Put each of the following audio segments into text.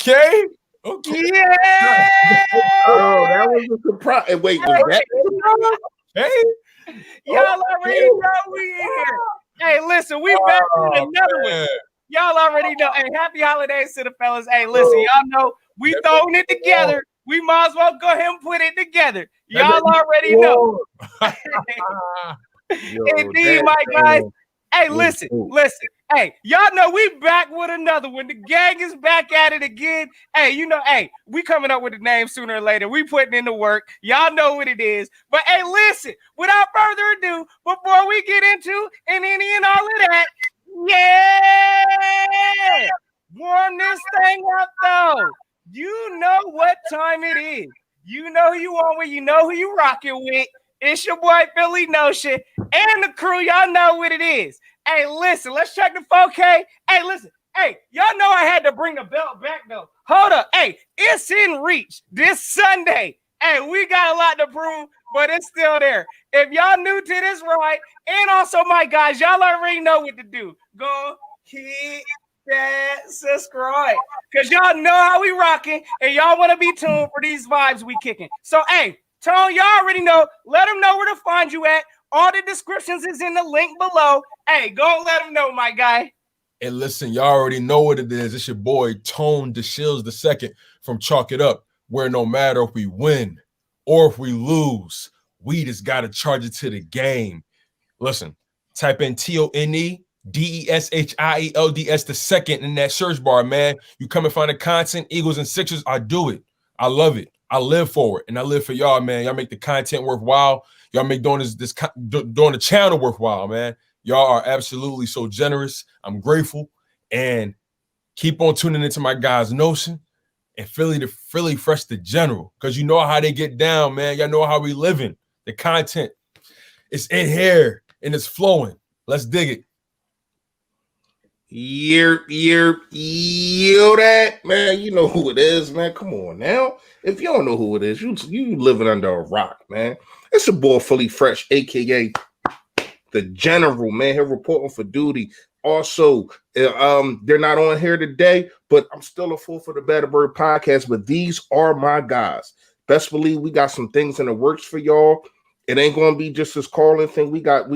Okay. Yeah. Oh, that was a surprise. Wait, was that? Hey. Y'all already know we in here. Hey, listen, we back with another one. Y'all already know. Hey, happy holidays to the fellas. Hey, listen, y'all know we throwing it together. We might as well go ahead and put it together. Y'all already know. Indeed, my guys. Hey, listen. Hey, y'all know we back with another one. The gang is back at it again. Hey, you know, hey, we coming up with the name sooner or later. We putting in the work. Y'all know what it is. But hey, listen, without further ado, before we get into any and all of that, yeah, warm this thing up though. You know what time it is. You know who you on with. You know who you rocking with. It's your boy Philly Notion and the crew. Y'all know what it is. Hey, listen, let's check the 4K. Hey, listen. Hey, y'all know I had to bring the belt back though. Hold up. Hey, it's in reach this Sunday. Hey, we got a lot to prove, but it's still there. If y'all new to this ride, and also my guys, y'all already know what to do. Go hit that subscribe. Because y'all know how we rocking, and y'all want to be tuned for these vibes we kicking. So, hey, Tone, y'all already know. Let them know where to find you at. All the descriptions is in the link below. Hey, go let them know, my guy. And listen, y'all already know what it is. It's your boy, Tone DeShields II from Chalk It Up, where no matter if we win or if we lose, we just got to charge it to the game. Listen, type in TONEDESHIELDS the second in that search bar, man. You come and find the content, Eagles and Sixers, I do it. I love it. I live for it, and I live for y'all, man. Y'all make the content worthwhile. Y'all make doing doing the channel worthwhile, man. Y'all are absolutely so generous. I'm grateful, and keep on tuning into my guys' Notion and Philly Fresh the General, because you know how they get down, man. Y'all know how we living. The content, it's in here and it's flowing. Let's dig it. That man, you know who it is, man. Come on now. If you don't know who it is, you living under a rock, man. It's your boy Philly Fresh, aka the General, man. Here reporting for duty. Also, they're not on here today, but I'm still a fool for the Better Bird podcast. But these are my guys. Best believe we got some things in the works for y'all. It ain't gonna be just this calling thing. We got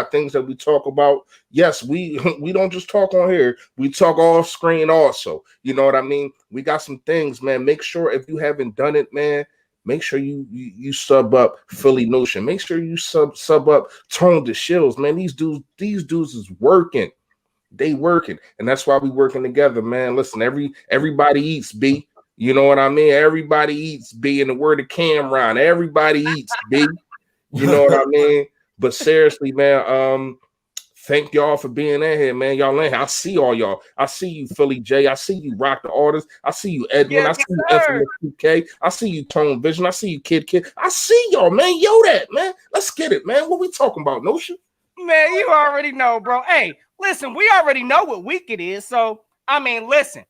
things that we talk about. Yes, we don't just talk on here. We talk off screen also. You know what I mean? We got some things, man. Make sure if you haven't done it, man, make sure you sub up Philly Notion. Make sure you sub up Tone DeShields, man. These dudes is working. They working, and that's why we working together, man. Listen, everybody eats, B. You know what I mean? Everybody eats, B. In the word of Cameron, everybody eats, B. You know what I mean? But seriously, man, thank y'all for being in here, man. Y'all in here. I see all y'all. I see you, Philly J. I see you, Rock the Artist. I see you, Edwin. I see you, Infamous 2K. I see you, Tone Vision. I see you, Kid. I see y'all, man. Yo, that, man. Let's get it, man. What we talking about, Notion? Man, you already know, bro. Hey, listen, we already know what week it is. So, I mean, listen,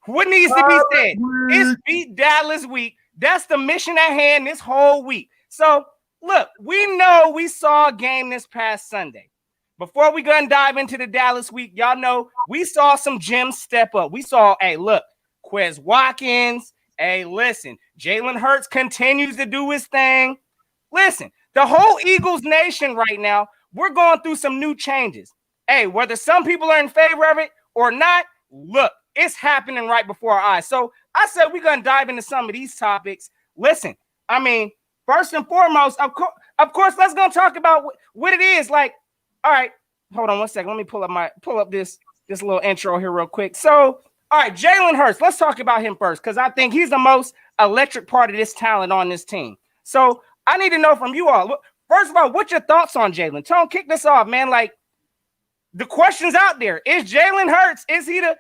what needs to be said? It's Beat Dallas week. That's the mission at hand this whole week. So, look, we know we saw a game this past Sunday. Before we go and dive into the Dallas week, y'all know we saw some gems step up. We saw, hey, look, Quez Watkins. Hey, listen, Jalen Hurts continues to do his thing. Listen, the whole Eagles nation right now, we're going through some new changes. Hey, whether some people are in favor of it or not, look, it's happening right before our eyes. So I said we're going to dive into some of these topics. Listen, I mean, first and foremost, of course, let's go talk about what it is. Like, all right, hold on one second. Let me pull up this little intro here real quick. So, all right, Jalen Hurts. Let's talk about him first, because I think he's the most electric part of this talent on this team. So I need to know from you all. First of all, what's your thoughts on Jalen? Tone, kick this off, man. Like, the question's out there. Is Jalen Hurts? Is he the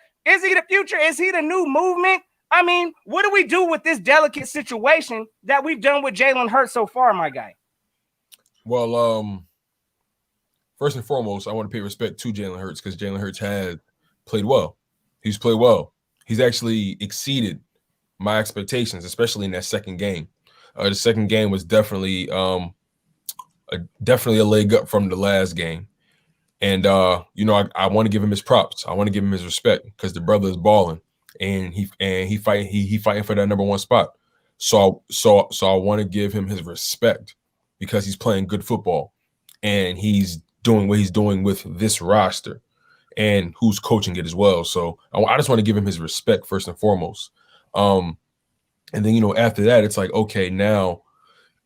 future? Is he the new movement? I mean, what do we do with this delicate situation that we've done with Jalen Hurts so far, my guy? Well, first and foremost, I want to pay respect to Jalen Hurts, because Jalen Hurts had played well. He's played well. He's actually exceeded my expectations, especially in that second game. The second game was definitely a leg up from the last game. And, I want to give him his props. I want to give him his respect, because the brother is balling. and he fighting for that number one spot. So I want to give him his respect because he's playing good football and he's doing what he's doing with this roster and who's coaching it as well. So I just want to give him his respect first and foremost. And then after that, it's like, okay, now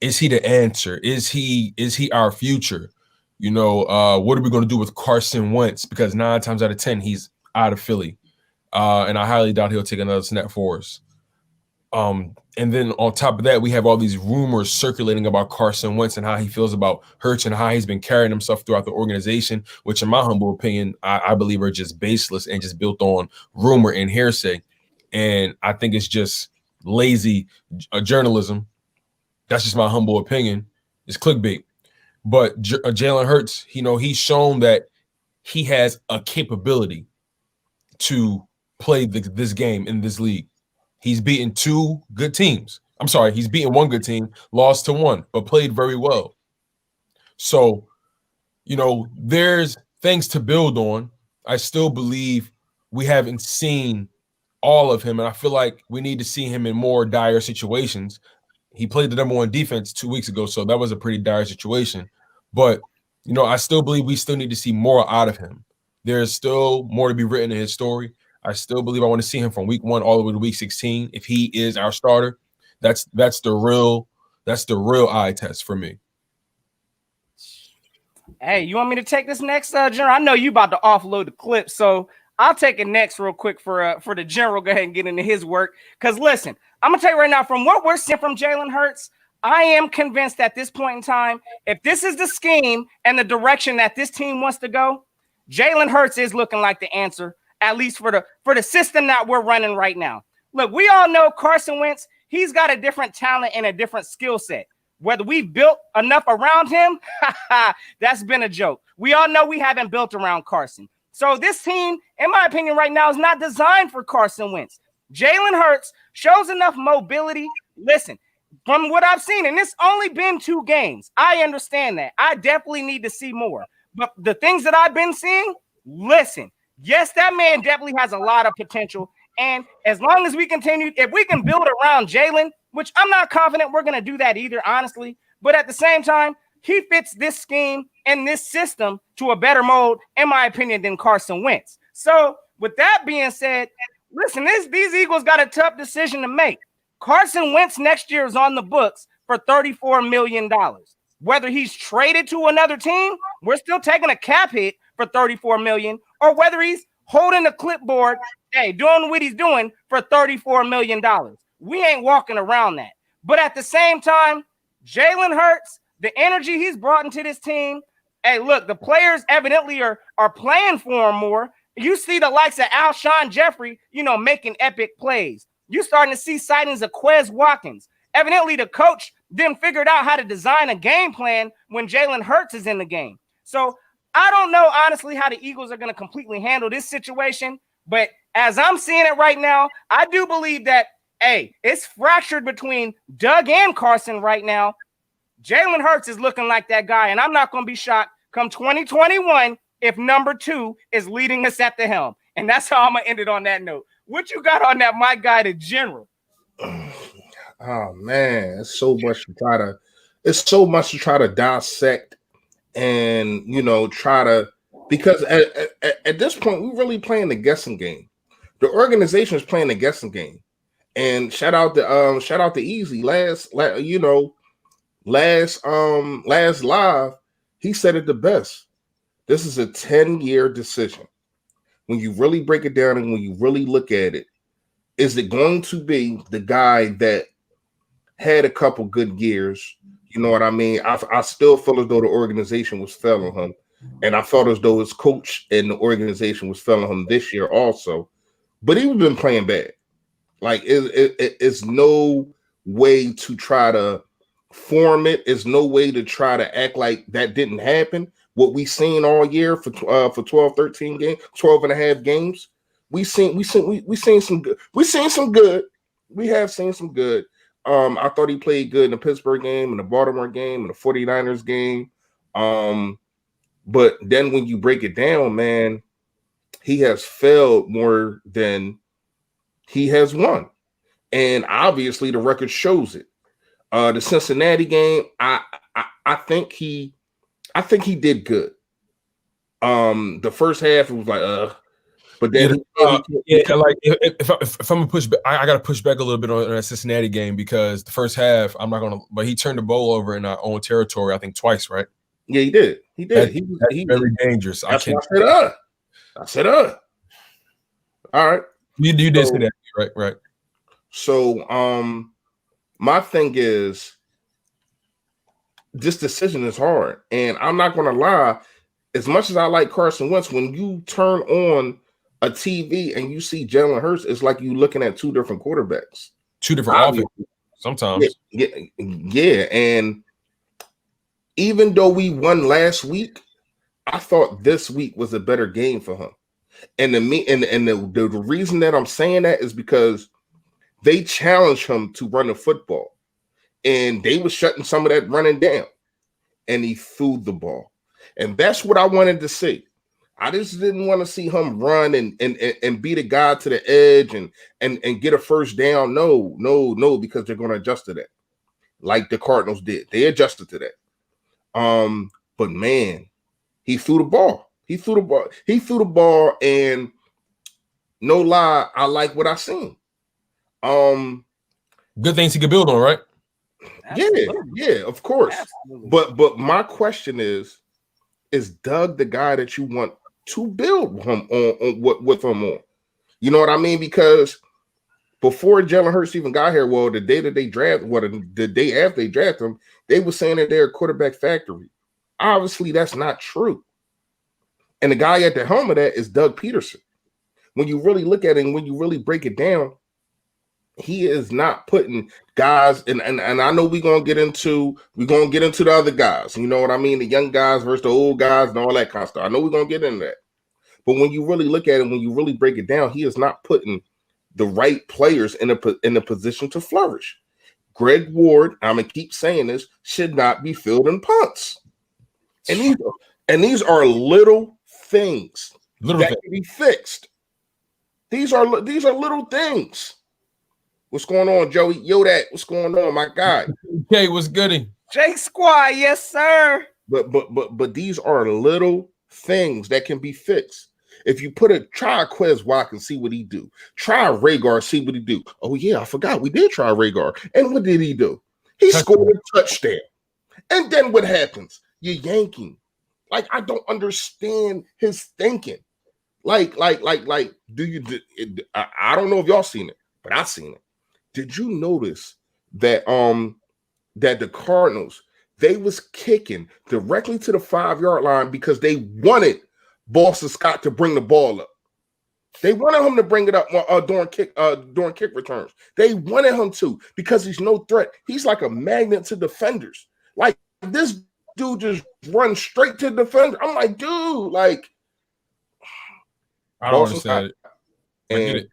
is he the answer? Is he our future? What are we going to do with Carson Wentz? Because 9 times out of 10, he's out of Philly. And I highly doubt he'll take another snap for us. And then on top of that, we have all these rumors circulating about Carson Wentz and how he feels about Hurts and how he's been carrying himself throughout the organization, which in my humble opinion, I believe are just baseless and just built on rumor and hearsay. And I think it's just lazy journalism. That's just my humble opinion. It's clickbait. But Jalen Hurts, he's shown that he has a capability to play this game in this league. He's beaten 2 good teams. I'm sorry, he's beaten 1 good team, lost to 1, but played very well. So, there's things to build on. I still believe we haven't seen all of him, and I feel like we need to see him in more dire situations. He played the number 1 defense 2 weeks ago, so that was a pretty dire situation. But, I still believe we still need to see more out of him. There's still more to be written in his story. I still believe I want to see him from week 1 all the way to week 16. If he is our starter, that's the real eye test for me. Hey, you want me to take this next, General? I know you about to offload the clip, so I'll take it next real quick for the General. Go ahead and get into his work. Because listen, I'm gonna tell you right now, from what we're seeing from Jalen Hurts, I am convinced at this point in time, if this is the scheme and the direction that this team wants to go, Jalen Hurts is looking like the answer, at least for the system that we're running right now. Look, we all know Carson Wentz, he's got a different talent and a different skill set. Whether we've built enough around him, that's been a joke. We all know we haven't built around Carson. So this team, in my opinion, right now is not designed for Carson Wentz. Jalen Hurts shows enough mobility. Listen, from what I've seen, and it's only been 2 games, I understand that. I definitely need to see more. But the things that I've been seeing, listen, yes, that man definitely has a lot of potential. And as long as we continue, if we can build around Jalen, which I'm not confident we're going to do that either, honestly. But at the same time, he fits this scheme and this system to a better mode, in my opinion, than Carson Wentz. So with that being said, listen, these Eagles got a tough decision to make. Carson Wentz next year is on the books for $34 million. Whether he's traded to another team, we're still taking a cap hit for $34 million, or whether he's holding a clipboard, doing what he's doing for $34 million. We ain't walking around that. But at the same time, Jalen Hurts, the energy he's brought into this team, look, the players evidently are playing for him more. You see the likes of Alshon Jeffrey, making epic plays. You're starting to see sightings of Quez Watkins. Evidently, the coach then figured out how to design a game plan when Jalen Hurts is in the game. So I don't know, honestly, how the Eagles are going to completely handle this situation. But as I'm seeing it right now, I do believe that, it's fractured between Doug and Carson right now. Jalen Hurts is looking like that guy, and I'm not going to be shocked come 2021 if number 2 is leading us at the helm. And that's how I'm going to end it on that note. What you got on that, my guy, the General? Oh man, it's so much to try to dissect and try to, because at this point we're really playing the guessing game. The organization is playing the guessing game. And shout out to Easy last live, he said it the best. This is a 10-year decision. When you really break it down and when you really look at it, is it going to be the guy that had a couple good years? You know what I mean? I still feel as though the organization was failing him. And I felt as though his coach and the organization was failing him this year also. But he's been playing bad. Like, it's no way to try to form it. It's no way to try to act like that didn't happen. What we seen all year for 12, 13 games, 12 and a half games, we seen some good. We seen some good. We have seen some good. I thought he played good in the Pittsburgh game, in the Baltimore game, in the 49ers game. But then when you break it down, man, he has failed more than he has won, and obviously the record shows it. The Cincinnati game, I think he did good. The first half it was like, but then like if I'm gonna push back, I gotta push back a little bit on that Cincinnati game because the first half I'm not gonna, but he turned the ball over in our own territory, I think twice, right? Yeah, he did. He did. He's very dangerous. That's why I said, all right. You did say that, right? So, my thing is, this decision is hard, and I'm not gonna lie. As much as I like Carson Wentz, when you turn on a TV and you see Jalen Hurts, it's like you looking at two different quarterbacks, two different offenses. Sometimes, yeah. And even though we won last week, I thought this week was a better game for him. And the reason that I'm saying that is because they challenged him to run the football, and they were shutting some of that running down, and he threw the ball. And that's what I wanted to see. I just didn't want to see him run and beat a guy to the edge and get a first down. No, because they're going to adjust to that, like the Cardinals did. They adjusted to that. But man, he threw the ball. He threw the ball, and no lie, I like what I seen. Good things he could build on, right? Yeah, of course. Absolutely. But my question is Doug the guy that you want to build him with him on? You know what I mean? Because before Jalen Hurts even got here, the day that they draft, the day after they draft him, they were saying that they're a quarterback factory. Obviously, that's not true. And the guy at the helm of that is Doug Peterson. When you really look at it and when you really break it down, he is not putting guys, and I know we're gonna get into the other guys. You know what I mean? The young guys versus the old guys and all that kind of stuff. I know we're gonna get into that. But when you really look at it, when you really break it down, he is not putting the right players in a position to flourish. Greg Ward, I'm gonna keep saying this, should not be fielding punts. And these are little things that can be fixed. These are little things. What's going on, Joey? Yo, what's going on, my guy? Okay, what's goody? Jake Squad, yes, sir. But these are little things that can be fixed. If you try Quez Walk and see what he do. Try Rhaegar, see what he do. Oh yeah, I forgot we did try Rhaegar. And what did he do? He scored a touchdown. And then what happens? You're yanking. Like, I don't understand his thinking. Like, I don't know if y'all seen it, but I seen it. Did you notice that that the Cardinals, they was kicking directly to the 5-yard line because they wanted Boston Scott to bring the ball up. They wanted him to bring it up during kick returns. They wanted him to because he's no threat. He's like a magnet to defenders. Like, this dude just runs straight to the defender. I'm like, dude, like, I don't understand it. I get it.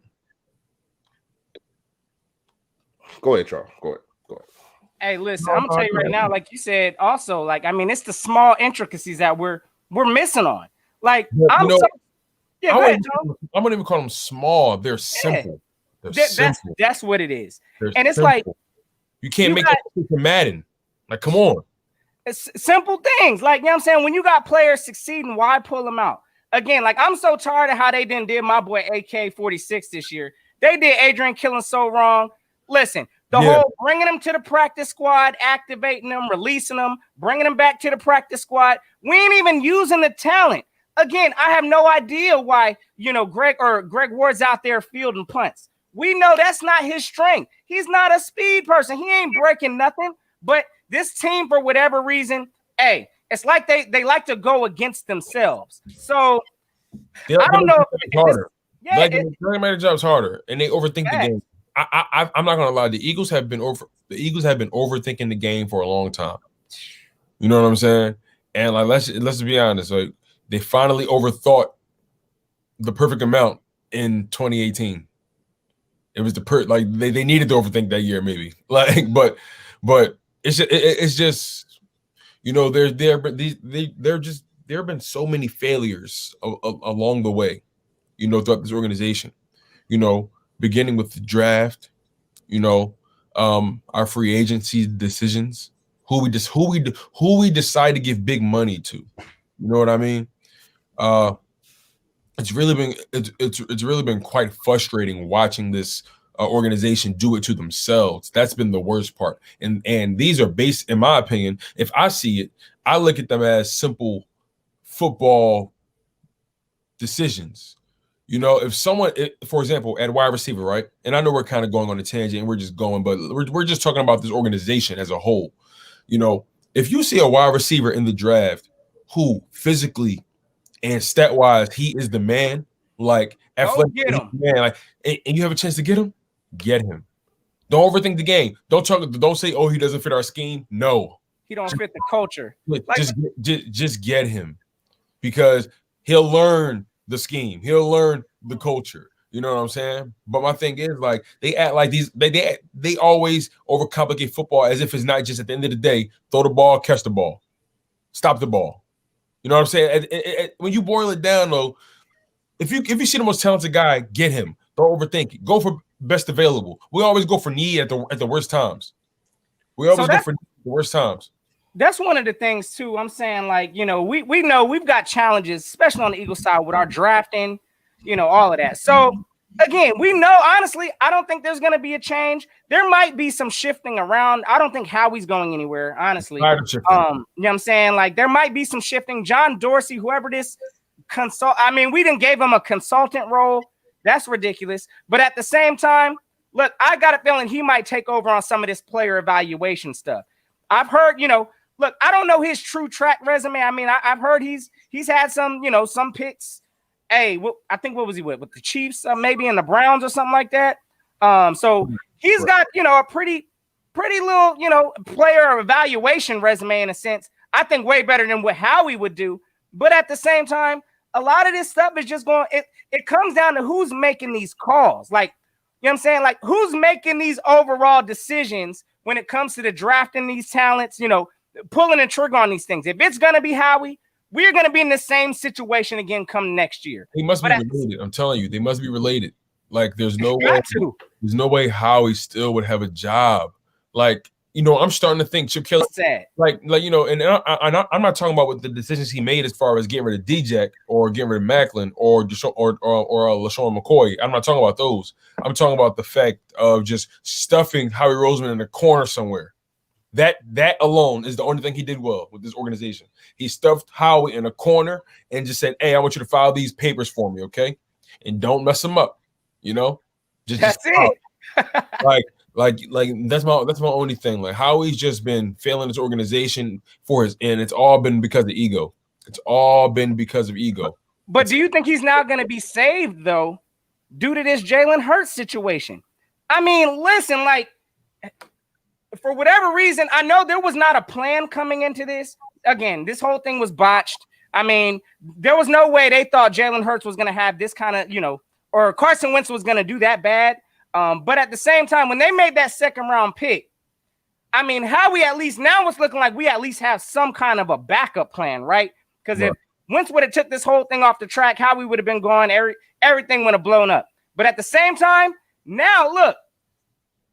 Go ahead, Charles. Go ahead. Hey, listen, I'm gonna tell you right now, like you said, also, like, I mean, it's the small intricacies that we're missing on. Like, I wouldn't even call them small. They're simple. That's what it is. They're and it's simple. like you can't make that Madden. Like, come on. It's simple things. Like, you know what I'm saying? When you got players succeeding, why pull them out? Again, like, I'm so tired of how they did my boy AK-46 this year. They did Adrian Killing so wrong. Listen, the whole bringing them to the practice squad, activating them, releasing them, bringing them back to the practice squad. We ain't even using the talent. Again, I have no idea why, Greg Ward's out there fielding punts. We know that's not his strength. He's not a speed person. He ain't breaking nothing. But this team, for whatever reason, it's like they like to go against themselves. So I don't know if it's harder. The job's harder, and they overthink the game. I'm not gonna lie. The Eagles have been overthinking the game for a long time. You know what I'm saying? And like, let's be honest. Like, they finally overthought the perfect amount in 2018. It was they needed to overthink that year, maybe. Like, but it's just there have been so many failures along the way, throughout this organization. beginning with the draft, our free agency decisions, who we decide to give big money to. You know what I mean? It's really been quite frustrating watching this organization do it to themselves. That's been the worst part. And these are based, in my opinion, if I see it, I look at them as simple football decisions. If someone, for example, at wide receiver, right? And I know we're kind of going on a tangent and we're just going, but we're just talking about this organization as a whole. If you see a wide receiver in the draft who physically and stat wise, he is the man, like athletic, get him. Man, like, and you have a chance to get him, get him. Don't overthink the game. Don't say, oh, he doesn't fit our scheme. No, he don't fit the culture. Just get him, because he'll learn the scheme. He'll learn the culture. You know what I'm saying? But my thing is, like, they act like they always overcomplicate football as if it's not just at the end of the day, throw the ball, catch the ball, stop the ball. You know what I'm saying? When you boil it down, though, if you see the most talented guy, get him. Don't overthink it. Go for best available. We always go for need at the worst times. We always go for need at the worst times. That's one of the things too. I'm saying, like, we know we've got challenges, especially on the Eagles side with our drafting, all of that. So again, we know, honestly, I don't think there's going to be a change. There might be some shifting around. I don't think Howie's going anywhere, honestly. You know what I'm saying? Like, there might be some shifting. John Dorsey, whoever this we didn't give him a consultant role. That's ridiculous. But at the same time, look, I got a feeling he might take over on some of this player evaluation stuff. I've heard, look, I don't know his true track resume. I mean, I've heard he's had some, some picks. Hey, I think what was he with the Chiefs, maybe in the Browns or something like that. So he's got, a pretty little, player evaluation resume in a sense. I think way better than what Howie would do. But at the same time, a lot of this stuff is just going. It comes down to who's making these calls. Like, you know what I'm saying? Like, who's making these overall decisions when it comes to the drafting these talents? Pulling the trigger on these things. If it's gonna be Howie, we're going to be in the same situation again come next year. They must be related. I'm telling you, they must be related. Like, there's no way Howie still would have a job. Like, I'm starting to think Chip Kelly, like, and I'm not talking about what the decisions he made as far as getting rid of DJ or getting rid of Macklin or LaShawn McCoy. I'm not talking about those. I'm talking about the fact of just stuffing Howie Roseman in a corner somewhere. That alone is the only thing he did well with this organization. He stuffed Howie in a corner and just said, "Hey, I want you to file these papers for me, okay? And don't mess them up." That's it. like that's my only thing. Like, Howie's just been failing this organization and it's all been because of ego. It's all been because of ego. But do you think he's now going to be saved though, due to this Jalen Hurts situation? I mean, listen, like, for whatever reason, I know there was not a plan coming into this. Again, this whole thing was botched. I mean, there was no way they thought Jalen Hurts was going to have this kind of, or Carson Wentz was going to do that bad. But at the same time, when they made that second round pick, I mean, Howie at least now it's looking like we at least have some kind of a backup plan, right? Because if Wentz would have took this whole thing off the track, Howie would have been gone. Everything would have blown up. But at the same time, now look,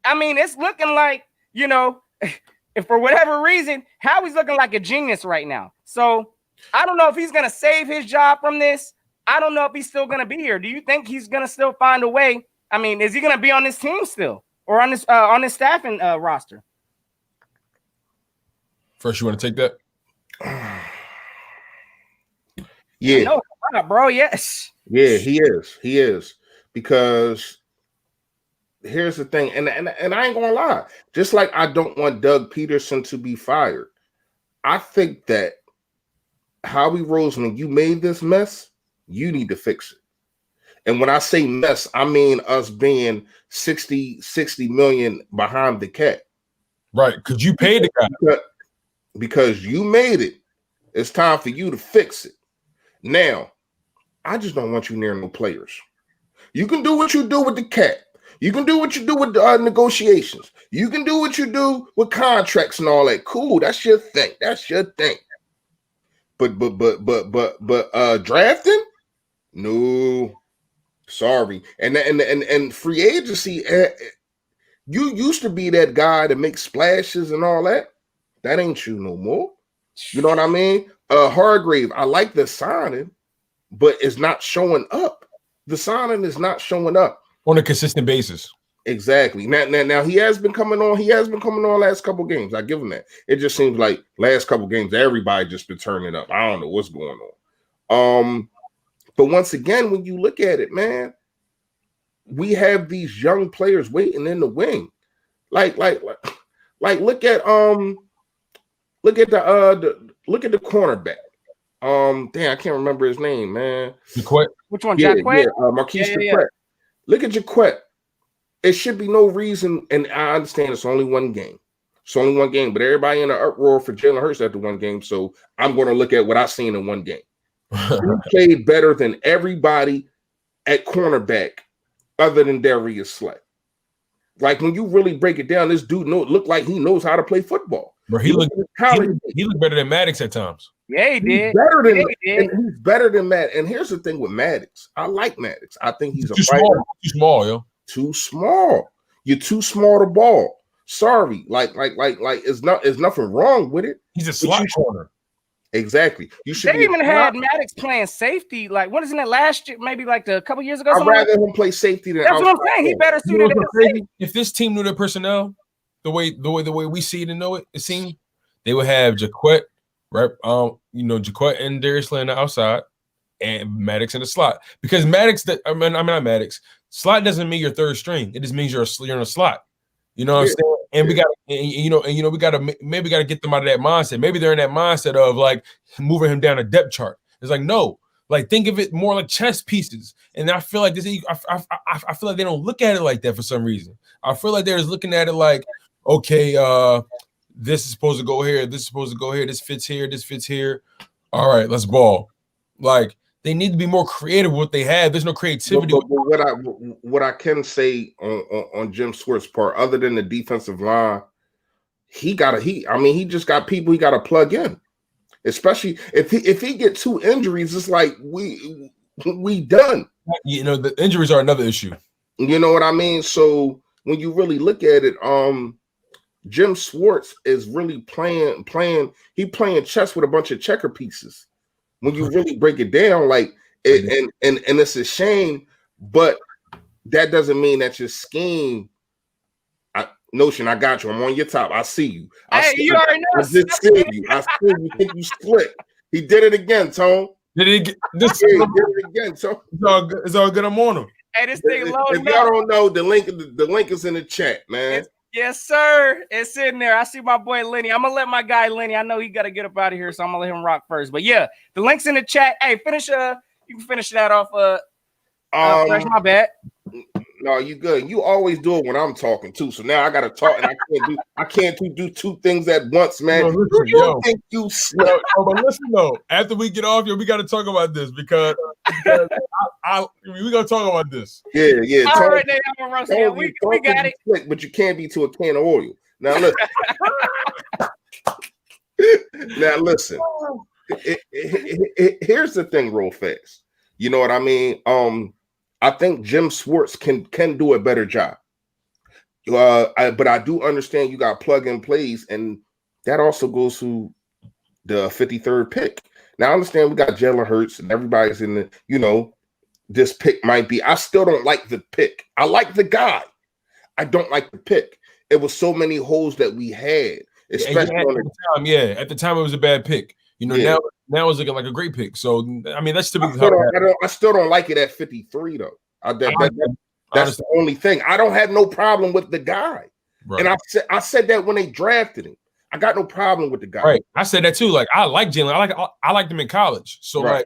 I mean, it's looking like, if for whatever reason, Howie's looking like a genius right now. So I don't know if he's going to save his job from this. I don't know if he's still going to be here. Do you think he's going to still find a way? I mean, is he going to be on this team still or on this staffing roster? First, you want to take that? Yeah. No, bro. Yes. Yeah, he is. Because here's the thing, and I ain't gonna lie. Just like I don't want Doug Peterson to be fired, I think that Howie Roseman, you made this mess, you need to fix it. And when I say mess, I mean us being 60 million behind the cap. Right, because you paid the guy. Because you made it. It's time for you to fix it. Now, I just don't want you near no players. You can do what you do with the cap. You can do what you do with negotiations. You can do what you do with contracts and all that. Cool, that's your thing. But drafting? No. Sorry. And free agency, you used to be that guy to make splashes and all that. That ain't you no more. You know what I mean? Hargrave, I like the signing, but it's not showing up. The signing is not showing up on a consistent basis. Exactly. Now he has been coming on. He has been coming on last couple games. I give him that. It just seems like last couple games, everybody just been turning up. I don't know what's going on. But once again, when you look at it, man, we have these young players waiting in the wing. Like look at the cornerback. Damn, I can't remember his name, man. Jaquette. Which one? Jaquette? Marquise Jaquette. Look at Jaquette. It should be no reason, and I understand it's only one game. It's only one game, but everybody in the uproar for Jalen Hurts after one game, so I'm going to look at what I've seen in one game. He played better than everybody at cornerback other than Darius Slay. Like, when you really break it down, this dude looked like he knows how to play football. Bro, he looked better than Maddox at times. Yeah, he did. He's better than Maddox. And here's the thing with Maddox. I like Maddox. I think he's too small. Too small, yo. Too small. You're too small to ball. Sorry. Like, it's nothing wrong with it. He's a slot corner. Exactly. You should. They even had Maddox playing safety. Like, what isn't it last year? Maybe like a couple years ago. I'd rather him play safety than. That's what I'm saying. He better suited as safety. If this team knew their personnel, the way we see it and know it, it seems they would have Jaquette, right? Jaquette and Darius Slay on the outside, and Maddox in the slot. Because Maddox, not Maddox. Slot doesn't mean you're third string. It just means you're in a slot. You know what I'm saying? And we got, we got to get them out of that mindset. Maybe they're in that mindset of like moving him down a depth chart. It's like, no, like think of it more like chess pieces. And I feel like this. I feel like they don't look at it like that for some reason. I feel like they're just looking at it like, okay, this is supposed to go here. This is supposed to go here. This fits here. This fits here. All right, let's ball. Like, they need to be more creative with what they have. There's no creativity. But what I can say on Jim Swartz's part, other than the defensive line, he just got people he got to plug in. Especially if he get 2 injuries, it's like we done. The injuries are another issue. You know what I mean? So when you really look at it, Jim Swartz is really playing chess with a bunch of checker pieces. When you really break it down, like and it's a shame, but that doesn't mean that your scheme. Notion, I got you. I'm on your top. I see you. I just see you. I see you. Think you split. He did it again, Tone. Did he get this? Yeah, he did it again, Tone. It's all good. I'm on him. Hey, this thing loading. If y'all don't know, the link is in the chat, man. Yes, sir. It's in there. I see my boy Lenny. I'm gonna let my guy Lenny. I know he gotta get up out of here, so I'm gonna let him rock first. But yeah, the link's in the chat. Hey, finish. You can finish that off. Fresh, my bad. No, you good. You always do it when I'm talking too. So now I gotta talk, and I can't do 2 things at once, man. Think you but listen though. After we get off here, we got to talk about this because we gonna talk about this. Yeah. All right, we got it. Quick, but you can't be to a can of oil. Now listen. Here's the thing, real fast. You know what I mean? I think Jim Swartz can do a better job. But I do understand you got plug and plays, and that also goes to the 53rd pick. Now I understand we got Jalen Hurts, and everybody's in the, this pick might be. I still don't like the pick. I like the guy. I don't like the pick. It was so many holes that we had, especially at the time it was a bad pick. Now it's looking like a great pick. So I mean, that's typically I still don't like it at 53 though. That's the only thing. I don't have no problem with the guy, right. And I said that when they drafted him. I got no problem with the guy. Right. I said that too. Like, I like Jalen. I liked him in college. So right.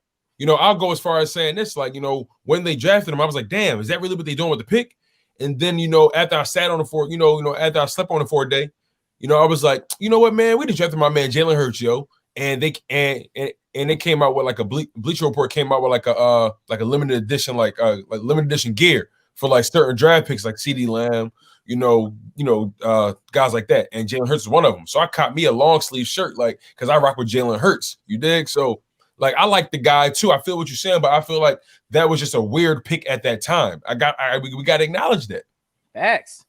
I'll go as far as saying this. Like, when they drafted him, I was like, damn, is that really what they're doing with the pick? And then after I sat on the floor, after I slept on the 4th day, I was like, you know what, man, we just drafted my man Jalen Hurts, yo. And they came out with like a Bleacher Report came out with like a limited edition like limited edition gear for like certain draft picks like CD Lamb, guys like that. And Jalen Hurts is one of them. So I caught me a long sleeve shirt, like, because I rock with Jalen Hurts. You dig? So Like, I like the guy too. I feel what you're saying, but I feel like that was just a weird pick at that time. We got to acknowledge that. Facts.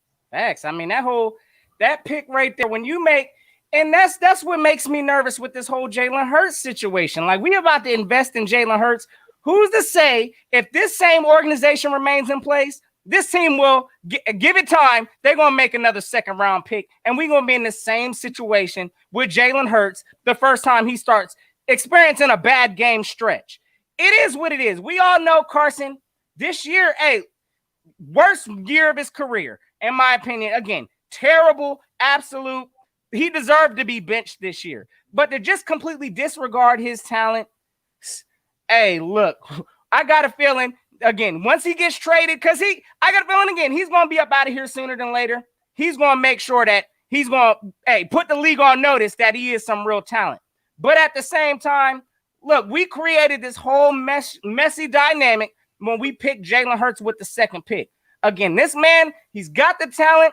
I mean, that pick right there, when you make, and that's what makes me nervous with this whole Jalen Hurts situation. Like, we about to invest in Jalen Hurts. Who's to say if this same organization remains in place, this team will give it time. They're going to make another second round pick, and we're going to be in the same situation with Jalen Hurts the first time he starts experiencing a bad game stretch. It is what it is. We all know Carson this year, worst year of his career, in my opinion. Again, terrible, absolute. He deserved to be benched this year. But to just completely disregard his talent, hey, look, I got a feeling, again, once he gets traded, because I got a feeling, again, he's going to be up out of here sooner than later. He's going to make sure that he's going to, put the league on notice that he is some real talent. But at the same time, look, we created this whole messy dynamic when we picked Jalen Hurts with the second pick. Again, this man, he's got the talent.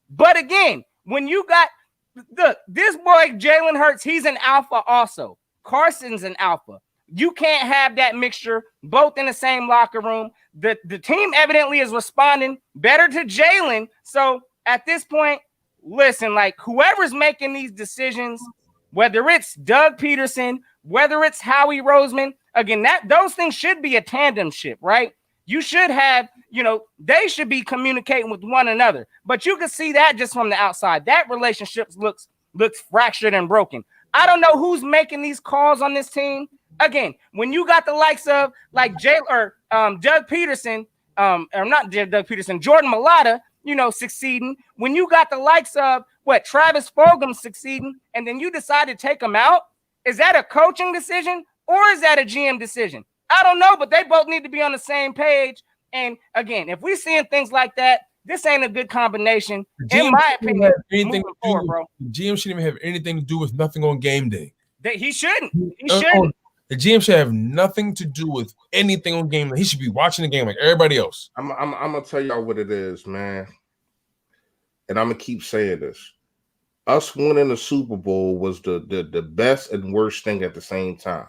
But again, when you got, look, this boy, Jalen Hurts, he's an alpha also. Carson's an alpha. You can't have that mixture both in the same locker room. The team evidently is responding better to Jalen. So at this point, listen, like, whoever's making these decisions, whether it's Doug Peterson, whether it's Howie Roseman, again, those things should be a tandem ship, right? You should have, they should be communicating with one another. But you can see that just from the outside. That relationship looks fractured and broken. I don't know who's making these calls on this team. Again, when you got the likes of like Doug Peterson, or not Doug Peterson, Jordan Mailata, succeeding. When you got the likes of Travis Fulgham succeeding, and then you decide to take them out, is that a coaching decision or is that a GM decision? I don't know, but they both need to be on the same page. And again, if we're seeing things like that, this ain't a good combination, in my opinion. Moving forward, bro. The GM shouldn't even have anything to do with nothing on game day. He shouldn't. He shouldn't. The GM should have nothing to do with anything on game day. He should be watching the game like everybody else. I'm gonna tell y'all what it is, man. And I'm gonna keep saying this. Us winning the Super Bowl was the best and worst thing at the same time.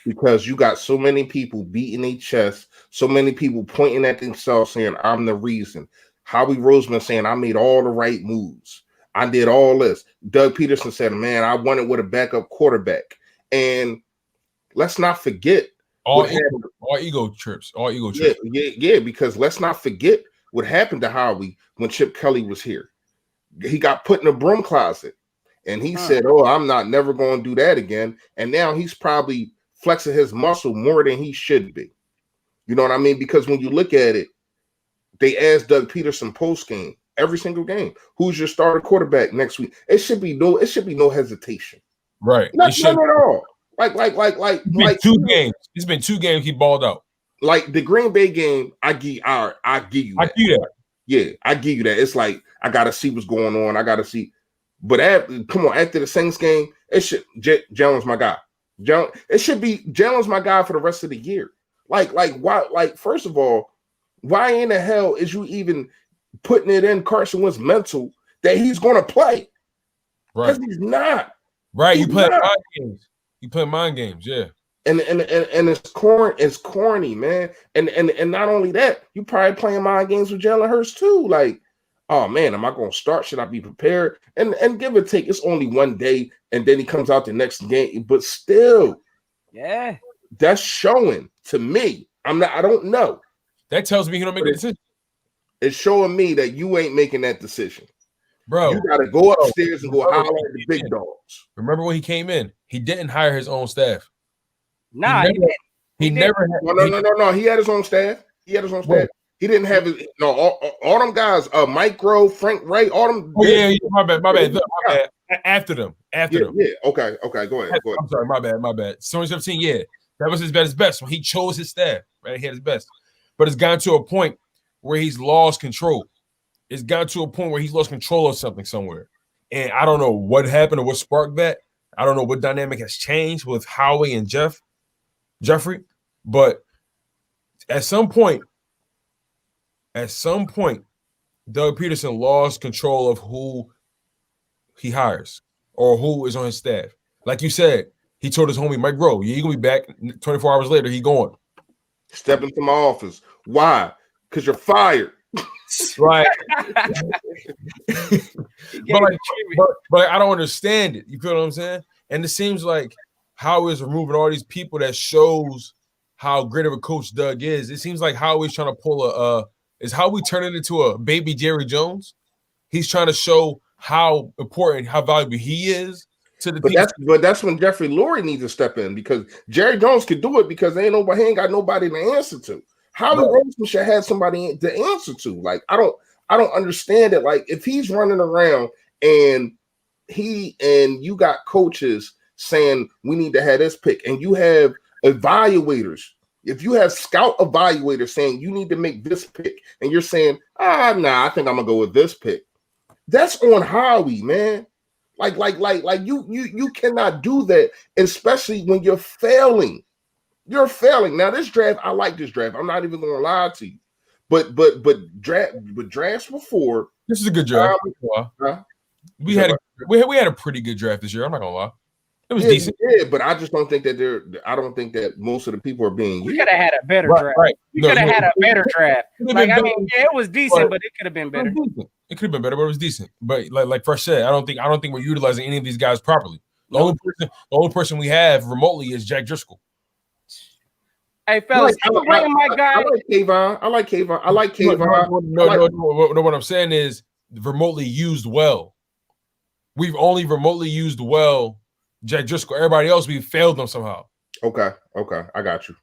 Because you got so many people beating their chest, so many people pointing at themselves saying, I'm the reason. Howie Roseman saying, I made all the right moves. I did all this. Doug Peterson said, man, I won it with a backup quarterback. And let's not forget all ego trips. Yeah, because let's not forget what happened to Howie when Chip Kelly was here. He got put in a broom closet. And he said, oh, I'm never going to do that again. And now he's probably flexing his muscle more than he should be. You know what I mean? Because when you look at it, they asked Doug Peterson post game, every single game, who's your starter quarterback next week? It should be no hesitation. Right. None at all. Like 2 games. It's been 2 games he balled out. Like the Green Bay game, I give you that. I give you that. Yeah, I give you that. It's like I gotta see what's going on. I gotta see. But after the Saints game, it should Jalen's my guy. It should be Jalen's my guy for the rest of the year. Like why? Like, first of all, why in the hell is you even putting it in Carson Wentz's mental that he's gonna play? Right. Because he's not. Right. You play mind games. You play mind games, yeah. And it's corny, man. And not only that, you probably playing mind games with Jalen Hurts too. Like, oh man, am I going to start? Should I be prepared? And give or take, it's only one day, and then he comes out the next game. But still, yeah, that's showing to me. I don't know. That tells me he don't make a decision. It's showing me that you ain't making that decision, bro. You got to go upstairs and go holler at the big dogs. Remember when he came in? He didn't hire his own staff. Nah, he never. No. He had his own staff. He didn't have his. No, all them guys. Micro, Frank Wright, all them. Oh yeah, my bad. After them. Yeah. Okay. Go ahead. I'm sorry. My bad. 2017. Yeah, that was his best when he chose his staff. Right, he had his best, but it's gotten to a point where he's lost control. It's gotten to a point where he's lost control of something somewhere, and I don't know what happened or what sparked that. I don't know what dynamic has changed with Howie and Jeffrey, but at some point, Doug Peterson lost control of who he hires or who is on his staff. Like you said, He told his homie Mike Rowe, "Yeah, he gonna be back." 24 hours later, he gone. Step into my office. Why? Because you're fired. Right. but I don't understand it. You feel what I'm saying? And it seems like Howie is removing all these people that shows how great of a coach Doug is. It seems like Howie's trying to pull is Howie turning into a baby Jerry Jones? He's trying to show how important, how valuable he is to the team. But that's when Jeffrey Lurie needs to step in, because Jerry Jones could do it because he ain't got nobody to answer to. Howie Roseman should have somebody to answer to. Like, I don't understand it. Like, if he's running around and you got coaches saying we need to have this pick, and you have evaluators, if you have scout evaluators saying you need to make this pick, and you're saying, I think I'm gonna go with this pick, that's on Howie, man. Like you cannot do that, especially when you're failing. You're failing. Now, this draft, I like this draft. I'm not even gonna lie to you. But drafts before. This is a good draft. We had a pretty good draft this year. I'm not gonna lie. It was decent. Yeah, but I just don't think that I don't think that most of the people are being. We could have had a better draft. Right. We could have had a better draft. Like, I mean, yeah, it was decent, but it could have been better. It could have been better, but it was decent. But like Fresh said, I don't think we're utilizing any of these guys properly. The only person we have remotely is Jack Driscoll. Hey, fellas, I'm bringing my guy. I like Kayvon. No, what I'm saying is remotely used well. We've only remotely used well Jack Driscoll. Everybody else, we failed them somehow. Okay. I got you.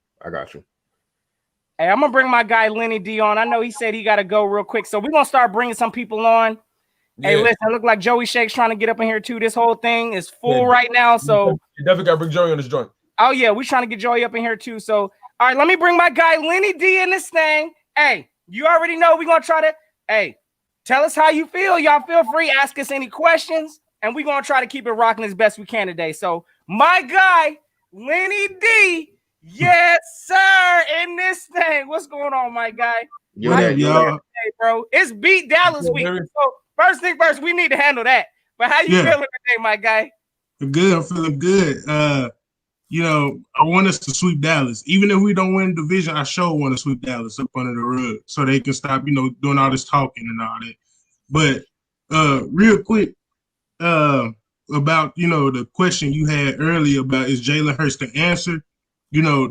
Hey, I'm gonna bring my guy Lenny D on. I know he said he got to go real quick, so we're gonna start bringing some people on. Yeah. Hey, listen, it look like Joey Shake's trying to get up in here too. This whole thing is full right now, so you definitely gotta bring Joey on this joint. Oh yeah, we're trying to get Joey up in here too. So all right, let me bring my guy Lenny D in this thing. Hey, you already know we're gonna try to. Hey, tell us how you feel. Y'all feel free, ask us any questions, and we're gonna try to keep it rocking as best we can today. So my guy Lenny D. Yes, sir. In this thing, what's going on, my guy? Yo, y'all. Hey, bro, it's Beat Dallas week. So first thing first, we need to handle that. But how you feeling today, my guy? Good. I'm feeling good. You know, I want us to sweep Dallas. Even if we don't win the division, I sure want to sweep Dallas up under the rug so they can stop, doing all this talking and all that. But real quick, about the question you had earlier about is Jalen Hurts the answer.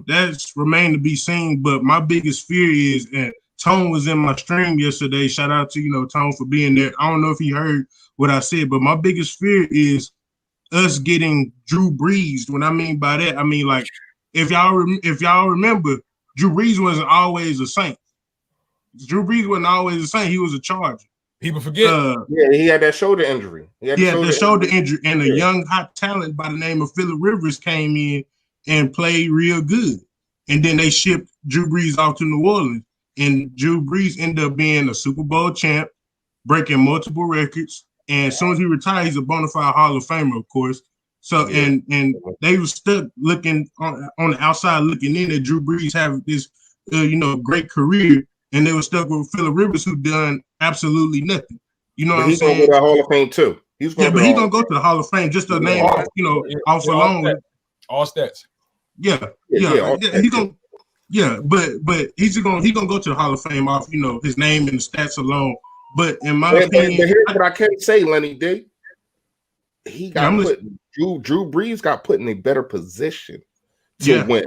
That's remained to be seen, but my biggest fear is, and Tone was in my stream yesterday. Shout out to, Tone for being there. I don't know if he heard what I said, but my biggest fear is us getting Drew Brees. What I mean by that, I mean, like, if y'all remember, Drew Brees wasn't always a Saint. Drew Brees wasn't always a Saint. He was a Charger. People forget. He had that shoulder injury. He had the shoulder injury, and a young hot talent by the name of Phillip Rivers came in and played real good. And then they shipped Drew Brees off to New Orleans. And Drew Brees ended up being a Super Bowl champ, breaking multiple records. And as soon as he retired, he's a bona fide Hall of Famer, of course. So, and they were stuck looking on the outside, looking in at Drew Brees having this, great career. And they were stuck with Phillip Rivers, who done absolutely nothing. You know what I'm saying? He's going to go to the Hall of Fame, too. He's going to go to the Hall of Fame, just to name, off alone. All stats. Yeah. He's gonna. Yeah, but he's gonna go to the Hall of Fame off his name and the stats alone. But in my opinion, but here's what I can't say, Lenny D. He got Drew Brees got put in a better position to win,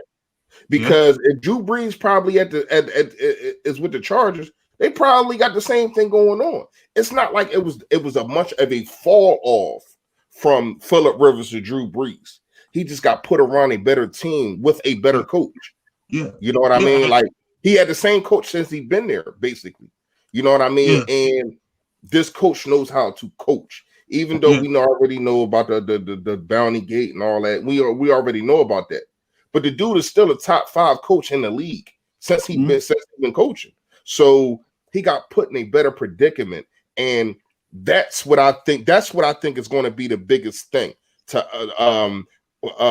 because if Drew Brees probably is with the Chargers, they probably got the same thing going on. It's not like it was a much of a fall off from Phillip Rivers to Drew Brees. He just got put around a better team with a better coach. Yeah. You know what I mean? Like, he had the same coach since he's been there, basically. You know what I mean? Yeah. And this coach knows how to coach. Even though we already know about the bounty gate and all that. We already know about that. But the dude is still a top 5 coach in the league since he's been coaching. So he got put in a better predicament. And that's what I think is going to be the biggest thing to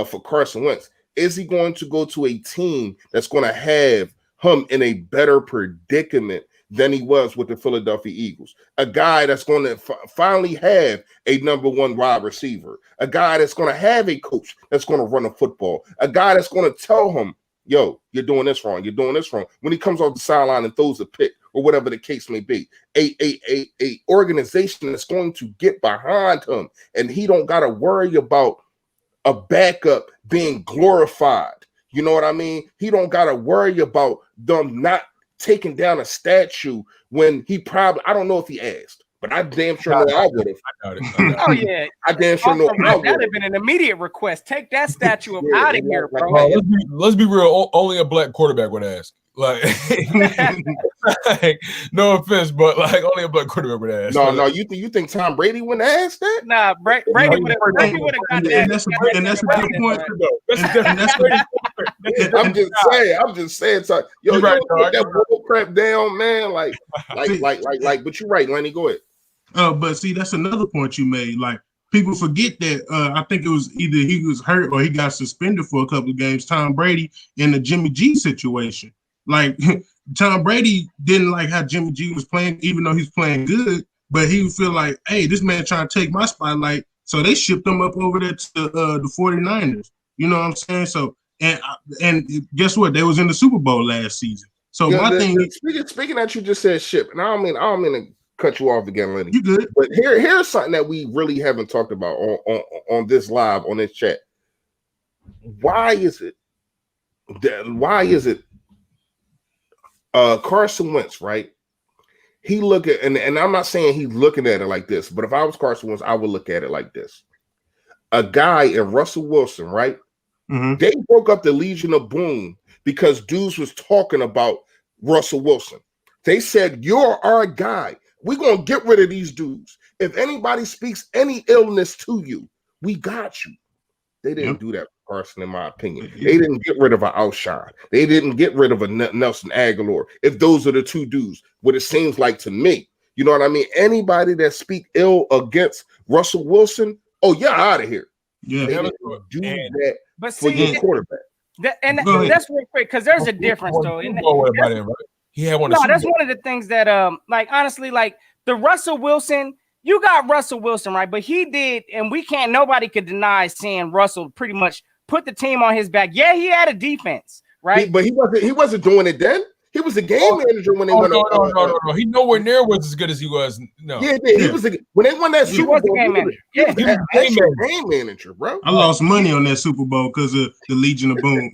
for Carson Wentz. Is he going to go to a team that's going to have him in a better predicament than he was with the Philadelphia Eagles. A guy that's going to finally have a number one wide receiver. A guy that's going to have a coach that's going to run a football. A guy that's going to tell him, yo, you're doing this wrong. You're doing this wrong. When he comes off the sideline and throws a pick or whatever the case may be, a organization that's going to get behind him, and he don't got to worry about a backup being glorified. You know what I mean? He don't got to worry about them not taking down a statue when he probably, I don't know if he asked, but I damn sure know I would have. Oh, yeah. I damn sure know I would have. That would have been an immediate request. Take that statue out of here, bro. Let's be real. Only a black quarterback would ask. Like, no offense, but like only a black quarterback would ask. No, you think Tom Brady wouldn't ask that? Nah, Brady would have got that. And that's a good point. I'm just saying. So, yo, you right, put that bull crap down, man. Like. But you're right, Lenny. Go ahead. But see, that's another point you made. Like, people forget that I think it was either he was hurt or he got suspended for a couple of games. Tom Brady in the Jimmy G situation. Like, Tom Brady didn't like how Jimmy G was playing, even though he's playing good, but he would feel like, hey, this man trying to take my spotlight. So they shipped him up over there to the 49ers. You know what I'm saying? So, and guess what? They was in the Super Bowl last season. So speaking that you just said ship, and I don't mean to cut you off again, Lenny. You good. But here's something that we really haven't talked about on this live, on this chat. Why is it Carson Wentz, right? He look at, and I'm not saying he's looking at it like this, but if I was Carson Wentz, I would look at it like this. A guy in Russell Wilson, right? Mm-hmm. They broke up the Legion of Boom because dudes was talking about Russell Wilson. They said, you're our guy. We're going to get rid of these dudes. If anybody speaks any illness to you, we got you. They didn't do that with Carson, in my opinion. They didn't get rid of an Alshon. They didn't get rid of a Nelson Aguilar. If those are the two dudes, what it seems like to me, you know what I mean? Anybody that speak ill against Russell Wilson, oh, you're out of here. Yeah, they didn't do that but for your quarterback. That's real quick, because there's a difference, though. He had one. No, that's one of the things that, like, honestly, like the Russell Wilson. You got Russell Wilson, right? But he did, and nobody could deny seeing Russell pretty much put the team on his back. Yeah, he had a defense, right? But he wasn't doing it then. He was a game manager when they went. No. He nowhere near was as good as he was. No. Yeah, he was when they won that Super Bowl. Game manager. He was game manager, bro. I lost money on that Super Bowl because of the Legion of Boom.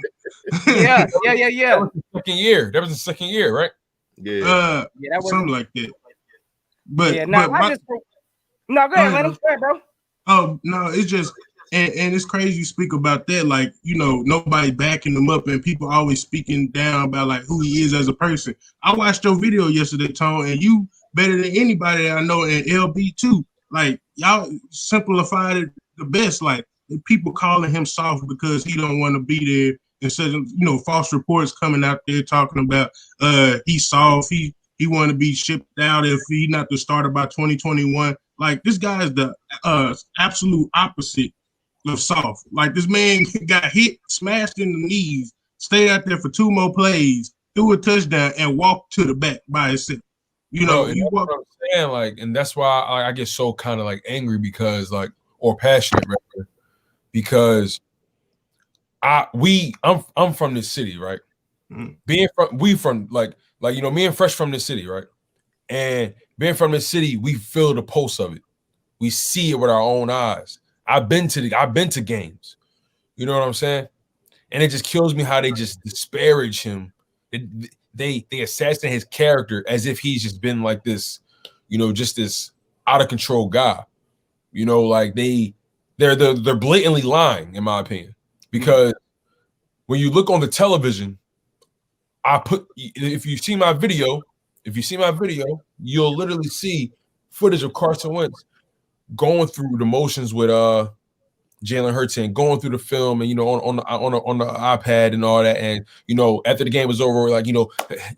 Yeah. That was the second year, right? Yeah. Something like that. But yeah, no, go ahead, Lenny. Go ahead, bro. Oh no, it's just and it's crazy you speak about that. Like, you know, nobody backing him up, and people always speaking down about like who he is as a person. I watched your video yesterday, Tone, and you better than anybody that I know, and LB too. Like, y'all simplified it the best. Like, people calling him soft because he don't want to be there, instead of, you know, false reports coming out there talking about he's soft. He want to be shipped out if he not the starter by 2021. Like, this guy is the absolute opposite of soft. Like, this man got hit, smashed in the knees, stayed out there for 2 more plays, threw a touchdown, and walked to the back by himself. You know, what I'm saying, like, and that's why I get so kind of like angry because, like, or passionate, rather, because I'm from this city, right? Mm-hmm. Like, you know, me and Fresh from the city, right? And being from the city, we feel the pulse of it. We see it with our own eyes. I've been to games. You know what I'm saying? And it just kills me how they just disparage him. They assassinate his character as if he's just been like this, you know, just this out of control guy. You know, like they're blatantly lying, in my opinion. Because when you look on the television, if you see my video, you'll literally see footage of Carson Wentz going through the motions with Jalen Hurts and going through the film, and, you know, on the iPad and all that, and, you know, after the game was over, like, you know,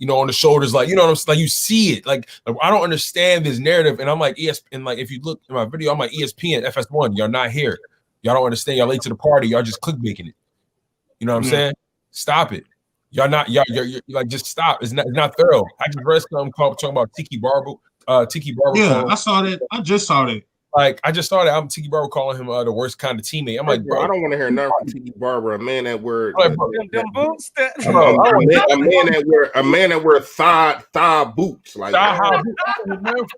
on the shoulders, like, you know what I'm saying? Like, you see it. Like, I don't understand this narrative, and I'm like, ESPN, like, if you look in my video, I'm like, ESPN, FS1, y'all not here. Y'all don't understand. Y'all late to the party. Y'all just clickbaiting it. You know what I'm saying? Stop it. You're like, just stop. It's not thorough. I just read something talking about Tiki Barber. Yeah, I saw that. I just saw that. Like, I just saw that. I'm Tiki Barber calling him the worst kind of teammate. I'm like, bro, I don't want to hear nothing from Tiki Barber, a man that wear them boots. a man that wear thigh boots. Like, right. I don't want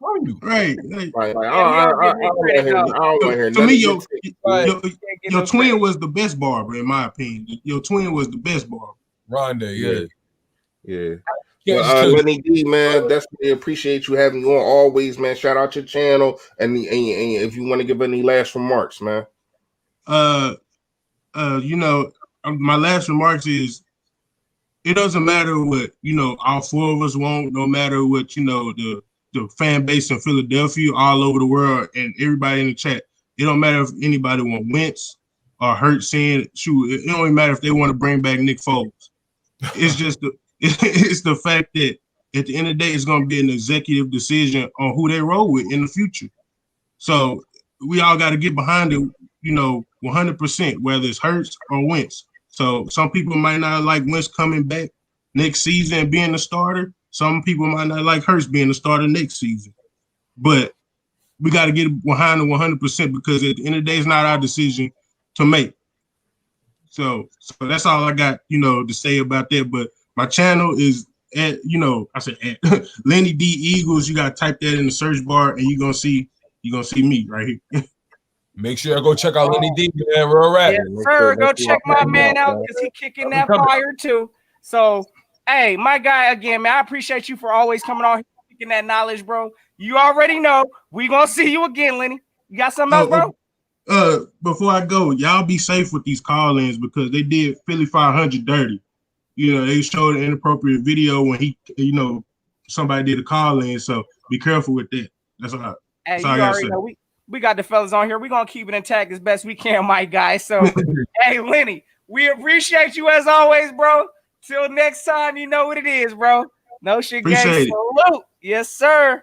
to hear to me, nothing. your twin was the best barber, in my opinion. Your twin was the best barber. Rhonda, yeah. Well, Lenny D, man, definitely appreciate you having you on always, man. Shout out your channel, and if you want to give any last remarks, man. You know, my last remarks is, it doesn't matter what, you know, all four of us want. No matter what, you know, the fan base in Philadelphia, all over the world, and everybody in the chat. It don't matter if anybody want Wentz or Hurt saying, shoot, it don't even matter if they want to bring back Nick Foles. It's just it's the fact that at the end of the day, it's going to be an executive decision on who they roll with in the future. So we all got to get behind it, you know, 100%, whether it's Hurts or Wentz. So some people might not like Wentz coming back next season and being the starter. Some people might not like Hurts being the starter next season. But we got to get behind it 100% because at the end of the day, it's not our decision to make. So that's all I got, you know, to say about that. But my channel is at, you know, I said at Lenny D Eagles. You got to type that in the search bar, and you're gonna see me right here. Make sure I go check out Lenny D, man. Real rap. Yes, sir. Go check my man out because he kicking that fire too. So, hey, my guy again, man. I appreciate you for always coming on here, kicking that knowledge, bro. You already know we gonna see you again, Lenny. You got something else, bro? Before I go, y'all be safe with these call-ins because they did Philly 500 dirty. You know, they showed an inappropriate video when somebody did a call-in. So be careful with that. That's all. Hey, you already know we got the fellas on here. We're gonna keep it intact as best we can, my guy. So hey, Lenny, we appreciate you as always, bro. Till next time, you know what it is, bro. No shit, gang. Salute. Yes, sir.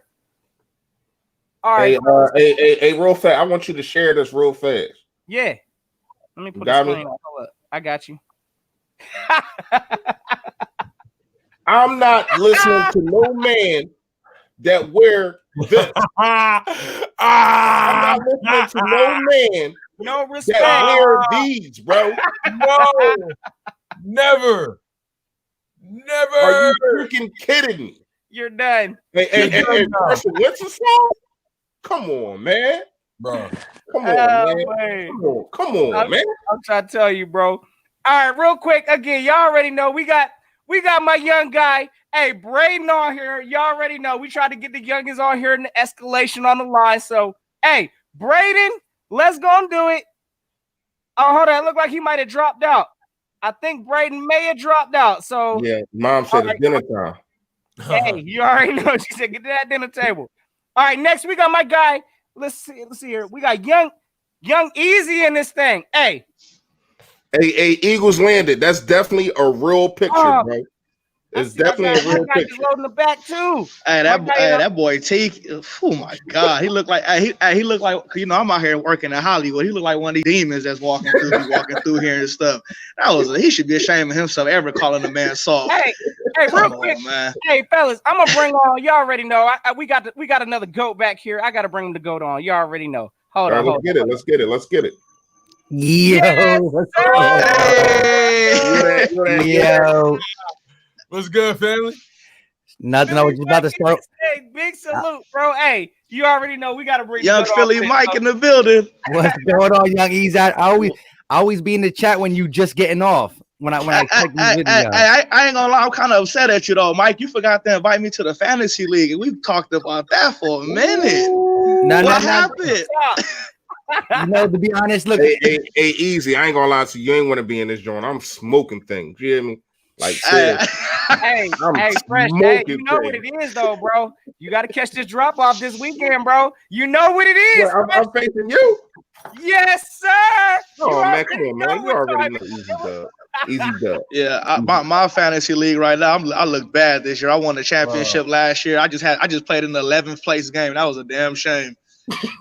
All right. Hey, real fast. I want you to share this real fast. Yeah. Let me put the screen on. Hold up. I got you. I'm not listening to no man that wear this. I'm not listening to no man no respect that wear these, bro. No, never. Are you freaking kidding me? You're done. Hey, Russell Wilson song? Come on, man. Bro. Come on, man. Come on, man. I'm trying to tell you, bro. All right, real quick. Again, y'all already know we got my young guy. Hey, Braden on here. Y'all already know we tried to get the youngins on here in the escalation on the line. So, hey, Braden, let's go and do it. Oh, hold on. It looked like he might have dropped out. I think Braden may have dropped out. So yeah, mom said it's dinner time. Hey, you already know. She said, get to that dinner table. All right, next we got my guy. Let's see here. We got young Easy in this thing. Hey, Eagles landed. That's definitely a real picture, bro. It's definitely a real picture. Loading the back too. Hey, that boy T. Oh my God, he looked like he looked like, you know, I'm out here working in Hollywood. He looked like one of these demons that's walking through here and stuff. He should be ashamed of himself ever calling a man soft. Hey, real quick, man. Hey, fellas, I'm gonna bring on. Y'all already know. We got another goat back here. I gotta bring the goat on. Y'all already know. Hold on. Let's get it. Yo, yo. What's good, family? Nothing. I was just about to start. Hey, big salute, bro. Hey, you already know we got to bring young Philly Mike in the building. What's going on, young Easy? I always be in the chat when you just getting off. When I check these videos. I ain't gonna lie, I'm kind of upset at you though, Mike. You forgot to invite me to the fantasy league, and we've talked about that for a minute. What happened? You know, to be honest, look. Hey, Easy. I ain't gonna lie to you. You ain't want to be in this joint. I'm smoking things. You hear me? Like, hey, Fresh, hey, you know what it is, though, bro. You got to catch this drop off this weekend, bro. You know what it is. Yeah, I'm facing you. Yes, sir. Oh, man, come on, man. You already know Easy dub. Yeah, my fantasy league right now, I look bad this year. I won the championship last year. I just played in the 11th place game. That was a damn shame.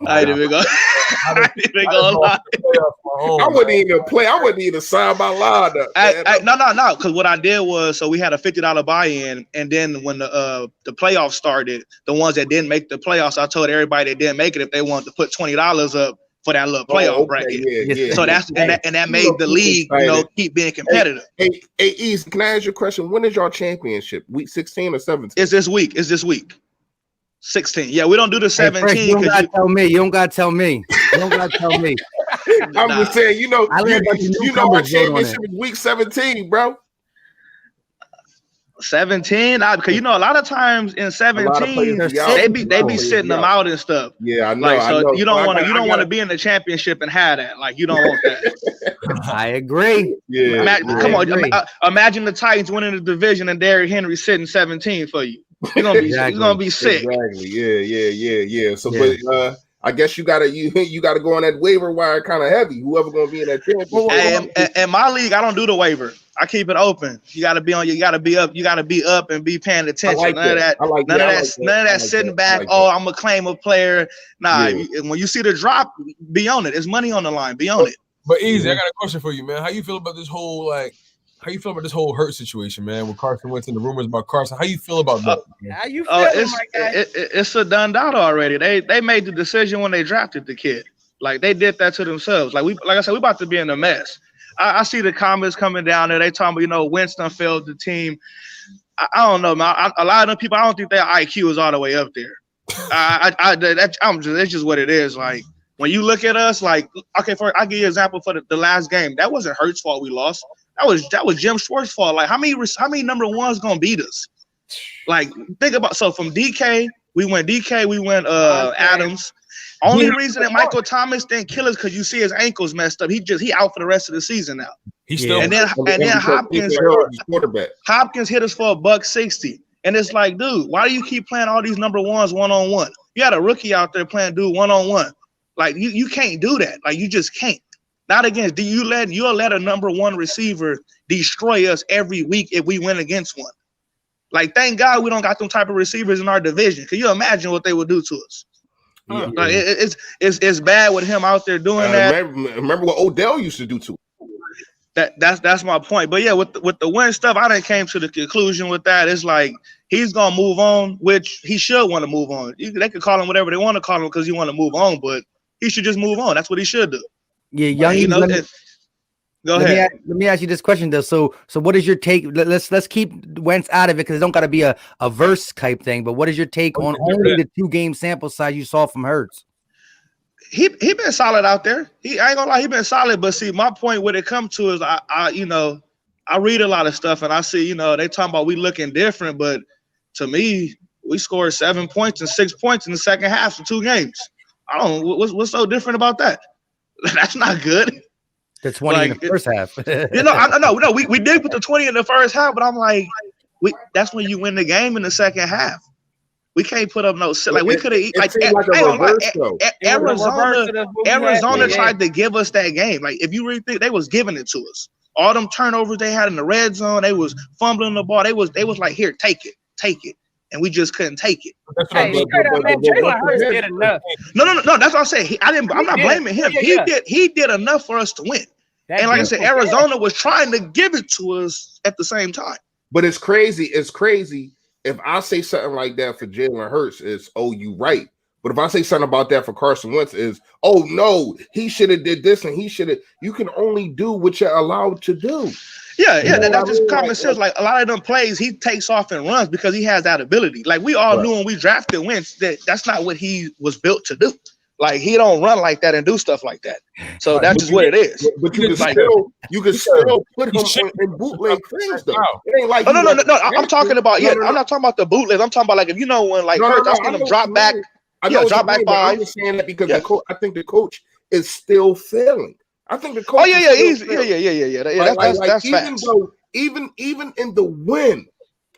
I didn't even go. I ain't even gonna lie. I wouldn't even play. I wouldn't even sign my line up. No. Because what I did was, so we had a $50 buy-in, and then when the playoffs started, the ones that didn't make the playoffs, I told everybody that didn't make it if they wanted to put $20 up for that little playoff bracket. Yeah. So that's and that made the league, keep being competitive. Hey, East, can I ask you a question? When is y'all championship? Week 16 or 17? It's this week. 16. Yeah, we don't do the 17. Hey, you don't gotta tell me. You don't gotta tell me. I'm just saying, our championship is week 17, bro. 17, because a lot of times in 17 they be sitting them out and stuff. Yeah, I know. Like, so I know. you don't want to be in the championship and have that. Like, you don't want that. I agree. Yeah. Imagine the Titans winning the division and Derrick Henry sitting 17 for you. You're gonna be sick. Exactly. Yeah. So, but I guess you gotta go on that waiver wire kind of heavy. Whoever gonna be in that championship. In my league, I don't do the waiver. I keep it open. You gotta be on. You gotta be up. You gotta be up and be paying attention. None of that sitting back. I'm gonna claim a player. Nah. Yeah. When you see the drop, be on it. There's money on the line. Be on it. But Easy, I got a question for you, man. How you feel about this whole Hurt situation, man? With Carson Wentz and the rumors about Carson, how you feel about that? How you feeling, my guy? It's a done doubt already. They made the decision when they drafted the kid. Like, they did that to themselves. Like I said, we about to be in a mess. I see the comments coming down there. They talking about, Winston failed the team. I don't know, man. A lot of them people, I don't think their IQ is all the way up there. That's just what it is. Like, when you look at us, like, okay, I'll give you an example for the last game. That wasn't Hurts' fault we lost. That was Jim Schwartz's fault. Like, how many number ones gonna beat us? Like, think about, so from DK, we went Adams. Only reason that Michael Thomas didn't kill us because you see his ankles messed up. He out for the rest of the season now. He's still and then Hopkins hit us for $160. And it's like, dude, why do you keep playing all these number ones one-on-one? You got a rookie out there playing dude one-on-one. Like, you can't do that. Like, you just can't. Not against. You'll let a number one receiver destroy us every week if we win against one. Like, thank God we don't got them type of receivers in our division. Can you imagine what they would do to us? Yeah. Like, it's bad with him out there doing that. Remember what Odell used to do to him. That's my point. But yeah, with the win stuff, I didn't came to the conclusion with that. It's like, he's gonna move on, which he should want to move on. They could call him whatever they want to call him because he want to move on, but he should just move on. That's what he should do. Yeah, Go ahead. Let me ask you this question though. So what is your take? Let's keep Wentz out of it because it don't got to be a verse type thing. But what is your take on only the 2-game sample size you saw from Hurts? He been solid out there. I ain't gonna lie, he been solid. But see, my point when it comes to is I read a lot of stuff and I see they talking about we looking different, but to me we scored 7 points and 6 points in the second half for 2 games. I don't know what's so different about that. That's not good. The 20 in the first half. No, we did put the 20 in the first half, but I'm like, that's when you win the game in the second half. We can't put up no like we could have Arizona tried to give us that game. Like, if you really think, they was giving it to us. All them turnovers they had in the red zone, they was fumbling the ball. They was like, here, take it. And we just couldn't take it. Jalen Hurts did enough. No. That's what I'm saying. I'm not blaming him. He did enough for us to win. And like I said, Arizona was trying to give it to us at the same time. But it's crazy. It's crazy. If I say something like that for Jalen Hurts, it's, oh, you right. But if I say something about that for Carson Wentz, is, oh no, he should have did this and he should have. You can only do what you're allowed to do. Yeah, that's just common sense. Like, a lot of them plays, he takes off and runs because he has that ability. Like, we all knew when we drafted Wentz that's not what he was built to do. Like, he don't run like that and do stuff like that. So that's just what it is. But you can still put him in bootleg things though. It ain't like no. I'm talking about I'm not talking about the bootleg. I'm talking about, like, if you know when, like, Hurts, I seen him drop back. Drop back 5. I'm just saying that because I think the coach is still failing. I think the coach. Oh yeah, easy. Yeah. That's facts. Even in the win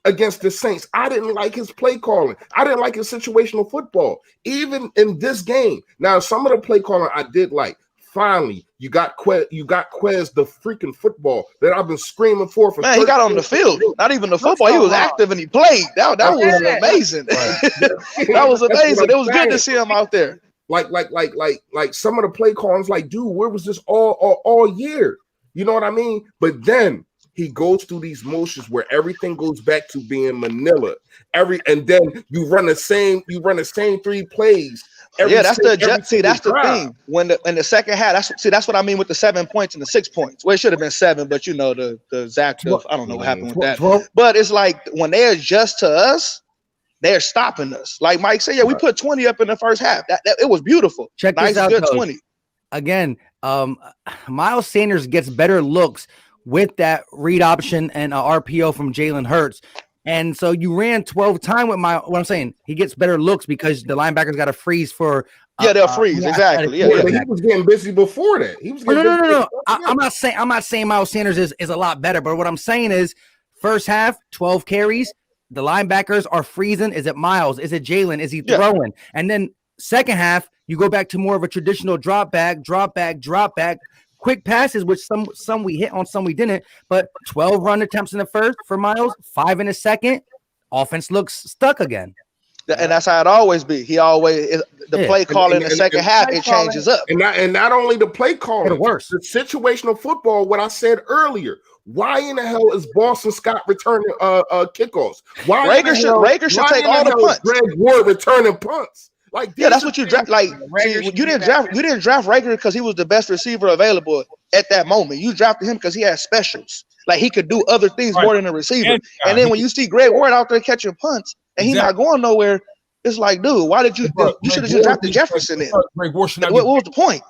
against the Saints, I didn't like his play calling. I didn't like his situational football. Even in this game, now some of the play calling I did like. Finally, you got Quez the freaking football that I've been screaming for. Man, he got on the field. Not even the football. He was active and he played. That was amazing. That was amazing. It was good to see him out there. Like some of the play calls, like, dude, where was this all year? You know what I mean? But then he goes through these motions where everything goes back to being Manila. And then you run the same 3 plays. That's the thing. When in the second half, that's what I mean with the 7 points and the 6 points. Well, it should have been 7, but the Zach stuff, I don't know what happened with that. 12. But it's like when they adjust to us, they're stopping us. Like Mike said, we put 20 up in the first half. That it was beautiful. Check nice, this out, good Coach. 20. Again, Miles Sanders gets better looks with that read option and RPO from Jalen Hurts. And so you ran 12 times with what I'm saying, he gets better looks because the linebackers got to freeze for. They'll freeze exactly. But he was getting busy before that. He was getting no. I'm not saying Miles Sanders is a lot better, but what I'm saying is first half 12 carries. The linebackers are freezing. Is it Miles? Is it Jalen? Is he throwing? And then second half, you go back to more of a traditional drop back, quick passes, which some we hit on, some we didn't. But 12 run attempts in the first for Miles, 5 in the second. Offense looks stuck again. And that's how it always be. He always play call in the second half, it changes up. And not only the play calling, the situational football, what I said earlier. Why in the hell is Boston Scott returning kickoffs? Why Rager should take all the punts. Greg Ward returning punts. Like that's what you draft. Like you didn't draft Rager because he was the best receiver available at that moment. You drafted him because he had specials. Like he could do other things more than a receiver. And then when you see Greg Ward out there catching punts and he's not going nowhere, it's like, dude, why did you should have just drafted Jefferson in? Greg Ward should not what was the point?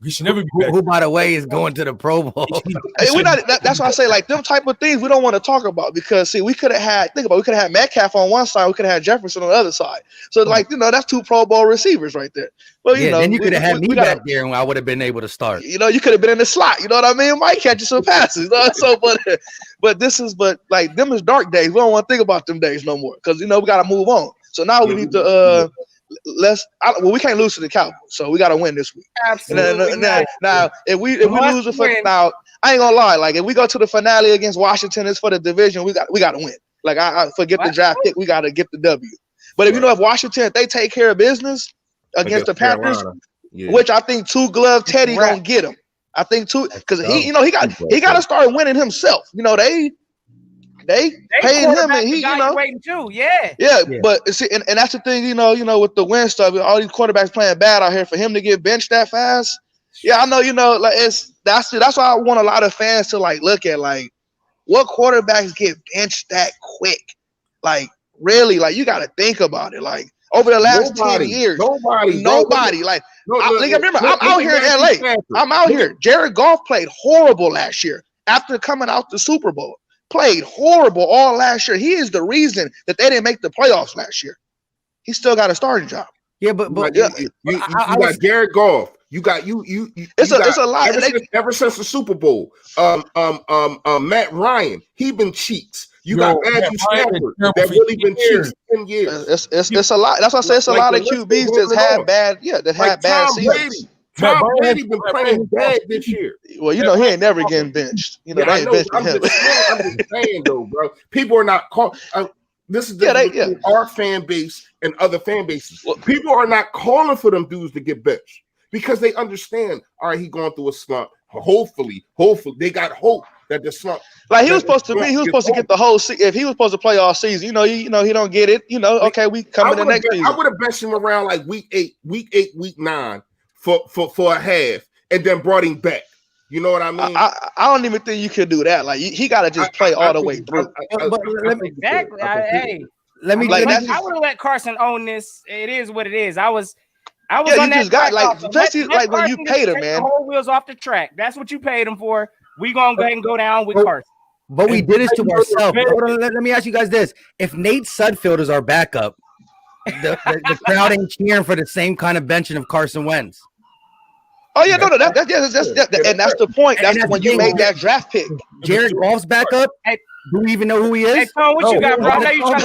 He should never be who, by the way, is going to the Pro Bowl. That's why I say, like, them type of things we don't want to talk about because, see, we could have had Metcalf on one side, we could have had Jefferson on the other side. So, like, that's 2 Pro Bowl receivers right there. Well, then you could have had me back there and I would have been able to start. You could have been in the slot. You know what I mean? Might catch you some passes. So, but them is dark days. We don't want to think about them days no more because, we got to move on. So now we need to we can't lose to the Cowboys, so we got to win this week. Absolutely. Now, if we lose now, I ain't gonna lie. Like if we go to the finale against Washington, it's for the division. We got to win. Like I forget the draft pick, we got to get the W. But if Washington, if they take care of business against the Panthers, which I think 2 glove Teddy gonna get him. I think because he got to start winning himself. They paid him, and he, too. But see, and that's the thing, with the win stuff, all these quarterbacks playing bad out here. For him to get benched that fast, I know, like that's why I want a lot of fans to like look at like what quarterbacks get benched that quick. Like really, like you got to think about it. Like over the last 10 years, nobody. Like remember, I'm out here in LA. I'm out here. Jared Goff played horrible last year after coming out the Super Bowl. Played horrible all last year. He is the reason that they didn't make the playoffs last year. He still got a starting job. Yeah, but you got Jared Goff. You got you. It's a lot. Ever since the Super Bowl, Matt Ryan, he been cheats. You got Matthew Stafford that really been cheats 10 years. It's a lot. That's why I say it's a lot of QBs that's had bad. Yeah, that had bad seasons. Tom Brady been playing bad this year. Well, he ain't never getting benched. They ain't benching him. I'm just saying, though, bro. People are not called. This is our fan base and other fan bases. People are not calling for them dudes to get benched because they understand. All right, he going through a slump. Hopefully, they got hope that the slump. Like he was supposed to get the whole season. If he was supposed to play all season, he don't get it. Okay, we come in the next season. I would have benched him around like week 8, week 9. For a half, and then brought him back. You know what I mean? I don't even think you could do that. Like he got to just play all the way through. Exactly. I would have let Carson own this. It is what it is. I was on you that. Just got like especially like when you paid him, man. The whole wheels off the track. That's what you paid him for. We gonna go ahead and go down with Carson. But we did this to ourselves. Let me ask you guys this: if Nate Sudfeld is our backup, the crowd ain't cheering for the same kind of benching of Carson Wentz. Oh yeah, no, that's and that's the point. That's when you made that draft pick. Jared Goff's backup. Do we even know who he is? Hey, Tom, what you got, bro? I know you trying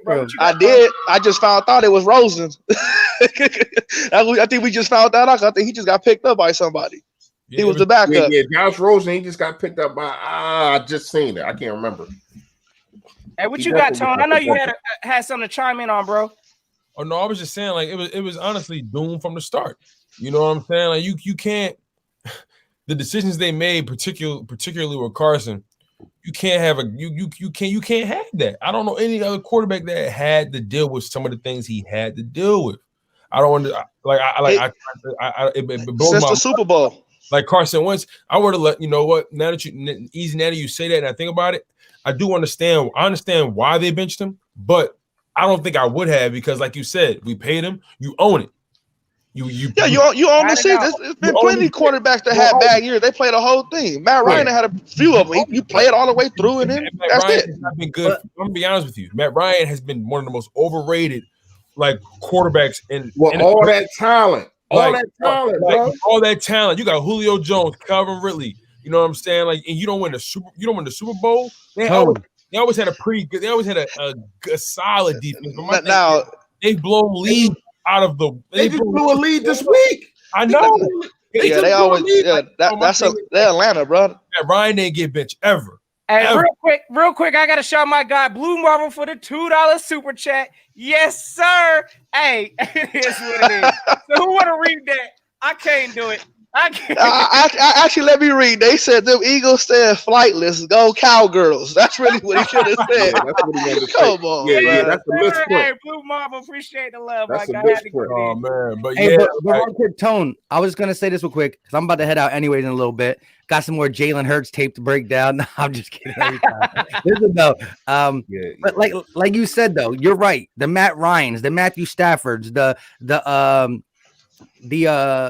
to. I did. I just found out it was Rosen. I think we just found that out. I think he just got picked up by somebody. He was the backup. Yeah, Josh Rosen. He just got picked up by. I just seen it. I can't remember. Hey, what He you got, definitely Tone? I know you definitely- had something to chime in on, bro. Oh no, I was just saying like it was honestly doomed from the start. You know what I'm saying? Like you can't the decisions they made, particularly with Carson, you can't have you can't have that. I don't know any other quarterback that had to deal with some of the things he had to deal with. I don't want to it blows Since my the Super Bowl. like Carson Wentz. I would have let you know what now that you say that and I think about it, I understand why they benched him, but I don't think I would have because, like you said, we paid him. You own it. You own the season. There's been plenty of quarterbacks that had bad years. They played the whole thing. Matt Ryan had a few of them. You play it all the way through, and then Matt that's Ryan it. has not been good. I'm gonna be honest with you. Matt Ryan has been one of the most overrated like quarterbacks in all that talent. All like, that talent, bro. all that talent. You got Julio Jones, Calvin Ridley. You know what I'm saying? Like, and you don't win the Super Bowl. They always had a pretty good. They always had a solid defense. But now they've blown leads out of the. They just blew a lead this week. I know. They always. Yeah, they're Atlanta, bro. Matt Ryan didn't get benched ever. Hey, real quick, I gotta shout my guy Blue Marble for the $2 super chat. Yes, sir. Hey, it is what it is. So who wanna read that? I can't do it. I can't. I actually let me read. They said them Eagles staying flightless. Go Cowgirls. That's really what he should have said. Yeah, that's what he wanted to Come say. on, Yeah, bro. that's a misprint. Hey, Blue Marble, appreciate the love. That's my a guy. misprint. Oh man, but Hey, yeah, but real quick, Tone. I was gonna say this real quick because I'm about to head out anyways in a little bit. Got some more Jalen Hurts tape to break down. No, I'm just kidding. Listen though, but like you said though, you're right. The Matt Ryans, the Matthew Staffords, the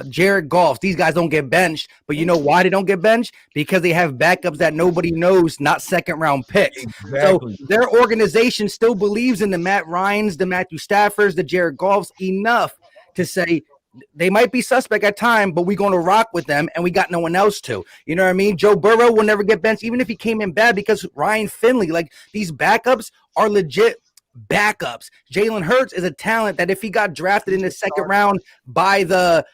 Jared Goffs, these guys don't get benched, but you know why they don't get benched? Because they have backups that nobody knows, not second round picks. Exactly. So their organization still believes in the Matt Ryans, the Matthew Staffords, the Jared Goffs enough to say they might be suspect at time, but we're going to rock with them, and we got no one else to. You know what I mean? Joe Burrow will never get benched, even if he came in bad, because Ryan Finley, like these backups are legit backups. Jalen Hurts is a talent that if he got drafted in the second round by the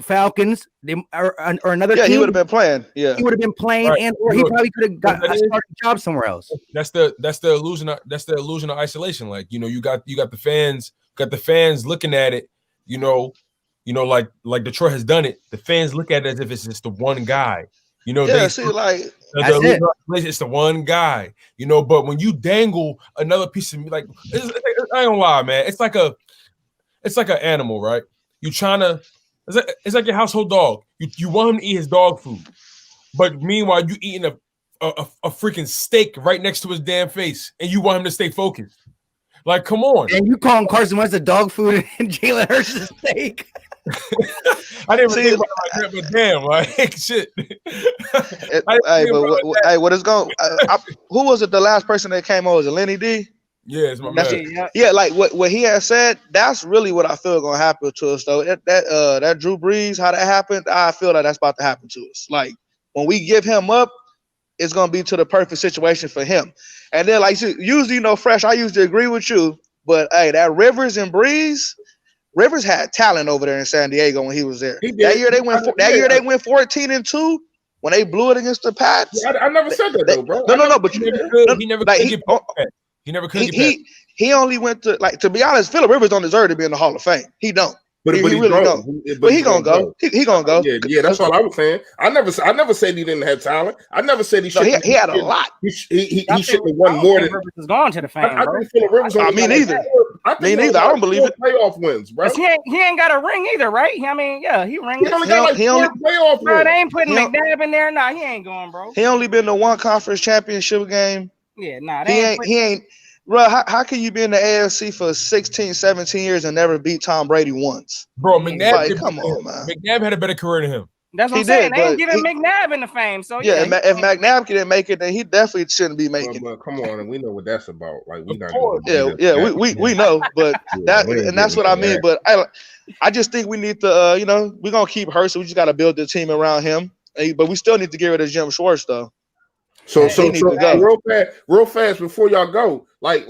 Falcons or another team, he would have been playing. Yeah, he would have been playing, Right. and or he probably could have got a starting job somewhere else. That's the illusion. That's the illusion of isolation. Like you got the fans looking at it. Like Detroit has done it. The fans look at it as if it's just the one guy. That's it. It's the one guy, but when you dangle another piece of I ain't gonna lie, man. It's like an animal, right? It's like your household dog. You want him to eat his dog food, but meanwhile you eating a freaking steak right next to his damn face, and you want him to stay focused. Like, come on. And you calling Carson Wentz a dog food and Jalen Hurts a steak? I didn't think about it like that, but damn, like shit. What is going? Who was it? The last person that came over was it Lenny D? Yeah, it's my man. Yeah, like what he had said. That's really what I feel gonna happen to us, though. That Drew Brees, how that happened, I feel like that's about to happen to us. Like when we give him up, it's gonna be to the perfect situation for him. And then, like usually, Fresh, I usually agree with you, but hey, that Rivers and Brees. Rivers had talent over there in San Diego when he was there. That year they went 14-2 when they blew it against the Pats. I never said that though, bro. No. But he never could get he only went to be honest, Phillip Rivers don't deserve to be in the Hall of Fame. He don't. But he really don't. But he gonna go. He gonna go. Yeah, that's all I was saying. I never said he didn't have talent. I never said he should. He had a lot. He should have won more than. Rivers is gone to the fame. I think Phillip Rivers. Me neither. Me neither. I don't believe it. Playoff wins, bro. He ain't got a ring either, right? I mean, yeah, he ring. He only got like 4 playoff bro, wins. they ain't putting McNabb in there. Nah, he ain't going, bro. He only been to one conference championship game. Yeah, nah, he ain't. Bro, how can you be in the AFC for 16, 17 years and never beat Tom Brady once? Bro, McNabb, come on, man. McNabb had a better career than him. That's what I'm saying. They ain't giving McNabb in the fame. So yeah, if McNabb didn't make it, then he definitely shouldn't be making it. But come on, and we know what that's about. Like we not. We know, but that's what I mean. But I just think we need to, we're gonna keep Hurst. So we just got to build the team around him. But we still need to get rid of Jim Schwartz, though. So real fast before y'all go, like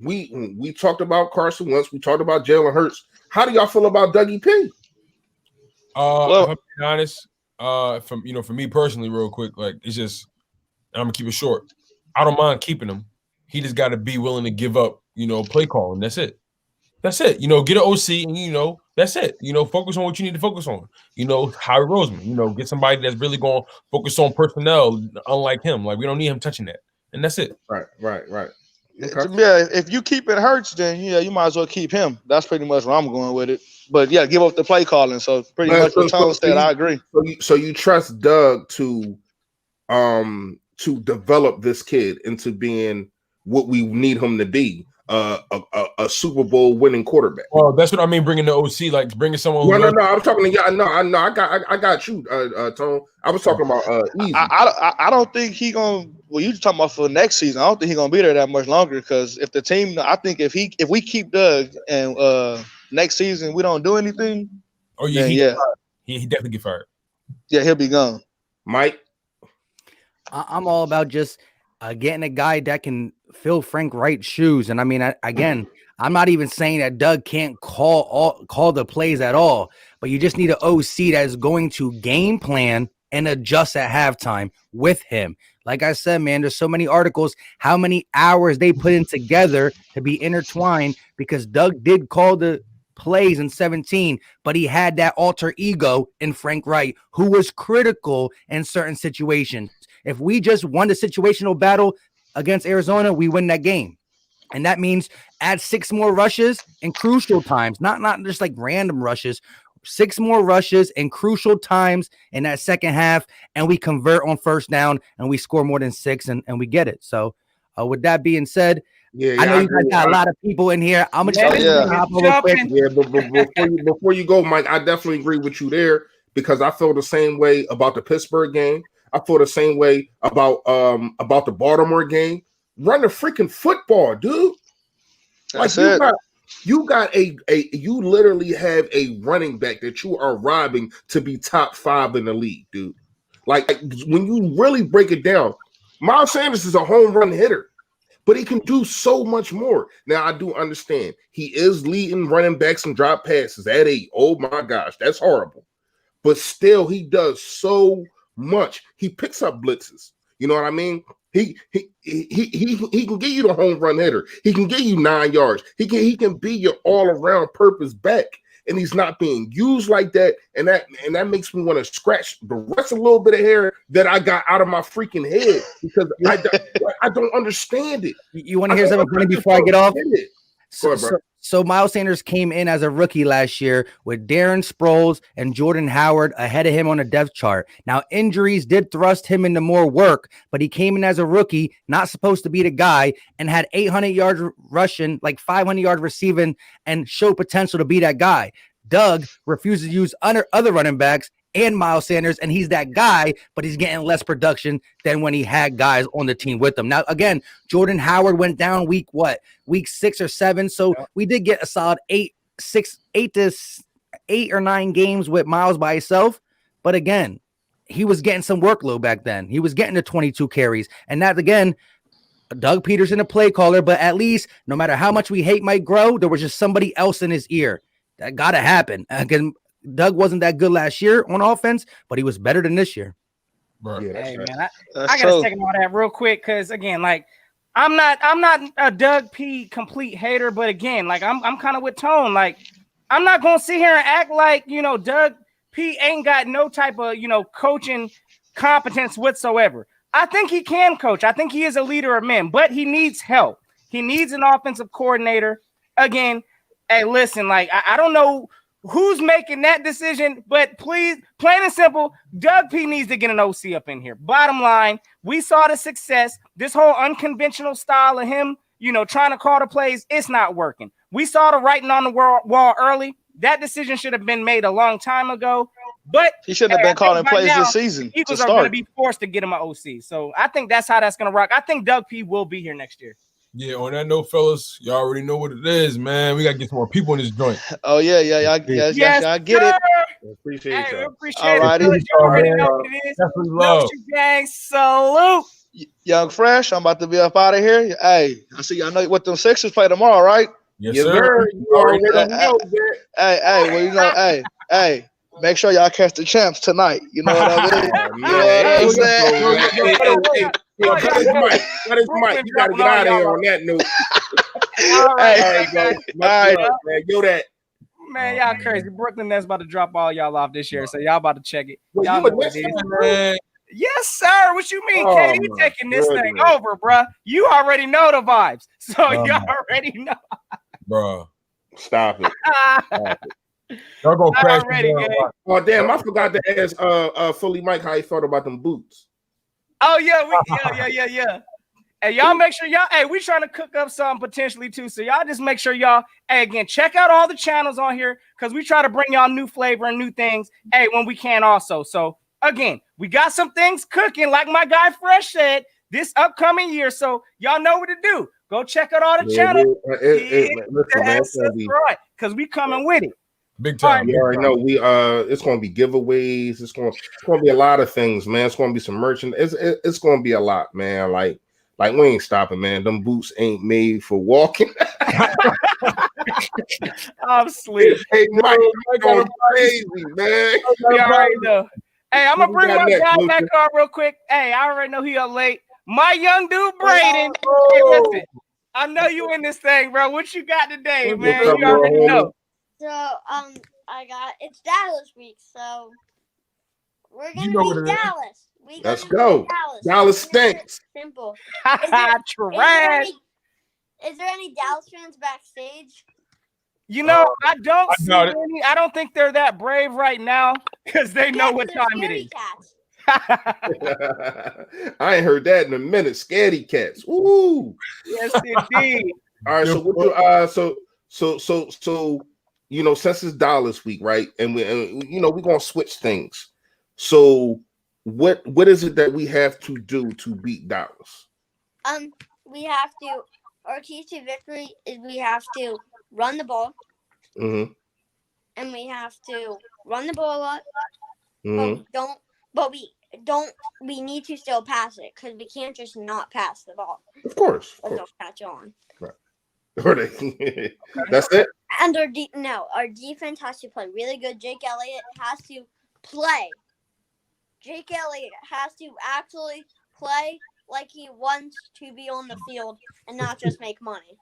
we talked about Carson Wentz, we talked about Jalen Hurts. How do y'all feel about Dougie P? If I'm being honest, for me personally, real quick, like it's just I'm gonna keep it short. I don't mind keeping him. He just got to be willing to give up, play calling. That's it. That's it. Get an OC and, that's it. Focus on what you need to focus on. Howie Roseman, get somebody that's really going to focus on personnel, unlike him. Like, we don't need him touching that. And that's it. Right. Okay. Yeah, if you keep it Hurts, then you might as well keep him. That's pretty much where I'm going with it. But yeah, give up the play calling. So pretty much what Tone said, I agree. So you trust Doug to develop this kid into being what we need him to be, a Super Bowl winning quarterback. Well, that's what I mean. Bringing the OC, like bringing someone. No. I'm talking to y'all. No, I got you, Tone. I was talking about Easy. I don't think he gonna. Well, you talking about for next season? I don't think he's gonna be there that much longer. Because if the team, I think if we keep Doug and next season we don't do anything, he definitely get fired. Yeah, he'll be gone. Mike, I'm all about just getting a guy that can fill Frank Wright's shoes. And I mean, again, I'm not even saying that Doug can't call the plays at all, but you just need an OC that is going to game plan and adjust at halftime with him. Like I said, man, there's so many articles, how many hours they put in together to be intertwined, because Doug did call the plays in 17, but he had that alter ego in Frank Wright, who was critical in certain situations. If we just won the situational battle against Arizona, we win that game. And that means add 6 more rushes in crucial times, not just like random rushes, 6 more rushes in crucial times in that second half, and we convert on first down and we score more than 6 and we get it. So with that being said, I know you guys got a lot of people in here. I'm gonna hop over quick. Yeah, but before you go, Mike, I definitely agree with you there, because I feel the same way about the Pittsburgh game. I feel the same way about the Baltimore game. Run the freaking football, dude. That's it. You literally have a running back that you are robbing to be top 5 in the league, dude. Like when you really break it down, Miles Sanders is a home run hitter, but he can do so much more. Now, I do understand he is leading running backs and drop passes at 8. Oh my gosh, that's horrible. But still, he does so much. He picks up blitzes. You know what I mean? He can get you the home run hitter. He can get you 9 yards. He can be your all around purpose back, and he's not being used like that. And that makes me want to scratch the rest of a little bit of hair that I got out of my freaking head, because I don't understand it. You want to hear something funny before I get off? Go ahead, bro. So Miles Sanders came in as a rookie last year with Darren Sproles and Jordan Howard ahead of him on the depth chart. Now, injuries did thrust him into more work, but he came in as a rookie, not supposed to be the guy, and had 800 yards rushing, like 500 yards receiving, and showed potential to be that guy. Doug refuses to use other running backs and Miles Sanders, and he's that guy, but he's getting less production than when he had guys on the team with him. Now, again, Jordan Howard went down week 6 or 7, so we did get a solid 8 or 9 games with Miles by himself, but again, he was getting some workload back then. He was getting the 22 carries, and that, again, Doug Peterson, a play caller, but at least no matter how much we hate Mike Groh, there was just somebody else in his ear. That got to happen. Again, Doug wasn't that good last year on offense, but he was better than this year. Right. Yeah, hey, man, I got to second all that real quick, because again, like I'm not a Doug P complete hater, but again, like I'm kind of with Tone. Like I'm not gonna sit here and act like Doug P ain't got no type of coaching competence whatsoever. I think he can coach. I think he is a leader of men, but he needs help. He needs an offensive coordinator. Again, hey, listen, like I don't know who's making that decision, but please, plain and simple, Doug P needs to get an OC up in here. Bottom line, we saw the success. This whole unconventional style of him, trying to call the plays, it's not working. We saw the writing on the wall early. That decision should have been made a long time ago. But he should have been calling plays this season. Eagles are going to be forced to get him an OC. So I think that's how that's going to rock. I think Doug P will be here next year. Yeah, on that note, fellas, y'all already know what it is, man. We got to get some more people in this joint. Oh, yeah. I get it. Appreciate it. All right. You already know what it is. Definitely love. Gang, salute. Young Fresh, I'm about to be up out of here. Hey, I know what them Sixers play tomorrow, right? Yes, sir. Hey, make sure y'all catch the champs tonight. You know what I mean? Yo, cut his mic. Cut his mic. You gotta get out of here on that note. All right, All right, bro. Much love, man. Yo, that. man, y'all crazy. Brooklyn Nets about to drop all y'all off this year, so y'all about to check it. Wait, Y'all you a know what Nets it is. fan, bro? Yes, sir. What you mean, Oh, KD my taking this thing goodness. over, bruh? You already know the vibes, so y'all already know. Bro. Stop it. Y'all gonna crash. Already, gang. Oh, damn. I forgot to ask Fully Mike how he felt about them boots. Oh yeah. Hey, y'all make sure y'all. Hey, we trying to cook up something potentially too. So y'all just make sure y'all. Hey, again, check out all the channels on here because we try to bring y'all new flavor and new things. Hey, when we can also. So again, we got some things cooking, like my guy Fresh said, this upcoming year. So y'all know what to do. Go check out all the channels. Listen, man, it's gonna be because we coming with it. Big time. you already know it's gonna be giveaways. It's gonna be a lot of things, man. It's gonna be some merchandise. It's gonna be a lot, man. Like we ain't stopping, man. Them boots ain't made for walking. I'm sleep. Hey, Mike, you going crazy, man. You already know. Hey, I'm gonna What we bring got my next, guy Luca? back on real quick. Hey, I already know he up late. My young dude, Braden. Oh. Hey, listen, I know you in this thing, bro. What you got today, What's man? up, You already bro, know. So, it's Dallas week, so we're gonna You know what beat it is. Dallas. Let's go. Dallas stinks. Simple. Trash. Is there any Dallas fans backstage? You know, I don't I see doubt it. any. I don't think they're that brave right now because they know what They're time it scaredy is. Cats. I ain't heard that in a minute. Scaredy cats. Ooh. Yes, indeed. All right. So what you so you know, since it's Dallas week, right? And we're gonna switch things. So what is it that we have to do to beat Dallas? We have to. Our key to victory is we have to run the ball, Mm-hmm. and we have to run the ball a lot. Mm-hmm. We need to still pass it because we can't just not pass the ball. Of course. They'll catch on. That's it. And our defense has to play really good. Jake Elliott has to play. Jake Elliott has to actually play like he wants to be on the field and not just make money.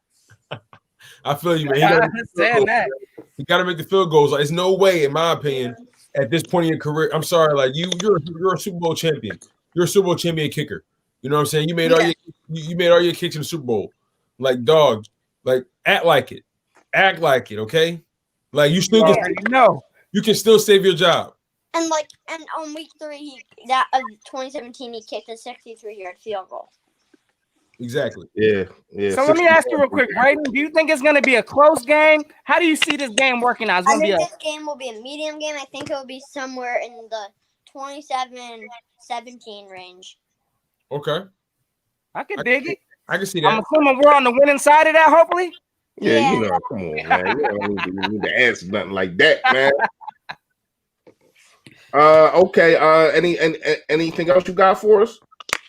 I feel you, man. I understand that. You got to make the field goals. Like, there's no way, in my opinion, at this point in your career. I'm sorry, like you're a Super Bowl champion. You're a Super Bowl champion kicker. You know what I'm saying? You made all your kicks in the Super Bowl. Like, dog, like act like it, okay? Like you still you can still save your job. And on week 3 of 2017, he kicked a 63-yard field goal. Exactly. Yeah. So let me ask you real quick, Braden. Do you think it's going to be a close game? How do you see this game working out? I think this game will be a medium game. I think it will be somewhere in the 27-17 range. Okay. I can dig it. I can see that. I'm assuming we're on the winning side of that, hopefully. Yeah, you know, come on, man. You don't need to answer nothing like that, man. Okay. Anything else you got for us?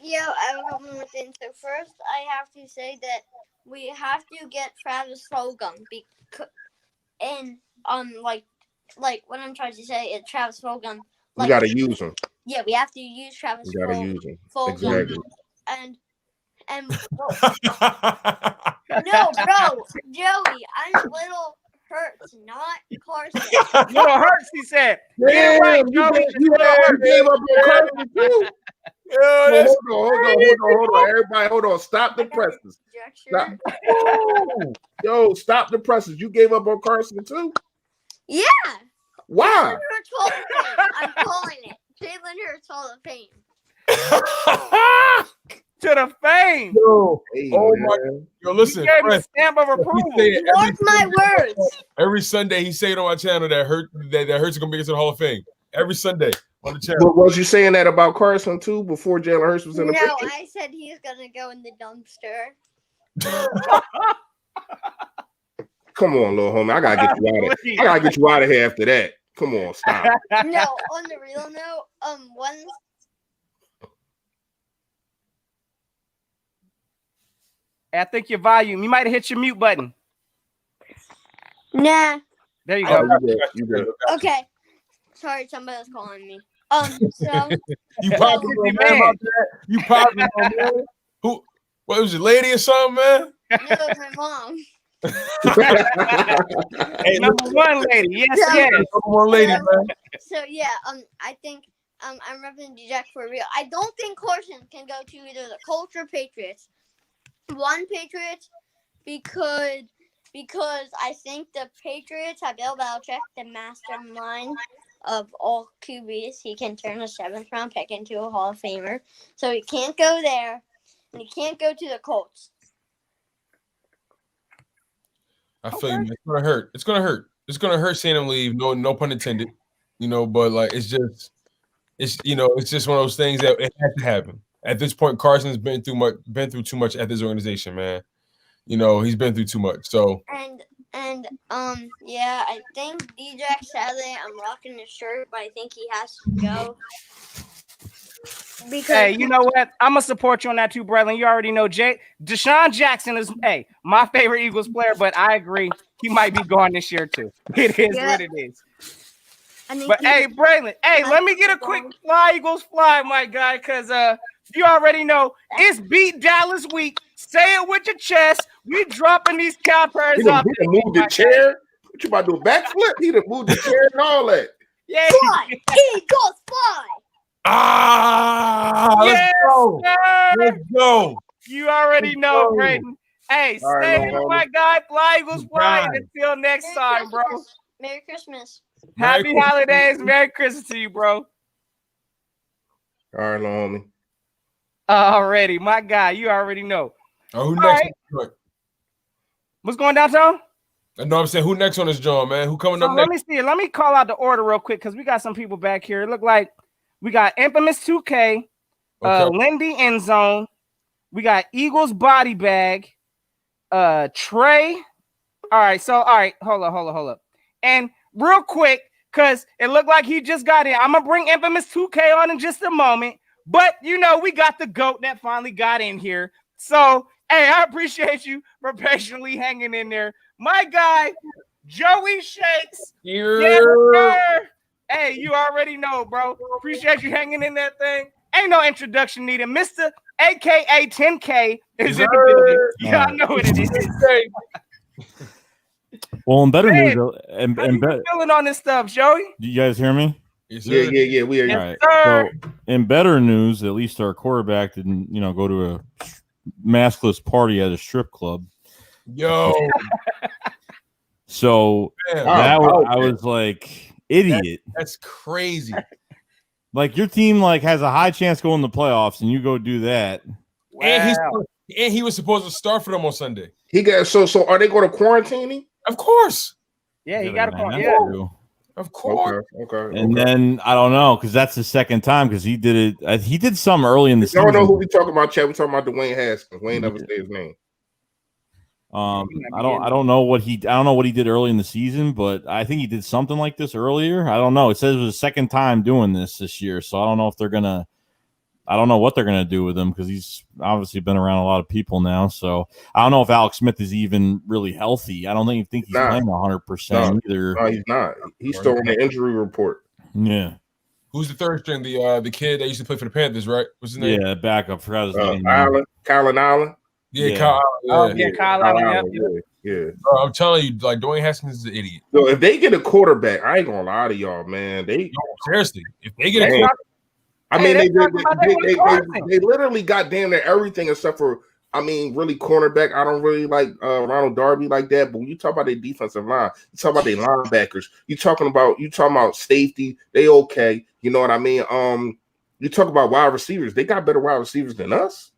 Yeah, I have a couple more things. So first, I have to say that we have to get Travis Fulgham what I'm trying to say is Travis Fulgham. We gotta use him. Yeah, we have to use Travis. We gotta use him. Fulgham. Exactly. No, bro, Joey, I'm little Hurts, not Carson. Little Hurts, he said. Get it right, Joey. You gave up on Carson too. Hold on. Everybody, hold on. Stop the presses. Stop. Yo, stop the presses. You gave up on Carson too? Yeah. Why? Jalen Hurts Hall of Fame. I'm calling it. Jalen Hurts Hall of Fame. To the fame. Yo, Hey, oh man. my! Yo, listen. He gave me a stamp of approval. Mark my words. Every Sunday, he say it on my channel that Hurts is gonna make it to the Hall of Fame. Every Sunday on the channel. But was you saying that about Carson too before Jalen Hurts was in the picture? No, I said he's gonna go in the dumpster. Come on, little homie. I gotta get you out of here after that. Come on, stop. No, on the real note, once I think your volume. You might have hit your mute button. nah. There you go. You good. Okay. Sorry, somebody was calling me. So You popping on man about that? You popping on man? Who? What was your lady or something, man? no, it was my mom. Hey, Number one lady. Yes, Yeah. yes. number one lady, man. So yeah, I think I'm repping D-Jack for real. I don't think Carson can go to either the Colts or Patriots. One Patriots because I think the Patriots have Bill Belichick, the mastermind of all QBs. He can turn a 7th round pick into a Hall of Famer. So he can't go there, and he can't go to the Colts. I feel you, man. It's gonna hurt. It's gonna hurt. It's gonna hurt seeing him leave. No pun intended. But like it's just one of those things that it has to happen. At this point, Carson's been through too much at this organization, man. He's been through too much. So Yeah, I think D-Jack, sadly, I'm rocking his shirt, but I think he has to go. Because Hey, you know what? I'm gonna support you on that too, Bradley. You already know Deshaun Jackson is my favorite Eagles player, but I agree he might be gone this year too. It is what it is. But hey, Braylon, let me get a quick fly Eagles fly, my guy, because you already know it's beat Dallas week. Say it with your chest. We dropping these Cowboys off. He done moved the chair. What you about to do? A backflip? He done moved the chair and all that. Yeah. fly! Eagles fly! Yes, go. sir. Let's go. You already know, Braden. Hey, All right, stay here, my guy. Fly Eagles fly. And until next time, bro. Merry Christmas. Happy holidays. Merry Christmas to you, bro. All right, little homie. Already, my guy. You already know. Who next? Right. What's going down, Tom? No, I'm saying who next on this joint, man? Who coming up Let next? me see. Let me call out the order real quick because we got some people back here. It look like we got Infamous 2K, Lindy End Zone. We got Eagles Body Bag, Trey. All right, hold up. And real quick, because it looked like he just got in. I'm gonna bring Infamous 2K on in just a moment. But we got the GOAT that finally got in here. So hey, I appreciate you for patiently hanging in there. My guy, Joey Shakes. Yes, sir. Hey, you already know, bro. Appreciate you hanging in that thing. Ain't no introduction needed. Mr. AKA 10K is in the building. Y'all know what it is. Well, in better news, and feeling on this stuff, Joey? Do you guys hear me? Yes, yeah. We are. All right. So, in better news, at least our quarterback didn't, go to a maskless party at a strip club. Yo. So I was like, idiot. That's crazy. Like your team has a high chance going to the playoffs, and you go do that. Wow. And he was supposed to start for them on Sunday. He got so are they going to quarantine him? Of course. Yeah, he got a call. Yeah. Of course. Okay. And then I don't know because that's the second time because he did it. He did some early in the season. I don't know who we talking about, Chad. We talking about Dwayne Haskins. Wayne never say his name. I don't know what he did early in the season, but I think he did something like this earlier. I don't know. It says it was the second time doing this year, so I don't know if I don't know what they're gonna do with him because he's obviously been around a lot of people now. So I don't know if Alex Smith is even really healthy. I don't think he's playing 100% either. No, he's not. He's still on the injury report. Yeah. Who's the third string? The kid that used to play for the Panthers, right? What's his name? Yeah, backup. Forgot his name. Kyle Allen. Yeah, Kyle. Kyle Allen. Yeah. Bro, I'm telling you, Dwayne Haskins is an idiot. So if they get a quarterback, I ain't gonna lie to y'all, man. Seriously, if they get a quarterback, they literally got damn near everything except for, really cornerback. I don't really like Ronald Darby like that. But when you talk about their defensive line, you talk about their linebackers. You talking about safety. They okay. You know what I mean? You talk about wide receivers. They got better wide receivers than us.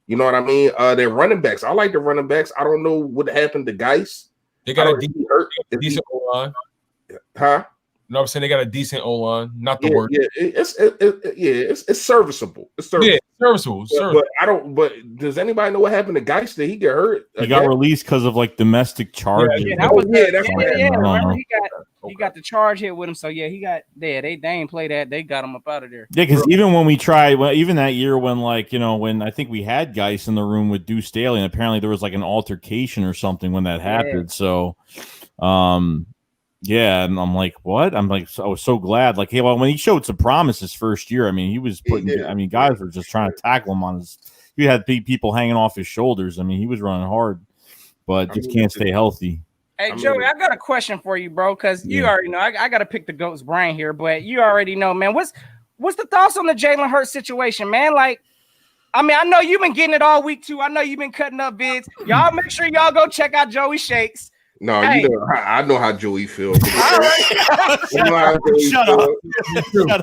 You know what I mean? They're running backs. I like the running backs. I don't know what happened to Geis. They got a decent O-line. Huh? No, I'm saying they got a decent O-line, not the worst. Yeah, it's serviceable. It's serviceable. Yeah, serviceable. But does anybody know what happened to Geis? Did he get hurt? He got released because of domestic charges. Remember he got the charge hit with him. So yeah, he got there. They ain't play that. They got him up out of there. Yeah, because even when we tried, even that year when when I think we had Geis in the room with Deuce Staley, and apparently there was an altercation or something when that happened. So, Yeah, and I'm like, what? I was so glad. Like, hey, well, when he showed some promise his first year, I mean, he was putting. I mean, guys were just trying to tackle him on his. He had people hanging off his shoulders. I mean, he was running hard, but just can't stay healthy. Hey, Joey, I got a question for you, bro, because you already know I got to pick the GOAT's brain here, but you already know, man. What's the thoughts on the Jalen Hurts situation, man? Like, I mean, I know you've been getting it all week, too. I know you've been cutting up vids. Y'all make sure y'all go check out Joey Shakes. No, hey. I know how Joey feels. Shut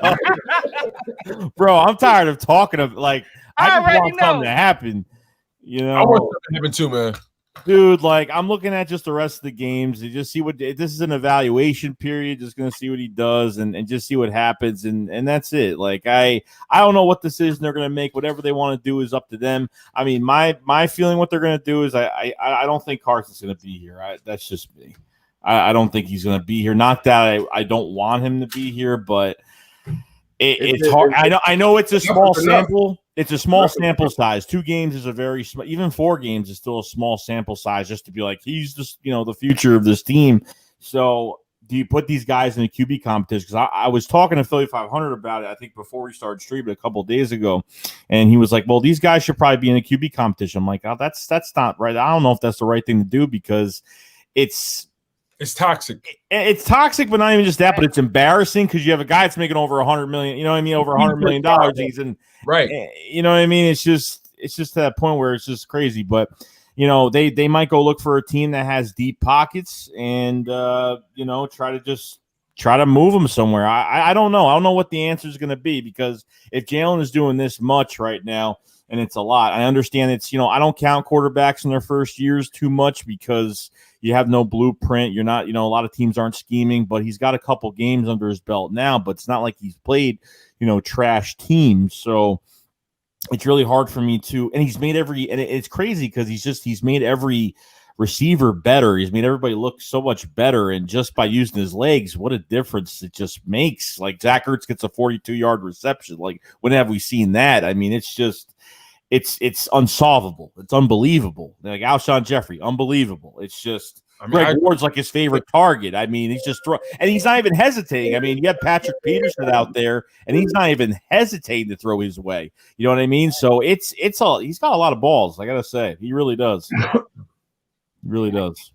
up. Bro, I'm tired of talking of like I just want something to happen. You know, I want something to happen too, man. Dude, like I'm looking at just the rest of the games and just see what this is an evaluation period, just gonna see what he does and just see what happens and that's it. Like I don't know what decision they're gonna make. Whatever they want to do is up to them. I mean, my feeling what they're gonna do is I don't think Carson's gonna be here. That's just me. I don't think he's gonna be here. Not that I don't want him to be here, but it's hard. I know it's a small sample. It's a small sample size. 2 games is a very small. Even 4 games is still a small sample size. Just to be like he's just the future of this team. So do you put these guys in a QB competition? Because I was talking to Philly 500 about it. I think before we started streaming a couple of days ago, and he was like, "Well, these guys should probably be in a QB competition." I'm like, "Oh, that's not right. I don't know if that's the right thing to do because it's." It's toxic. It's toxic, but not even just that. But it's embarrassing because you have a guy that's making over $100 million. You know what I mean? Over $100 million. He's in right. You know what I mean? It's just to that point where it's just crazy. But they might go look for a team that has deep pockets and try to move them somewhere. I don't know. I don't know what the answer is going to be because if Jalen is doing this much right now, and it's a lot. I understand it's I don't count quarterbacks in their first years too much because you have no blueprint. You're not, a lot of teams aren't scheming, but he's got a couple games under his belt now, but it's not like he's played, trash teams. So it's really hard for me to, and he's made and it's crazy because he's made every receiver better. He's made everybody look so much better. And just by using his legs, what a difference it just makes. Like Zach Ertz gets a 42-yard reception. Like when have we seen that? I mean, it's just, it's unsolvable. It's unbelievable. Like Alshon Jeffrey, unbelievable. It's just Greg Ward's like his favorite target. I mean, he's just and he's not even hesitating. I mean, you have Patrick Peterson out there, and he's not even hesitating to throw his way. You know what I mean? So it's all he's got a lot of balls. I gotta say, he really does. He really does.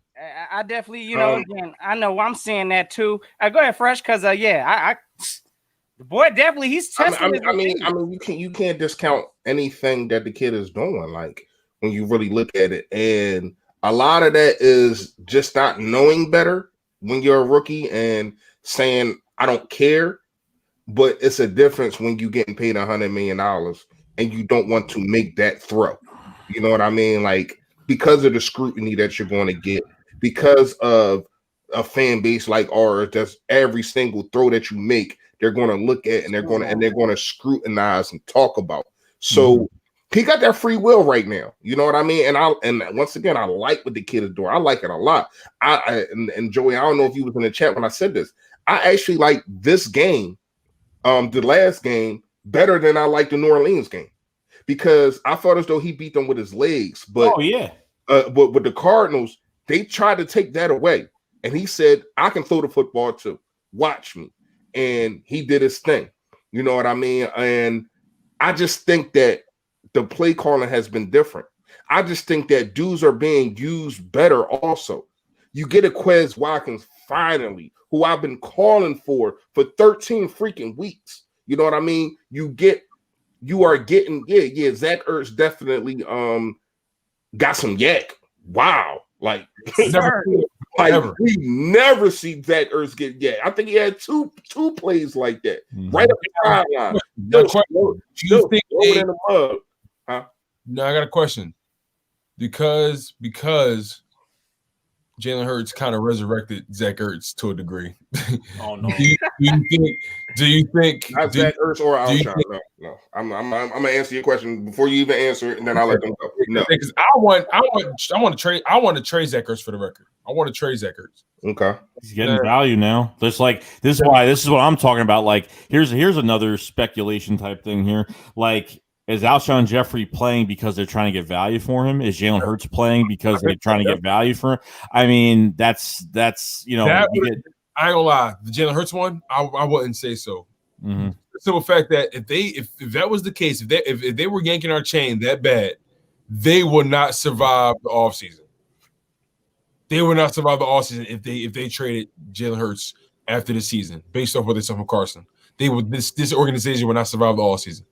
I definitely, again, I know I'm seeing that too. Go ahead, Fresh, because I the boy definitely he's testing. I mean, you can't discount anything that the kid is doing. Like when you really look at it, and a lot of that is just not knowing better when you're a rookie and saying I don't care. But it's a difference when you're getting paid $100 million and you don't want to make that throw. You know what I mean? Like because of the scrutiny that you're going to get, because of a fan base like ours, that's every single throw that you make. They're going to look at and they're going to scrutinize and talk about. So he got that free will right now. You know what I mean? And once again, I like what the kid is doing. I like it a lot. And Joey, I don't know if you was in the chat when I said this. I actually like this game, the last game, better than I like the New Orleans game because I thought as though he beat them with his legs. But but with the Cardinals, they tried to take that away, and he said, "I can throw the football too. Watch me." And he did his thing. You know what I mean? And I just think that the play calling has been different. I just think that dudes are being used better also. You get a Quez Watkins finally, who I've been calling for 13 freaking weeks. You know what I mean? You are getting, Zach Ertz definitely got some yak. Wow. Like, we never see Zach Ertz get yak. I think he had two plays like that. Right up the sideline. No, I got a question. Because Jalen Hurts kind of resurrected Zach Ertz to a degree. Oh no! Do you think not Zach Ertz or Alshon? No. I'm gonna answer your question before you even answer it, and then I'll let them go. No, because I want to trade Zach Ertz for the record. I want to trade Zach Ertz. Okay, he's getting value now. This is what I'm talking about. Like here's another speculation type thing here. Like, is Alshon Jeffrey playing because they're trying to get value for him? Is Jalen Hurts playing because they're trying to get value for him? I mean, that's I ain't gonna lie, the Jalen Hurts one, I wouldn't say so. Mm-hmm. The simple fact that if that was the case, if they were yanking our chain that bad, they would not survive the offseason. They would not survive the offseason if they traded Jalen Hurts after the season, based off what they saw from Carson. They would this organization would not survive the offseason.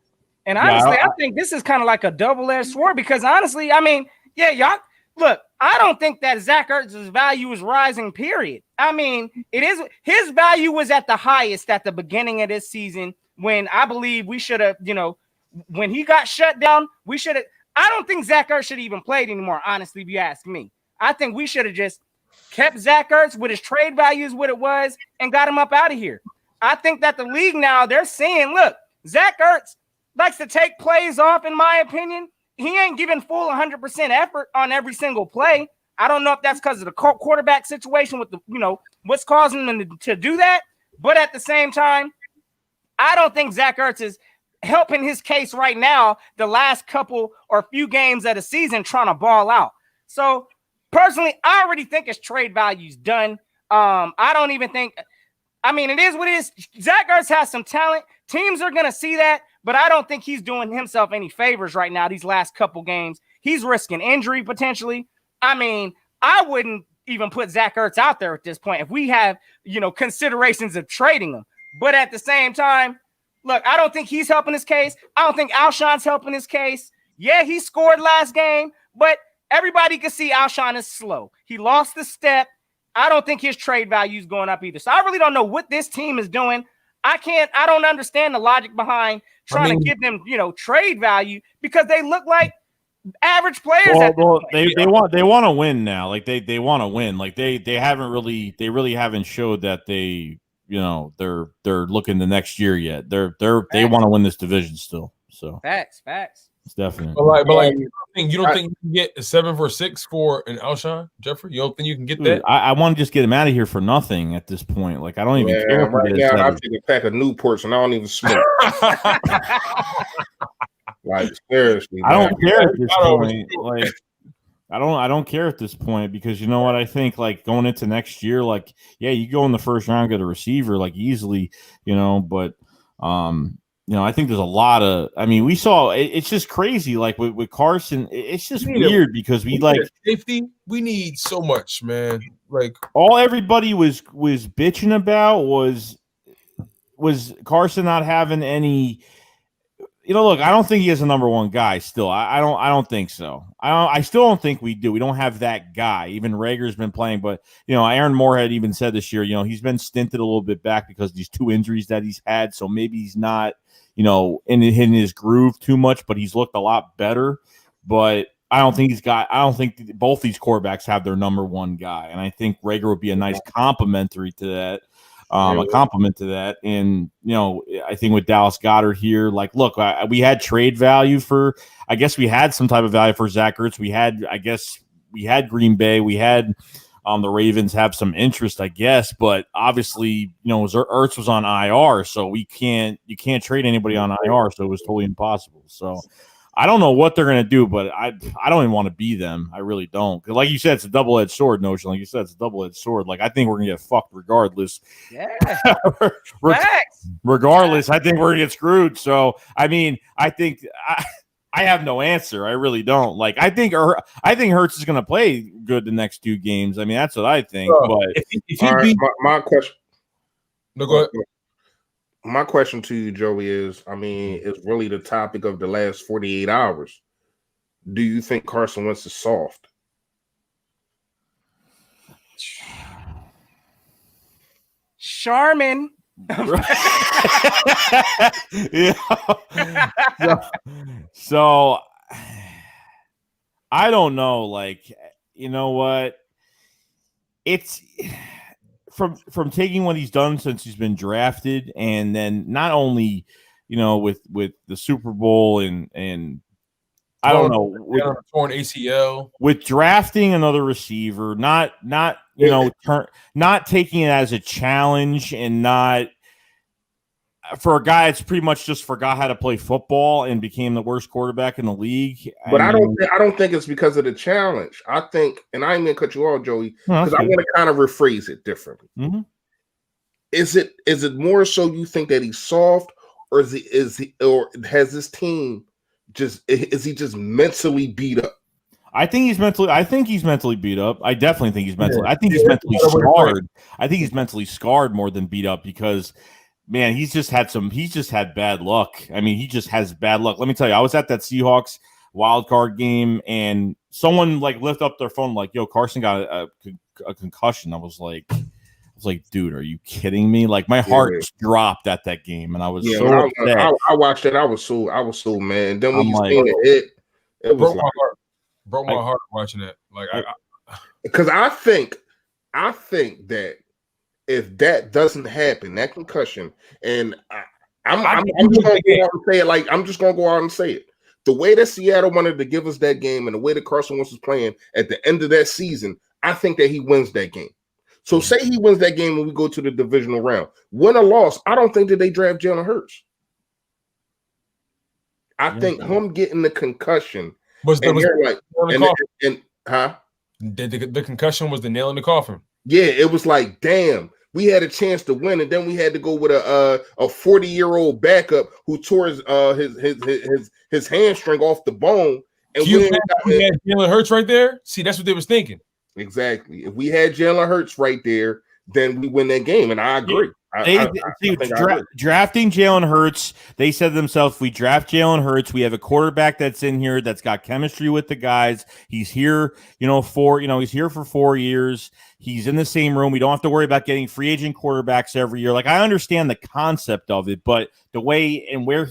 And honestly, I think this is kind of like a double-edged sword because honestly, I mean, yeah, y'all look, I don't think that Zach Ertz's value is rising, period. I mean, it is his value was at the highest at the beginning of this season when I believe we should have, when he got shut down, we should have. I don't think Zach Ertz should have even played anymore, honestly, if you ask me. I think we should have just kept Zach Ertz with his trade values, what it was, and got him up out of here. I think that the league now, they're saying, look, Zach Ertz likes to take plays off, in my opinion. He ain't giving full 100% effort on every single play. I don't know if that's because of the quarterback situation with what's causing them to do that. But at the same time, I don't think Zach Ertz is helping his case right now the last couple or few games of the season trying to ball out. So personally, I already think his trade value's done. I don't even think – I mean, it is what it is. Zach Ertz has some talent. Teams are going to see that. But I don't think he's doing himself any favors right now these last couple games. He's risking injury potentially. I mean, I wouldn't even put Zach Ertz out there at this point if we have, considerations of trading him. But at the same time, look, I don't think he's helping his case. I don't think Alshon's helping his case. Yeah, he scored last game, but everybody can see Alshon is slow. He lost the step. I don't think his trade value is going up either. So I really don't know what this team is doing. I don't understand the logic behind trying to give them, trade value because they look like average players. They want to win now. Like they want to win. Like they really haven't showed that they're looking the next year yet. They want to win this division still. So facts. It's definite. But you don't think you can get a 7 for 6 for an Alshon Jeffrey? You don't think you can get that? I want to just get him out of here for nothing at this point. Like I don't even care. Right now, I take a pack of Newports and I don't even smoke. Like seriously, I don't care at this point. Like I don't care at this point because you know what I think. Like going into next year, like yeah, you go in the first round get a receiver like easily, but I think there's a lot of. I mean, we saw it's just crazy. Like with Carson, it's just weird because we like safety. We need so much, man. Like all everybody was bitching about was Carson not having any. Look, I don't think he has a number one guy still. I don't think so. I still don't think we do. We don't have that guy. Even Rager's been playing, but Aaron Moorhead even said this year, he's been stinted a little bit back because of these 2 injuries that he's had. So maybe he's not, in his groove too much, but he's looked a lot better. But I don't think both these quarterbacks have their number one guy. And I think Rager would be a nice complimentary to that. A compliment to that. And, I think with Dallas Goedert here, like, look, we had trade value I guess we had some type of value for Zach Ertz. We had Green Bay. We had the Ravens have some interest, I guess. But obviously, Ertz was on IR, so you can't trade anybody on IR. So it was totally impossible. So I don't know what they're going to do, but I don't even want to be them. I really don't. Because like you said, it's a double-edged sword notion. Like you said, it's a double-edged sword. Like I think we're going to get fucked regardless. Yeah. Regardless, I think we're going to get screwed. So, I mean, I think I have no answer. I really don't. Like I think Hurts is going to play good the next 2 games. I mean, that's what I think. But if you beat my question. No, go ahead. My question to you, Joey, is it's really the topic of the last 48 hours. Do you think Carson Wentz is soft? Charmin. So I don't know. Like, you know what? It's from taking what he's done since he's been drafted, and then not only with the Super Bowl and I don't know with torn ACL, with drafting another receiver, not taking it as a challenge, and not for a guy that's pretty much just forgot how to play football and became the worst quarterback in the league. But I don't think it's because of the challenge. I think, and I ain't gonna cut you off, Joey, because I'm gonna kind of rephrase it differently. Mm-hmm. is it more so you think that he's soft, or or has this team is he just mentally beat up? I think he's mentally beat up. I definitely think he's mentally. Yeah. I think he's mentally scarred. I think he's mentally scarred more than beat up because, man, he's just had bad luck. I mean, he just has bad luck. Let me tell you, I was at that Seahawks wild card game, and someone like lift up their phone like, "Yo, Carson got a concussion." I was like, dude, are you kidding me? Like, my heart dropped at that game, and I was so upset. I watched it. I was so mad. And then when you seen it was broke my heart watching it. Like, because I think that if that doesn't happen, that concussion, and I'm just gonna go out and say it. Like, I'm just gonna go out and say it. The way that Seattle wanted to give us that game, and the way that Carson Wentz was playing at the end of that season, I think that he wins that game. So say he wins that game when we go to the divisional round. Win or loss, I don't think that they draft Jalen Hurts. I think him getting the concussion the concussion was the nail in the coffin. Yeah, it was like, damn, we had a chance to win, and then we had to go with a 40-year-old backup who tore his hamstring off the bone. And we had Jalen Hurts right there. See, that's what they was thinking. Exactly. If we had Jalen Hurts right there, then we win that game, and I agree. Drafting Jalen Hurts, they said to themselves, if we draft Jalen Hurts, we have a quarterback that's in here that's got chemistry with the guys. He's here, he's here for 4 years. He's in the same room. We don't have to worry about getting free agent quarterbacks every year. Like, I understand the concept of it, but the way and where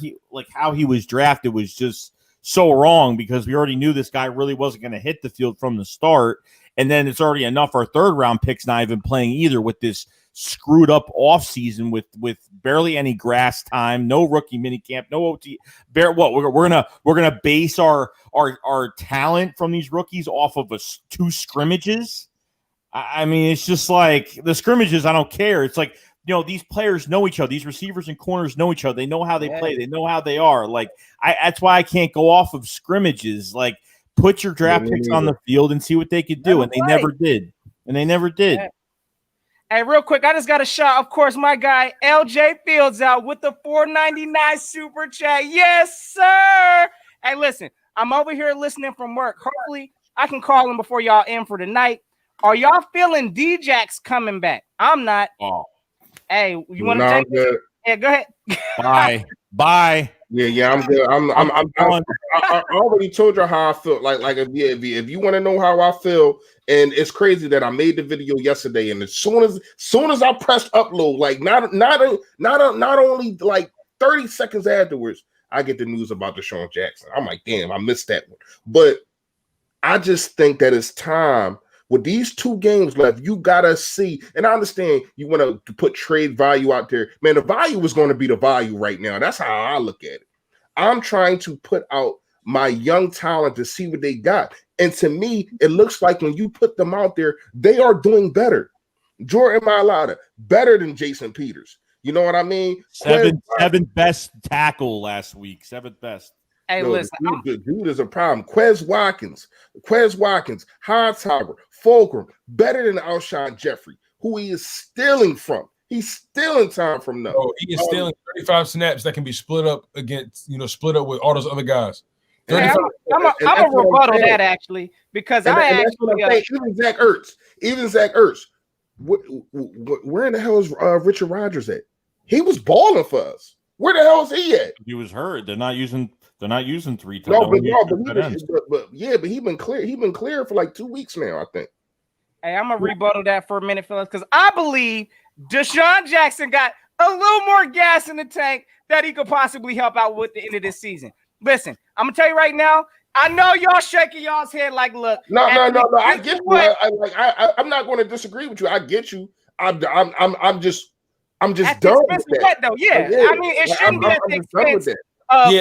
how he was drafted was just so wrong, because we already knew this guy really wasn't going to hit the field from the start. And then it's already enough. Our third round pick's not even playing either, with this screwed up offseason with barely any grass time, no rookie minicamp, no OT. We're gonna base our talent from these rookies off of two scrimmages. I mean, it's just like the scrimmages. I don't care. It's like, these players know each other. These receivers and corners know each other. They know how they play. They know how they are. Like, that's why I can't go off of scrimmages. Like, put your draft picks on the field and see what they could do. And they never did. Yeah. Hey, real quick, I just got a shot. Of course, my guy LJ Fields out with the $4.99 super chat. Yes, sir. Hey, listen, I'm over here listening from work. Hopefully, I can call him before y'all end for tonight. Are y'all feeling D-Jax coming back? I'm not. Oh. Hey, you want to take it? Yeah, go ahead. Bye. Yeah, I'm good. I already told you how I feel. Like if you want to know how I feel, and it's crazy that I made the video yesterday, and as soon as I pressed upload, like not only like 30 seconds afterwards, I get the news about DeSean Jackson. I'm like, damn, I missed that one. But I just think that it's time. With these 2 games left, you gotta see, and I understand you want to put trade value out there. Man, the value is going to be the value right now. That's how I look at it. I'm trying to put out my young talent to see what they got. And to me, it looks like when you put them out there, they are doing better. Jordan Mailata, better than Jason Peters. You know what I mean? Seventh best tackle last week. 7th best. Hey, listen. The dude is a problem. Quez Watkins, Hightower, Fulcrum, better than Alshon Jeffrey, who he is stealing from. He's stealing time from them. Oh, he is stealing 35 snaps that can be split up split up with all those other guys. I'm a rebuttal that, actually, because even Zach Ertz. Where in the hell is Richard Rodgers at? He was balling for us. Where the hell is he at? He was hurt. They're not using 3 times. But he's been clear. He's been clear for like 2 weeks now, I think. Hey, I'm gonna rebuttal that for a minute, fellas, because I believe DeSean Jackson got a little more gas in the tank that he could possibly help out with the end of this season. Listen, I'm gonna tell you right now. I know y'all shaking y'all's head like, look. No. I get you. I'm not going to disagree with you. I get you. I'm just done with that. Though. Yeah. I mean, it shouldn't be at the expense of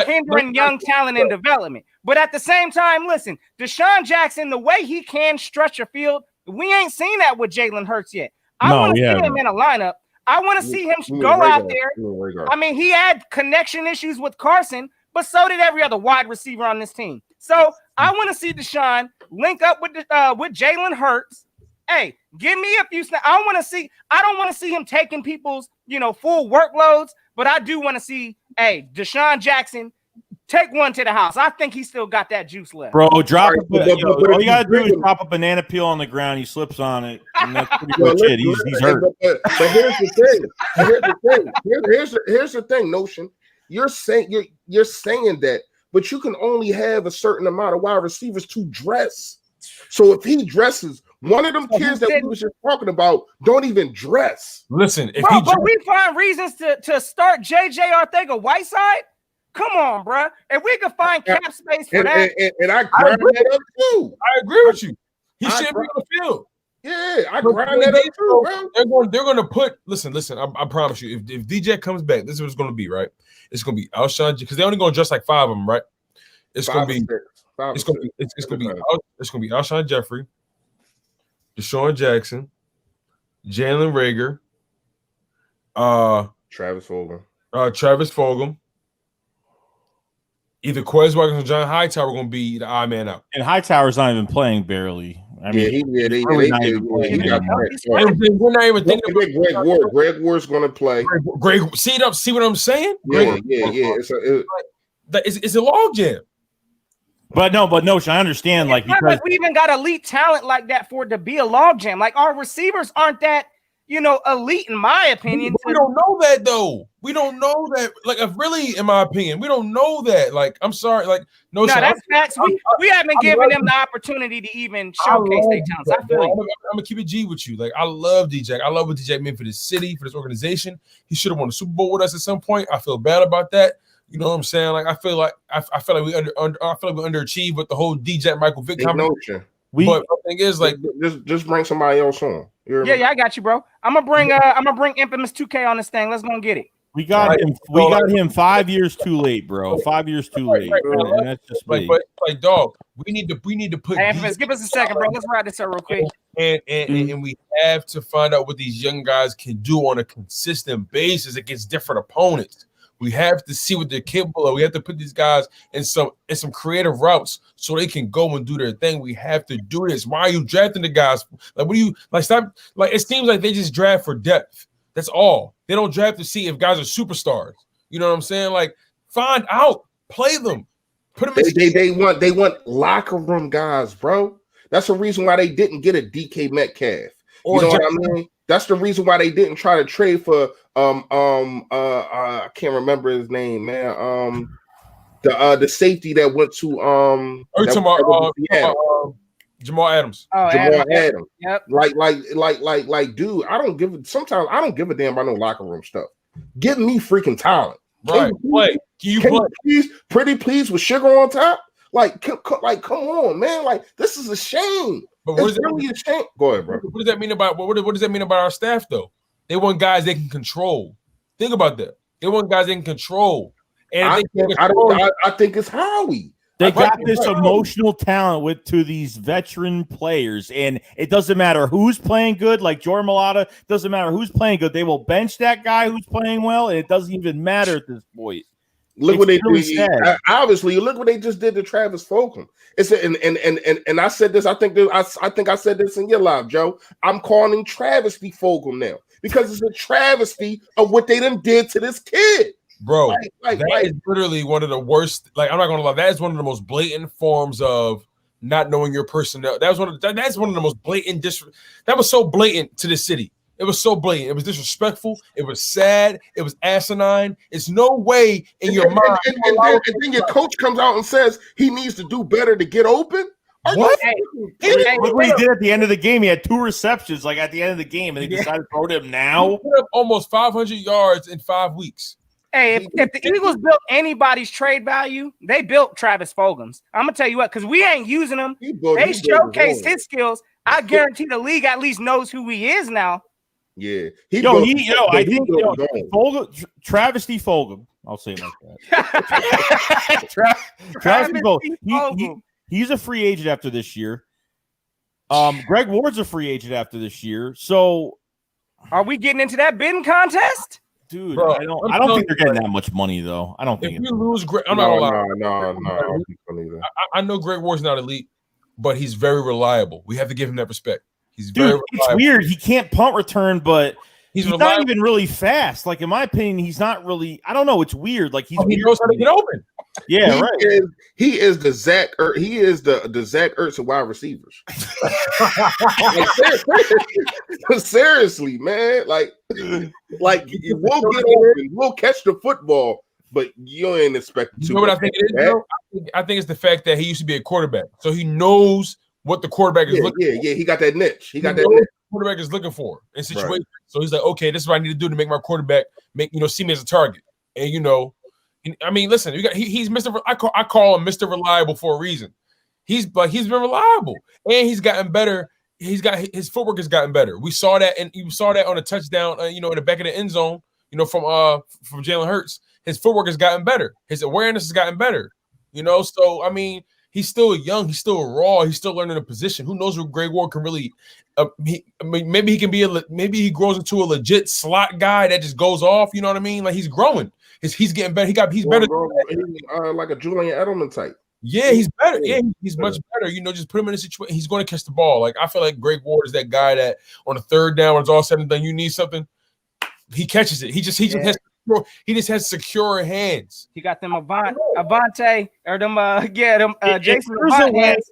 hindering young talent and development. But at the same time, listen, DeSean Jackson, the way he can stretch a field, we ain't seen that with Jalen Hurts yet. I want to see him in a lineup. I want to see him go out there. I mean, he had connection issues with Carson, but so did every other wide receiver on this team. So I want to see DeSean link up with Jalen Hurts Hey, give me a few snaps. I don't want to see him taking people's, full workloads, but I do want to see, Deshaun Jackson take one to the house. I think he still got that juice left. Bro, all you gotta do is drop a banana peel on the ground. He slips on it, and that's pretty much it. He's hurt. But here's the thing. Here's the thing. Notion. You're saying that, but you can only have a certain amount of wide receivers to dress. So if he dresses, one of them kids that we was just talking about don't even dress. Listen, but we find reasons to start JJ Arcega-Whiteside. Come on, bro. If we could find cap space for that, and I grind that up too. I agree with you. He should be on the field. Yeah, I grind that up too, bro. They're going to put. Listen. I promise you, if DJ comes back, this is what it's going to be, right? It's going to be Alshon because they're only going to dress like 5 of them, right? It's going to be. It's going to be Alshon Jeffrey, Deshaun Jackson, Jalen Reagor, Travis Fulgham. Either Quez Watkins or John Hightower are going to be the odd man out. And Hightower's not even playing barely. I mean, we're not even thinking about Greg Ward's going to play. Greg, see what I'm saying? Yeah. It's a log jam. But no, I understand. Because we even got elite talent like that for it to be a log jam. Like our receivers aren't that, elite in my opinion. We don't know that though. We don't know that. Like, really, in my opinion, we don't know that. Like, I'm sorry. Like, no, that's facts. We haven't given them the opportunity to even showcase their talents. I feel I'm gonna keep it G with you. Like, I love DJ. I love what DJ meant for this city, for this organization. He should have won the Super Bowl with us at some point. I feel bad about that. You know what I'm saying? Like, I feel like we underachieved with the whole DJ Michael Vick conversation. But the thing is, like, just bring somebody else on. Yeah, I got you, bro. I'm gonna bring Infamous 2K on this thing. Let's go get it. We got him 5 years too late, bro. 5 years too late. And that's just me. But dog, we need to put. Hey, Infamous, give us a second, bro. Let's ride this out real quick. And we have to find out what these young guys can do on a consistent basis against different opponents. We have to see what they're capable of. We have to put these guys in some creative routes so they can go and do their thing. We have to do this. Why are you drafting the guys? Like, what do you like? Stop. Like, it seems like they just draft for depth. That's all. They don't draft to see if guys are superstars. You know what I'm saying? Like, find out, play them, put them. They want locker room guys, bro. That's the reason why they didn't get a DK Metcalf. You know what I mean? That's the reason why they didn't try to trade for I can't remember his name, man. The safety that went to Jamal Adams. Oh, Jamal Adams. Yep. Like, dude, I don't give a damn about no locker room stuff. Give me freaking talent. Right. Can you play? Please with sugar on top? Like, come on, man. Like, this is a shame. But what it's really a shame. Go ahead, bro. What does that mean about what does that mean about our staff though? They want guys they can control. Think about that. They want guys they can control. And I think it's Howie. They got this emotional talent to these veteran players, and it doesn't matter who's playing good, like Jordan Mailata, doesn't matter who's playing good. They will bench that guy who's playing well, and it doesn't even matter at this point. Look what they did. Obviously, look what they just did to Travis Fulgham. And I said this. I think I said this in your live, Joe. I'm calling him travesty Fulgham now because it's a travesty of what they done did to this kid. Bro, that is literally one of the worst. Like, I'm not gonna lie, that is one of the most blatant forms of not knowing your personnel. That's one of the most blatant. That was so blatant to the city. It was so blatant. It was disrespectful. It was sad. It was asinine. It's no way in your mind. And then your coach comes out and says he needs to do better to get open. What? Look what he did at the end of the game. He had 2 receptions, like at the end of the game, and they decided to throw him now. He put up almost 500 yards in 5 weeks. Hey, if the Eagles built anybody's trade value, they built Travis Fulgham's. I'm gonna tell you what, because we ain't using him. They showcased his skills. I guarantee the league at least knows who he is now. Yeah, I think Travesty Fulgham. I'll say it like that. Travesty Fulgham. He's a free agent after this year. Greg Ward's a free agent after this year. So, are we getting into that bidding contest? Dude, bro, I don't think they're getting that much money though. I don't think. If you lose Greg, I'm not gonna lie. No. I know Greg Ward's not elite, but he's very reliable. We have to give him that respect. He's very Dude, it's reliable. weird. He can't punt return, but he's not reliable. even really fast. Like in my opinion, he's not really. I don't know. It's weird. Like He weird knows how to get open. Yeah, right. He is the Zach Ertz of wide receivers. Seriously, man. Like we'll get open, we'll catch the football, but you ain't expected to. You know what I think it is, bro? I think it's the fact that he used to be a quarterback, so he knows what the quarterback is looking for. Yeah, he got that niche. He got knows that what niche. the quarterback is looking for in situations. Right. So he's like, okay, this is what I need to do to make my quarterback see me as a target. And I mean, listen, he's Mr. I call him Mr. Reliable for a reason. He's been reliable, and he's gotten better. His footwork has gotten better. We saw that, and you saw that on a touchdown, in the back of the end zone, from Jalen Hurts. His footwork has gotten better. His awareness has gotten better. So I mean, he's still young. He's still raw. He's still learning the position. Who knows what Greg Ward can really? Maybe he can be maybe he grows into a legit slot guy that just goes off. You know what I mean? Like he's growing. He's getting better. He's better. Like a Julian Edelman type. Yeah, he's better. Yeah, he's much better. Just put him in a situation. He's going to catch the ball. Like I feel like Greg Ward is that guy that on the third down when it's all said and done, you need something, he catches it. He just has secure hands. He got them Avante or them Jason.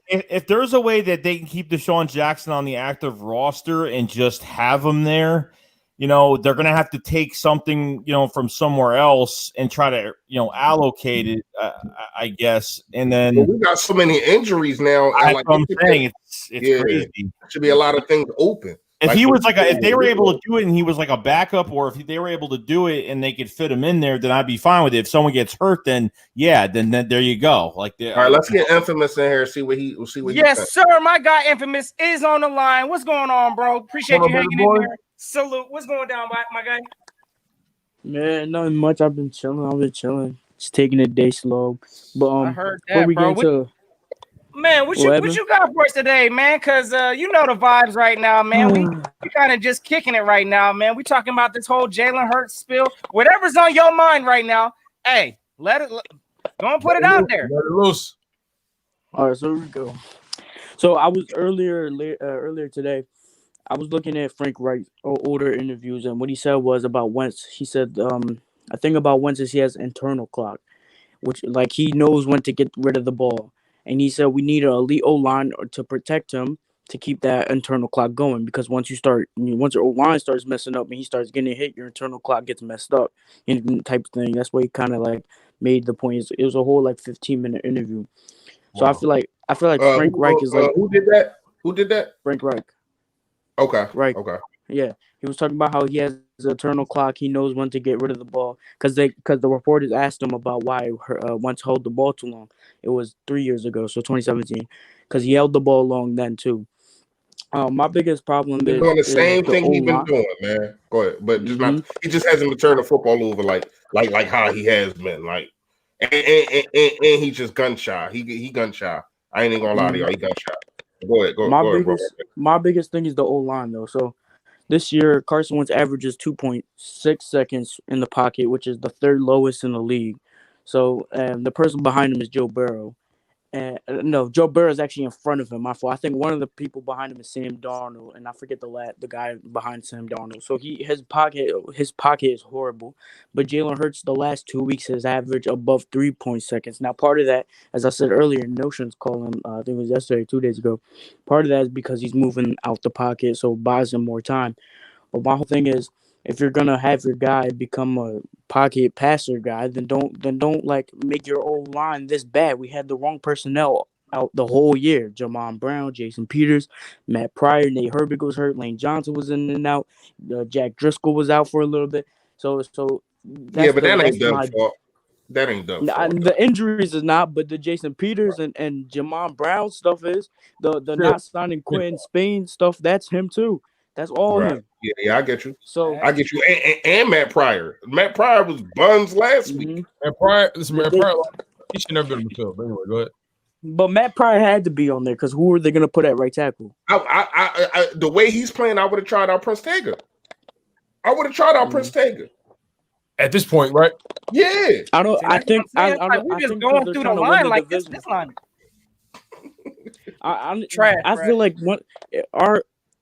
If there's a way that they can keep Deshaun Jackson on the active roster and just have him there, they're going to have to take something, from somewhere else and try to, allocate it, I guess. And then we got so many injuries now. That's what I'm saying. It's crazy. There should be a lot of things open. If he was if they were able to do it and he was like a backup, or if they were able to do it and they could fit him in there, then I'd be fine with it. If someone gets hurt, then there you go. All right, let's get Infamous in here. See what he. Yes, sir. My guy Infamous is on the line. What's going on, bro? Appreciate you hanging in there. Salute. What's going down, my guy? Man, nothing much. I've been chilling. Just taking it day slow. But I heard that, bro. Man, what you got for us today, man? Because you know the vibes right now, man. We kind of just kicking it right now, man. We talking about this whole Jalen Hurts spill. Whatever's on your mind right now, hey, go and put it out there. Let it loose. All right, so here we go. So I was earlier today, I was looking at Frank Wright's older interviews, and what he said was about Wentz. He said, I think about Wentz is he has internal clock, which like he knows when to get rid of the ball. And he said we need an elite O-line to protect him to keep that internal clock going, because once your O-line starts messing up and he starts getting hit, your internal clock gets messed up and type of thing. That's why he kind of like made the point. It was a whole like 15-minute interview. So wow. I feel like Frank Reich is like who did that? Frank Reich. Okay. Right. Okay. Yeah. He was talking about how he has an eternal clock. He knows when to get rid of the ball because the reporters asked him about why Wentz held the ball too long. It was 3 years ago, so 2017, because he held the ball long then too. My biggest problem is doing the same thing he's been doing, man. Go ahead, but just not. He just hasn't been turning the football over like how he has been. Like, and he's just gun shy. He gun shy. I ain't even gonna lie to y'all. He gun shy. Go ahead. My biggest thing is the O-line though. So this year, Carson Wentz averages 2.6 seconds in the pocket, which is the third lowest in the league. So the person behind him is Joe Burrow. No, Joe Burrow is actually in front of him. My fault. I think one of the people behind him is Sam Darnold, and I forget the guy behind Sam Darnold. So his pocket is horrible. But Jalen Hurts the last 2 weeks has averaged above 3 seconds. Now, part of that, as I said earlier, Notions called him. I think it was yesterday, 2 days ago. Part of that is because he's moving out the pocket, so it buys him more time. But my whole thing is, if you're gonna have your guy become a pocket passer guy, then don't like make your old line this bad. We had the wrong personnel out the whole year. Jamon Brown, Jason Peters, Matt Pryor, Nate Herbig was hurt, Lane Johnson was in and out, Jack Driscoll was out for a little bit. So that ain't Doug's fault. That ain't Doug's fault. The injuries is not, but the Jason Peters and Jamon Brown stuff is the not signing Quinn Spain stuff. That's him too. That's all him. Yeah, I get you. So I get you, and Matt Pryor. Matt Pryor was buns last week. Matt Pryor, he should never been in the field. But anyway, go ahead. But Matt Pryor had to be on there because who are they going to put at right tackle? I the way he's playing, I would have tried out Prince Tega. Prince Tega. At this point, right? Yeah. I think we're just going through the line like this line. I feel like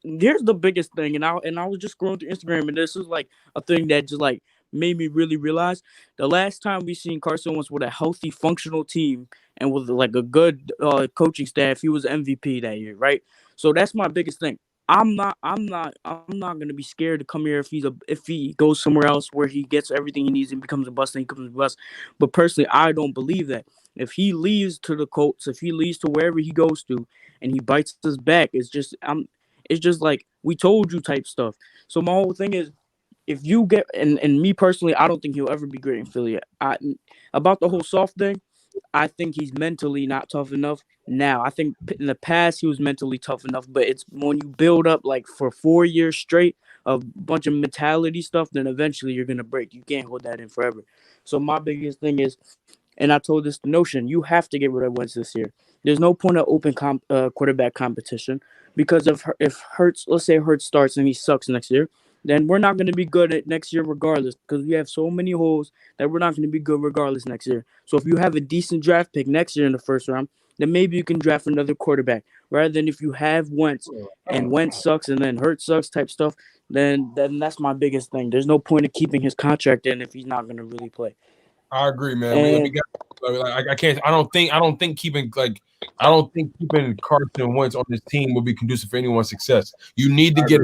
here's the biggest thing, and I was just scrolling through Instagram, and this is like a thing that just like made me really realize the last time we seen Carson Wentz with a healthy, functional team and with like a good coaching staff, he was MVP that year, right? So that's my biggest thing. I'm not gonna be scared to come here if he goes somewhere else where he gets everything he needs and becomes a bust and he becomes a bust. But personally, I don't believe that. If he leaves to the Colts, if he leaves to wherever he goes to, and he bites us back, it's just like we told you type stuff. So my whole thing is, if you get and me personally, I don't think he'll ever be great in Philly. About the whole soft thing, I think he's mentally not tough enough now. I think in the past he was mentally tough enough, but it's when you build up like for 4 years straight a bunch of mentality stuff, then eventually you're gonna break. You can't hold that in forever. So my biggest thing is, and I told this to Notion, you have to get rid of Wentz this year. There's no point of open quarterback competition because if Hurts, let's say Hurts starts and he sucks next year, then we're not going to be good at next year regardless because we have so many holes that we're not going to be good regardless next year. So if you have a decent draft pick next year in the first round, then maybe you can draft another quarterback rather than if you have Wentz and Wentz sucks and then Hurts sucks type stuff. Then that's my biggest thing. There's no point of keeping his contract in if he's not going to really play. I agree, man. I can't. I don't think keeping Carson Wentz on this team will be conducive for anyone's success. You need to get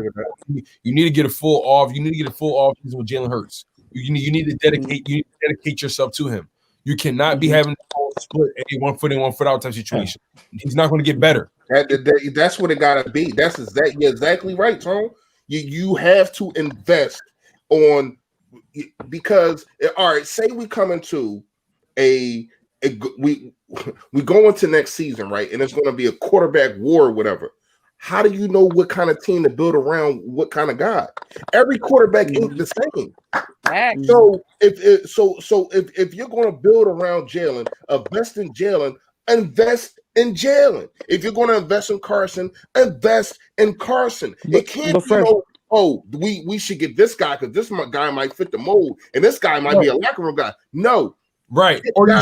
a full off. You need to get a full off season with Jalen Hurts. You need to dedicate yourself to him. You cannot be having a split a 1 foot in, 1 foot out type situation. He's not going to get better. That's what it gotta be. You're exactly right, Tom. You have to invest on. Because all right, say we come into we go into next season, right? And it's going to be a quarterback war or whatever. How do you know what kind of team to build around what kind of guy? Every quarterback ain't the same. So if you're going to build around Jalen, invest in Jalen. If you're going to invest in Carson, invest in Carson. It can't be we should get this guy because this guy might fit the mold, and this guy might be a locker room guy. No, right? Or you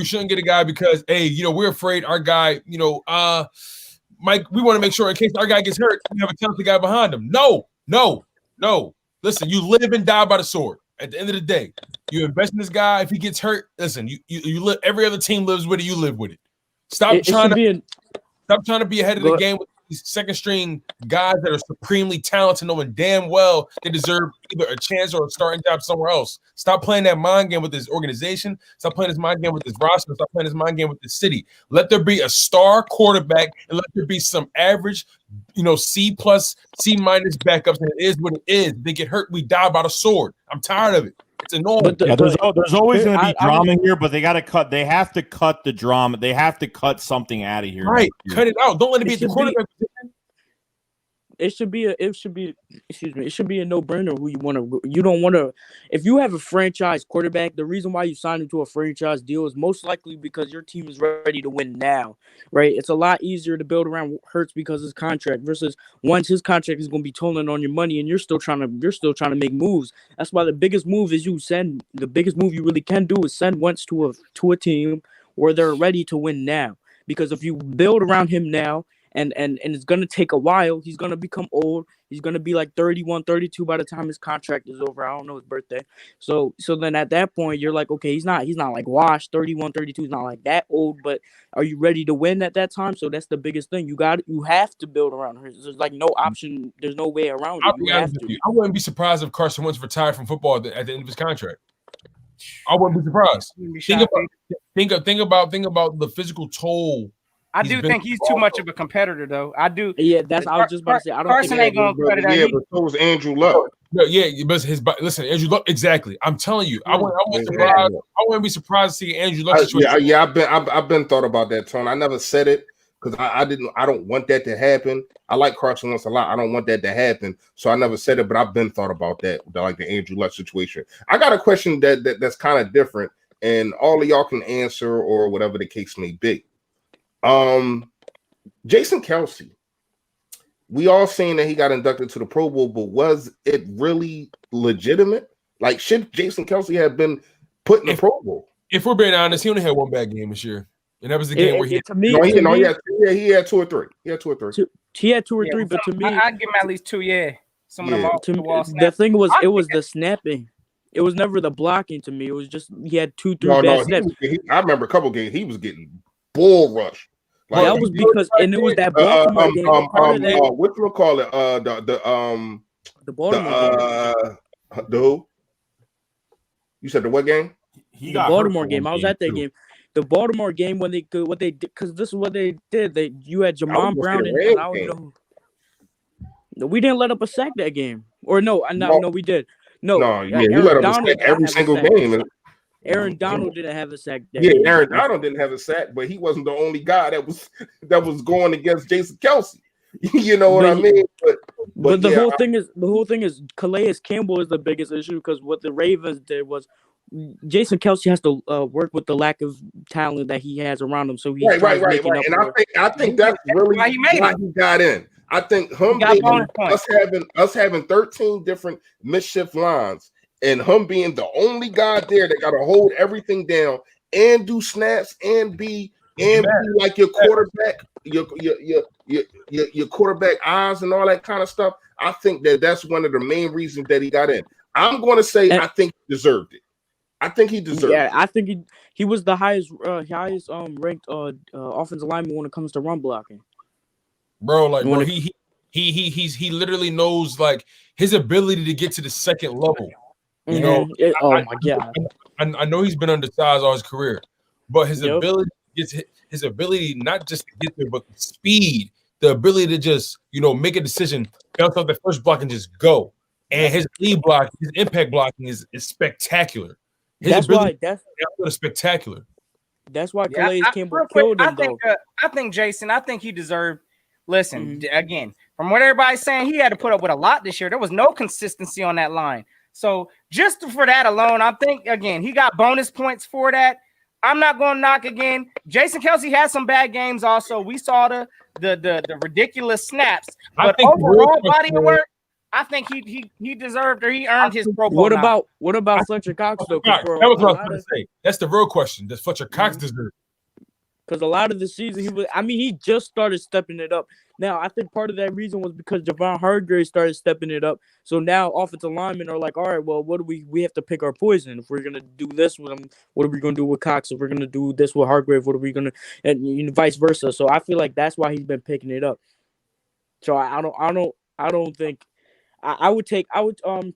shouldn't get a guy because we're afraid our guy, Mike. We want to make sure in case our guy gets hurt, we have a talented guy behind him. No. Listen, you live and die by the sword. At the end of the day, you invest in this guy. If he gets hurt, listen, you live. Every other team lives with it. You live with it. Stop trying to be ahead of the game with these second string guys that are supremely talented, knowing damn well they deserve either a chance or a starting job somewhere else. Stop playing that mind game with this organization. Stop playing this mind game with this roster. Stop playing this mind game with this city. Let there be a star quarterback and let there be some average, C+, C- backups, and it is what it is. They get hurt, we die by the sword. I'm tired of it. It's annoying. There's always going to be drama here, but they got to cut. They have to cut the drama. They have to cut something out of here. Right, cut it out. Don't let it be at the quarterback position. It should be a no-brainer who you want to. You don't want to. If you have a franchise quarterback, the reason why you signed into a franchise deal is most likely because your team is ready to win now, right? It's a lot easier to build around Hurts because of his contract versus once his contract is going to be tolling on your money and you're still trying to make moves. That's why the biggest move you really can do is send Wentz to a team where they're ready to win now. Because if you build around him now. And it's going to take a while. He's going to become old. He's going to be like 31, 32 by the time his contract is over. I don't know his birthday. So then at that point, you're like, okay, he's not like washed. 31, 32 is not like that old, but are you ready to win at that time? So that's the biggest thing. You have to build around her. There's like no option. There's no way around it. You have to. I wouldn't be surprised if Carson Wentz retired from football at the end of his contract. I wouldn't be surprised. Think about the physical toll. I do think he's too much of a competitor, though. I do. Yeah, I was just about to say. I don't Carson ain't gonna cut it out. Yeah, but so was Andrew Luck. Yeah, but listen, Andrew Luck. Exactly. I'm telling you, I wouldn't be surprised to see Andrew Luck situation. I've been thought about that, Tone. I never said it because I don't want that to happen. I like Carson Wentz a lot. I don't want that to happen, so I never said it. But I've been thought about that, like the Andrew Luck situation. I got a question that's kind of different, and all of y'all can answer or whatever the case may be. Jason Kelce, we all seen that he got inducted to the Pro Bowl, but was it really legitimate? Like, should Jason Kelce have been put in the Pro Bowl? If we're being honest, he only had one bad game this year. And that was the game where he to me, he had 2 or 3. He had 2 or 3. He had 2 or 3, but to me, I'd give him at least 2. Yeah, some of them off the wall the snaps. thing was, it was the snapping. It was never the blocking to me. It was just he had 2, 3 bad snaps. I remember a couple games he was getting bull rush. Like, that was because, and it was that Baltimore game. What you call it? The Baltimore game. The who? You said the what game? The Baltimore game. I was at that game. The Baltimore game when they what they did, because this is what they did. You had Jamon Brown and I don't know. No, we didn't let up a sack that game. Or no, we did. No, we let up a sack every single game. Aaron Donald didn't have a sack. Aaron Donald didn't have a sack, but he wasn't the only guy that was going against Jason Kelce. You know what I mean? But the whole thing is Calais Campbell is the biggest issue, because what the Ravens did was Jason Kelce has to work with the lack of talent that he has around him. So he's right. And I think that's really why he got in. I think us having 13 different mischief lines and him being the only guy there that got to hold everything down and do snaps and be like your quarterback, your quarterback eyes and all that kind of stuff. I think that's one of the main reasons that he got in. I'm going to say I think he deserved it. I think he deserved it. Yeah, I think he was the highest ranked offensive lineman when it comes to run blocking. Bro, like he literally knows, like, his ability to get to the second level. You know, my God. I know he's been undersized all his career, but his ability not just to get there, but the speed, the ability to just, make a decision, bounce off the first block and just go. And his lead block, his impact blocking is spectacular. That's spectacular. That's why Calais Campbell killed him. I think Jason, he deserved. Listen, again, from what everybody's saying, he had to put up with a lot this year. There was no consistency on that line. So just for that alone, I think, again, he got bonus points for that. I'm not going to knock again. Jason Kelce had some bad games also. We saw the ridiculous snaps. But overall body of work, I think he deserved, or he earned his Pro Bowl. What about Fletcher Cox, though? That was what I was going to say. That's the real question. Does Fletcher Cox deserve? Because a lot of the season, he just started stepping it up. Now, I think part of that reason was because Javon Hargrave started stepping it up. So now offensive linemen are like, all right, well, what do we have to pick our poison. If we're going to do this with him, what are we going to do with Cox? If we're going to do this with Hargrave, what are we going to, and vice versa. So I feel like that's why he's been picking it up. So I don't think I would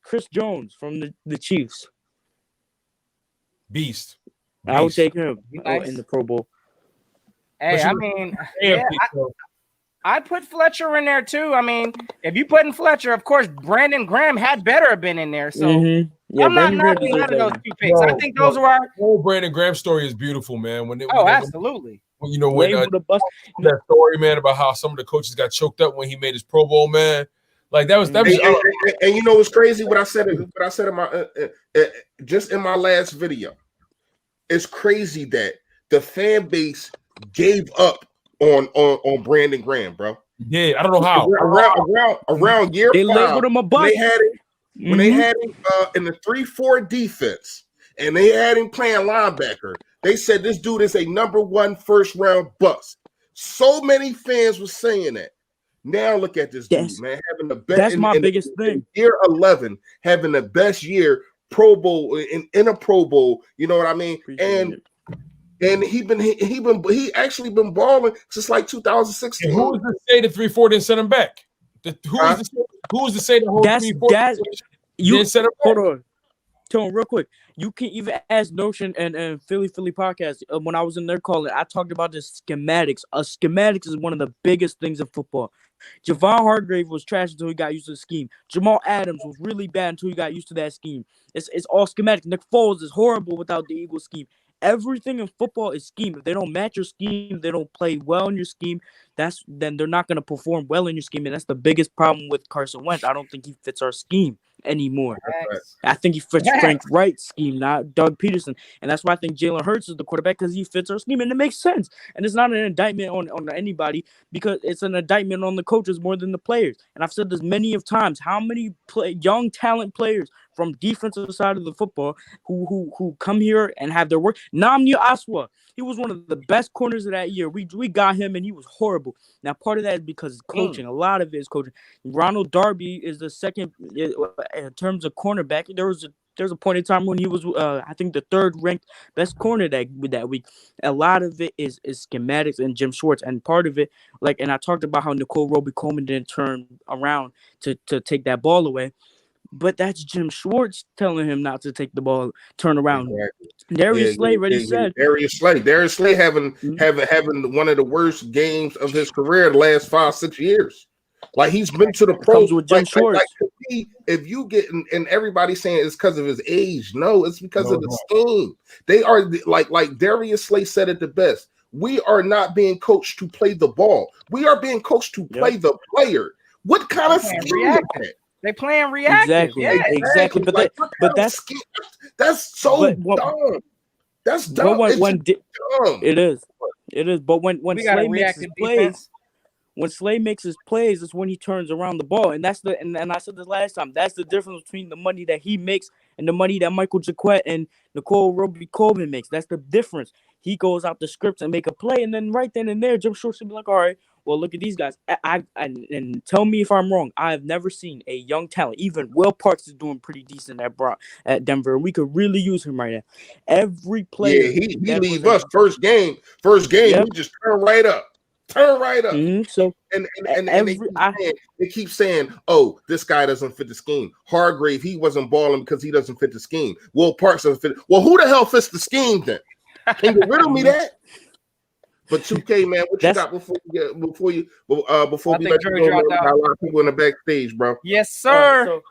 Chris Jones from the Chiefs. Beast. I would take him in the Pro Bowl. Hey, I'd put Fletcher in there too. I mean, if you put in Fletcher, of course, Brandon Graham had better have been in there. So I'm not knocking out of those 2 picks. I think those were our whole Brandon Graham story is beautiful, man. Absolutely. When that story, man, about how some of the coaches got choked up when he made his Pro Bowl, man. Like that was. And you know what's crazy? What I said in my just in my last video. It's crazy that the fan base gave up on Brandon Graham, bro. Yeah, I don't know how. Around year they 5, labeled him a bust. When they had him in the 3-4 defense, and they had him playing linebacker, they said this dude is a number 1 first round bust. So many fans were saying that. Now look at this dude, man, having the best. That's my biggest thing. Year 11, having the best year, Pro Bowl in a Pro Bowl. You know what I mean? And he actually been balling since like 2016. And who was to say the 3-4 didn't send him back? Who was to say the whole 3-4 didn't send him back? Hold on, Tone, real quick. You can even ask Notion and Philly podcast. When I was in their calling, I talked about the schematics. Schematics is one of the biggest things in football. Javon Hargrave was trash until he got used to the scheme. Jamal Adams was really bad until he got used to that scheme. It's all schematic. Nick Foles is horrible without the Eagles scheme. Everything in football is scheme. If they don't match your scheme, they don't play well in your scheme, then they're not going to perform well in your scheme. And that's the biggest problem with Carson Wentz. I don't think he fits our scheme anymore. I think he fits Frank Wright's scheme, not Doug Peterson. And that's why I think Jalen Hurts is the quarterback, because he fits our scheme. And it makes sense. And it's not an indictment on anybody, because it's an indictment on the coaches more than the players. And I've said this many of times. How many young talent players from defensive side of the football who come here and have their work. Namdi Aswa, he was one of the best corners of that year. We got him and he was horrible. Now part of that is because of coaching. A lot of it is coaching. Ronald Darby is the second in terms of cornerback. There's a point in time when he was, I think, the third ranked best corner that week. A lot of it is schematics and Jim Schwartz, and part of it, and I talked about how Nicole Roby-Coleman didn't turn around to take that ball away, but that's Jim Schwartz telling him not to take the ball, turn around. Exactly. Darius Slay already said. Darius Slay having one of the worst games of his career the last 5-6 years. Like he's been to the pros with Jim Schwartz. If you get and everybody's saying it's because of his age, no, it's because of the scheme. They are like Darius Slay said it the best. We are not being coached to play the ball. We are being coached to play the player. What kind of scheme is that? They playing reactive. Exactly. But that's so dumb. That's dumb. Dumb. It is. But when Slay makes his plays. When Slay makes his plays, it's when he turns around the ball. And that's and I said this last time, that's the difference between the money that he makes and the money that Michael Jaquette and Nicole Roby-Coleman makes. That's the difference. He goes out the scripts and make a play, and then right then and there, Jim Schwartz should be like, all right, well, look at these guys. And tell me if I'm wrong. I have never seen a young talent. Even Will Parks is doing pretty decent at Denver. We could really use him right now. Every player. Yeah, he leave us first game. Yep. We just turn right up. Mm-hmm. So and they keep saying, "Oh, this guy doesn't fit the scheme." Hargrave, he wasn't balling because he doesn't fit the scheme. Will Parks doesn't fit. Well, who the hell fits the scheme then? Can you riddle me that? But 2K, man, what you got before we let you go? Man, got a lot of people in the backstage, bro. Yes, sir. So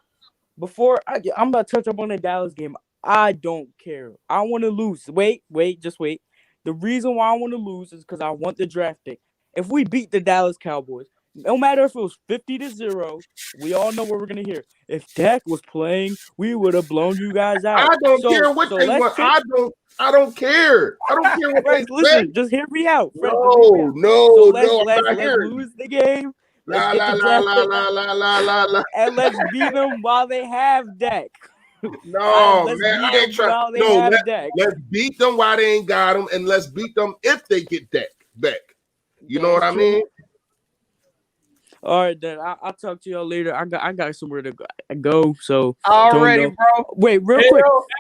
before I'm about to touch up on the Dallas game, I don't care. I want to lose. Just wait. The reason why I want to lose is because I want the draft pick. If we beat the Dallas Cowboys, no matter if it was 50-0, we all know what we're gonna hear. If Dak was playing, we would have blown you guys out. I don't care what they want. I don't care. I don't care what they listen. Just hear me out. No. Let's lose the game. La. And let's beat them while they have Dak. No, man, I ain't trying. No, let's beat them while they ain't got them, and let's beat them if they get Dak back. You know what I mean? All right, then I'll talk to y'all later. I got somewhere to go. So already, bro. Wait, real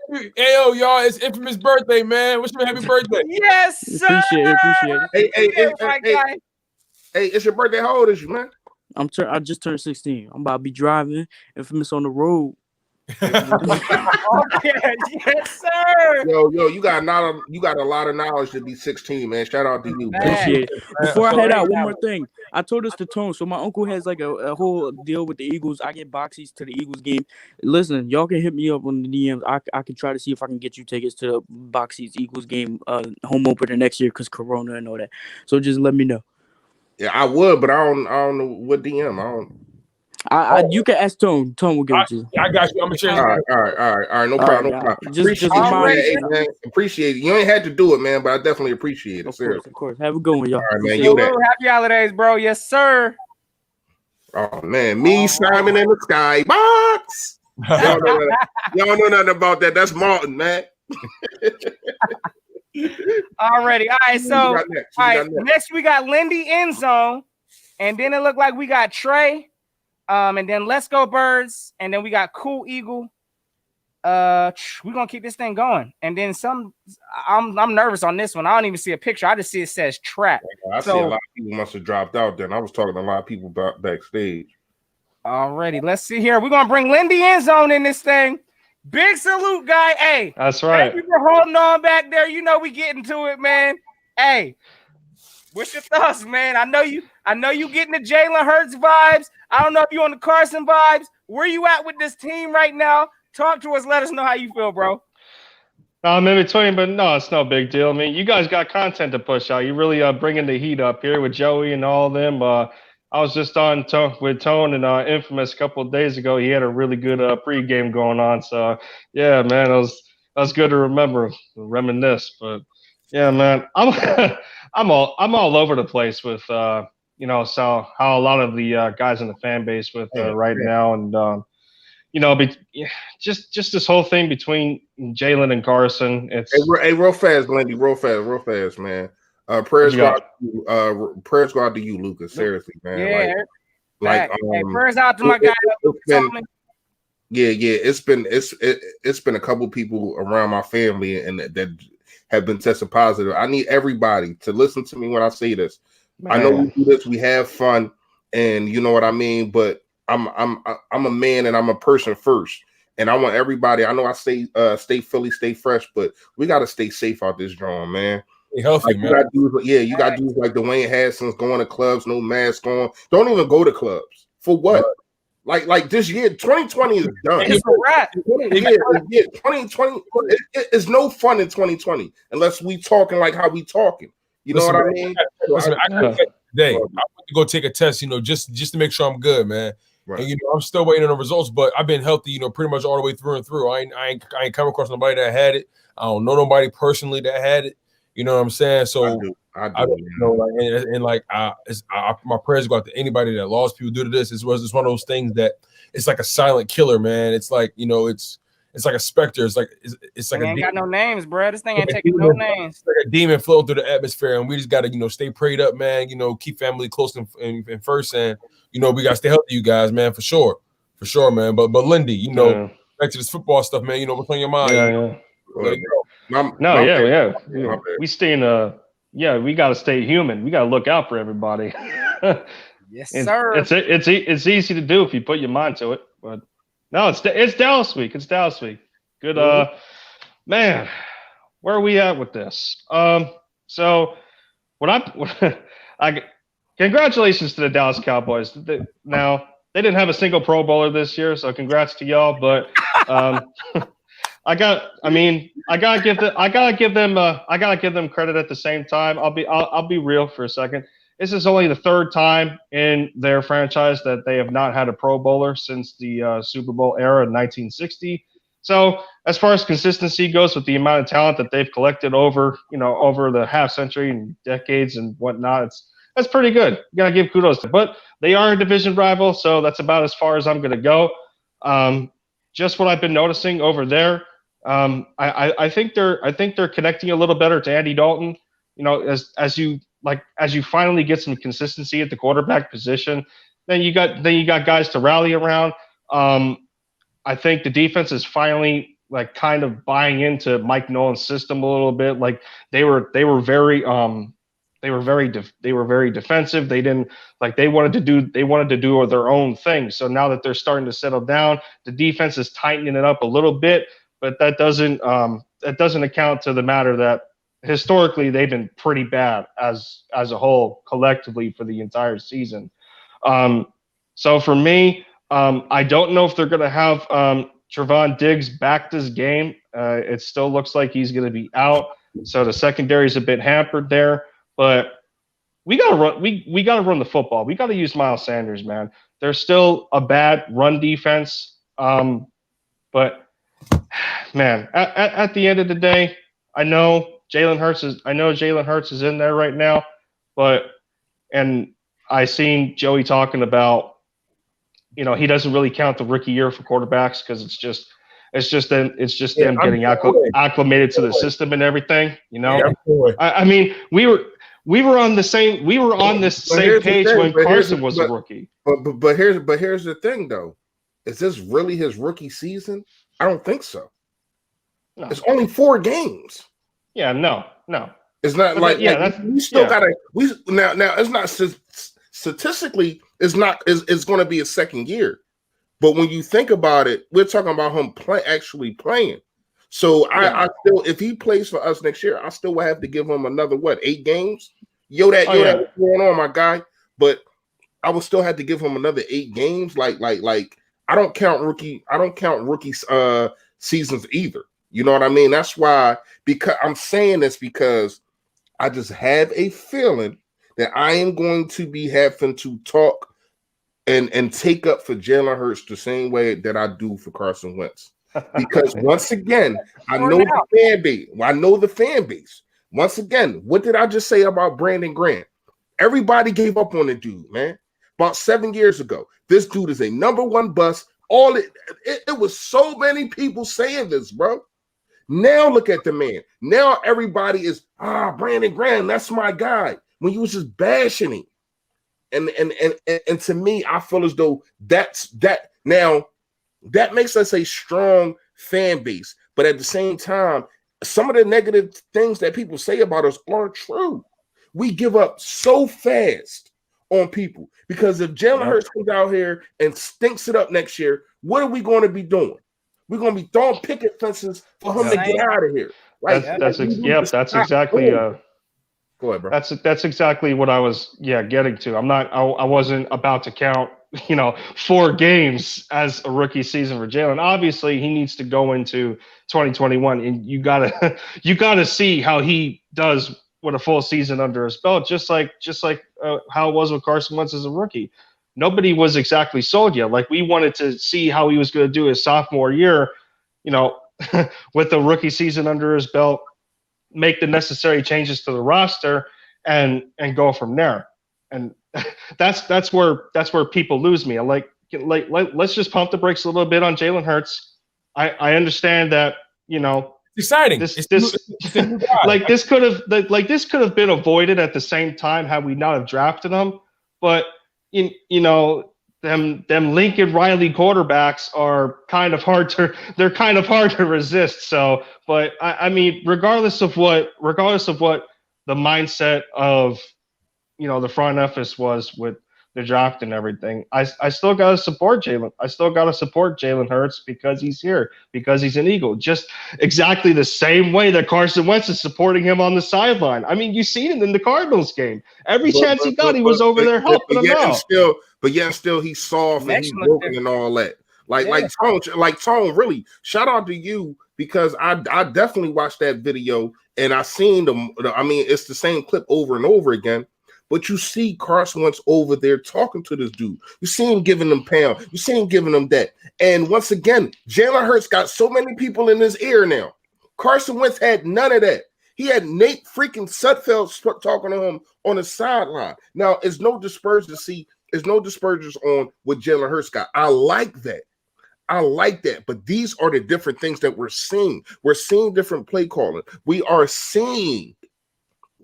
quick. Hey, y'all! It's Infamous birthday, man. Wish you a happy birthday. Yes, sir. Appreciate it. Hey, it's your birthday. How old is you, man? I just turned 16. I'm about to be driving Infamous on the road. Okay, yes, sir. Yo, you got a lot of knowledge to be 16, man. Shout out to you. Appreciate it. Before I head out, one more thing. I told this to Tone. So my uncle has like a whole deal with the Eagles. I get boxies to the Eagles game. Listen, y'all can hit me up on the DMs. I can try to see if I can get you tickets to the boxies Eagles game home opener next year because Corona and all that. So just let me know. Yeah, I would, but I don't know what DM. I don't. You can ask Tone. Tone will give it to you. I got you. I'm gonna share. All right. No problem. Just appreciate it. You ain't had to do it, man, but I definitely appreciate it. Of course. Have a good one, y'all. All right, man. Happy holidays, bro. Yes, sir. Oh man, Simon in the Sky Box. Y'all know nothing about that. That's Martin, man. Already. All right. So, next we got Lindy End Zone, and then it looked like we got Trey. And then Let's Go Birds, and then we got Cool Eagle. We're gonna keep this thing going. And then I'm nervous on this one. I don't even see a picture. I just see it says trap. I see a lot of people must have dropped out then. I was talking to a lot of people backstage. Already, let's see here. We're gonna bring Lindy End Zone in this thing. Big salute, guy. Hey, that's right. Thank you for holding on back there. You know we getting to it, man. Hey, what's your thoughts, man? I know you getting the Jalen Hurts vibes. I don't know if you on the Carson vibes. Where you at with this team right now? Talk to us. Let us know how you feel, bro. I'm in between, but no, it's no big deal. I mean, you guys got content to push out. You really bringing the heat up here with Joey and all of them. I was just on with Tone and Infamous a couple of days ago. He had a really good pregame going on. So yeah, man, that was good to reminisce. But yeah, man, I'm all over the place with so how a lot of the guys in the fan base with right now, and just this whole thing between Jalen and Carson. It's real fast, Blendy, real fast, man. Prayers go out to you, Lucas. Seriously, man. Hey, prayers out to my guy. It's been a couple people around my family and that have been tested positive. I need everybody to listen to me when I say this. Man. I know we do this, we have fun, and you know what I mean. But I'm a man and I'm a person first, and I want everybody. I know I stay Philly, stay fresh, but we got to stay safe out this drawing, man. Stay healthy, man. You got dudes like Dwayne Haskins going to clubs, no mask on. Don't even go to clubs for what? Like this year, 2020 is done. It's a wrap. 2020 it's no fun in 2020 unless we talking like how we talking. You know what I mean? Listen, I went to go take a test, just to make sure I'm good, man. Right. And I'm still waiting on the results, but I've been healthy, pretty much all the way through and through. I ain't come across nobody that had it. I don't know nobody personally that had it. You know what I'm saying? So I do. My prayers go out to anybody that lost people due to this. It's one of those things that it's like a silent killer, man. It's like it's like a specter. It's like ain't got no names, bro. This thing ain't taking no names. It's like a demon floating through the atmosphere, and we just got to stay prayed up, man. Keep family close and first, and we got to stay healthy, you guys, man, for sure, man. But Lindy, back to this football stuff, man. What's on your mind? We stay in we got to stay human. We got to look out for everybody. Yes, sir. It's easy to do if you put your mind to it, but no, it's Dallas week. It's Dallas week. Good, man. Where are we at with this? So congratulations to the Dallas Cowboys. Now they didn't have a single Pro Bowler this year, so congrats to y'all. But I gotta give them credit at the same time. I'll be real for a second. This is only the third time in their franchise that they have not had a Pro Bowler since the Super Bowl era in 1960. So as far as consistency goes, with the amount of talent that they've collected over the half century and decades and whatnot, that's pretty good. You gotta give kudos to. But they are a division rival, so that's about as far as I'm gonna go. Just what I've been noticing over there. I think they're connecting a little better to Andy Dalton. As you finally get some consistency at the quarterback position, then you got guys to rally around. I think the defense is finally kind of buying into Mike Nolan's system a little bit. Like they were very defensive. They didn't they wanted to do their own thing. So now that they're starting to settle down, the defense is tightening it up a little bit. But that doesn't account to the matter that historically they've been pretty bad as a whole collectively for the entire season. So for me, I don't know if they're going to have Trevon Diggs back this game. It still looks like he's going to be out, so the secondary is a bit hampered there. But we gotta run. We gotta run the football. We gotta use Miles Sanders, man. They're still a bad run defense, but. Man, at the end of the day, I know Jalen Hurts is in there right now, and I seen Joey talking about, he doesn't really count the rookie year for quarterbacks because it's just them getting acclimated to the system and everything. I mean, we were on this same page when Carson was a rookie. But here's the thing though, is this really his rookie season? I don't think so. No. It's only 4 games. Yeah, no. It's not we still gotta. Now it's not statistically. It's going to be a second year, but when you think about it, we're talking about him actually playing. So I still, if he plays for us next year, I still will have to give him another 8 games. What's going on, my guy? But I will still have to give him another 8 games. Like I don't count rookie seasons either. You know what I mean? That's why, because I'm saying this because I just have a feeling that I am going to be having to talk and take up for Jalen Hurts the same way that I do for Carson Wentz. Because once again, I know the fan base. Once again, what did I just say about Brandon Grant? Everybody gave up on the dude, man. About 7 years ago. This dude is a number 1 bust, it was so many people saying this, bro. Now look at the man. Now everybody is Brandon Graham, that's my guy. When you was just bashing him. And to me, I feel as though that makes us a strong fan base. But at the same time, some of the negative things that people say about us are true. We give up so fast on people because if Jalen Hurts comes out here and stinks it up next year, what are we going to be doing? We're going to be throwing picket fences for him to get out of here. Like, that's exactly. Go ahead, bro. That's exactly what I was getting to. I wasn't about to count 4 games as a rookie season for Jalen. Obviously, he needs to go into 2021, and you gotta see how he does with a full season under his belt, just like how it was with Carson Wentz as a rookie. Nobody was exactly sold yet. Like, we wanted to see how he was going to do his sophomore year, with the rookie season under his belt, make the necessary changes to the roster, and go from there. And that's where people lose me. Let's just pump the brakes a little bit on Jalen Hurts. I understand that exciting. This could have been avoided at the same time had we not have drafted him. But them Lincoln Riley quarterbacks are kind of hard to resist. So, but I mean, regardless of what the mindset of the front office was with the draft and everything, I still gotta support Jalen. I still gotta support Jalen Hurts because he's here, because he's an Eagle. Just exactly the same way that Carson Wentz is supporting him on the sideline. I mean, you seen it in the Cardinals game. Every chance he got, he was over there helping him out. Still he's soft and he's broken and all that. Like Tone, really, shout out to you because I definitely watched that video and I seen them. I mean, it's the same clip over and over again. But you see Carson Wentz over there talking to this dude. You see him giving them pound. You see him giving them that. And once again, Jalen Hurts got so many people in his ear now. Carson Wentz had none of that. He had Nate freaking Sudfeld talking to him on the sideline. Now, it's no dispersions on what Jalen Hurts got. I like that. But these are the different things that we're seeing. We're seeing different play calling. We are seeing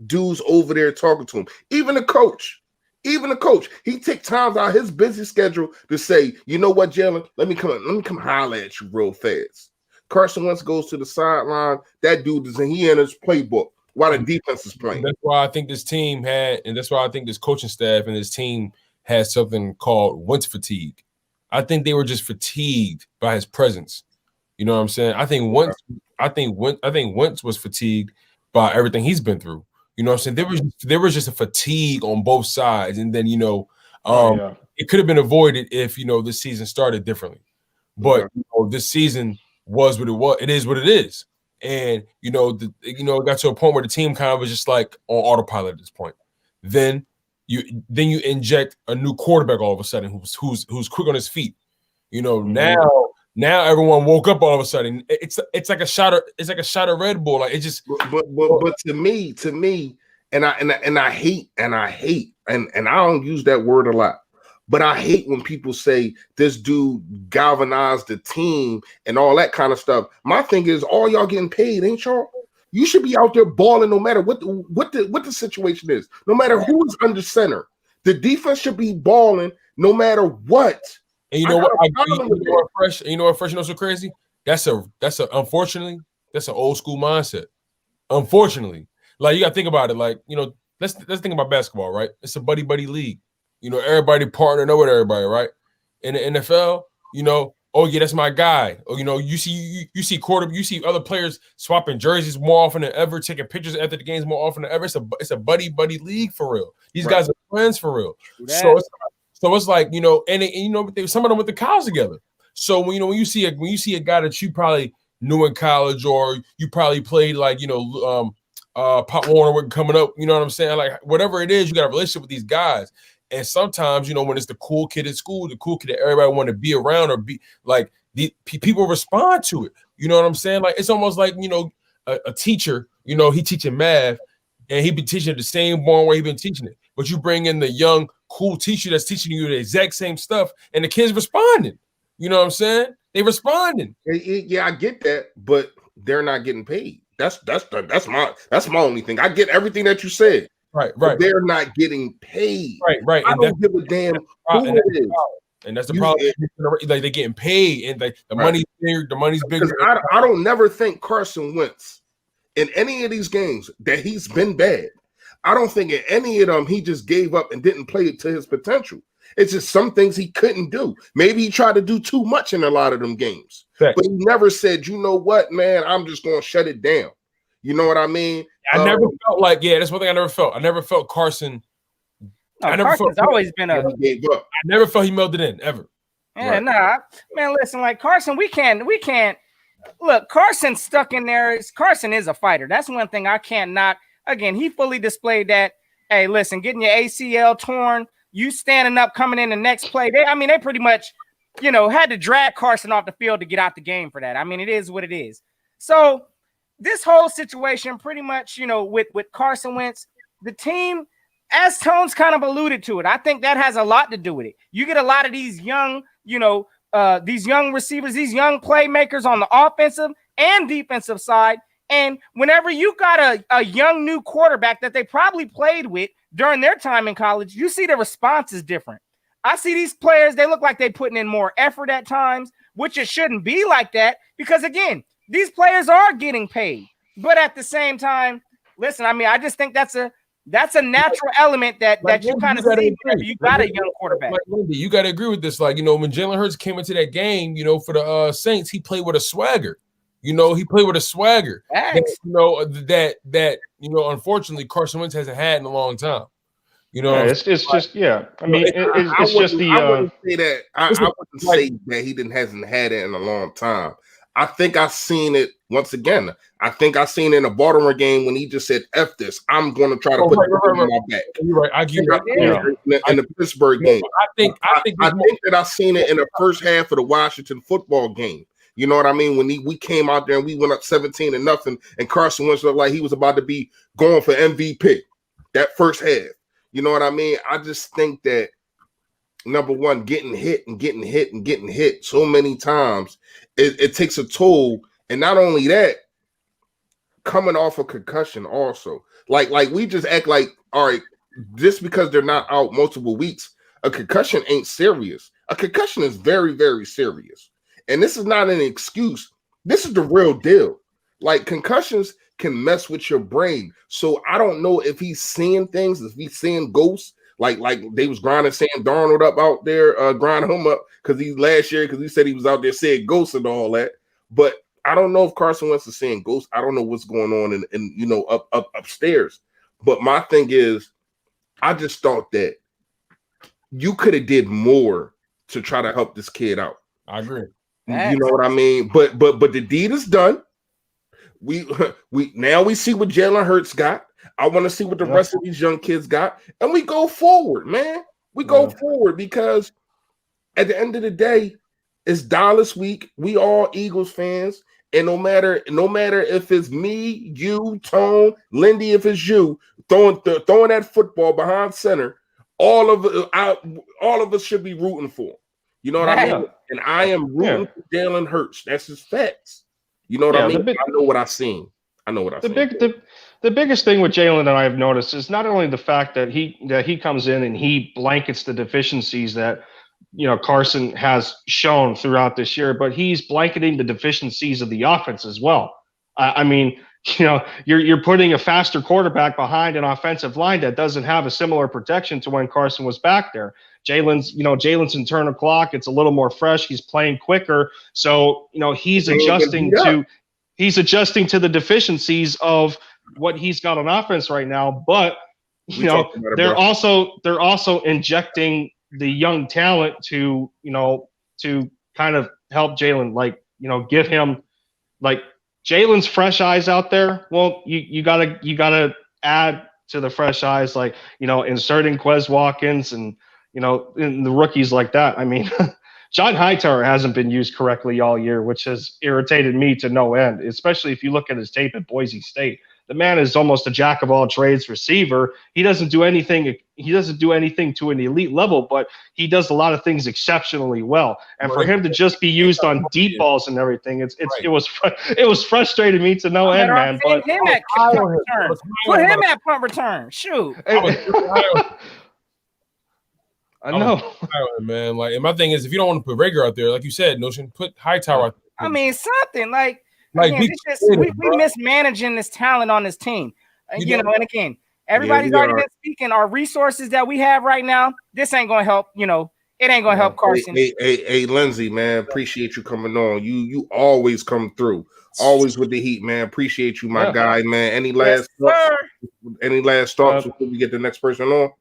dudes over there talking to him. Even the coach, he take times out his busy schedule to say, you know what, Jalen, let me come holler at you real fast. Carson Wentz goes to the sideline. That dude is in his playbook while the defense is playing. That's why I think this team that's why I think this coaching staff and this team has something called Wentz fatigue. I think they were just fatigued by his presence. You know what I'm saying? I think Wentz was fatigued by everything he's been through. You know what I'm saying? There was just a fatigue on both sides. And then, it could have been avoided if, this season started differently. But, this season was what it was. It is what it is. And, it got to a point where the team kind of was just like on autopilot at this point. Then you inject a new quarterback all of a sudden who's quick on his feet. Now everyone woke up all of a sudden. It's like a shot of Red Bull. Like it just. But to me, and I hate, and I don't use that word a lot, but I hate when people say this dude galvanized the team and all that kind of stuff. My thing is, all y'all getting paid, ain't y'all? You should be out there balling no matter what the situation is, no matter who is under center. The defense should be balling no matter what. And you know what? Fresh. So crazy? Unfortunately, that's an old school mindset. Unfortunately, like you got to think about it. Like let's think about basketball, right? It's a buddy league. Everybody partnering up with everybody, right? In the NFL, oh yeah, that's my guy. Or you see other players swapping jerseys more often than ever, taking pictures after the games more often than ever. It's a buddy league for real. These guys are friends for real. So it's like, some of them went to college together. So when you see a guy that you probably knew in college or you probably played like, Pop Warner coming up, you know what I'm saying? Like whatever it is, you got a relationship with these guys. And sometimes, when it's the cool kid at school, the cool kid that everybody want to be around or be like, people respond to it. You know what I'm saying? Like, it's almost like, a teacher, he teaching math and he be teaching it the same born way he been teaching it. But you bring in the young, cool teacher that's teaching you the exact same stuff and the kids responding. You know what I'm saying? They responding. Yeah, I get that, but they're not getting paid. That's my only thing. I get everything that you said. Right. They're not getting paid. Right. I don't give a damn who it is. And that's the problem. Like they're getting paid, and like the money's bigger. The money's bigger. I don't never think Carson Wentz in any of these games that he's been bad. I don't think in any of them he just gave up and didn't play it to his potential. It's just some things he couldn't do. Maybe he tried to do too much in a lot of them games, but he never said, "You know what, man? I'm just going to shut it down." You know what I mean? I never felt like, that's one thing I never felt. I never felt Carson. Carson's always been he gave up. I never felt he melted in ever. Yeah, man. Listen, like Carson, we can't look. Carson's stuck in there. Carson is a fighter. That's one thing I can't knock. Again, he fully displayed that. Hey, listen, getting your ACL torn, you standing up, coming in the next play. They pretty much, had to drag Carson off the field to get out the game for that. I mean, it is what it is. So this whole situation, pretty much, with Carson Wentz, the team, as Tones kind of alluded to it, I think that has a lot to do with it. You get a lot of these young, these young receivers, these young playmakers on the offensive and defensive side. And whenever you got a young new quarterback that they probably played with during their time in college, you see the response is different. I see these players, they look like they're putting in more effort at times, which it shouldn't be like that because, again, these players are getting paid. But at the same time, listen, I just think that's a natural element that you kind of see whenever you got a young quarterback. You got to agree with this. Like, when Jalen Hurts came into that game, for the Saints, he played with a swagger. He played with a swagger. That unfortunately Carson Wentz hasn't had in a long time. It's just I mean, it's just the. I wouldn't say that. I wouldn't say that he hasn't had it in a long time. I think I've seen it once again. I think I seen it in a Baltimore game when he just said, "F this, I'm going to try to put it on my back." You're right. I give you in the Pittsburgh game. I think that I've seen it in the first half of the Washington football game. You know what I mean? When we came out there and we went up 17-0, and Carson Wentz looked like he was about to be going for MVP that first half. You know what I mean? I just think that, number one, getting hit so many times, it takes a toll. And not only that, coming off a concussion also. Like we just act like, all right, just because they're not out multiple weeks, a concussion ain't serious. A concussion is very, very serious. And this is not an excuse. This is the real deal. Like, concussions can mess with your brain. So I don't know if he's seeing things, if he's seeing ghosts, like they was grinding Sam Darnold up out there, grinding him up because he said he was out there saying ghosts and all that. But I don't know if Carson Wentz is seeing ghosts. I don't know what's going on in upstairs. But my thing is, I just thought that you could have did more to try to help this kid out. I agree. You know what I mean? But the deed is done. We now we see what Jalen Hurts got. I want to see what the rest of these young kids got, and we go forward, man. We go forward because at the end of the day, it's Dallas week. We all Eagles fans, and no matter if it's me, you, Tone, Lindy, if it's you throwing that football behind center, all of us should be rooting for. You know what I mean? And I am rooting for Jalen Hurts. That's just facts. You know what I mean? I know what I've seen. The biggest thing with Jalen that I've noticed is not only the fact that he comes in and he blankets the deficiencies that Carson has shown throughout this year, but he's blanketing the deficiencies of the offense as well. I mean, you're putting a faster quarterback behind an offensive line that doesn't have a similar protection to when Carson was back there. Jalen's internal clock, it's a little more fresh. He's playing quicker. So, he's adjusting to the deficiencies of what he's got on offense right now. But, they're also injecting the young talent to kind of help Jalen, give him Jalen's fresh eyes out there. Well, you gotta add to the fresh eyes, inserting Quez Watkins and in the rookies like that. I mean, John Hightower hasn't been used correctly all year, which has irritated me to no end, especially if you look at his tape at Boise State. the man is almost a jack of all trades receiver. He doesn't do anything. He doesn't do anything to an elite level, but he does a lot of things exceptionally well. And for him to just be used on deep balls and everything, it was frustrating me to no end, man. But him at punt return. Put him at punt return. Shoot. I know, man. Like, and my thing is, if you don't want to put Rager out there, like you said, Notion, put Hightower out there. I mean, something like again, we mismanaging this talent on this team. You know, and again, everybody's already been speaking. Our resources that we have right now, this ain't gonna help. You know, it ain't gonna help Carson. Hey, Lindsay, man, appreciate you coming on. You always come through, always with the heat, man. Appreciate you, my guy, man. Any last thoughts before we get the next person on?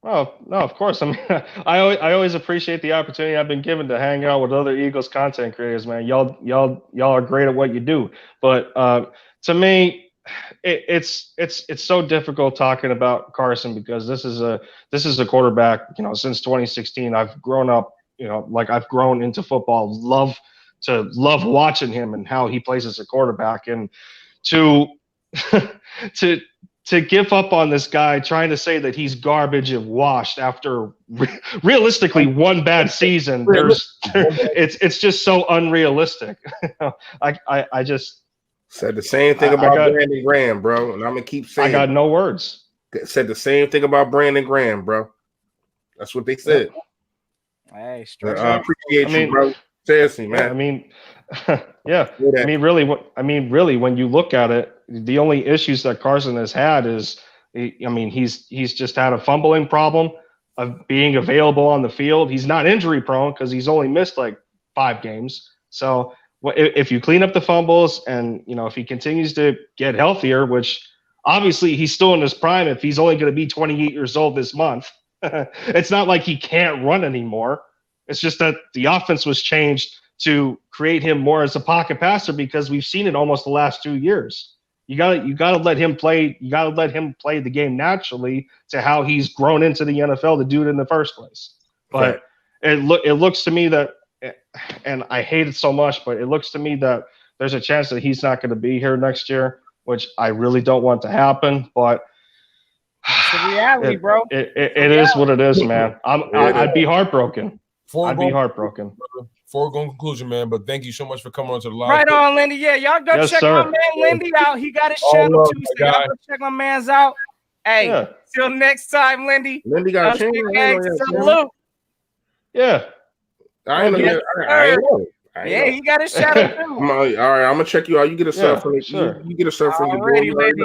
Oh, no, of course. I mean, I always appreciate the opportunity I've been given to hang out with other Eagles content creators, man. Y'all are great at what you do. But to me, it's so difficult talking about Carson because this is a quarterback, you know, since 2016. I've grown up, you know, like I've grown into football, love watching him and how he plays as a quarterback, and to give up on this guy, trying to say that he's garbage and washed after realistically one bad season. It's just so unrealistic. I just said the same thing about Brandon Graham, bro, and I'm gonna keep saying. I got no words. Said the same thing about Brandon Graham, bro. That's what they said. Hey, I appreciate you, bro. Seriously, man. I mean, yeah. I mean, really, when you look at it, the only issues that Carson has had is, I mean, he's just had a fumbling problem of being available on the field. He's not injury prone because he's only missed like 5 games. So if you clean up the fumbles and, you know, if he continues to get healthier, which obviously he's still in his prime, if he's only going to be 28 years old this month, it's not like he can't run anymore. It's just that the offense was changed to create him more as a pocket passer because we've seen it almost the last 2 years. You gotta let him play. You gotta let him play the game naturally to how he's grown into the NFL to do it in the first place. But it looks to me that, and I hate it so much, but it looks to me that there's a chance that he's not going to be here next year, which I really don't want to happen. But it's the reality, bro. It is what it is, man. I'd be heartbroken. I'd be heartbroken. Foregone conclusion, man. But thank you so much for coming on to the live. Right on, Lindy. Yeah, y'all go check my man Lindy out. He got his channel too, so y'all go check my man's out. Hey, till next time, Lindy. Lindy got a channel. Salute. Yeah. I ain't know. Yeah, he got his channel too. All right, I'm gonna check you out. You get a sub from you get a sub from your boy.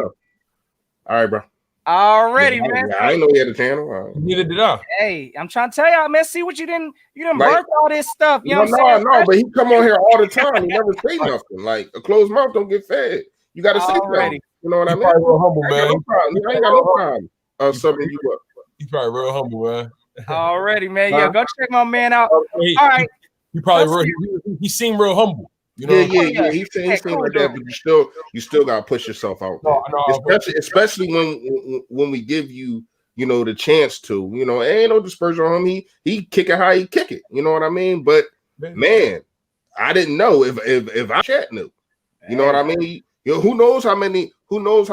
All right, bro. Already, man. I didn't know he had a channel. Neither did I. Hey, I'm trying to tell y'all, man. See what you didn't birth all this stuff. You know what I'm saying? No, but he come on here all the time. He never say nothing. Like a closed mouth don't get fed. You got to say something. You know what I mean? Probably real humble, man. I ain't got no problem. Summing you up. He's probably real humble, man. Already, man. Yeah, go check my man out. All right. He probably he seemed real humble. You know? Yeah. He seemed like that, but you still gotta push yourself out. No, especially when we give you, you know, the chance to. You know, ain't no dispersion on him. He kick it how he kick it. You know what I mean? But man, I didn't know if I chat knew. You know what I mean? You know, who knows how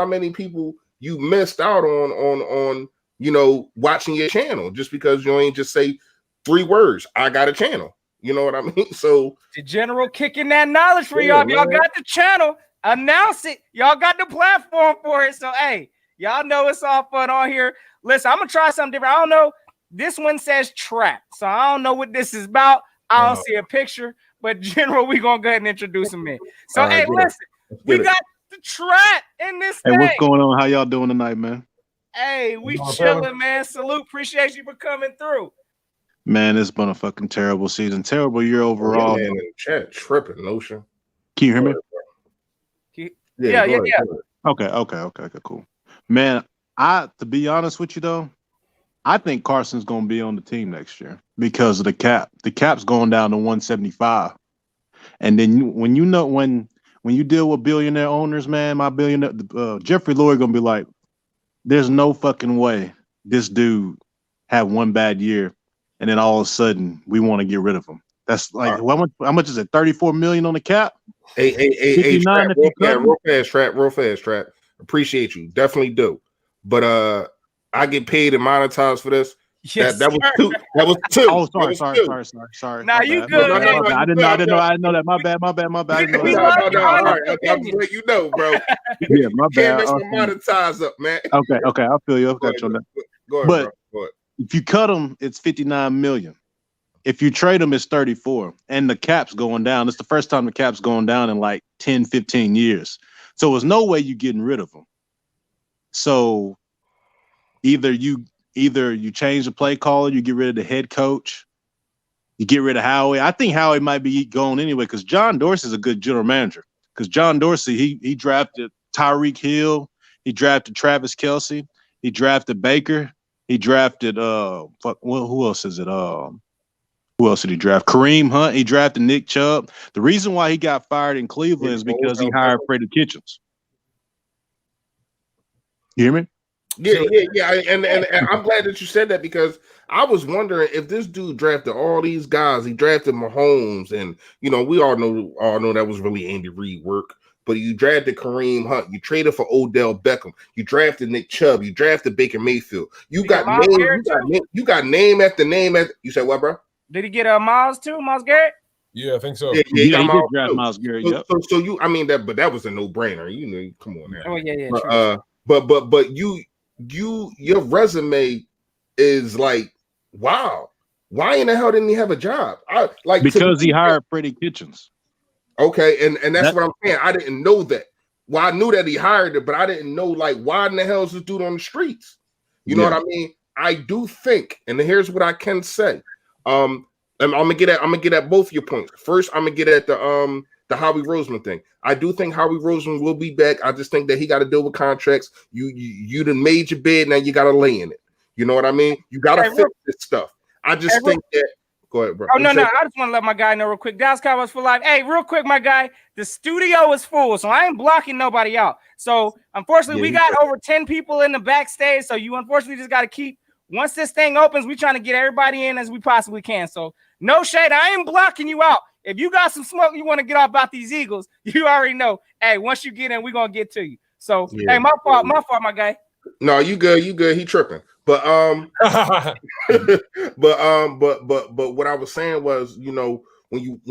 many people you missed out on you know, watching your channel just because you ain't just say 3 words. I got a channel. You know what I mean? So the general kicking that knowledge for y'all. Y'all got the channel. Announce it. Y'all got the platform for it. So hey, y'all know it's all fun on here. Listen, I'm gonna try something different. I don't know. This one says trap, so I don't know what this is about. I don't see a picture, but general, we gonna go ahead and introduce him in. So hey, listen, we got the trap in this thing. Hey, what's going on? How y'all doing tonight, man? Hey, we chilling, man. Salute. Appreciate you for coming through. Man, it's been a fucking terrible season. Terrible year overall. Man, in the chat tripping, Notion. Can you hear me? Yeah. Okay, cool. Man, to be honest with you though, I think Carson's gonna be on the team next year because of the cap. The cap's going down to 175. And then when you deal with billionaire owners, man, my billionaire Jeffrey Lurie gonna be like, there's no fucking way this dude had one bad year and then all of a sudden we want to get rid of him. That's like how much is it? 34 million on the cap? Hey, real fast, trap. Appreciate you, definitely do. But I get paid and monetized for this. Yes, that was two. That was two. Oh, That was sorry. Nah, My you bad. good, My man. bad. I didn't know that. My bad. I didn't know We that. love No. your All honest right, I'm opinion. letting you know, bro. Yeah, my Can't bad. mess my monetize up, man. Okay. I feel you. I've got you on that. Go ahead, But bro. Go ahead. if you cut him, it's 59 million. If you trade him, it's 34. And the cap's going down. It's the first time the cap's going down in like 10, 15 years. So there's no way you're getting rid of him. So either you change the play caller, you get rid of the head coach, you get rid of Howie. I think Howie might be gone anyway because John Dorsey's a good general manager. Because John Dorsey, he drafted Tyreek Hill, he drafted Travis Kelce, he drafted Baker, he drafted who else is it? Who else did he draft? Kareem Hunt. He drafted Nick Chubb. The reason why he got fired in Cleveland is because he hired Freddie Kitchens. You hear me? Yeah. And I'm glad that you said that because I was wondering if this dude drafted all these guys. He drafted Mahomes, and we all know that was really Andy Reid work. But you drafted Kareem Hunt. You traded for Odell Beckham. You drafted Nick Chubb. You drafted Baker Mayfield. You got name after name. You said what, bro? Did he get Miles too? Miles Garrett? Yeah, I think so. Yeah, he did draft Miles Garrett. So, yep. so you, I mean but that was a no-brainer. Come on now. Oh yeah. But your resume is like, wow. Why in the hell didn't he have a job? Because he hired Freddie Kitchens. Okay, and that's what I'm saying. I didn't know that. Well, I knew that he hired it, but I didn't know why in the hell is this dude on the streets? You know what I mean? I do think, and here's what I can say. I'm gonna get at both your points. First, I'm gonna get at the Howie Roseman thing. I do think Howie Roseman will be back. I just think that he got to deal with contracts. You done made your bed, now you got to lay in it. You know what I mean? You got to fix this stuff. I just think that. Go ahead, bro. Oh no! I just want to let my guy know real quick. Dallas Cowboys for life. Hey, real quick, my guy. The studio is full, so I ain't blocking nobody out. So unfortunately, we got over 10 people in the backstage. So you unfortunately just got to keep. Once this thing opens, we trying to get everybody in as we possibly can. So no shade. I ain't blocking you out. If you got some smoke, you want to get off about these Eagles, you already know. Hey, once you get in, we're gonna get to you. So hey, my fault, my guy. No, you good. He tripping. But but what I was saying was, when you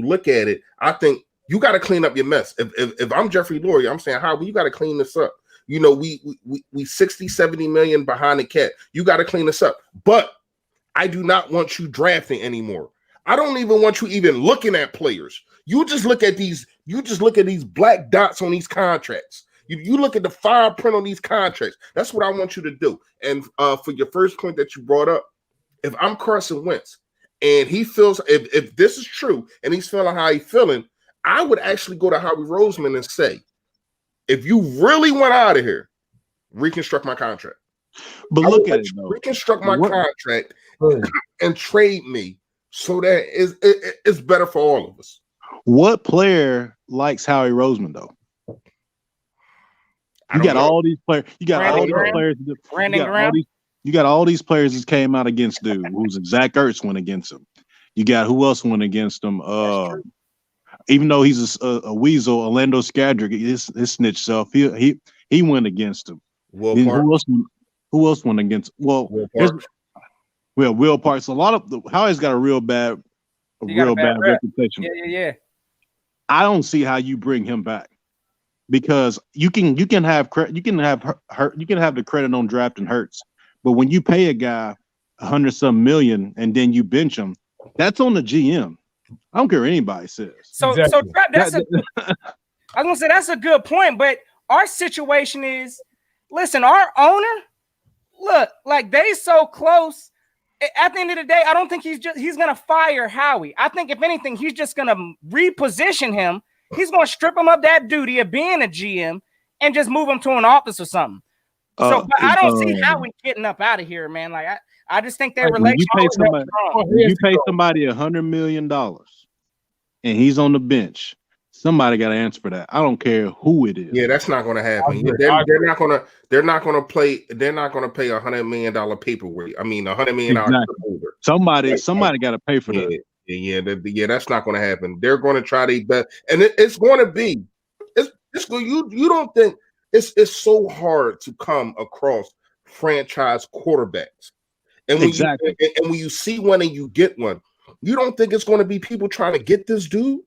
look at it, I think you got to clean up your mess. If I'm Jeffrey Lurie, I'm saying, how you got to clean this up. We 60, 70 million behind the cap. You got to clean this up. But I do not want you drafting anymore. I don't even want you even looking at players. You just look at these black dots on these contracts. You look at the fine print on these contracts. That's what I want you to do. And for your first point that you brought up, if I'm Carson Wentz and he feels, if this is true and he's feeling how he's feeling, I would actually go to Howie Roseman and say, if you really want out of here, reconstruct my contract. But look at it, though. Reconstruct my contract and trade me so that it's better for all of us. What player likes Howie Roseman, though? You got all these players. You got all these players. You got all these players that came out against dude. Who's Zach Ertz went against him. You got who else went against him? Even though he's a weasel, Orlando Skadrick, his snitch self. He went against him. Who else went against? Will Parks. A lot of Howie's got a real bad reputation. Yeah. I don't see how you bring him back. Because you can have the credit on drafting Hurts, but when you pay a guy $100-some million and then you bench him, that's on the GM. I don't care what anybody says. So I was gonna say that's a good point, but our situation is, listen, our owner, look, like they so close. At the end of the day, I don't think he's gonna fire Howie. I think if anything, he's just gonna reposition him. He's going to strip him of that duty of being a GM and just move him to an office or something. But I don't see how we getting up out of here, man. Like I just think their relationship. You pay somebody $100 million and he's on the bench. Somebody got to answer for that. I don't care who it is. Yeah, that's not going to happen. They're not going to pay $100 million paperweight. I mean, $100 million. Exactly. Somebody got to pay for that. Yeah, that's not going to happen. They're going to try their best, and it's going to be. You don't think It's so hard to come across franchise quarterbacks. And when when you see one and you get one, you don't think it's going to be people trying to get this dude?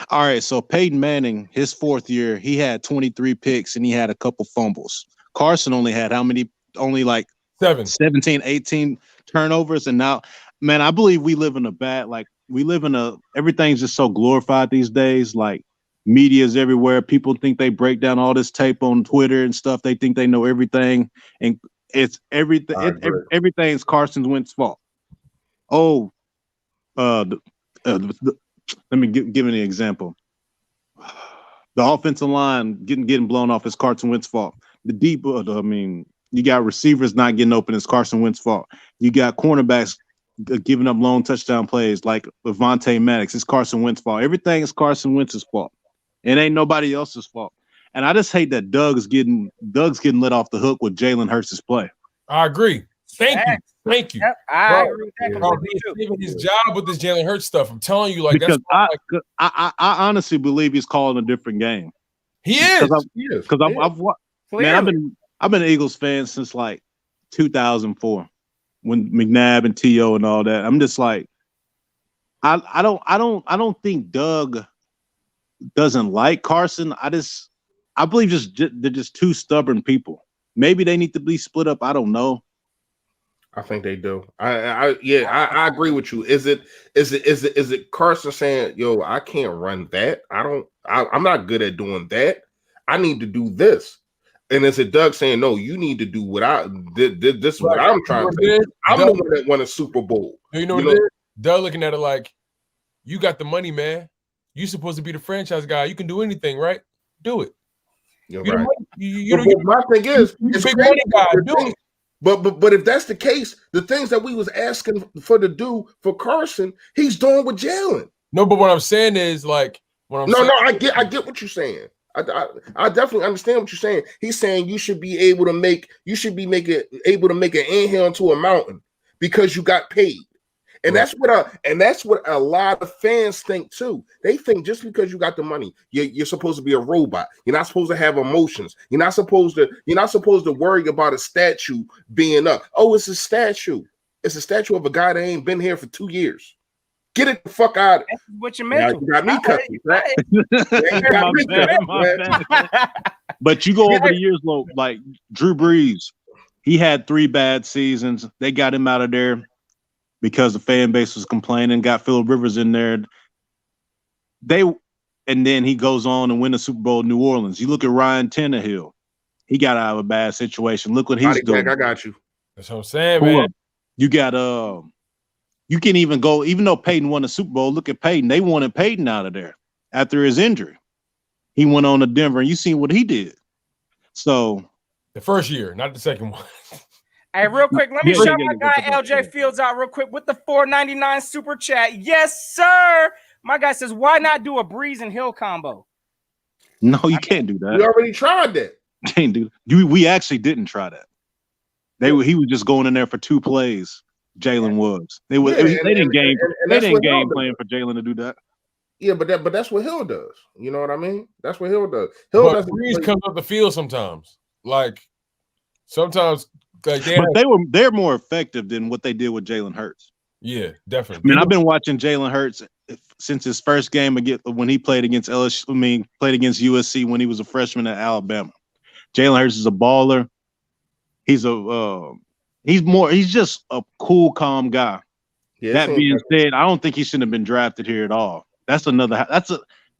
All right, so Peyton Manning, his 4th year, he had 23 picks and he had a couple fumbles. Carson only had how many? Only like 17, 18 turnovers. And now, man, I believe we live in everything's just so glorified these days. Like, media's everywhere. People think they break down all this tape on Twitter and stuff. They think they know everything. And it's everything. Everything's Carson Wentz's fault. Oh, let me give an example. The offensive line getting blown off is Carson Wentz's fault. The deep, you got receivers not getting open, it's Carson Wentz's fault. You got cornerbacks giving up long touchdown plays like Levante Maddox. It's Carson Wentz's fault. Everything is Carson Wentz's fault. It ain't nobody else's fault. And I just hate that Doug's getting let off the hook with Jalen Hurts' play. I agree. Thank you. Yep, I agree with that. Bro, he's saving his job with this Jalen Hurts stuff. I'm telling you, like, because that's I honestly believe he's calling a different game. He is. Because I've been an Eagles fan since like 2004 when McNabb and T.O. and all that. I'm just like, I don't think Doug doesn't like Carson. I believe they're just two stubborn people. Maybe they need to be split up. I don't know. I think they do. I agree with you. Is it Carson saying, "Yo, I can't run that. I'm not good at doing that. I need to do this." And is it Doug saying, "No, you need to do what this is what I'm trying to do. I'm the one that won a Super Bowl." You know what it is? Doug looking at it like, "You got the money, man. You supposed to be the franchise guy. You can do anything, right? Do it." You're right. My thing is, it's big money guy. Do it. But if that's the case, the things that we was asking for to do for Carson, he's doing with Jalen. No, but what I'm saying is like, I get what you're saying. I definitely understand what you're saying. He's saying you should be able to make an anthill into a mountain because you got paid. And that's what a lot of fans think too. They think just because you got the money, you're supposed to be a robot. You're not supposed to have emotions. You're not supposed to worry about a statue being up. Oh, it's a statue. It's a statue of a guy that ain't been here for 2 years. Get it the fuck out of it. That's what you meant. You got me cut. But you go over the years, like Drew Brees, he had 3 bad seasons. They got him out of there because the fan base was complaining, got Phillip Rivers in there. And then he goes on and win the Super Bowl in New Orleans. You look at Ryan Tannehill. He got out of a bad situation. Look what he's doing. I got you. That's what I'm saying, man. You got you can even go, even though Peyton won the Super Bowl, look at Peyton. They wanted Peyton out of there after his injury. He went on to Denver, and you seen what he did. So the first year, not the second one. Hey, real quick, let me shout my guy LJ Fields out real quick with the $4.99 super chat. Yes, sir. My guy says, why not do a Breeze and Hill combo? No, you can't do that. We already tried that. Can't do. We actually didn't try that. He was just going in there for 2 plays. Jalen was. They didn't game plan for Jalen to do that. Yeah, but that's what Hill does. You know what I mean? That's what Hill does. Breeze comes up the field sometimes. Like sometimes. Like they're more effective than what they did with Jalen Hurts. Yeah, definitely. I mean, I've been watching Jalen Hurts since his first game when he played against LSU. Played against USC when he was a freshman at Alabama. Jalen Hurts is a baller. He's just a cool, calm guy. Yeah, that being said, I don't think he shouldn't have been drafted here at all.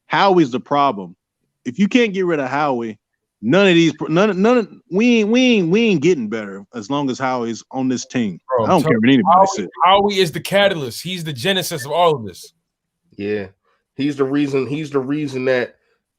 Howie's the problem. If you can't get rid of Howie, we ain't getting better as long as Howie's on this team. Bro, I don't care what anybody says. Howie is the catalyst. He's the genesis of all of this. Yeah, he's the reason that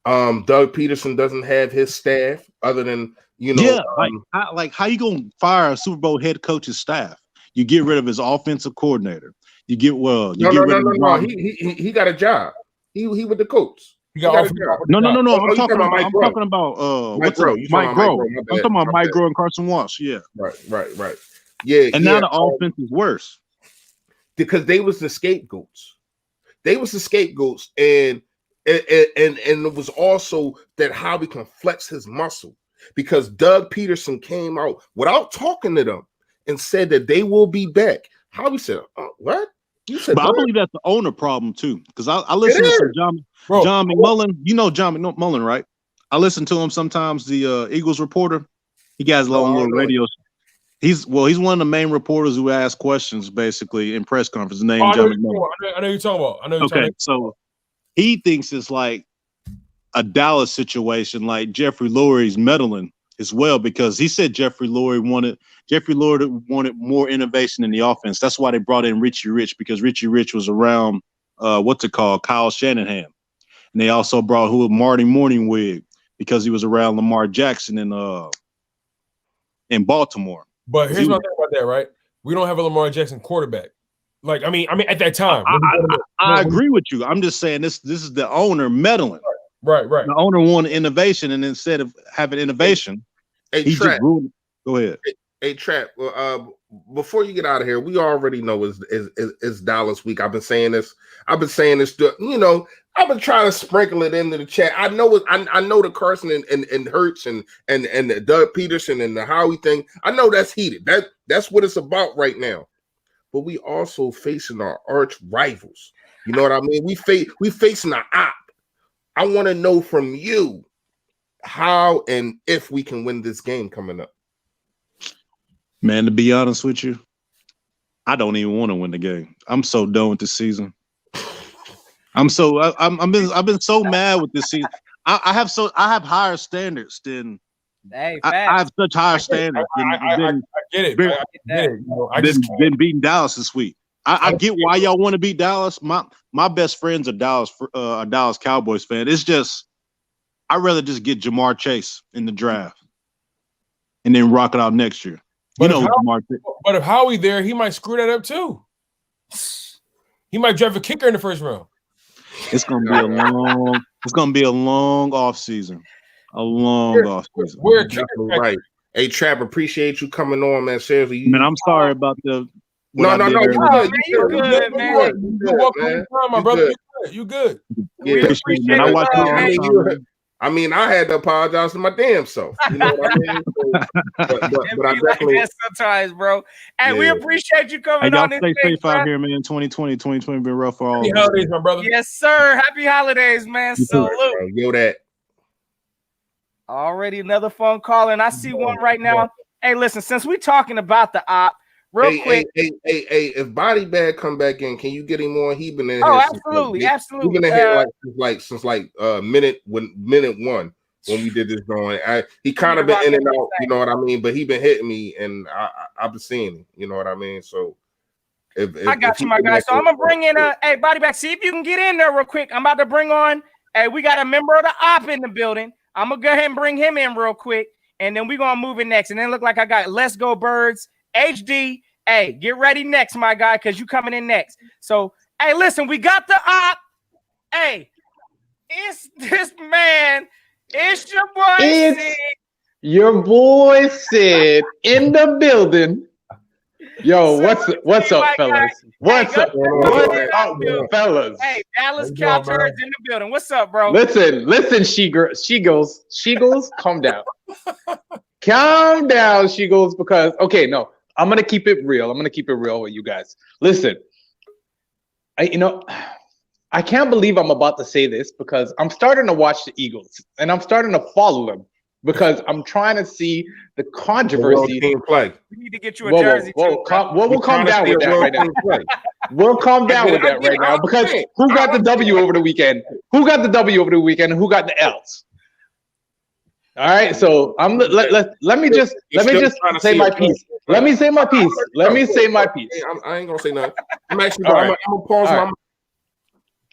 Doug Peterson doesn't have his staff other than how you gonna fire a Super Bowl head coach's staff? You get rid of his offensive coordinator. You get rid of he got a job. He with the Colts. No. I'm talking about Mike Groh. Mike Groh. I'm talking about Mike Groh and Carson Walsh. Yeah. Right. Yeah. And now the offense is worse because they was the scapegoats. And it was also that Howie can flex his muscle. because Doug Peterson came out without talking to them and said that they will be back. Howie said, what? You said, but I believe that's the owner problem too, because I listen to some John McMullen. You know John McMullen, right? I listen to him sometimes. The Eagles reporter. He got his own little radio. He's one of the main reporters who asks questions basically in press conferences. Named John McMullen. I know you're talking about. Okay, so he thinks it's like a Dallas situation, like Jeffrey Lurie's meddling as well, because he said Jeffrey Lurie wanted more innovation in the offense. That's why they brought in Richie Rich, because Richie Rich was around Kyle Shanahan. And they also brought Marty Morningwig, because he was around Lamar Jackson in Baltimore. But here's my thing about that, right? We don't have a Lamar Jackson quarterback. Like, I mean, at that time. I agree with you. I'm just saying this is the owner meddling. Right. The owner wanted innovation, and instead of having innovation, he just ruined it. Go ahead. Hey, Trap, before you get out of here, we already know it's Dallas week. I've been saying this. I've been trying to sprinkle it into the chat. I know the Carson and Hurts and the Doug Peterson and the Howie thing. I know that's heated. That's what it's about right now. But we also facing our arch rivals. You know what I mean? We facing our op. I want to know from you how and if we can win this game coming up. Man, to be honest with you, I don't even want to win the game. I'm so done with this season. I've been so mad with this season. I have higher standards than I have such higher standards. I get it. I get it. Been beating Dallas this week. I get why y'all want to beat Dallas. My best friends are Dallas Cowboys fan. It's just I'd rather just get Jamar Chase in the draft and then rock it out next year. But if Howie there, he might screw that up too. He might draft a kicker in the first round. It's gonna be a long off season. A long off season. We're right. Hey, Trap, appreciate you coming on, man. Seriously, man. I'm sorry about the. No. You good, man. You good. Yeah, I mean, I had to apologize to my damn self. You know what I mean? But I definitely like sometimes, bro. And we appreciate you coming on. Y'all stay safe out here, man. 2020 been rough for all. Happy holidays, my brother. Yes, sir. Happy holidays, man. Salute. Yo, that. Already another phone call, and I see one right now. Hey, listen, since we're talking about the op, quick. Hey, if Body Bag come back in, can you get him on? He been in here. Absolutely. He's been in here since minute one when we did this drawing. He kind of been in and out, you know what I mean? But he been hitting me, and I've been seeing him, you know what I mean? So I got you, my guy. So I'm gonna bring in Body Bag. See if you can get in there real quick. I'm about to bring on. Hey, we got a member of the op in the building. I'm gonna go ahead and bring him in real quick, and then we're gonna move it next. And then look like I got Let's Go Birds. HD, hey, get ready next, my guy, because you coming in next. So, hey, listen, we got the op. Hey, it's this man. It's your boy Sid. Your boy Sid in the building. Yo, what's up, fellas? What's up, fellas? Hey, Dallas Cowboys in the building. What's up, bro? Listen, she-girls, calm down. Calm down, she-girls, because, okay, no. I'm going to keep it real. I'm going to keep it real with you guys. Listen, I can't believe I'm about to say this because I'm starting to watch the Eagles and I'm starting to follow them because I'm trying to see the controversy. Play. We need to get you a jersey. We'll calm down with that right now. We'll calm down with that right now because who got the W over the weekend? Who got the W over the weekend and who got the L's? All right, so let me just say my piece. Let me say my piece. I ain't gonna say nothing. I'm actually I'm gonna pause my.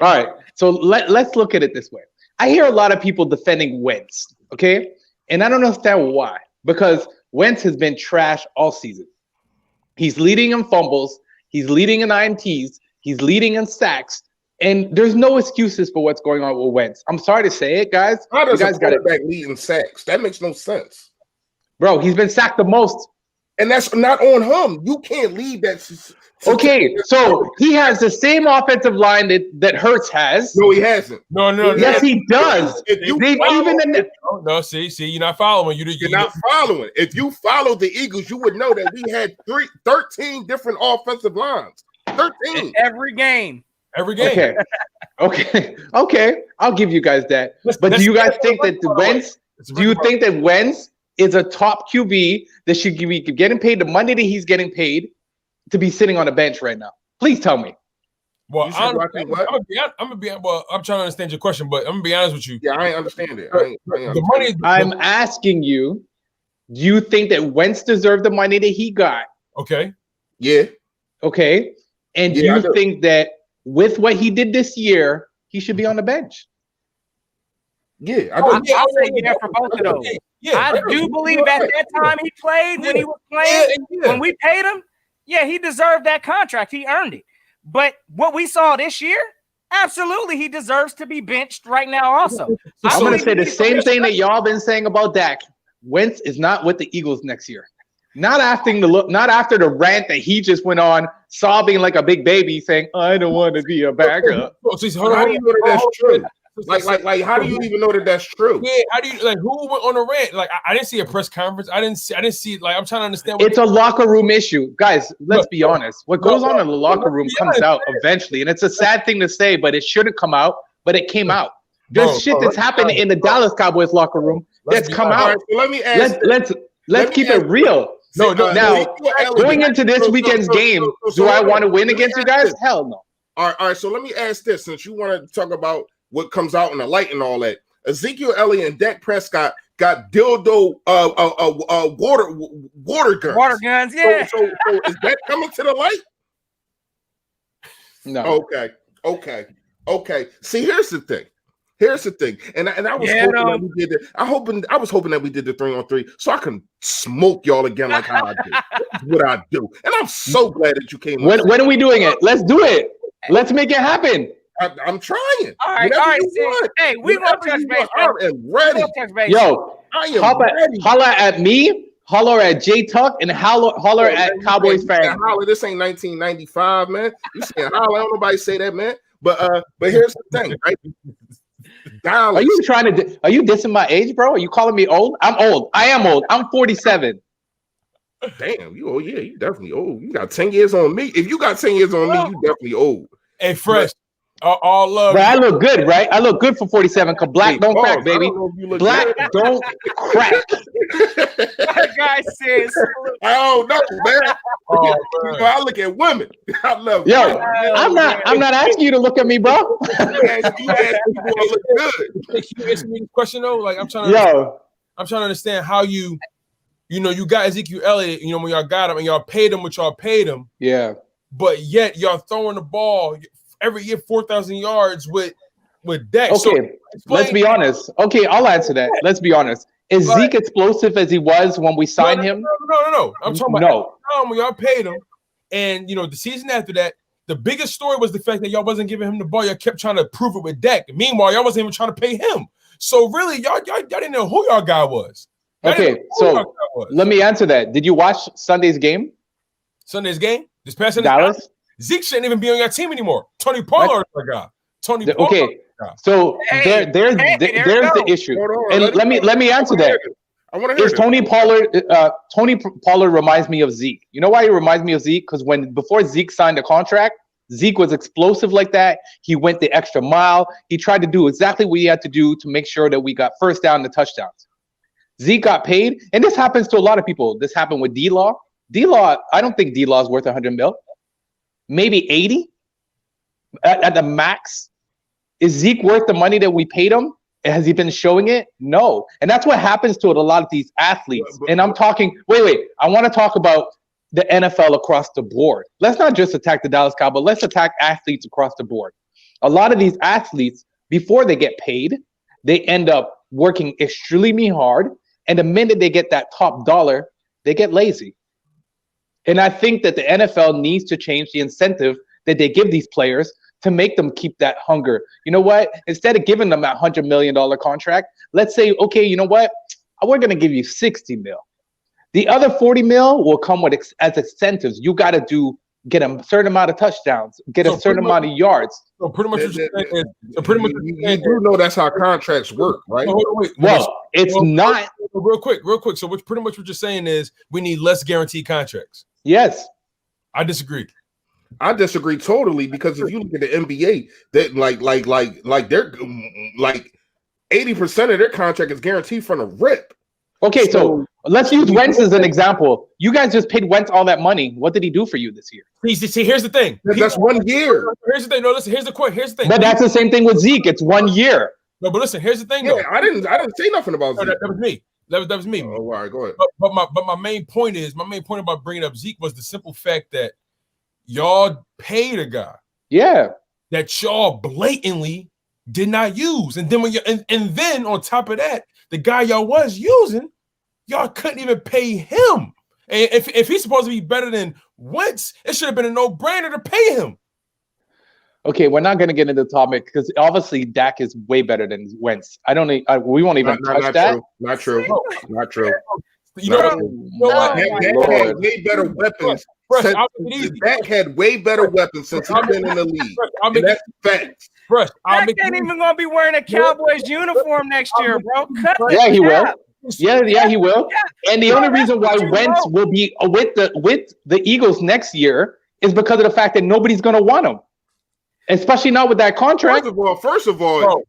All right, so let's look at it this way. I hear a lot of people defending Wentz, okay, and I don't understand why. Because Wentz has been trash all season. He's leading in fumbles. He's leading in INTs. He's leading in sacks. And there's no excuses for what's going on with Wentz. I'm sorry to say it, guys. How does a quarterback lead in sacks? That makes no sense. Bro, he's been sacked the most. And that's not on him. You can't lead that Okay, so he has the same offensive line that Hurts has. No, he hasn't. No. Yes, he does. If you They've follow, even No, see, you're not following. you're not following. If you follow the Eagles, you would know that we had 13 different offensive lines. 13 every game. Every game. Okay. I'll give you guys that. But do you guys think that Wentz? Do you think that Wentz is a top QB that should be getting paid the money that he's getting paid to be sitting on a bench right now? Please tell me. Well, I'm I'm gonna be. Well, I'm trying to understand your question, but I'm gonna be honest with you. Yeah, I ain't understand it. The money. I'm asking you. Do you think that Wentz deserved the money that he got? Okay. Yeah. Okay. And do you think that with what he did this year, he should be on the bench? Yeah, I'll say yeah for both of those. Yeah, I do believe at that time he played, when he was playing, when we paid him, yeah, he deserved that contract. He earned it. But what we saw this year, absolutely, he deserves to be benched right now also. I'm going to say the same thing that y'all been saying about Dak. Wentz is not with the Eagles next year. Not after the rant that he just went on, sobbing like a big baby, saying, "I don't want to be a backup." How do you know that that's true? Like, how do you even know that that's true? Yeah, how do you who went on a rant? Like, I didn't see a press conference. I didn't see. Like, I'm trying to understand. It's a locker room issue, guys. Let's be honest. What goes on in the locker room comes out eventually, and it's a sad thing to say, but it shouldn't come out. But it came out. There's shit that's happened in the Dallas Cowboys locker room that's come out. So let me ask. Let's keep it real. Now, going into this weekend's game, do I want to win against you guys? Hell no. All right. So let me ask this, since you want to talk about what comes out in the light and all that. Ezekiel Elliott and Dak Prescott got dildo water guns. Water guns, yeah. So is that coming to the light? No. Okay. See, here's the thing. And I was hoping that we did it. I was hoping that we did the 3-on-3 so I can smoke y'all again like how I do. That's what I do. And I'm so glad that you came. When are we doing it? Let's do it. Let's make it happen. I'm trying. All right. Hey, we gonna touch base. I am ready. Yo, I am ready. Holler at me, holler at J Tuck, and holler at Cowboys fans. Holler, this ain't 1995, man. You saying holler? Don't nobody say that, man. But here's the thing, right? Dallas. Are you dissing my age, bro? Are you calling me old? I'm old. I am old. I'm 47. Damn, you old. Yeah, you definitely old. You got 10 years on me. If you got 10 years on me, you definitely old. Hey, Fresh. All love. Bro, I look good, right? I look good for 47. Cause black don't crack, baby. Black don't crack. That guy says. I don't know, man. I look at women. I love. Yo, I'm not asking you to look at me, bro. You ask people to look good. Can you answer me this question though? Like, I'm trying to understand how you got Ezekiel Elliott. You know, when y'all got him and y'all paid him what y'all paid him. Yeah. But yet y'all throwing the ball every year 4,000 yards with Dak. Okay, so let's be honest. Okay, I'll answer that. Let's be honest. Is Zeke explosive as he was when we signed him? No. I'm talking about the time when y'all paid him, and the season after that, the biggest story was the fact that y'all wasn't giving him the ball. Y'all kept trying to prove it with Dak. Meanwhile, y'all wasn't even trying to pay him. So really, y'all didn't know who y'all guy was. Okay, so let me answer that. Did you watch Sunday's game? Sunday's game? This past Sunday? Dallas? Zeke shouldn't even be on your team anymore. Tony Pollard is the guy. Tony Pollard. Okay, so there's the issue. And let me answer that. I want to hear Tony Pollard. Tony Pollard reminds me of Zeke. You know why he reminds me of Zeke? Because before Zeke signed the contract, Zeke was explosive like that. He went the extra mile. He tried to do exactly what he had to do to make sure that we got first down and touchdowns. Zeke got paid, and this happens to a lot of people. This happened with D-Law. D-Law, I don't think D-Law is worth $100 million. Maybe 80 at the max. Is Zeke worth the money that we paid him? Has he been showing it? No. And that's what happens to a lot of these athletes. And I'm talking, wait. I want to talk about the NFL across the board. Let's not just attack the Dallas Cowboys. Let's attack athletes across the board. A lot of these athletes, before they get paid, they end up working extremely hard. And the minute they get that top dollar, they get lazy. And I think that the NFL needs to change the incentive that they give these players to make them keep that hunger. You know what? Instead of giving them that $100 million contract, let's say, okay, you know what? We're going to give you $60 million. The other $40 million will come with as incentives. You got to do get a certain amount of touchdowns, get So a certain amount of yards. So pretty much what you're saying is, you do know that's how contracts work, right? So hold on, wait. Well, it's not. Real quick. So pretty much what you're saying is we need less guaranteed contracts. Yes. I disagree. I disagree totally, because if you look at the NBA, that like they're like 80% of their contract is guaranteed from the rip. Okay, so let's use Wentz as an example. You guys just paid Wentz all that money. What did he do for you this year? See, here's the thing. That's 1 year. Here's the thing. No, listen. Here's the thing. But that's the same thing with Zeke. It's 1 year. No, but listen. Here's the thing. Yeah, though. I didn't say nothing about Zeke. That was me. That was me. Oh, all right, go ahead. But my main point about bringing up Zeke was the simple fact that y'all paid a guy. Yeah. That y'all blatantly did not use, and then and then on top of that, the guy y'all was using, y'all couldn't even pay him. And if he's supposed to be better than Wentz, it should have been a no-brainer to pay him. Okay, we're not going to get into the topic because obviously Dak is way better than Wentz. I don't. We won't even touch that. Not true. You know what? Dak had way better weapons. Dak had way better weapons since he's been in the league. And that's facts. Dak ain't even gonna be wearing a Cowboys uniform next year, bro. Yeah, he will. Yeah, he will. And the only reason why Wentz will be with the Eagles next year is because of the fact that nobody's gonna want him, especially not with that contract. First of all,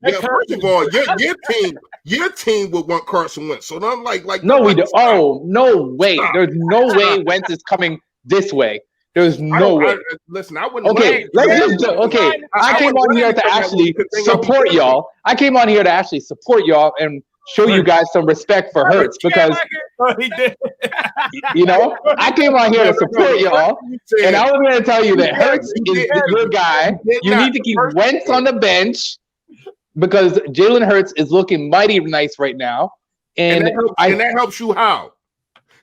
your team would want Carson Wentz. So I'm like, no, we do. Oh, no way. There's no way Wentz is coming this way. There's no way. Listen, I wouldn't. Okay, I came on here to actually support y'all. I came on here to actually support y'all and show you guys some respect for Hurts because you know I came on here to support y'all, and I was going to tell you that Hurts is your guy. You need to keep Wentz on the bench because Jalen Hurts is looking mighty nice right now, and that helps you how?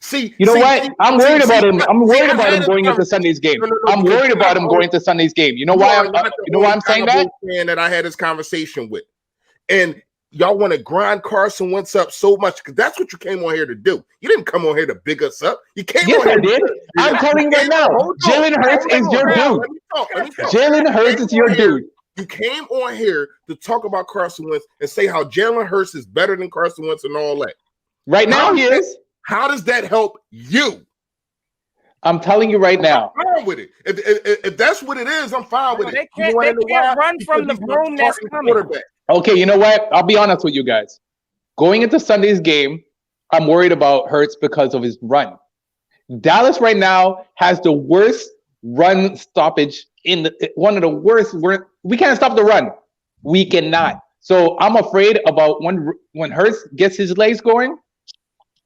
See, you know what? I'm worried about him. I'm worried about him going into Sunday's game. I'm worried about him going into Sunday's game. You know why? I'm saying that? That I had this conversation with, and y'all want to grind Carson Wentz up so much because that's what you came on here to do. You didn't come on here to big us up. You came on here. Yes, I did. I'm telling you right now. Jalen Hurts is your dude. Jalen Hurts is your dude. You came on here to talk about Carson Wentz and say how Jalen Hurts is better than Carson Wentz and all that. Right now, he is. How does that help you? I'm telling you right now. I'm fine with it. If that's what it is, I'm fine with it. They can't run from the broom that's coming. Okay, you know what? I'll be honest with you guys. Going into Sunday's game, I'm worried about Hurts because of his run. Dallas right now has the worst run stoppage one of the worst. We can't stop the run. We cannot. So I'm afraid about when Hurts gets his legs going,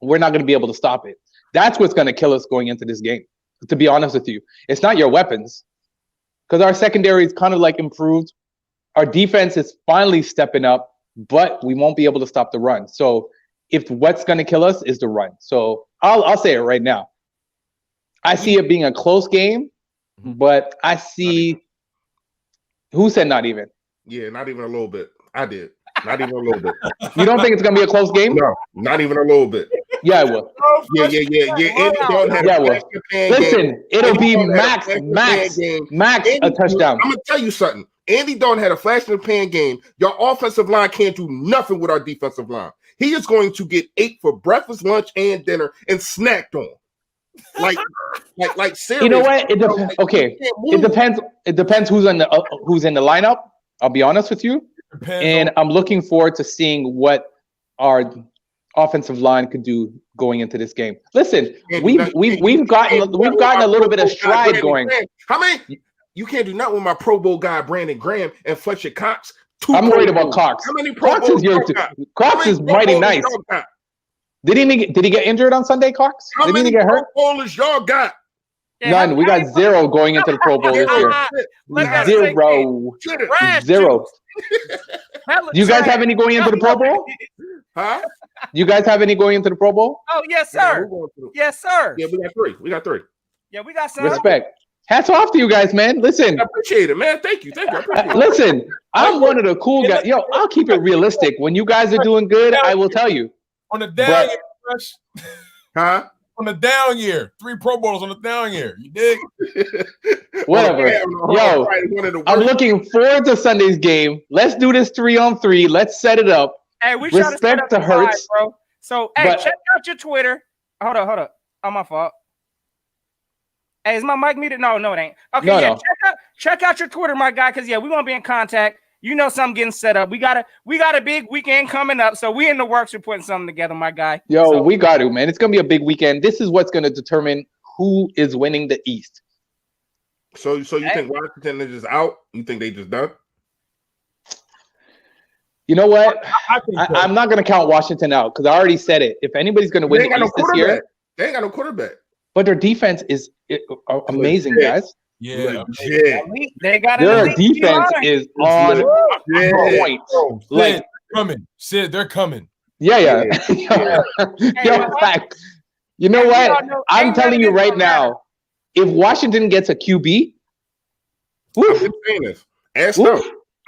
we're not going to be able to stop it. That's what's going to kill us going into this game, to be honest with you. It's not your weapons, because our secondary is kind of like improved. Our defense is finally stepping up, but we won't be able to stop the run. So if what's going to kill us is the run. So I'll say it right now. I see it being a close game, but I see – who said not even? Yeah, not even a little bit. I did. Not even a little bit. You don't think it's going to be a close game? No, not even a little bit. Yeah, it will. Yeah. Listen, it'll be max a touchdown. I'm gonna tell you something. Andy Dalton had a flash in the pan game. Your offensive line can't do nothing with our defensive line. He is going to get ate for breakfast, lunch, and dinner, and snacked on. Like seriously. You know what? It depends. It depends who's in the lineup. I'll be honest with you. And I'm looking forward to seeing what our offensive line could do going into this game. Listen, we've gotten a little bit of stride going. How many? You can't do nothing with my Pro Bowl guy Brandon Graham and Fletcher Cox. I'm worried about Cox. How many Cox is mighty nice. Did he get injured on Sunday, Cox? Did he get hurt? Pro Bowlers y'all got? None. We got 0 going into the Pro Bowl this year. Zero. Do you guys have any going into the Pro Bowl? Huh? Do you guys have any going into the Pro Bowl? Oh, yes, sir. Yes, sir. Yeah, we got three. Yeah, we got some. Respect. Hats off to you guys, man. Listen. I appreciate it, man. Thank you. Listen, I'm one of the cool guys. Yo, I'll keep it realistic. When you guys are doing good, I will tell you. On the down, huh? on the down year. 3 Pro Bowls on the down year. You dig? Whatever. Yo, I'm looking forward to Sunday's game. Let's do this 3-on-3. Let's set it up. Hey, we try to set up to the vibe, Hurts, bro. So, hey, check out your Twitter. Hold up. Oh, my fault. Hey, is my mic muted? No, it ain't. Okay, no. Check out your Twitter, my guy, because we want to be in contact. You know something getting set up. We got a big weekend coming up, so we in the works. We're putting something together, my guy. Yo, we got to, man. It's gonna be a big weekend. This is what's gonna determine who is winning the East. So you think Washington is just out? You think they just done? You know what? I'm not gonna count Washington out because I already said it. If anybody's gonna win the East this year, they ain't got no quarterback. But their defense is amazing, guys. Yeah, their defense is on point. Like coming, Sid, they're coming. Yeah. Yo, fact. You know what? I'm telling you right now, if Washington gets a QB, I've been saying this. I've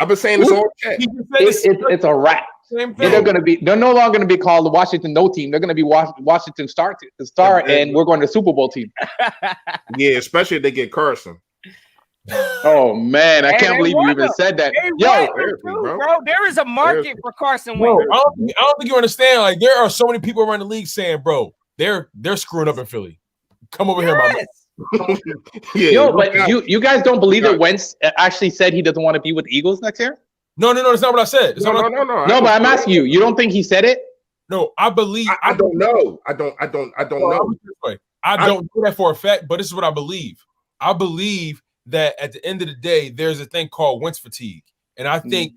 been saying this all day. It's a wrap. They're no longer gonna be called the Washington No Team. They're gonna be Washington Star, and we're going to Super Bowl team. Yeah, especially if they get Carson. Oh man, I can't believe you even said that. Yo, bro, there is a market for Carson Wentz. I don't think you understand. Like, there are so many people around the league saying, "Bro, they're screwing up in Philly. Come over here, my man." Yo, but you guys don't believe that Wentz actually said he doesn't want to be with the Eagles next year? No, it's not what I said. No. No, but I'm asking you. You don't think he said it? No, I believe. I don't know. I don't know. I don't know that for a fact, but this is what I believe. I believe that at the end of the day, there's a thing called Wentz fatigue, and I think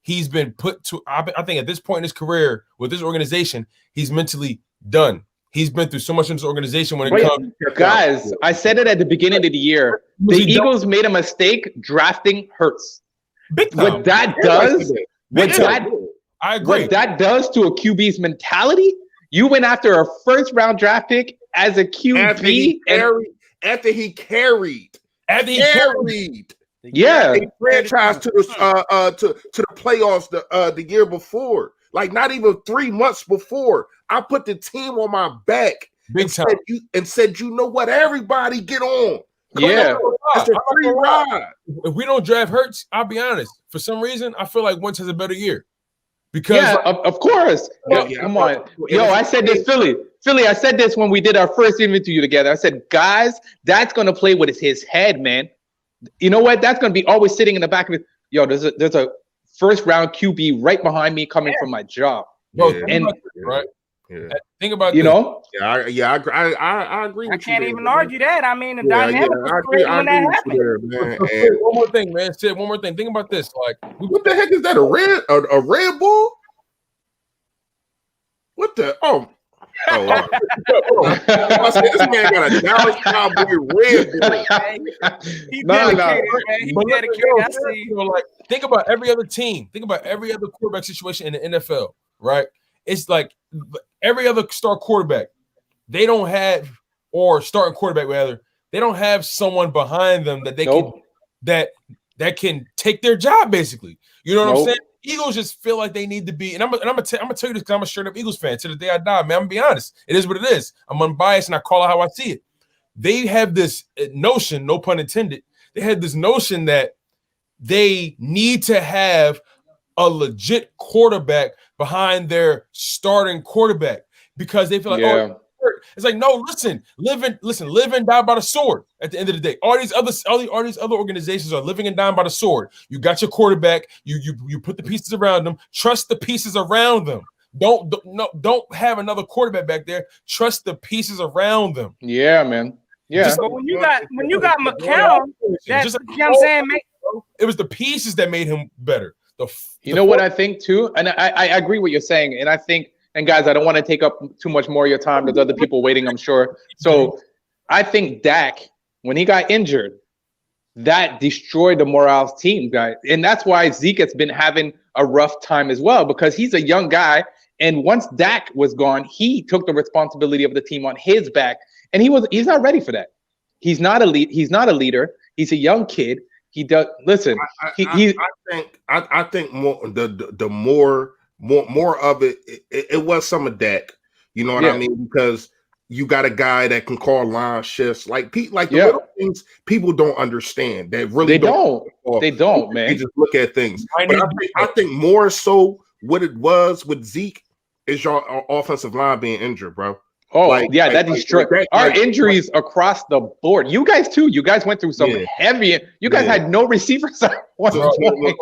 he's been put to. I think at this point in his career with this organization, he's mentally done. He's been through so much in this organization when it comes. Guys, I said it at the beginning of the year. The Eagles made a mistake drafting Hurts. What that does, I agree. What that does to a QB's mentality, you went after a first-round draft pick as a QB after he carried. Yeah, a franchise to the playoffs the year before. Like not even 3 months before. I put the team on my back and said, you know what, everybody get on. Yeah, it's a free ride. If we don't draft Hurts, I'll be honest. For some reason, I feel like Wentz has a better year. Because of course. Come on. Yo, I said this, Philly. I said this when we did our first interview together. I said, guys, that's gonna play with his head, man. You know what? That's gonna be always sitting in the back of it. Yo, there's a first round QB right behind me coming from my job. Bro, right? Yeah. Think about you know. I agree. I can't even argue that. I mean, the dynamic was great when that happened. One more thing, man. Sid, one more thing. Think about this. Like, what the heck is that? A Red Bull? What the? I said, this man got a Dallas Cowboy Red Bull. He dedicated, man. He dedicated. I see. Like, think about every other team. Think about every other quarterback situation in the NFL, right? It's like every other star quarterback, they don't have, or starting quarterback rather, they don't have someone behind them that they can that can take their job, basically. You know what I'm saying? Eagles just feel like they need to be, and I'm gonna tell you this because I'm a straight up Eagles fan to the day I die, man. I'm gonna be honest. It is what it is. I'm unbiased and I call it how I see it. They have this notion, no pun intended, they had this notion that they need to have a legit quarterback behind their starting quarterback because they feel like, it's like, no, live and die by the sword. At the end of the day, all these other organizations are living and dying by the sword. You got your quarterback. You put the pieces around them. Trust the pieces around them. Don't have another quarterback back there. Trust the pieces around them. Yeah, man. Yeah. But when you got McCown, that's, you know what I'm saying, mate? It was the pieces that made him better. You know what I think too, and I agree what you're saying, and I think, and guys, I don't want to take up too much more of your time. There's other people waiting, I'm sure. So I think Dak, when he got injured, that destroyed the morale's team, guys, and that's why Zeke has been having a rough time as well because he's a young guy, and once Dak was gone, he took the responsibility of the team on his back, and he's not ready for that. He's not a leader. He's a young kid. He does. Listen, I think more of it. It was some of Dak. You know what I mean? Because You got a guy that can call line shifts. Like the Yeah. little things people don't understand. That really They don't. They don't, They man. just look at things. I But need I think more so what it was with Zeke is your offensive line being injured, bro. Oh, Like, yeah, like- that like- destroyed like that- our like- injuries across the board. You guys too. You guys went through some Yeah. heavy. You guys Yeah. had no receivers at one So- point.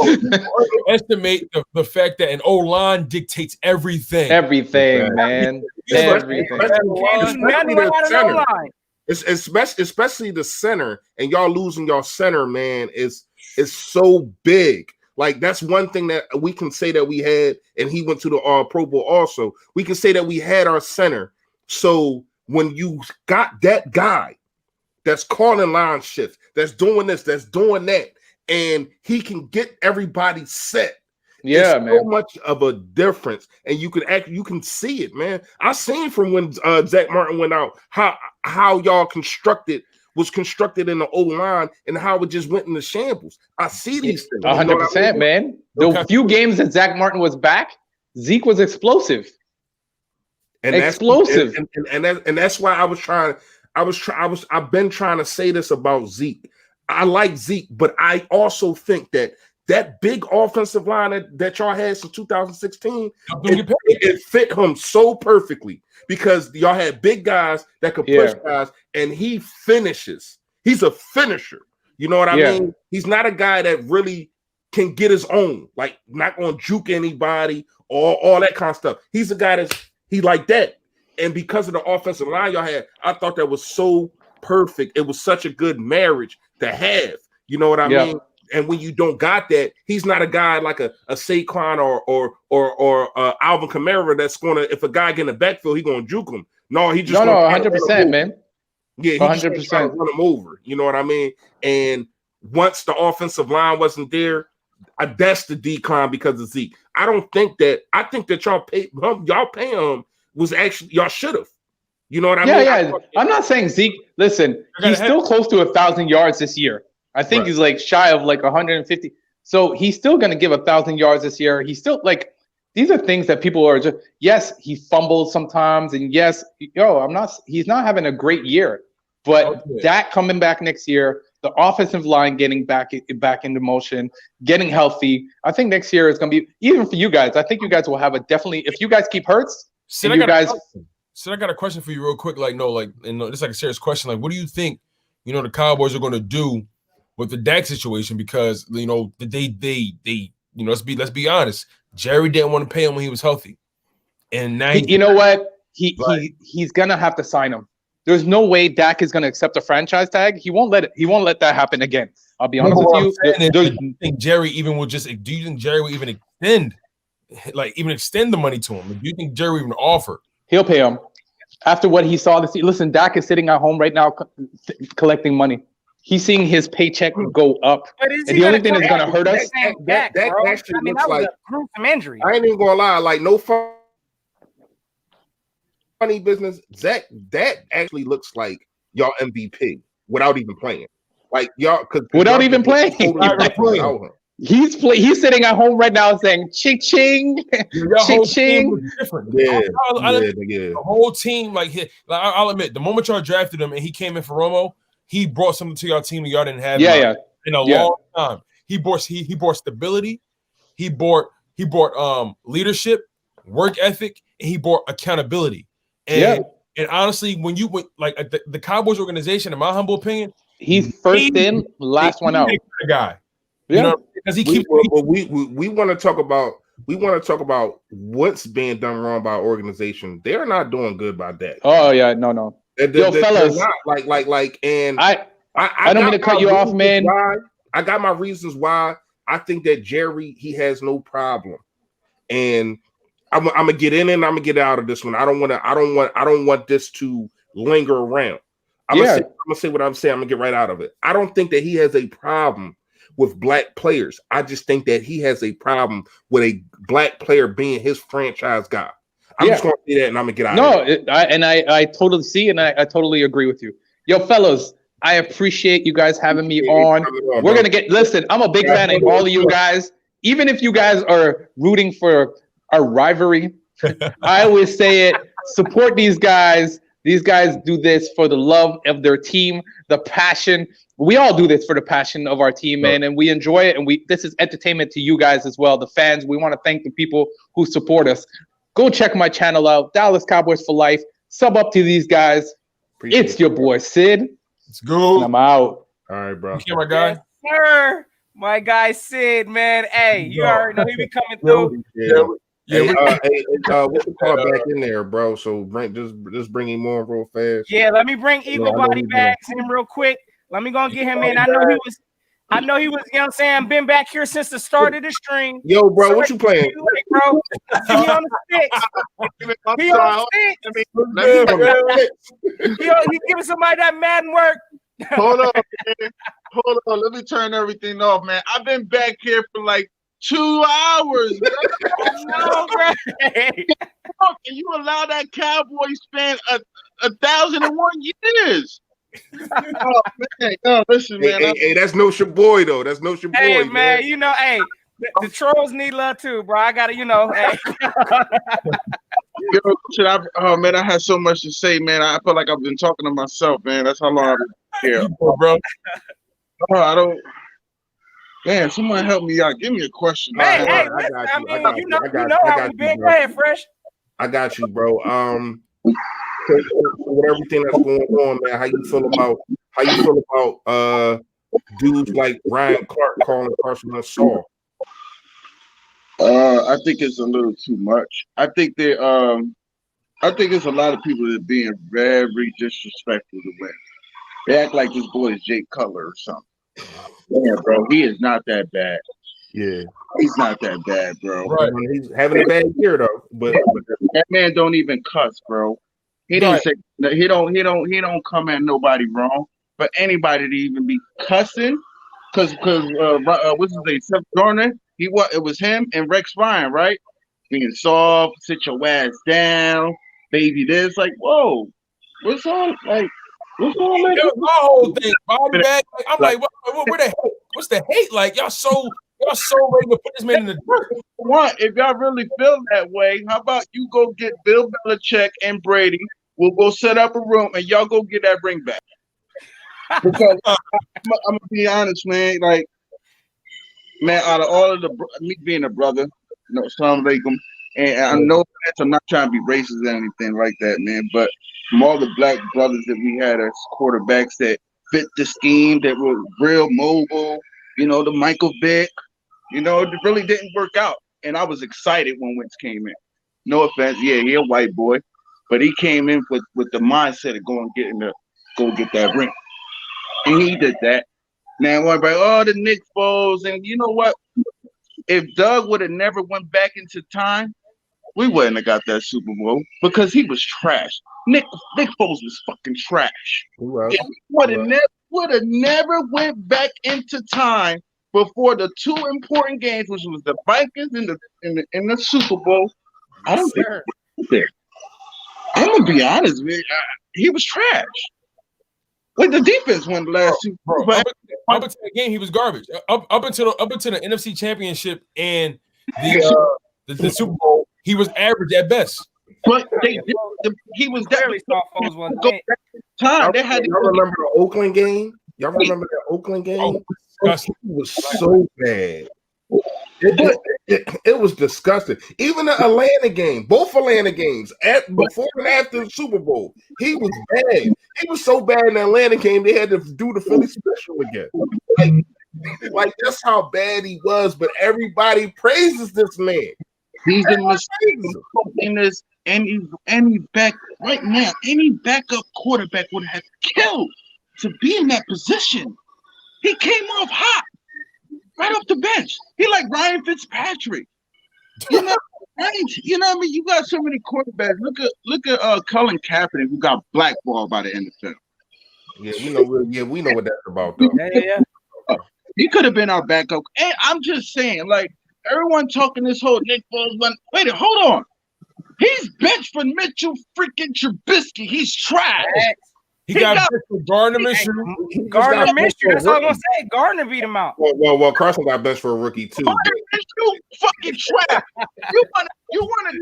Estimate the fact that an O-line dictates everything. Everything, man. Everything. Especially the center. Especially the center, and y'all losing your center, man, is so big. Like that's one thing that we can say that we had, and he went to the Pro Bowl also. We can say that we had our center. So when you got that guy that's calling line shifts, that's doing this, that's doing that, and he can get everybody set. Yeah, it's man. so much of a difference, and you can see it, man. I seen from when Zach Martin went out how y'all was constructed in the O line and how it just went into shambles. I see these things. 100%, man. The few games that Zach Martin was back, Zeke was explosive. And explosive. And that's why I've been trying to say this about Zeke. I like Zeke, but I also think that big offensive line that y'all had since 2016, it fit him so perfectly because y'all had big guys that could push guys, and he finishes. He's a finisher. You know what I mean? He's not a guy that really can get his own, like not going to juke anybody or all that kind of stuff. He's a guy he's like that. And because of the offensive line y'all had, I thought that was so perfect. It was such a good marriage to have. You know what I mean? And when you don't got that, he's not a guy like a Saquon or Alvin Kamara that's gonna, if a guy get in the backfield, he's gonna juke him. No, he just 100%, man. Yeah, he 100% just run him over. You know what I mean? And once the offensive line wasn't there, that's the decline because of Zeke. I think that y'all paying him was actually y'all should have. You know what I mean? Yeah. I'm not saying Zeke. Listen, he's still close to 1,000 yards this year. I think he's like shy of like 150. So he's still going to give 1,000 yards this year. He's still like, these are things that people are just, yes, he fumbles sometimes. And yes, he's not having a great year, but that coming back next year, the offensive line getting back into motion, getting healthy. I think next year is going to be, even for you guys, I think you guys will have if you guys keep Hurts, So I got a question for you real quick. This is like a serious question. Like, what do you think, the Cowboys are going to do with the Dak situation? Because, let's be honest. Jerry didn't want to pay him when he was healthy. And now you know what? He's going to have to sign him. There's no way Dak is going to accept a franchise tag. He won't let that happen again. I'll be honest with you. Do you think Jerry will even extend the money to him? Do you think Jerry even offer? He'll pay him. After what he saw this year. Listen, Dak is sitting at home right now collecting money. He's seeing his paycheck go up. And the only thing that's going to hurt us. That actually looks like a gruesome injury. I ain't even going to lie. Like, no funny business. Zach, that actually looks like y'all MVP without even playing. Like, y'all. Without even playing. He's sitting at home right now saying ching ching, ching ching. The whole team, I'll admit, the moment y'all drafted him and he came in for Romo, he brought something to y'all team that y'all didn't have in a long time. He brought stability, he brought leadership, work ethic, and he brought accountability. And honestly, when you went the Cowboys organization, in my humble opinion, he's first in, last one out. Guy. Because we want to talk about what's being done wrong by our organization. They're not doing good by that. Oh yeah, no. Fellas, and I don't mean to cut you off, man. I got my reasons why I think that Jerry, he has no problem, and I'm gonna get in and I'm gonna get out of this one. I don't want this to linger around. I'm gonna say what I'm saying. I'm gonna get right out of it. I don't think that he has a problem with black players. I just think that he has a problem with a black player being his franchise guy. I'm just going to say that, and I'm going to get out of it. I totally see, and I totally agree with you. Yo, fellas, I appreciate you guys having me on. We're going to listen, I'm a big fan of all of you guys. Even if you guys are rooting for a rivalry, I always say it, support these guys. These guys do this for the love of their team, the passion. We all do this for the passion of our team, man, and we enjoy it. And this is entertainment to you guys as well, the fans. We want to thank the people who support us. Go check my channel out, Dallas Cowboys for Life. Sub up to these guys. It's your boy Sid. Let's go. And I'm out. All right, bro. Okay, my guy. Yes, sir. My guy Sid, man. Hey, you already know he be coming through. What's the call back in there, bro? So just bring him on real fast. Yeah, let me bring Eagle Body Bags in real quick. Let me go and get him in. I know he was, you know what I'm saying? Been back here since the start of the stream. Yo, bro, what you playing? Bro, he on the sticks. He on the sticks. He giving somebody that Madden work. Hold on, man. Hold on. Let me turn everything off, man. I've been back here for like 2 hours. No, bro. Can you allow that Cowboy span 1,001 years? Oh man, no, listen, man. Hey, that's no your boy though. That's no your boy. Hey, man, you know, hey, the trolls need love too, bro. I gotta, you know, hey. Yo, oh man, I had so much to say, man. I feel like I've been talking to myself, man. That's how long I've been here, bro. Oh, I don't. Man, somebody help me out. Give me a question. Hey, listen, I mean, you know how we been. Go ahead, Fresh. I got you, bro. With everything that's going on, man, how you feel about dudes like Ryan Clark calling Carson a Saul? I think it's a little too much. I think it's a lot of people that are being very disrespectful to Wentz. They act like this boy is Jake Cutler or something. Yeah, bro, he is not that bad. Yeah, he's not that bad, bro. Right, he's having a bad year though. But that man don't even cuss, bro. He didn't say he don't come at nobody wrong. But anybody to even be cussing, because what's his name, Seth Garner, it was him and Rex Ryan, right? Being soft, sit your ass down, baby. This like, whoa, what's on like. What's going on? That was my whole thing. Body bag. Like, I'm like, where the hate? What's the hate? Like, y'all so ready to put this man in the dirt. If y'all really feel that way, how about you go get Bill Belichick and Brady? We'll go set up a room and y'all go get that ring back. Because I'm gonna be honest, man. Like, man, out of all of me being a brother, Assalamu alaikum, and I know that I'm not trying to be racist or anything like that, man, but from all the black brothers that we had as quarterbacks that fit the scheme, that were real mobile, the Michael Vick, it really didn't work out. And I was excited when Wentz came in. No offense, yeah, he a white boy, but he came in with the mindset of go get that ring, and he did that. Now everybody, the Nick Foles, and you know what? If Doug would have never went back into time, we wouldn't have got that Super Bowl because he was trash. Nick Foles was fucking trash. Would have never went back into time before the two important games, which was the Vikings in the Super Bowl. I don't think. I'm gonna be honest, man. He was trash. Like the defense won the last two. Bro, up until the game, he was garbage. Up until the NFC Championship and the Super Bowl, he was average at best. But he was definitely time. They had. Y'all remember the Oakland game? Y'all remember the Oakland game? It was so bad. It was disgusting. Even the Atlanta game, both Atlanta games, before and after the Super Bowl, he was bad. He was so bad in the Atlanta game, they had to do the Philly special again. Like that's how bad he was. But everybody praises this man. He's in this. Any back right now, any backup quarterback would have killed to be in that position. He came off hot, right off the bench. He like Ryan Fitzpatrick. Right? You know what I mean? You got so many quarterbacks. Look at Colin Kaepernick, who got blackballed by the NFL. Yeah, we know what that's about, though. Yeah. He could have been our backup. And I'm just saying, like everyone talking this whole Nick Foles. Wait, hold on. He's benched for Mitchell freaking Trubisky. He's trash. He got benched for Gardner Minshew. Gardner Minshew. That's all I'm gonna say. Gardner beat him out. Well, Carson got benched for a rookie too. Gardner Minshew fucking trash. You want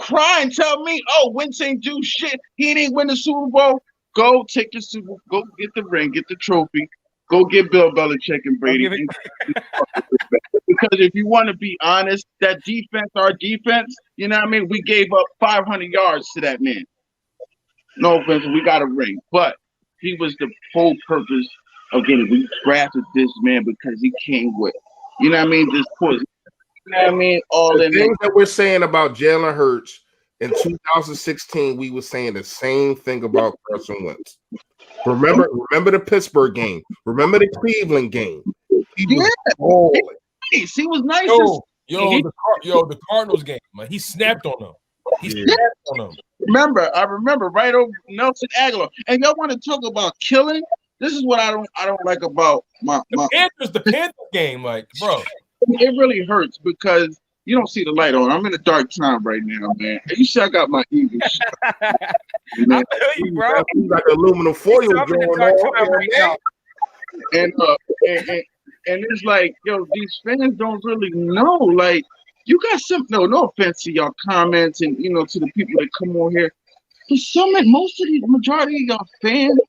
cry and tell me, oh, Wentz ain't do shit. He didn't win the Super Bowl. Go take the Super Bowl. Go get the ring, get the trophy. Go get Bill Belichick and Brady. Because if you want to be honest, that defense, our defense, you know what I mean? We gave up 500 yards to that man. No offense, we got a ring. But he was the whole purpose of getting. We drafted this man because he came with, you know what I mean? This push. You know what I mean? All the in things that we're saying about Jalen Hurts in 2016, we were saying the same thing about Carson Wentz. Remember the Pittsburgh game. Remember the Cleveland game. He was balling. He was nice. The Cardinals game. Like, he snapped on them. He snapped on them. I remember right over Nelson Aguilar. And y'all want to talk about killing? This is what I don't like about the Panthers game, like, bro. It really hurts because you don't see the light on. I'm in a dark time right now, man. You see, I got my Eagles. I feel you, bro. You got the aluminum foil going on right now. And it's like, yo, these fans don't really know. Like, you got some no offense to y'all comments and to the people that come on here. But most of the majority of y'all fans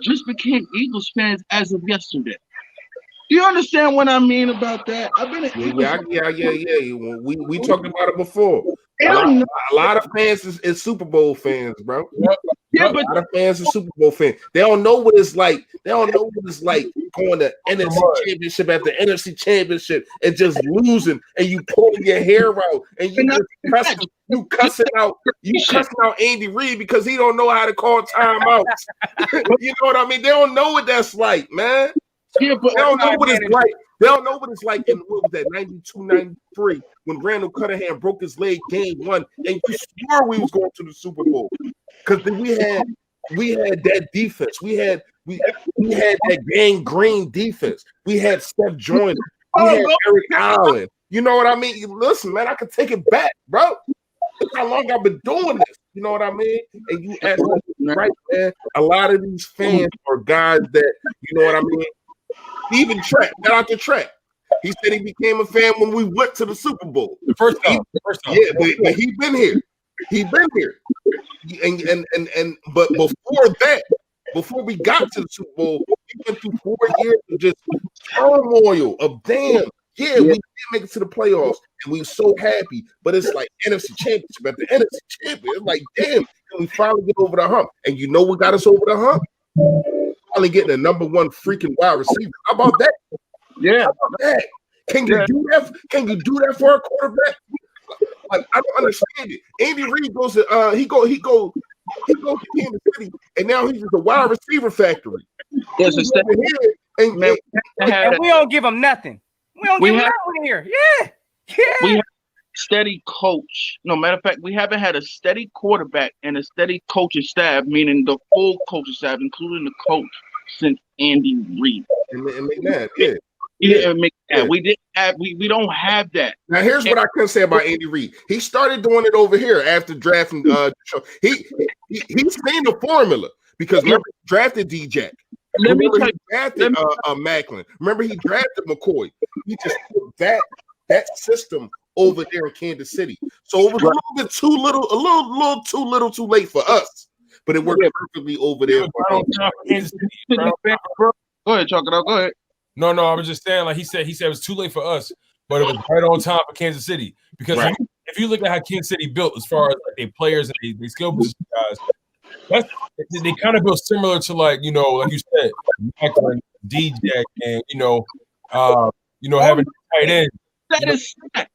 just became Eagles fans as of yesterday. Do you understand what I mean about that? I've been yeah. We talked about it before. A lot of fans is Super Bowl fans, bro. Yeah, but a lot of fans are Super Bowl fans. They don't know what it's like. They don't know what it's like going to NFC Championship after NFC Championship and just losing, and you pulling your hair out, and you cussing out Andy Reid because he don't know how to call timeouts. You know what I mean? They don't know what that's like, man. Yeah, but they don't know what it's like. They don't know what it's like in what was that 92, 93 when Randall Cunningham broke his leg game one, and you swore we was going to the Super Bowl because we had that defense. We had that Gang Green defense. We had Steph Joyner. We had Eric Allen. You know what I mean? Listen, man, I can take it back, bro. Look how long I've been doing this. You know what I mean? And you ask right, man. A lot of these fans are guys that, you know what I mean? Even Trent, got out the track. He said he became a fan when we went to the Super Bowl. The first time. Yeah, but he been here. He been here. But before we got to the Super Bowl, we went through 4 years of just turmoil of damn. Yeah, we did make it to the playoffs, and we were so happy. But it's like NFC Championship at the NFC Championship. It's like, damn, can we finally get over the hump? And you know what got us over the hump? Finally getting the number one freaking wide receiver. How about that? Yeah. How about that? Can you do that? Can you do that for a quarterback? Like, I don't understand it. Andy Reid goes to he goes to Kansas City, and now he's just a wide receiver factory. Yes, and we don't give him nothing. We don't give him nothing here. Yeah. We have steady coach. No, matter of fact, we haven't had a steady quarterback and a steady coaching staff, meaning the full coaching staff, including the coach, since Andy Reid. And McNabb, yeah. Yeah. We didn't have. We don't have that. Now, here's what I can say about Andy Reid. He started doing it over here after drafting. He's seen the formula because remember he drafted D-Jack. Remember he drafted Macklin. Remember he drafted McCoy. He just put that system over there in Kansas Go it was a little bit too little, a little too little, too late for us, but it worked perfectly over there. Go ahead, chalk it up. Go ahead. No, I was just saying, like he said it was too late for us, but it was right on time for Kansas City. Because if you look at how Kansas City built as far as like their players and they skill position guys, they kind of built similar to like you said, Macklin, D-Jack, and having tight end. That is sad.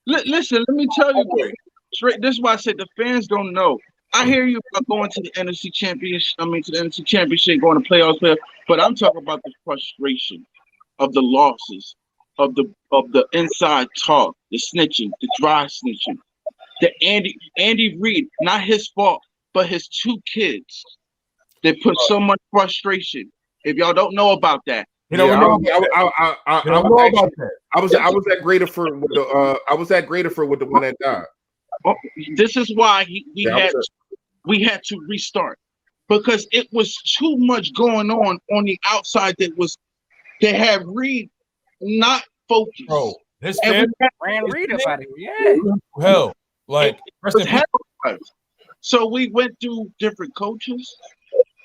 Listen, let me tell you, boy. Straight. This is why I said the fans don't know. I hear you about going to the NFC Championship. I mean, to the NFC Championship, going to playoffs, but I'm talking about the frustration of the losses, of the inside talk, the snitching, the dry snitching. The Andy Reid, not his fault, but his two kids. They put so much frustration. If y'all don't know about that. I was at Graterford with the one that died. This is why we had to restart because it was too much going on the outside that had Reid not focused. Bro, ran Reid up out of here. Yeah. Hell, Like, rest in peace. So we went through different coaches.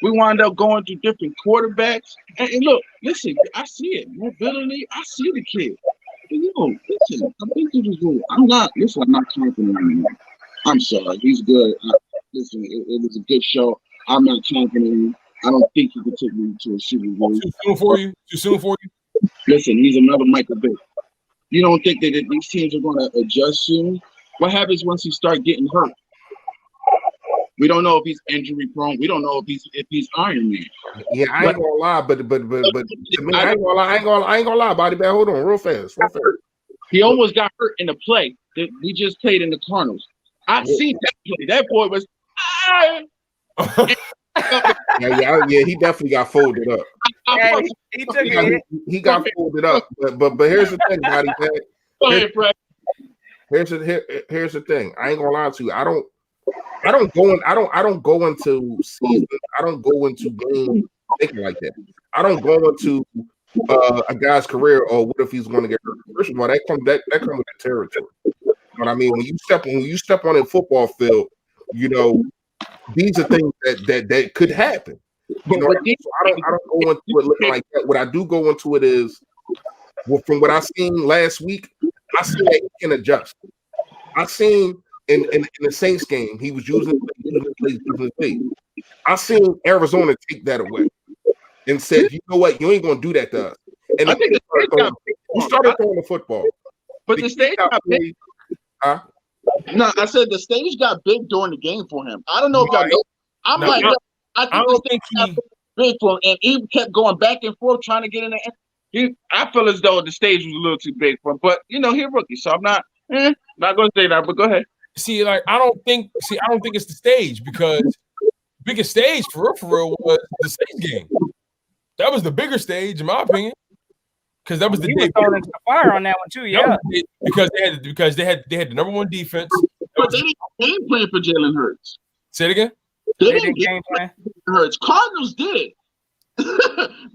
We wound up going through different quarterbacks. And look, listen, I see it. Mobility, I see the kid. But, listen, I've been through this rule. I'm not confident anymore. I'm sorry. He's good. Listen, it was a good show. I'm not confident in him. I don't think he could take me to a Super Bowl. Too soon for you? Too soon for you? Listen, he's another Michael Vick. You don't think that these teams are going to adjust soon? What happens once he starts getting hurt? We don't know if he's injury prone. We don't know if he's Iron Man. Yeah, I ain't gonna lie, but to me, I ain't gonna lie, body bag. Hold on, real fast. He almost got hurt in the play that we just played in the Cardinals. I seen that play. That boy was. Yeah, he definitely got folded up. He got folded up. But here's the thing, body bag. Go ahead, Fred. Here's the thing. I ain't gonna lie to you. I don't go into season. I don't go into games thinking like that. I don't go into a guy's career or what if he's going to get hurt. First of all, that comes with the territory. You know what I mean? When you step on a football field, these are things that could happen. You know what I mean? So I don't go into it looking like that. What I do go into it is, from what I seen last week, I see that he can adjust. I seen in the Saints game, he was using his feet. I seen Arizona take that away and said, you know what, you ain't gonna do that to us. And I think he started throwing the football. But the stage got big. No, I said the stage got big during the game for him. I don't know if y'all know. I think the stage got big for him, and he kept going back and forth trying to get in there. I feel as though the stage was a little too big for him, but he's a rookie, so I'm not going to say that. But go ahead. See, I don't think it's the stage, because the biggest stage for real was the Saints game. That was the bigger stage, in my opinion, because that was the day thrown into the fire on that one too. Yeah, because they had the number one defense. But they didn't play for Jalen Hurts. Say it again. They didn't game plan. Hurts. Cardinals did. Did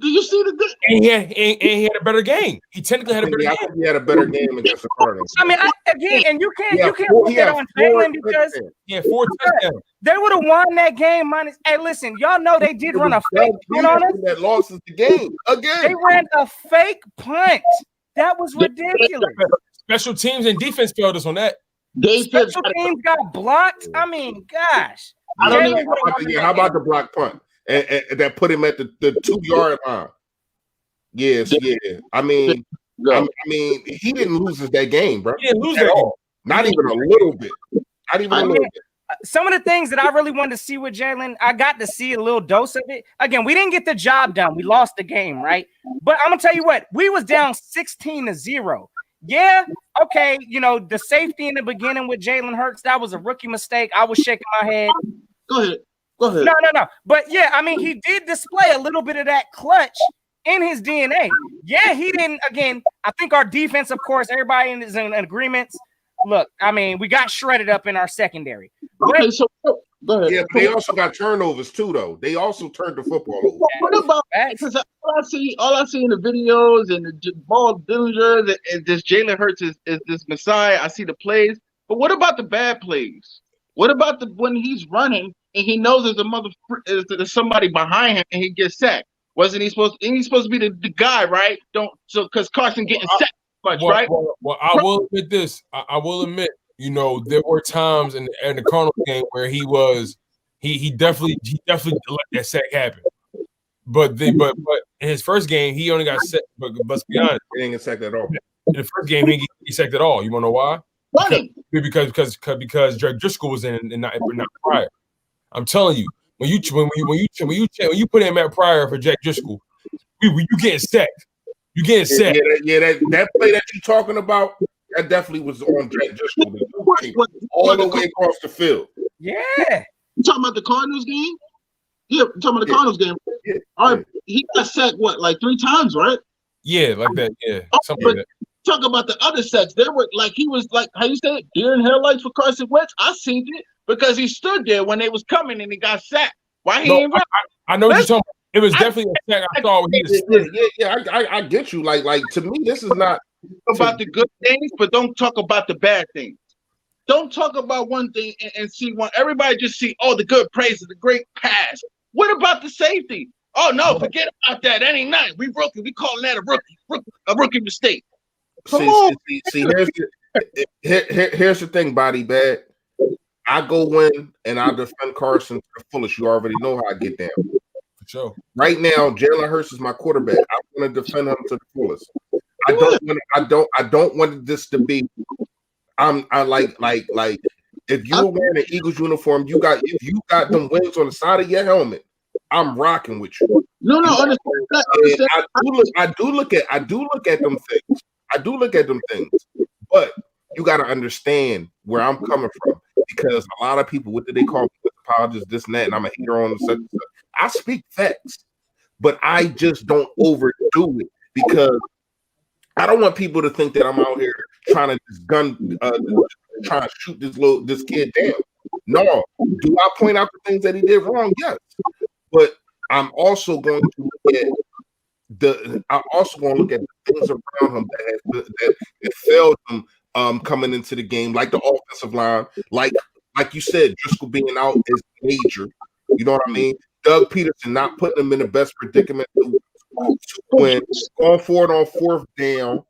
you see the? And he had a better game. He technically had a better game. I think he had a better game against the Cardinals. I mean, and you can't put that on Jalen, because 4 touchdowns. They would have won that game minus. Hey, listen, y'all know they did run a fake punt on us. That lost the game again. They ran a fake punt. That was ridiculous. Special teams and defense failed us on that. Special teams got blocked. I mean, gosh. How about the block punt? And that put him at the 2-yard line. Yes, yeah. I mean, he didn't lose that game, bro. He didn't lose that game. Not even a little bit. Not even a little bit. Some of the things that I really wanted to see with Jalen, I got to see a little dose of it. Again, we didn't get the job done. We lost the game, right? But I'm gonna tell you what, we was down 16-0. Yeah, okay. The safety in the beginning with Jalen Hurts, that was a rookie mistake. I was shaking my head. Go ahead. No. But yeah, I mean, he did display a little bit of that clutch in his DNA. Yeah, he didn't. Again, I think our defense, of course, everybody is in agreements. Look, I mean, we got shredded up in our secondary. Okay, so go ahead. Yeah, but they also got turnovers too, though. They also turned the football over. What about? Because all I see in the videos and the ball Dillinger and this Jalen Hurts is this Messiah. I see the plays, but what about the bad plays? What about when he's running and he knows there's somebody behind him and he gets sacked? Wasn't he supposed? Ain't he supposed to be the guy, right? Because Carson getting sacked much, right? Well, I will admit this. I will admit, there were times in the Cardinals game where he definitely let that sack happen. But in his first game, he only got sacked. But let's be honest, he didn't get sacked at all. In the first game, he didn't get sacked at all. You want to know why? Because Jack Driscoll was in and not Pryor. I'm telling you, when you put in Matt Pryor for Jack Driscoll, you getting sacked. You getting sacked. That play that you're talking about, that definitely was on Jack Driscoll all the way across the field. Yeah. You talking about the Cardinals game? Yeah, I'm talking about the Cardinals game. Yeah. All right, he got sacked like 3 times, right? Yeah, like that. Yeah, something like that. Talk about the other sets. They were he was like, how you say it, deer in headlights for Carson Wentz. I seen it because he stood there when they was coming and he got sacked. Why he ain't run? I know what you're talking about. It was definitely a sack I saw. I get you. Like to me, this is not about the good things, but don't talk about the bad things. Don't talk about one thing and see one. Everybody just see, oh, the good praises, the great pass. What about the safety? Oh no, forget about that. That ain't nothing. We rookie. We calling that a rookie mistake. Come on. See, here's the thing, body bag. I go in and I defend Carson to the fullest. You already know how I get down. For sure. Right now, Jalen Hurts is my quarterback. I want to defend him to the fullest. I don't want this to be. I like if you're wearing an Eagles uniform, if you got them wings on the side of your helmet, I'm rocking with you. No, understand. I do look at them things. I do look at them things, but you got to understand where I'm coming from, because a lot of people, what do they call me? Apologists, this and that, and I'm a hater on the such and such. I speak facts, but I just don't overdo it, because I don't want people to think that I'm out here trying to trying to shoot this kid down. No, do I point out the things that he did wrong? Yes, but I'm also going to look at the things around him that failed him coming into the game, like the offensive line, like you said, Driscoll being out is major. You know what I mean? Doug Peterson not putting him in the best predicament to win, going forward on fourth down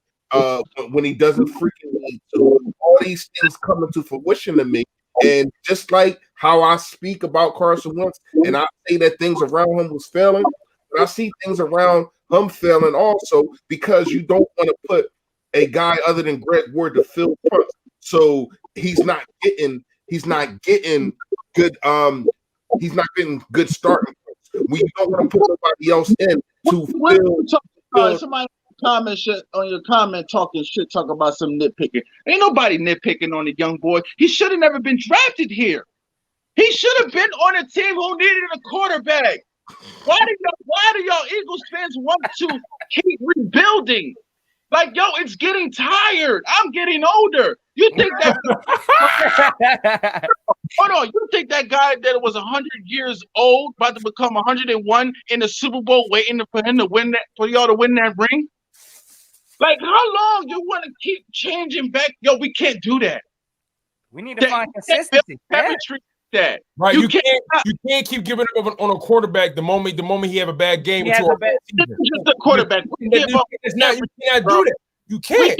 when he doesn't freaking need to. All these things coming to fruition to me. And just like how I speak about Carson Wentz, and I say that things around him was failing, but I see things around him failing also, because you don't want to put a guy other than Greg Ward to fill punts. So he's not getting good starting points. We don't want to put somebody else in to fill. Somebody comment shit on your comment talking shit, talk about some nitpicking. Ain't nobody nitpicking on the young boy. He should have never been drafted here. He should have been on a team who needed a quarterback. Why do y'all Eagles fans want to keep rebuilding? Like, yo, it's getting tired. I'm getting older. You think that hold on, you think that guy that was 100 years old about to become 101 in the Super Bowl waiting for him to win that, for y'all to win that ring? Like, how long you want to keep changing back? Yo, we can't do that. We need to find consistency. That right, you can't keep giving up on a quarterback the moment he have a bad game. Just a quarterback. You cannot do that. You can't.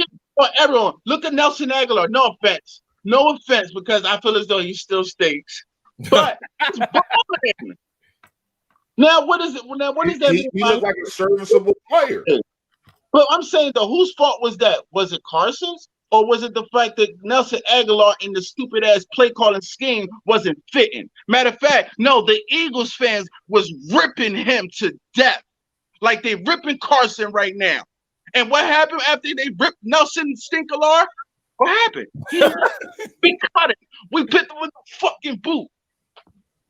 Everyone, look at Nelson Aguilar. No offense, because I feel as though he still stinks. But it's balling. Now, what is it? Now, what is that? He looks like a serviceable player. But I'm saying, though, whose fault was that? Was it Carson's? Or was it the fact that Nelson Aguilar in the stupid ass play calling scheme wasn't fitting? Matter of fact, no, the Eagles fans was ripping him to death. Like they ripping Carson right now. And what happened after they ripped Nelson Stinkalar? What happened? We cut it. We put him with the fucking boot.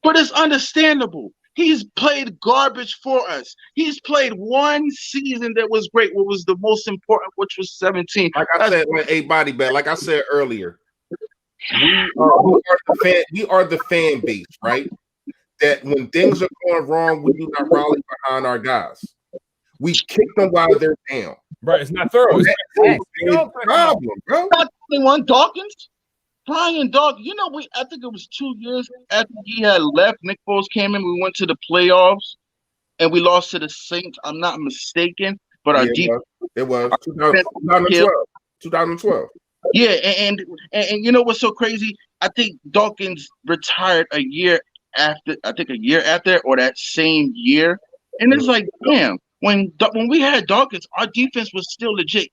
But it's understandable. He's played garbage for us. He's played one season that was great, what was the most important, which was 17. Like I said, like I said earlier, we are the fan base, right? That when things are going wrong, we do not rally behind our guys. We kick them while they're down. Right, it's not thorough. That's a problem, bro. Not 21 Dawkins. Brian Dawkins, I think it was 2 years after he had left, Nick Foles came in, we went to the playoffs, and we lost to the Saints, I'm not mistaken, but our defense. It was 2012. Yeah, and you know what's so crazy? I think Dawkins retired a year after, or that same year, and it's like, damn, when we had Dawkins, our defense was still legit.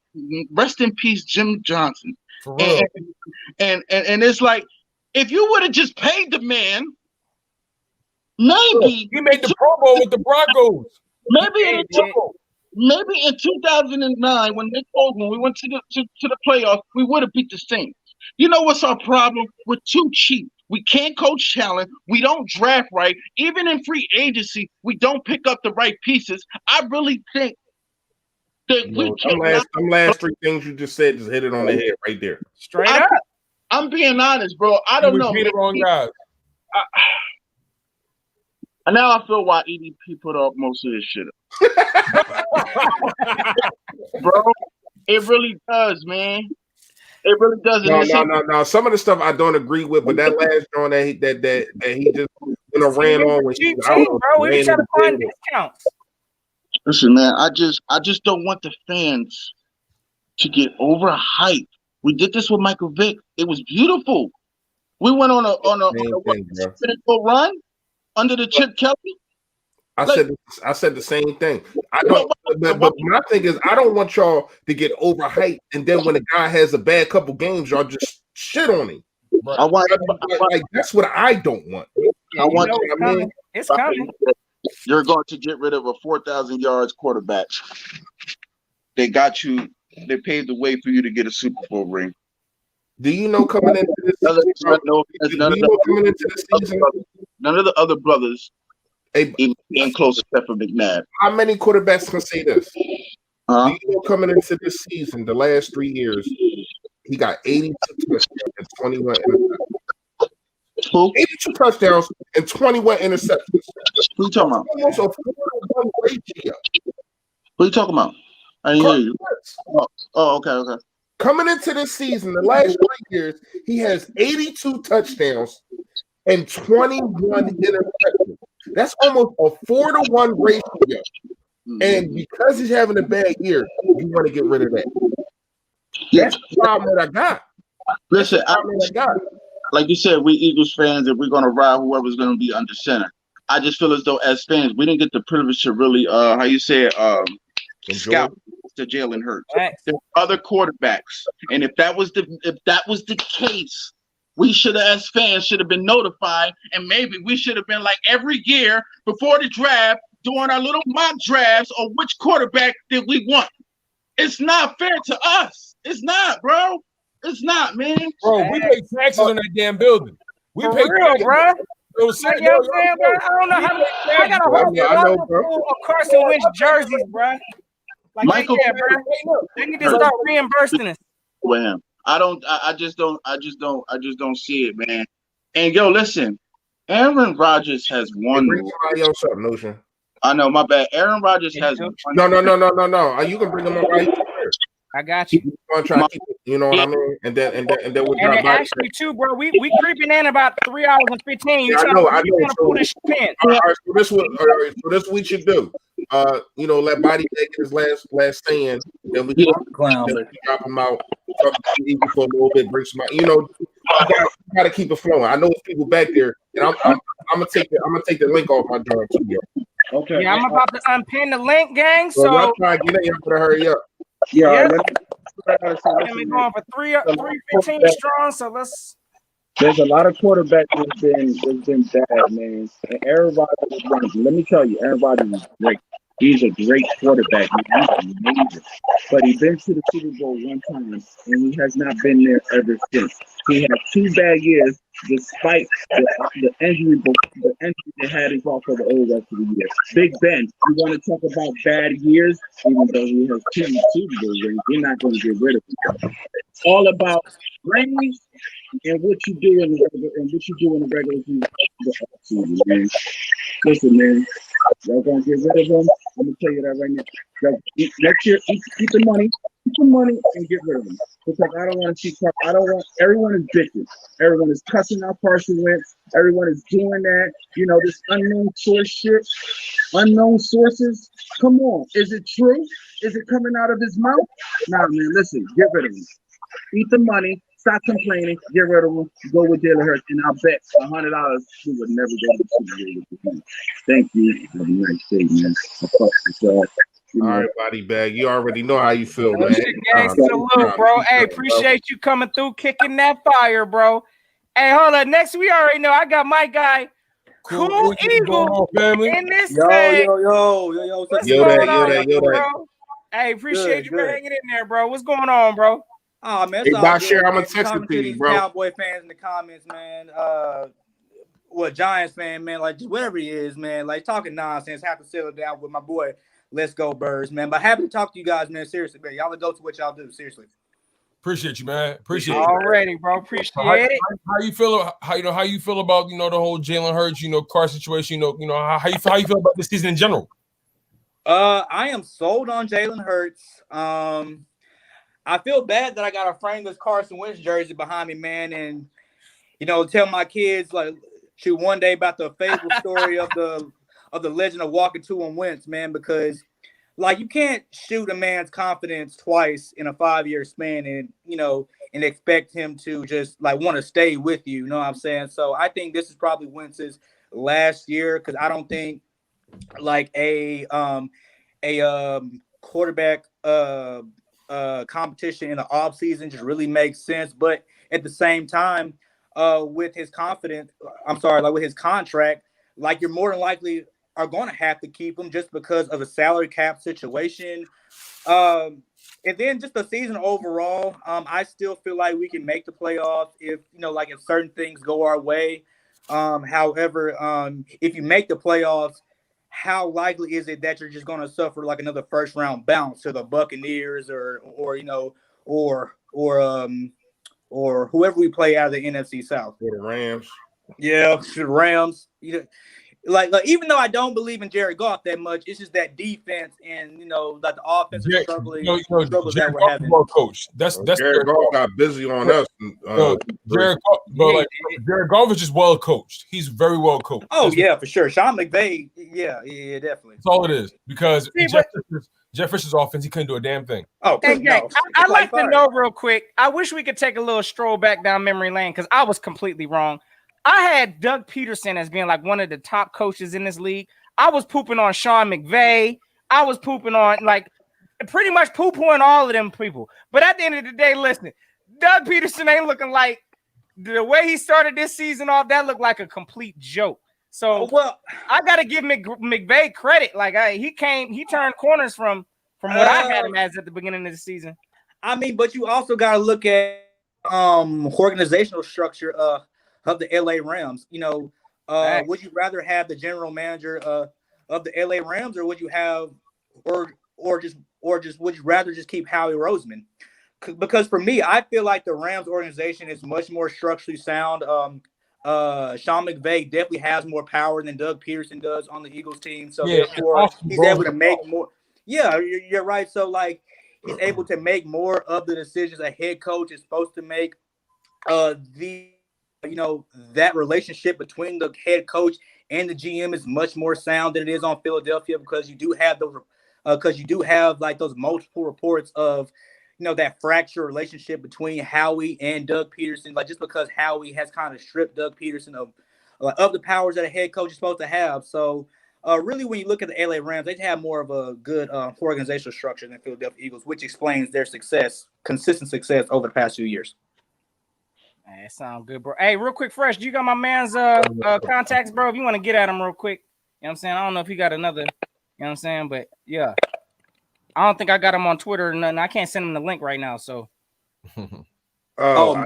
Rest in peace, Jim Johnson. And it's like, if you would have just paid the man, maybe he made the Pro Bowl with the Broncos. Maybe in 2009, when we went to the playoffs, we would have beat the Saints. You know what's our problem? We're too cheap. We can't coach talent. We don't draft right. Even in free agency, we don't pick up the right pieces. I really think that them last three things you just said just hit it on the head right there. Straight up. I'm being honest, bro. I don't know. We the wrong guys. And now I feel why EDP put up most of this shit. Bro, it really does, man. It really doesn't. No. Some of the stuff I don't agree with, but that last joint that he just ran on when you team, bro. We were trying to find discounts. Listen, man, I just don't want the fans to get overhyped. We did this with Michael Vick. It was beautiful. We went on a run under the Chip Kelly. I said the same thing. I don't. But my thing is, I don't want y'all to get overhyped, and then when a guy has a bad couple games, y'all just shit on him. Right. That's what I don't want. I want it's coming. It's coming. You're going to get rid of a 4,000 yards quarterback. They got you. They paved the way for you to get a Super Bowl ring. Do you know coming into this season? None of the other brothers even close except for McNabb. How many quarterbacks can say this? Do you know coming into this season, the last 3 years, he got 82 touchdowns and 21 interceptions. 82 touchdowns and 21 interceptions. Who you talking about? Almost a 4-to-1 ratio. Who you talking about? I didn't hear you. Oh, okay. Coming into this season, the last 3 years, he has 82 touchdowns and 21 interceptions. That's almost a 4-to-1 ratio. And because he's having a bad year, you want to get rid of that. That's the problem that I got. Listen, like you said, we Eagles fans, and we're going to ride whoever's going to be under center. I just feel as though as fans, we didn't get the privilege to really, scout to Jalen Hurts. Right. There are other quarterbacks, and if that was the case, we should have, as fans, should have been notified, and maybe we should have been like every year before the draft doing our little mock drafts of which quarterback did we want. It's not fair to us. It's not, bro. It's not, man. Bro, we pay taxes on that damn building. We pay real, bro. I don't know how many. I got a whole pool of Carson Wentz jerseys, bro. Like, Michael, bro. They need to start reimbursing us. Well, I just don't see it, man. And yo, listen, Aaron Rodgers has won. Notion. I know, my bad. Aaron Rodgers has won. No. You can bring him up right here. I got you. You know what I mean? And then we'll and then actually too, bro. We creeping in about 3 hours and 15. Yeah, I know. Pull this shit in. All right, so this we should do. Let Body get his last stand. Then we drop him out, talk to Eagle for a little bit, bring some out. Gotta keep it flowing. I know there's people back there, and I'm gonna take the link off my joint too, yo. Okay. Yeah, I'm about to unpin the link, gang. So I'm trying to get in to hurry up. Yeah. We're going for 3:15 strong. So let's. There's a lot of quarterbacks that's been bad, man. And Aaron Rodgers, let me tell you, Aaron Rodgers is great. He's a great quarterback. He's amazing. But he's been to the Super Bowl one time, and he has not been there ever since. He had 2 bad years, despite the injury they had involved for the old rest of the year. Big Ben, you want to talk about bad years? Even though he has 2 Super Bowl rings, we're not going to get rid of him. It's all about rings and what you do in the regular season, man. Listen, man. Y'all gonna get rid of them? I'm gonna tell you that right now. Next year, keep the money, and get rid of them. Because I don't want to see. Everyone is bitching. Everyone is cussing out Carson Wentz. Everyone is doing that. This unknown source shit. Unknown sources. Come on, is it true? Is it coming out of his mouth? Nah, man. Listen, get rid of them. Eat the money. Stop complaining. Get rid of them. Go with Jalen Hurts, and I'll bet $100 he would never go to the Super Bowl with him. Thank you. Have a nice day, man. All right, Body Bag. You already know how you feel, man. Salute, bro. Hey, appreciate you coming through, kicking that fire, bro. Hey, hold on. Next, we already know I got my guy, Cool Eagle, in this thing. Yo. What's going on, bro? Hey, appreciate you for hanging in there, bro. What's going on, bro? Oh man, I'm gonna text it to you, bro. Cowboy fans in the comments, man. Giants fan, man. Like just whatever he is, man. Like talking nonsense. Have to settle down with my boy. Let's go Birds, man. But happy to talk to you guys, man. Seriously, man. Y'all go to what y'all do. Seriously. Appreciate you, man. Appreciate already, bro. Appreciate it. How you feel? How you feel about the whole Jalen Hurts, car situation? How you feel about this season in general? I am sold on Jalen Hurts. I feel bad that I gotta frame this Carson Wentz jersey behind me, man, and tell my kids like shoot one day about the fable story of the legend of walking to and Wentz, man, because like you can't shoot a man's confidence twice in a 5-year span and expect him to just like want to stay with you. You know what I'm saying? So I think this is probably Wentz's last year because I don't think like a quarterback competition in the off season just really makes sense. But at the same time, with his with his contract, like you're more than likely are going to have to keep him just because of a salary cap situation. And then just the season overall, I still feel like we can make the playoffs if if certain things go our way. However, if you make the playoffs, how likely is it that you're just going to suffer like another first round bounce to the Buccaneers or whoever we play out of the NFC South? Or the Rams. Yeah, the Rams. Like even though I don't believe in Jared Goff that much, it's just that defense and like the offensive struggles that we're having. Well coached. That's Jared Goff got busy on us. Jared Goff is just well coached. He's very well coached. Oh yeah, for sure. Sean McVay. Yeah, definitely. That's all it is because Jeff Fisher's offense, he couldn't do a damn thing. Oh, no. I'd like to know real quick. I wish we could take a little stroll back down memory lane because I was completely wrong. I had Doug Peterson as being like one of the top coaches in this league. I was pooping on Sean McVay. I was pooping on like pretty much poo-pooing all of them people. But at the end of the day, listen, Doug Peterson ain't looking like the way he started this season off. That looked like a complete joke. So I got to give McVay credit. Like he turned corners from what I had him as at the beginning of the season. I mean, but you also got to look at organizational structure of the LA Rams. Would you rather have the general manager of the LA Rams, or would you have, or just would you rather just keep Howie Roseman? Because for me, I feel like the Rams organization is much more structurally sound. Sean McVay definitely has more power than Doug Peterson does on the Eagles team, so therefore he's able to make more. Yeah, you're right. So like he's able to make more of the decisions a head coach is supposed to make. That relationship between the head coach and the GM is much more sound than it is on Philadelphia because you do have like those multiple reports of that fractured relationship between Howie and Doug Peterson. Like just because Howie has kind of stripped Doug Peterson of the powers that a head coach is supposed to have. So really, when you look at the LA Rams, they have more of a good organizational structure than Philadelphia Eagles, which explains their consistent success over the past few years. That sounds good, bro. Hey, real quick, Fresh, you got my man's contacts, bro? If you want to get at him real quick, you know what I'm saying? I don't know if he got another, you know what I'm saying? But yeah, I don't think I got him on Twitter or nothing. I can't send him the link right now, so. Yeah. A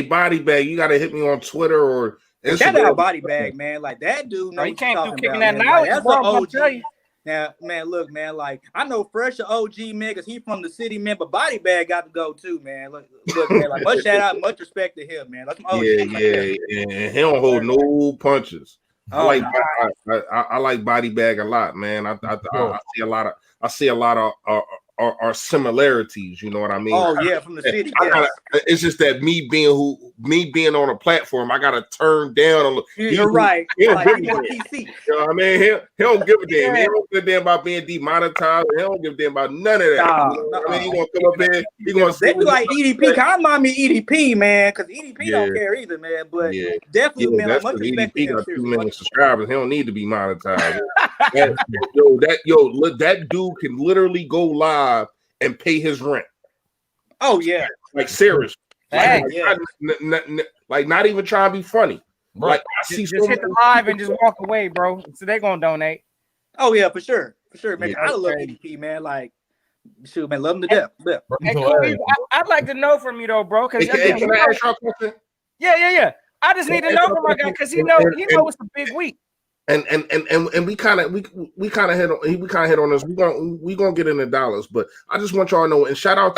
body bag, you got to hit me on Twitter or Instagram. Shout out Body Bag, man. Like that dude, he came through kicking that knowledge, that's bro. an I'll tell you. Now, man, look, man, like I know Fresh a OG, man, because he from the city, man, but Body Bag got to go too, man. Look, man, like much shout out, much respect to him, man. And he don't hold no punches. I like Body Bag a lot, man. I see a lot of our similarities, you know what I mean? Oh yeah, from the city. It's just that me being on a platform, I gotta turn down. You're right. He don't give a damn. You know what I mean? He don't give a damn. He don't give a damn about being demonetized. He don't give a damn about none of that. I mean, he gonna come up in. He gonna they be like EDP. Kind of remind me of EDP, man, because EDP don't care either, man. But definitely, man, like, much respect to him. Got 2 million subscribers. He don't need to be monetized. That dude can literally go live and pay his rent. Oh yeah, like serious. Like not even trying to be funny. Right. Like I see just hit the live and just walk away, bro. So they're gonna donate. Oh yeah, for sure, man. Yeah. I love EDP, man. Like, shoot, man, love him to death. Hey, Kobe, I'd like to know from you though, bro. Because can I ask you a question? Yeah. I just need to know from my guy because he know it's a big week. And we kind of hit on this. We gonna get into dollars, but I just want y'all to know. And shout out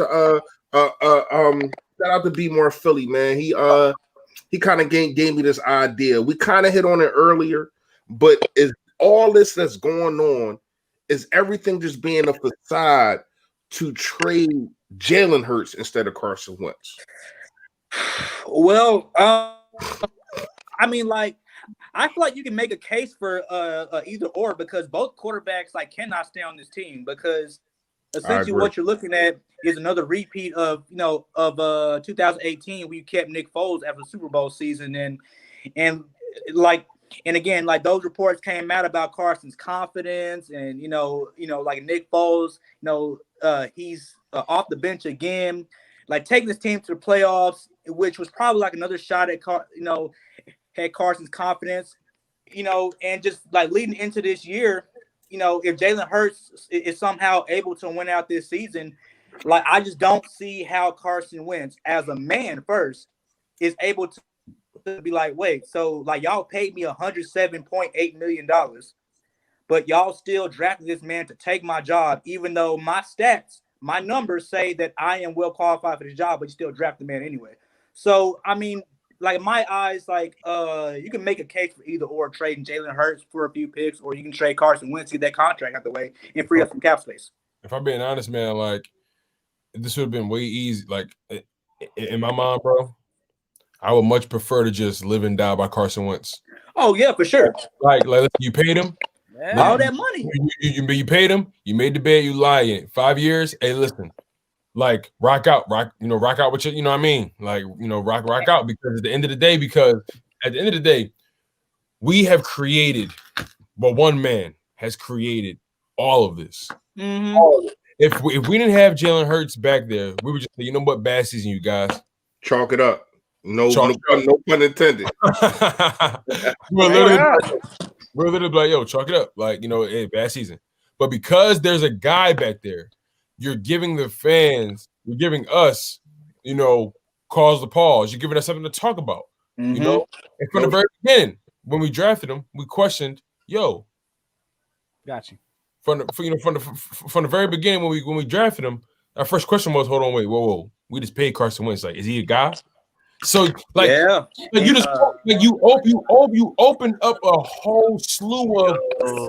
to Be More Philly, man. He kind of gave me this idea. We kind of hit on it earlier, but is all this that's going on is everything just being a facade to trade Jalen Hurts instead of Carson Wentz? Well, I mean, like, I feel like you can make a case for either or, because both quarterbacks like cannot stay on this team, because essentially what you're looking at is another repeat of 2018, where you kept Nick Foles after the Super Bowl season, and again, like, those reports came out about Carson's confidence, and like Nick Foles, he's off the bench again, like taking this team to the playoffs, which was probably like another shot at had Carson's confidence, and just like leading into this year, if Jalen Hurts is somehow able to win out this season, like, I just don't see how Carson Wentz, as a man first, is able to be like, wait, so like y'all paid me $107.8 million, but y'all still drafted this man to take my job, even though my stats, my numbers say that I am well qualified for the job, but you still draft the man anyway. So, I mean, like, in my eyes, like, you can make a case for either or, trading Jalen Hurts for a few picks, or you can trade Carson Wentz, get that contract out the way, and free up some cap space. If I'm being honest, man, like, this would have been way easy. Like, in my mind, bro, I would much prefer to just live and die by Carson Wentz. Oh, yeah, for sure. Like you paid him. All that money. You paid him. You made the bed. You lie in it. 5 years. Hey, listen. Like, rock out with your, you know what I mean? Like, rock out, because at the end of the day, we have created, but one man has created all of this. Mm-hmm. All of it. If we didn't have Jalen Hurts back there, we would just say, you know what, bad season, you guys. Chalk it up. No pun intended. We're literally like, yo, chalk it up. Like, hey, bad season. But because there's a guy back there, you're giving the fans, you're giving us, cause to pause. You're giving us something to talk about. Mm-hmm. And from the very beginning, when we drafted him, we questioned, yo. Got you. From the very beginning, when we drafted him, our first question was, hold on, wait, whoa. We just paid Carson Wentz. Like, is he a guy? So, like, yeah. Like, you just you opened up a whole slew of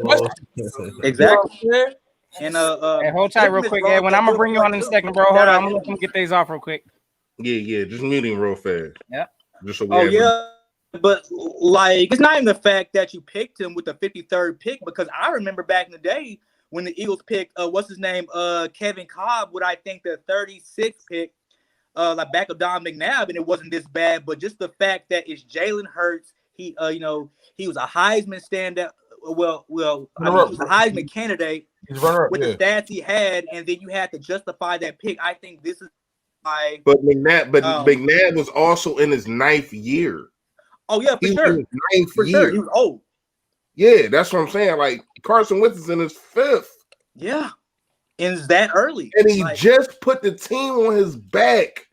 questions. Exactly. You know what I'm saying? And hey, hold tight real quick, Ed. When I'm gonna bring you on in a second, bro. Hold on, I'm gonna let them get these off real quick. Yeah, just muting real fast. Yeah. Just so but like, it's not even the fact that you picked him with the 53rd pick, because I remember back in the day when the Eagles picked what's his name, Kevin Cobb, with I think the 36th pick, like back of Don McNabb, and it wasn't this bad. But just the fact that it's Jalen Hurts, he was a Heisman standout. Well, he was a Heisman candidate with the stats he had, and then you had to justify that pick. I think this is why. But McNabb was also in his 9th year. Oh yeah, for sure. For sure, he was old. Yeah, that's what I'm saying. Like, Carson Wentz is in his 5th. Yeah, and it's that early, and he just put the team on his back.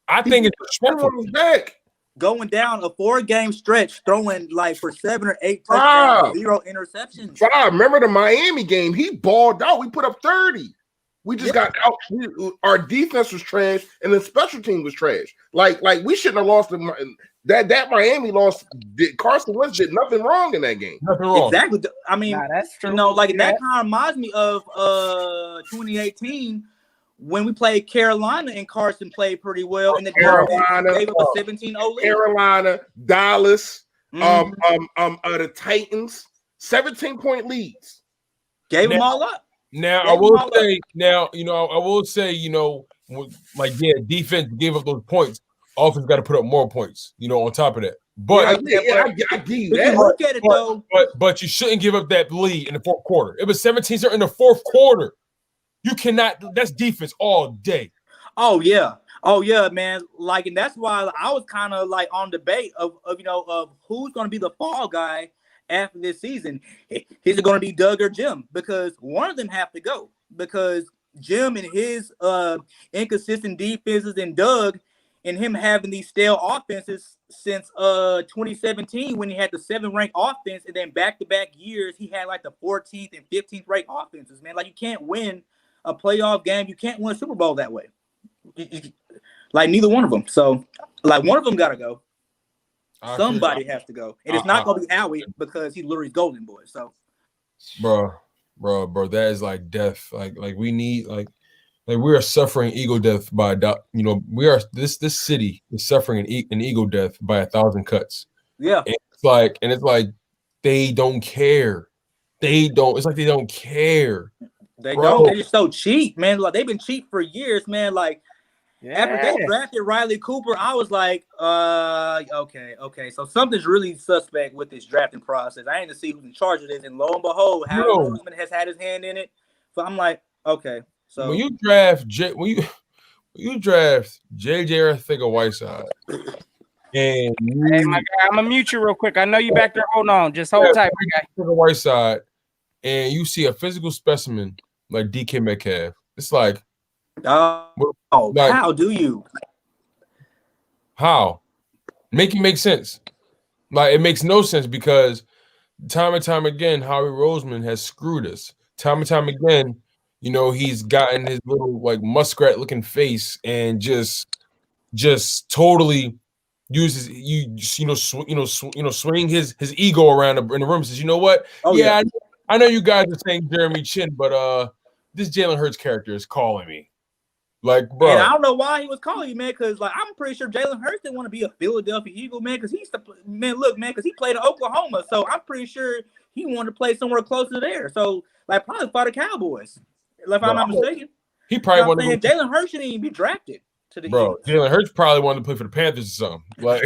I think it's on his back. Going down a 4-game stretch, throwing like for 7 or 8 touchdowns, 0 interceptions. Remember the Miami game? He balled out. We put up 30. We just got out. Our defense was trash, and the special team was trash. Like we shouldn't have lost that Miami loss. Carson Wentz did nothing wrong in that game. Nothing wrong. Exactly. I mean, that's true. Like that kind of reminds me of 2018 when we played Carolina and Carson played pretty well, and the Carolina gave up a 17-0 lead. Carolina, Dallas, the Titans, 17-point leads. Gave them all up. Now I will say, defense gave up those points. Offense got to put up more points, on top of that. But I give you that. Look at it though. But you shouldn't give up that lead in the fourth quarter. It was 17-0 in the fourth quarter. You cannot. That's defense all day. Oh yeah, man. Like, and that's why I was kind of like on debate of who's going to be the fall guy after this season. Is it going to be Doug or Jim? Because one of them have to go. Because Jim and his inconsistent defenses, and Doug and him having these stale offenses since 2017 when he had the 7th-ranked offense, and then back-to-back years he had like the 14th and 15th ranked offenses. Man, like, you can't win a playoff game. You can't win a Super Bowl that way. Like, neither one of them. So, like, one of them got to go. Somebody has to go. And it's not going to be Howie, because he's literally golden boy. So, bro, that is like death. Like we need, like, Like we are suffering ego death by we are this city is suffering an ego death by 1,000 cuts. Yeah. And it's like they don't care. It's like they don't care. They Bro. don't. They're just so cheap, man. Like they've been cheap for years, man. Like after they drafted Riley Cooper, I was like, okay. So something's really suspect with this drafting process. I ain't to see who's in charge of this, and lo and behold, Howie Roseman has had his hand in it. So I'm like, okay. So when you draft JJ Arcega-Whiteside, and hey, my guy, I'm gonna mute you real quick. I know you back there. Hold on, just hold tight, my guy. Whiteside, and you see a physical specimen like DK Metcalf. It's like, how do you? How? Make it make sense. Like it makes no sense because time and time again, Howie Roseman has screwed us. Time and time again, he's gotten his little like muskrat looking face and just totally uses swing his ego around in the room and says, you know what? I know you guys are saying Jeremy Chin, but this Jalen Hurts character is calling me. Like, bro. And I don't know why he was calling you, man, because like I'm pretty sure Jalen Hurts didn't want to be a Philadelphia Eagle, man, because because he played in Oklahoma, so I'm pretty sure he wanted to play somewhere closer there. So like probably for the Cowboys, if I'm not mistaken. He probably wanted to Jalen Hurts shouldn't even be drafted to the Eagles. Jalen Hurts probably wanted to play for the Panthers or something. Like,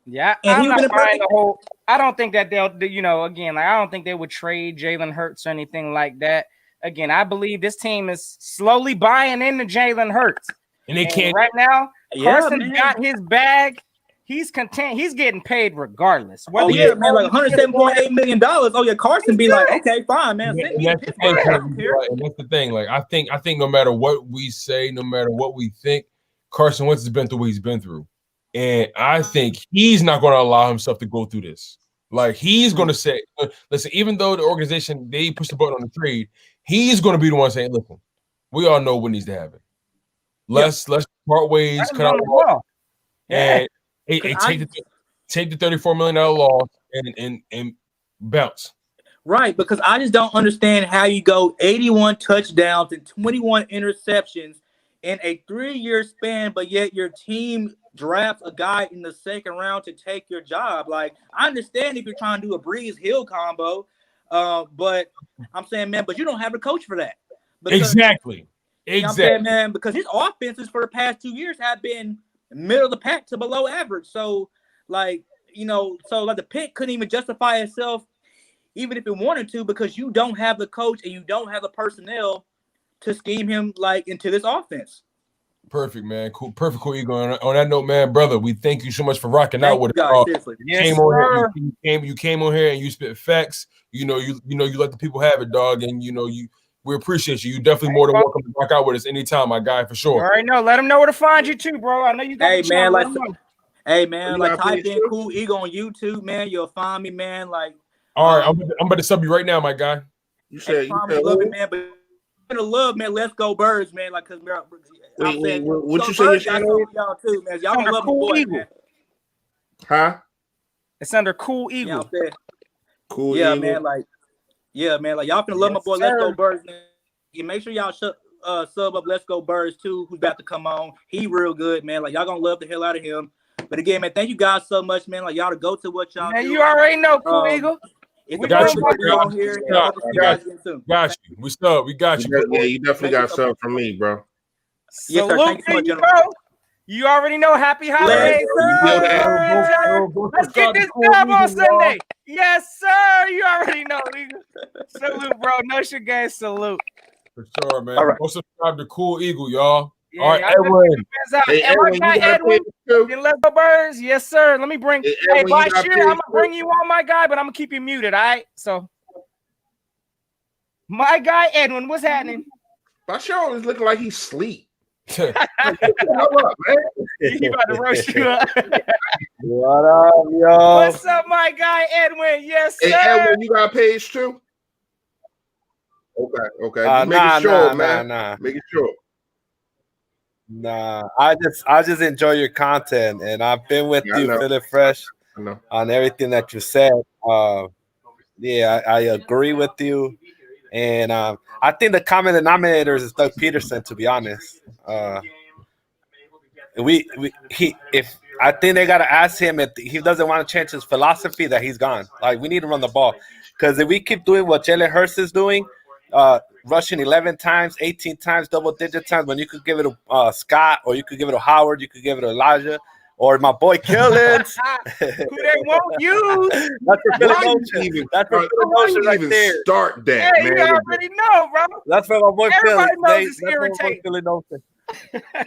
yeah, I'm not buying the whole. I don't think that they'll, again, like I don't think they would trade Jalen Hurts or anything like that. Again, I believe this team is slowly buying into Jalen Hurts. And they can't right now. Carson got his bag. He's content. He's getting paid regardless. Man, like $107.8 million. Oh yeah, Carson be like, okay, fine, man. And that's the thing. Like I think no matter what we say, no matter what we think, Carson Wentz has been through what he's been through. And I think he's not going to allow himself to go through this. Like he's going to say, listen, even though the organization, they pushed the button on the trade, he's going to be the one saying, listen, we all know what needs to happen. Let's part ways, cut out the wall, and take the $34 million loss and bounce. Right, because I just don't understand how you go 81 touchdowns and 21 interceptions in a 3-year span, but yet your team drafts a guy in the second round to take your job. Like, I understand if you're trying to do a Breeze Hill combo, but I'm saying, man, but you don't have a coach for that. Exactly. You know what I'm saying, man, because his offenses for the past 2 years have been middle of the pack to below average. So, like, the pick couldn't even justify itself, even if it wanted to, because you don't have the coach and you don't have the personnel to scheme him like into this offense. Perfect, man. Cool. Perfect, cool ego. On that note, man, brother, we thank you so much for rocking out with us. You came on here and you spit facts. You let the people have it, dog, and we appreciate you. You definitely more than welcome to rock out with us anytime, my guy, for sure. All right, let them know where to find you too, bro. I know you got type in Cool Ego on YouTube, man. You'll find me, man. Like, all right, I'm about to sub you right now, my guy. You said love it, man, but love, man. Let's go Birds, man. Like, cause what you say? Y'all too, man. Y'all love Cool boy, Eagle. man. Huh? It's under Cool Eagle. Cool yeah, Eagle. man. Like, y'all finna love my boy. Let's go Birds, man. You make sure y'all sub up Let's Go Birds too, who's about to come on. He real good, man. Like, y'all gonna love the hell out of him. But again, man, thank you guys so much, man. Like, y'all to go to what y'all do. You already know, Cool Eagle. We got you. We got you. Yeah, you definitely got something from me, bro. Yes, sir. Thank you so much, gentlemen. You already know. Happy holidays. Let's get this job on Sunday. Yes, sir. You already know. Salute, bro. No shit, guys. Salute. For sure, man. All right. Go subscribe to Cool Eagle, y'all. Yeah, all right, Edwin. Edwin. Let's go Birds. Yes, sir. Let me bring. Hey, Bashir, I'm gonna bring you on, my guy, but I'm gonna keep you muted. All right. So, my guy Edwin, what's happening? Bashir always looking like he's asleep. He about to roast you up. What up, yo? What's up, my guy Edwin? Yes, sir. Hey, Edwin, you got a page too? Okay. Making sure, man. Making sure. Nah, I just enjoy your content, and I've been with you, Philip Fresh, on everything that you said. I agree with you. And I think the common denominator is Doug Peterson, to be honest. I think they gotta ask him if he doesn't want to change his philosophy that he's gone. Like, we need to run the ball, because if we keep doing what Jalen Hurts is doing, rushing 11 times, 18 times, double-digit times, when you could give it to Scott, or you could give it to Howard, you could give it to Elijah, or my boy Killins, who they won't use. That's for Philly Motion. That's for Philly Motion right there. Start that, Yeah, man. you already know, bro. That's for my boy Everybody Philly. knows it's irritating.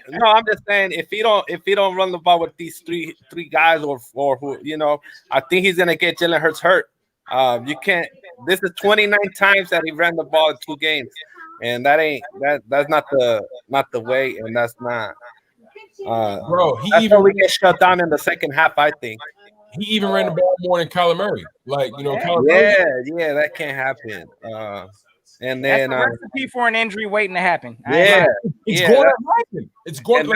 No, I'm just saying, if he don't run the ball with these three guys, or who, I think he's gonna get Jalen Hurts hurt. You can't. This is 29 times that he ran the ball in 2 games, and that's not the way, and that's not. Bro, that's how we get shut down in the second half, I think. He even ran the ball more than Kyler Murray. Like, Kyler Murray. Yeah, that can't happen. And That's then a recipe for an injury waiting to happen. It's going to happen. It's going.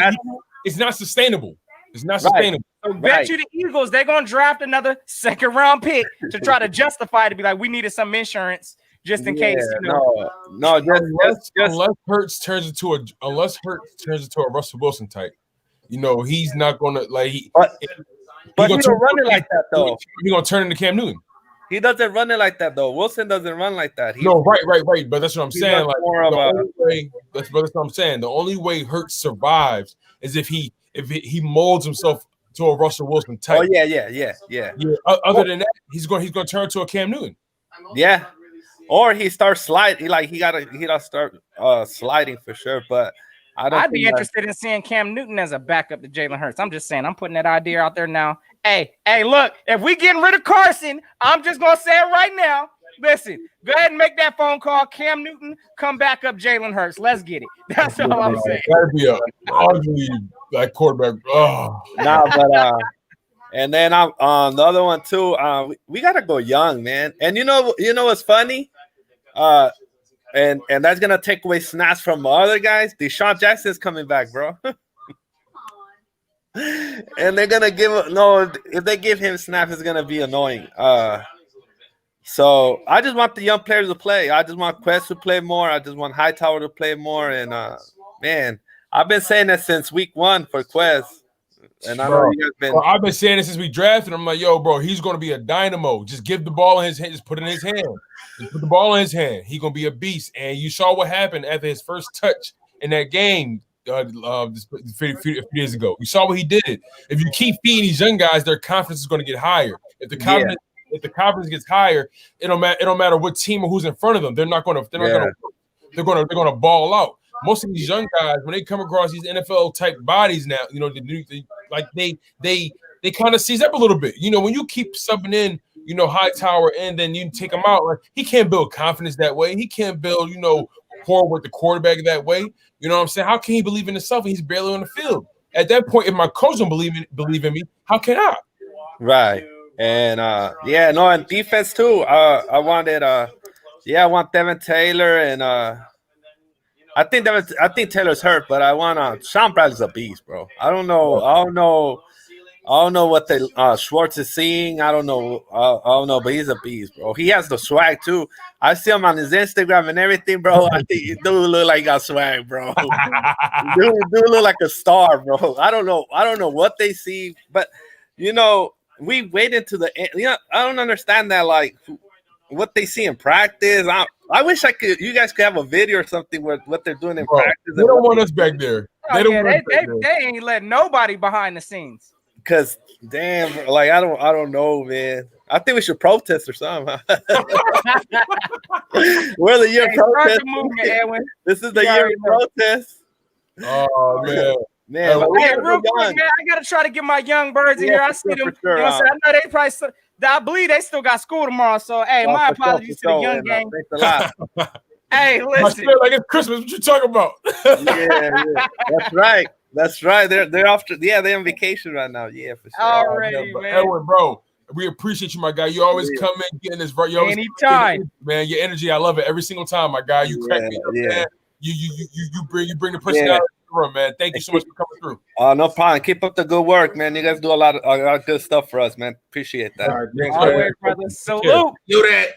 It's not sustainable. It's not sustainable. So bet you the Eagles, they're gonna draft another 2nd-round pick to try to justify, to be like, we needed some insurance just in case. No, unless Hurts turns into a Russell Wilson type. He's not gonna But he don't run it like that, though. He's gonna turn into Cam Newton. He doesn't run it like that, though. Wilson doesn't run like that. Right. But that's what I'm saying. Like, that's what I'm saying. The only way Hurts survives is if he molds himself to a Russell Wilson type. Oh yeah. Other than that, he's going to turn to a Cam Newton. Yeah, or he starts sliding. Like, he gotta start sliding for sure. But I'd be interested in seeing Cam Newton as a backup to Jalen Hurts. I'm just saying, I'm putting that idea out there now. Hey, look, if we getting rid of Carson, I'm just gonna say it right now. Listen, go ahead and make that phone call. Cam Newton, come back up Jalen Hurts. Let's get it. That's all I'm saying. That'd be a ugly quarterback. Oh. Nah, but and then the other one too. We gotta go young, man. And you know what's funny? And that's gonna take away snaps from other guys. DeShaun Jackson's coming back, bro. And they're gonna if they give him snaps, it's gonna be annoying. So I just want the young players to play. I just want Quest to play more. I just want Hightower to play more. And man, I've been saying that since week 1 for Quest. And I know you guys been. I've been saying this since we drafted him. I'm like, yo, bro, he's gonna be a dynamo. Just give the ball in his hand. Just put it in his hand. Just put the ball in his hand. He's gonna be a beast. And you saw what happened after his first touch in that game a few days ago. You saw what he did. If you keep feeding these young guys, their confidence is going to get higher. If the confidence gets higher, it don't matter what team or who's in front of them. They're going to ball out. Most of these young guys, when they come across these NFL type bodies now, they kind of seize up a little bit. When you keep subbing in, Hightower, and then you take him out, like, he can't build confidence that way. He can't build, rapport with the quarterback that way. You know what I'm saying? How can he believe in himself? He's barely on the field. At that point, if my coach don't believe in me, how can I? Right. And and defense too. I want Devin Taylor, and I think Taylor's hurt, but I want Sean Bradley's a beast, bro. I don't know what the Schwartz is seeing. I don't know, but he's a beast, bro. He has the swag too. I see him on his Instagram and everything, bro. I think dude look like he got swag, bro. dude look like a star, bro. I don't know what they see, but we wait into the end. I don't understand that, like, what they see in practice. I wish you guys could have a video or something with what they're doing in practice. They don't want us back there. They ain't let nobody behind the scenes. Cause damn, like, I don't know, man. I think we should protest or something. We're the year protest. This is the year of protest. Oh man. Hey, real quick, man, I gotta try to get my young birds in here. I see them. Sure, I know they probably. I believe they still got school tomorrow. So, hey, my apologies to the young gang. Thanks a lot. Hey, listen. Like it's Christmas. What you talking about? yeah. That's right. They're off. They're on vacation right now. Yeah, for sure. Already, man. Edwin, bro, we appreciate you, my guy. You always come in getting this right. Anytime, man. Your energy, I love it every single time, my guy. You crack me up, man. You bring the personality to the room, man. Thank you so much for coming through. No problem. Keep up the good work, man. You guys do a lot of good stuff for us, man. Appreciate that. Always, brother. Salute. Do that.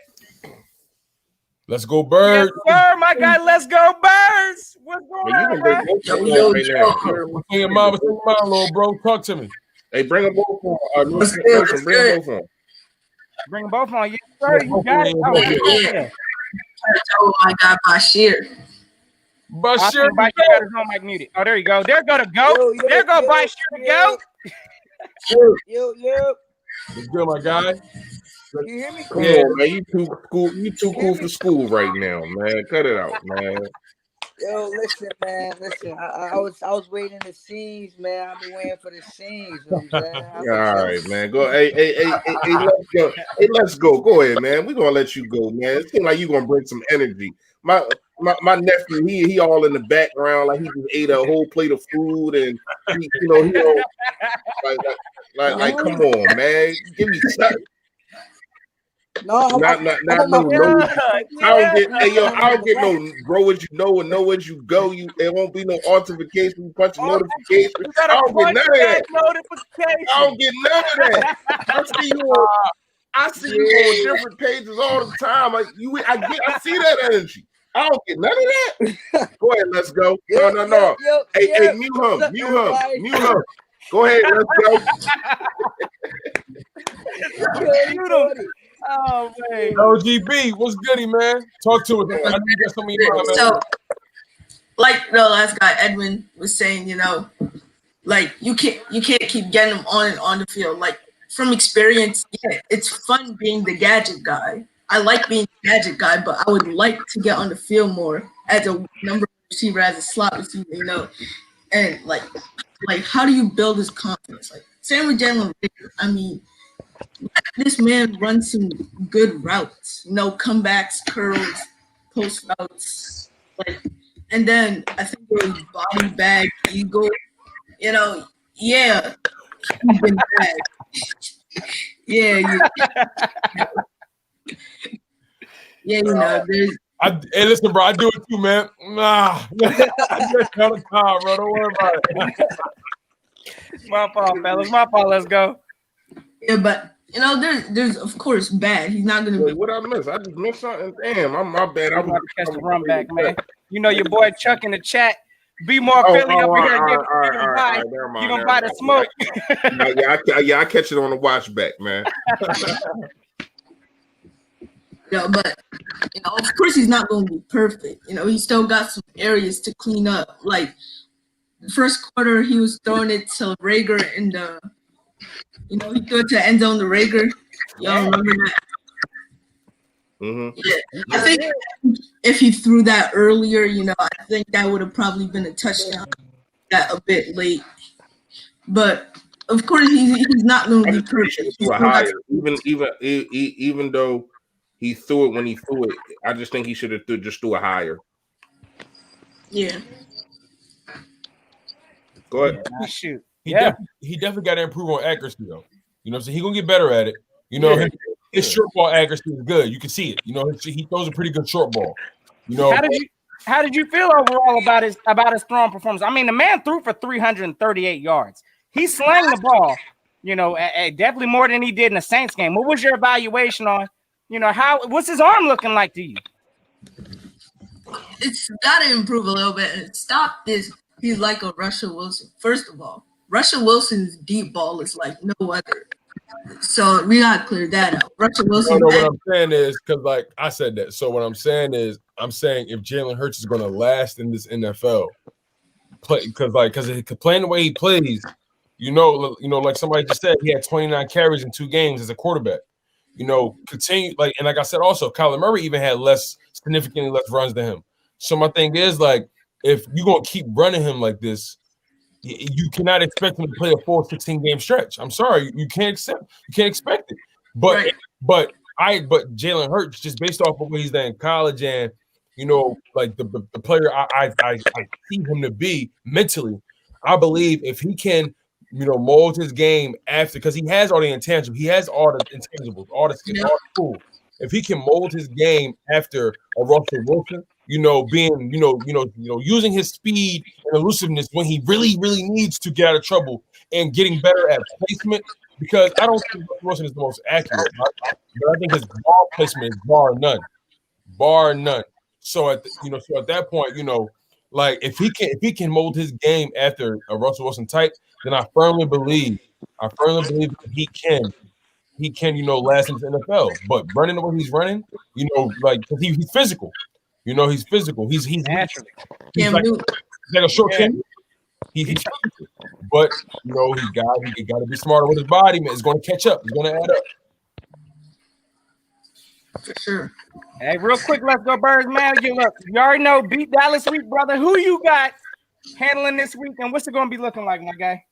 Let's go, Bird. Yes, sir, my guy. Let's go, Birds. What's going Man, you on, can bring man? both of them right now. What's in your mind? What's in your mind, little bro? Talk to me. Hey, bring them both on. What's good? What's Bring them good? both on. Bring them both on. Yes, sir. You got it. Oh, Yeah. Oh my God, Bashir. Bashir, Bashir got his own mic muted. Oh, there you go. There go to go. There go Bashir to go. Yo. What's good, my guy? Can you hear me? Come on, man. You too cool for school right now, man. Cut it out, man. Yo, listen, man. Listen, I was waiting the scenes, man. I've been waiting for the scenes. You know what I'm saying? All right, man. Go. Hey, let's go. Hey, let's go. Go ahead, man. We're gonna let you go, man. It seems like you're gonna bring some energy. My nephew, he all in the background, like he just ate a whole plate of food, and he don't, like come on, man. Give me something. No, not no. I don't get. Hey, yo, I don't get no grow as you know and know as you go. There won't be no notification, punch a notification. I don't get none of that. I don't get none of that. I see you on different pages all the time. I see that energy. I don't get none of that. Go ahead, let's go. No. Hey, mute him. Go ahead, let's go. Oh man. LGB, what's goody, man? Talk to us. I need to get some of your mind, man. So, like the last guy Edwin was saying, like you can't keep getting them on the field. Like from experience, yeah, it's fun being the gadget guy. I like being the gadget guy, but I would like to get on the field more as a number receiver, as a slot receiver, And like how do you build his confidence? Like same with Jalen. I mean, this man runs some good routes, comebacks, curls, post routes, and then I think there was body bag eagle, yeah, he's been bad. Yeah, there's. Hey, listen, bro. I do it too, man. Nah, I just got a car, bro. Don't worry about it. My fault, fellas. My fault. Let's go. Yeah, but there's of course bad. He's not gonna. Wait, what I miss? I just missed something. Damn, I'm my bad. I'm about to catch the run back, man. Your boy Chuck in the chat. Be more Philly over here. You gonna buy the smoke? I catch it on the watch back, man. But of course he's not going to be perfect. He still got some areas to clean up. Like the first quarter, he was throwing it to Rager in the, he threw it to end zone to Rager. Y'all remember that? Mm-hmm. Yeah, I think if he threw that earlier, I think that would have probably been a touchdown. That a bit late, but of course he's not going to be perfect. Even though he threw it when he threw it, I just think he should have just threw it higher. Yeah. Go ahead. Shoot. He definitely got to improve on accuracy, though. You know what I'm saying? He's going to get better at it. His short ball accuracy is good. You can see it. He throws a pretty good short ball. How did you feel overall about his throwing performance? I mean, the man threw for 338 yards. He slang the ball, definitely more than he did in the Saints game. What was your evaluation on, what's his arm looking like to you? It's got to improve a little bit. Stop this. He's like a Russell Wilson. First of all, Russell Wilson's deep ball is like no other. So we got to clear that out. Russell Wilson. What I'm saying is, because I said that. So what I'm saying is, if Jalen Hurts is going to last in this NFL, because playing the way he plays, like somebody just said, he had 29 carries in 2 games as a quarterback. Continue and like I said, also Kyler Murray even had significantly less runs than him. So my thing is, if you're gonna keep running him like this, you cannot expect him to play a full 16-game stretch. I'm sorry, you can't expect it. But Jalen Hurts, just based off of what he's done in college and the player I see him to be mentally, I believe if he can mold his game after, because he has all the intangibles, he has all the intangibles, all the skills, all the tools. If he can mold his game after a Russell Wilson, being, using his speed and elusiveness when he really, really needs to get out of trouble and getting better at placement, because I don't think Russell Wilson is the most accurate, but I think his ball placement is bar none. bar none. So at that point, like if he can mold his game after a Russell Wilson type, then I firmly believe that he can last in the NFL. But running the way he's running, like 'cause he's physical. He's physical. He's Naturally. like a short Kim. He's physical. But he got to be smarter with his body, man. It's going to catch up. It's going to add up. For sure. Hey, real quick, let's go Birds, man. You already know, beat Dallas week, brother. Who you got handling this week, and what's it going to be looking like, my guy?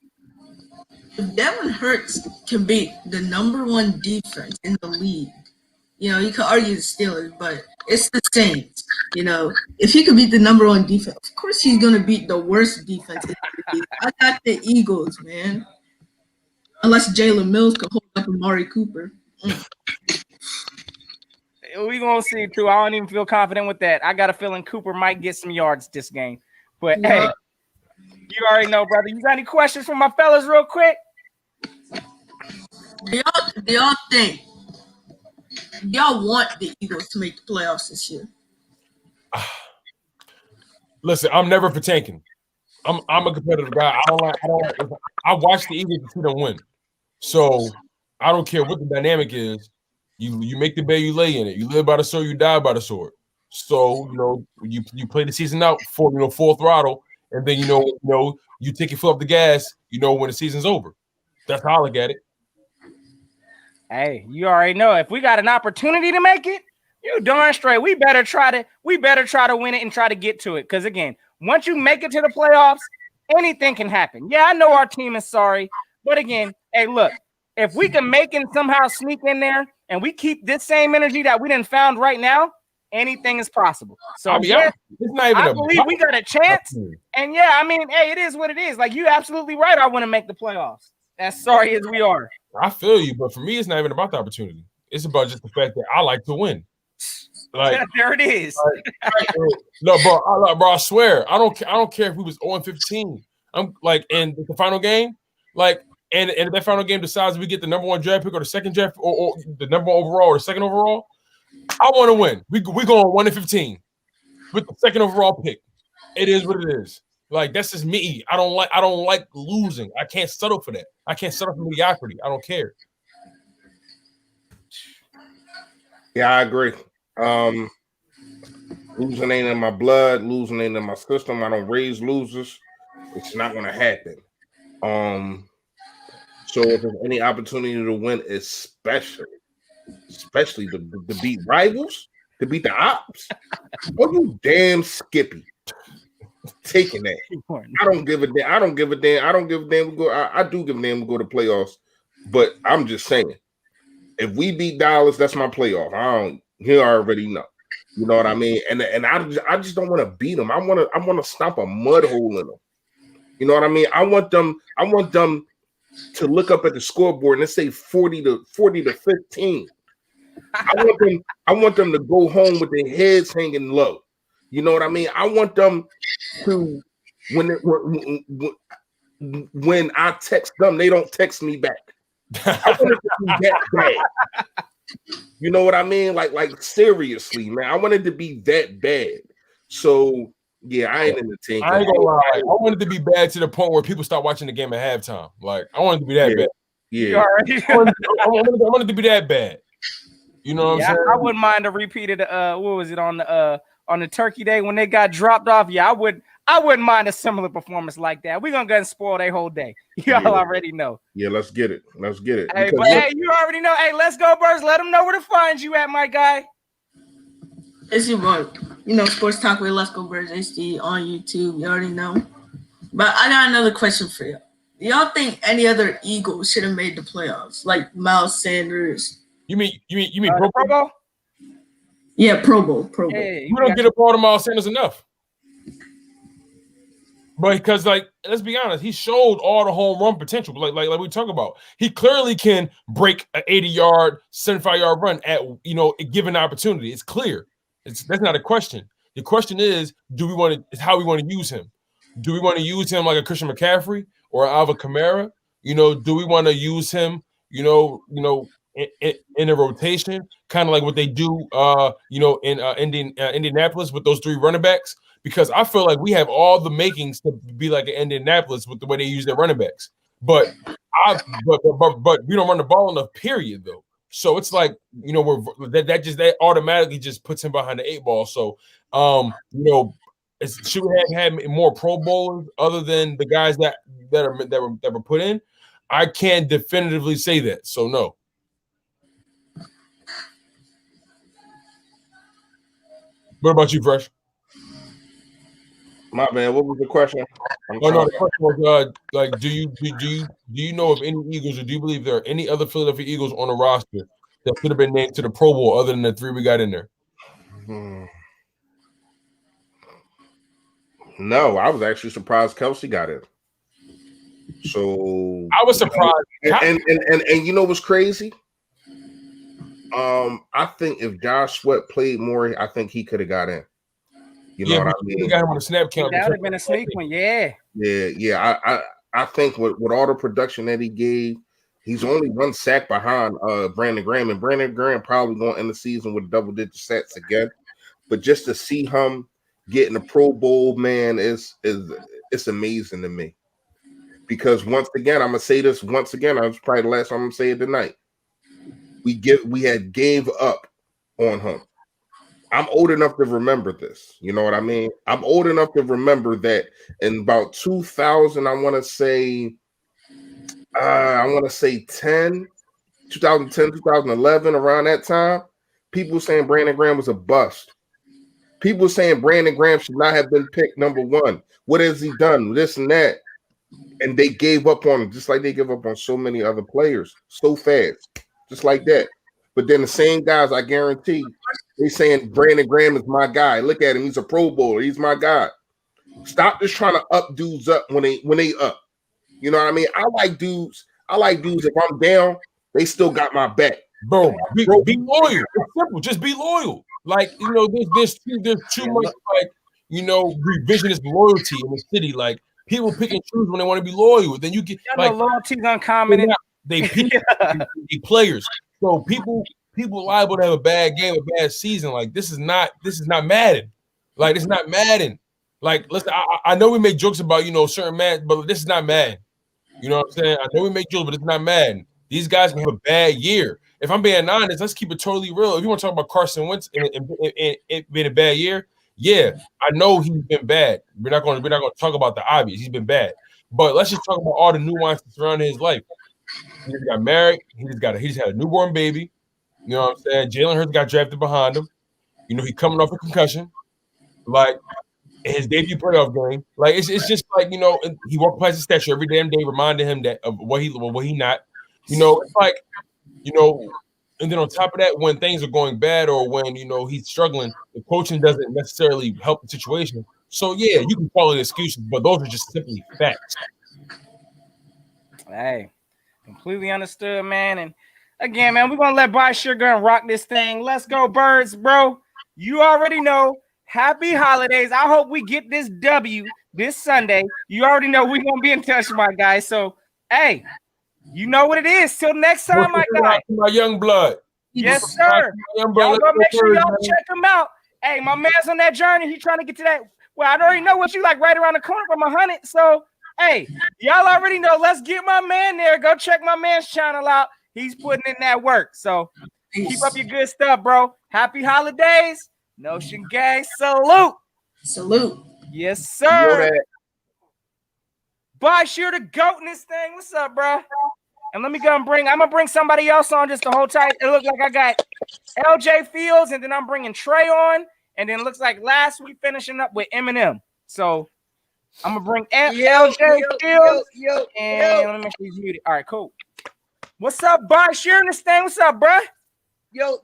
If Devin Hurts can beat the #1 defense in the league, you could argue the Steelers, but it's the Saints. If he could beat the #1 defense, of course he's going to beat the worst defense in the league. I got the Eagles, man. Unless Jalen Mills could hold up Amari Cooper. We're going to see, too. I don't even feel confident with that. I got a feeling Cooper might get some yards this game. But, hey, you already know, brother. You got any questions for my fellas real quick? Do y'all think y'all want the Eagles to make the playoffs this year? Listen, I'm never for tanking. I'm a competitive guy. I watch the Eagles to see them win. So I don't care what the dynamic is. You make the bed, you lay in it. You live by the sword, you die by the sword. So you play the season out for full throttle, and then you take your foot off the gas. When the season's over. That's how I look at it. Hey, you already know if we got an opportunity to make it, you darn straight. We better try to win it and try to get to it. Because again, once you make it to the playoffs, anything can happen. Yeah, I know our team is sorry, but again, hey, look, if we can make it and somehow sneak in there, and we keep this same energy that we done found right now, anything is possible. So I believe we got a chance. And hey, it is what it is. Like you're absolutely right. I want to make the playoffs. As sorry as we are. I feel you, but for me, it's not even about the opportunity. It's about just the fact that I like to win. Like there it is. No, bro, I swear, I don't care if we was 0-15. I'm like in the final game, like, and if that final game decides we get the #1 draft pick or the second draft or the #1 overall or the second overall, I want to win. We going 1-15 with the second overall pick. It is what it is. Like that's just me. I don't like losing. I can't settle for that. I can't settle for mediocrity. I don't care. Yeah, I agree. Losing ain't in my blood. Losing ain't in my system. I don't raise losers. It's not going to happen. So if there's any opportunity to win, especially to beat rivals, to beat the ops, oh, you damn Skippy. Taking that. I don't give a damn. I do give a damn. We go to playoffs, but I'm just saying, if we beat Dallas, that's my playoff. You already know. You know what I mean? And I just don't want to beat them. I want to stomp a mud hole in them. You know what I mean? I want them to look up at the scoreboard and it say 40 to 15. I want them to go home with their heads hanging low. You know what I mean? I want them to when I text them, they don't text me back. I want it to be that bad. You know what I mean? Like seriously, man. I want it to be that bad. So yeah, I ain't in the team. I ain't gonna lie. I want it to be bad to the point where people stop watching the game at halftime. Like I want it to be that bad. Yeah. I want it to be that bad. You know what I'm saying? I wouldn't mind a repeat of the what was it on the Turkey Day when they got dropped off? Yeah, I wouldn't mind a similar performance like that. We're gonna go and spoil their whole day. Y'all already know. Yeah, let's get it. Hey, but hey, you already know. Hey, let's go, Birds. Let them know where to find you at, my guy. It's your boy. Sports Talk with Let's Go Birds HD on YouTube. You already know. But I got another question for you. Do y'all think any other Eagles should have made the playoffs, like Miles Sanders? You mean Pro Bowl? Yeah, Pro Bowl. Hey, we don't get a part of Miles Sanders enough. But because, like, let's be honest, he showed all the home run potential. Like we talk about, he clearly can break an 80-yard, 75-yard run at given opportunity. It's clear. That's not a question. The question is, how we want to use him? Do we want to use him like a Christian McCaffrey or Alvin Kamara? Do we want to use him? in a rotation, kind of like what they do, in Indianapolis with those 3 running backs. Because I feel like we have all the makings to be like an Indianapolis with the way they use their running backs. But we don't run the ball enough, period, though. So it's like, that automatically just puts him behind the 8 ball. So should we have had more Pro Bowlers other than the guys that were put in? I can't definitively say that. So no. What about you, Fresh? My man, what was the question? The question was, do you know of any Eagles, or do you believe there are any other Philadelphia Eagles on the roster that should have been named to the Pro Bowl other than the 3 we got in there? No, I was actually surprised Kelsey got in. So I was surprised. And you know what's crazy? I think if Josh Sweat played more, I think he could have got in. You know what I mean? We got him on the snap count. That would have been a sneak one, yeah. Yeah. I think with all the production that he gave, he's only 1 sack behind Brandon Graham, and Brandon Graham probably going to end the season with double-digit sacks again. But just to see him getting a Pro Bowl, man, it's amazing to me. Because once again, I'm gonna say this once again. It's probably the last time I'm gonna say it tonight. We had gave up on him. I'm old enough to remember this. You know what I mean? I'm old enough to remember that in about 2000, I want to say 2010, 2011, around that time, people saying Brandon Graham was a bust. People saying Brandon Graham should not have been picked number 1. What has he done? This and that. And they gave up on him, just like they give up on so many other players so fast, just like that. But then the same guys, I guarantee, they saying Brandon Graham is my guy. Look at him, he's a Pro Bowler, he's my guy. Stop just trying to up dudes up when they up. You know what I mean? I like dudes. If I'm down, they still got my back. Bro, be loyal. It's simple. Just be loyal. Like, there's too much revisionist loyalty in the city. Like, people pick and choose when they want to be loyal. Then you get loyalty's uncommon. They players. So people liable to have a bad game, a bad season. Like, this is not Madden. Like, it's not Madden. Like, listen, I know we make jokes about certain Madden, but this is not Madden. You know what I'm saying? I know we make jokes, but it's not Madden. These guys can have a bad year. If I'm being honest, let's keep it totally real. If you want to talk about Carson Wentz and it being a bad year, yeah, I know he's been bad. We're not going to talk about the obvious. He's been bad, but let's just talk about all the nuances surrounding his life. He just got married. He just had a newborn baby. You know what I'm saying? Jalen Hurts got drafted behind him. He coming off a concussion. Like, his debut playoff game. Like, it's just like, he walked past his statue every damn day, reminding him that of what he not. It's like, and then on top of that, when things are going bad or when he's struggling, the coaching doesn't necessarily help the situation. So yeah, you can call it excuses, but those are just simply facts. Hey, completely understood, man. And again, man, we're gonna let Bryce Sugar and rock this thing. Let's go, Birds, bro. You already know. Happy holidays. I hope we get this W this Sunday. You already know we're gonna be in touch, my guy. So hey, you know what it is. Till next time, my guy. My young blood. Yes, sir. Y'all go make sure y'all check him out. Hey, my man's on that journey. He's trying to get to that. Well, I already know what you like right around the corner from 100. So, hey, y'all already know. Let's get my man there. Go check my man's channel out. He's putting in that work. So, keep up your good stuff, bro. Happy holidays. Notion gang. Salute. Salute. Yes, sir. Bye, you're the goat in this thing. What's up, bro? And let me go and I'm gonna bring somebody else on just to hold tight. It looks like I got LJ Fields, and then I'm bringing Trey on, and then it looks like last we finishing up with Eminem. So I'm gonna bring LJ Fields, and let me make sure he's muted. All right, cool. What's up, Bart? Sharing this thing. What's up, bro? Yo.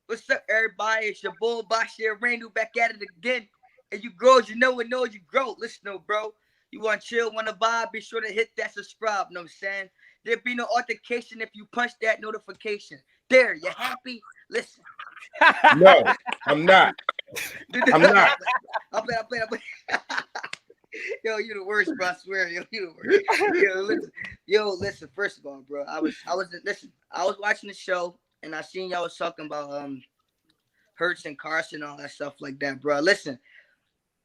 What's up, everybody? It's your boy Bashir Randall back at it again. And you girls, you know you grow. Listen, bro. You want to chill, want to vibe, be sure to hit that subscribe, know what I'm saying? There'll be no altercation if you punch that notification. There, you happy? Listen. No, I'm not. I'm not. I'm playing. Yo, you the worst, bro. I swear. Yo, you the worst. Yo, Yo, listen. First of all, bro, I was watching the show and I seen y'all was talking about Hurts and Carson and all that stuff like that, bro. Listen,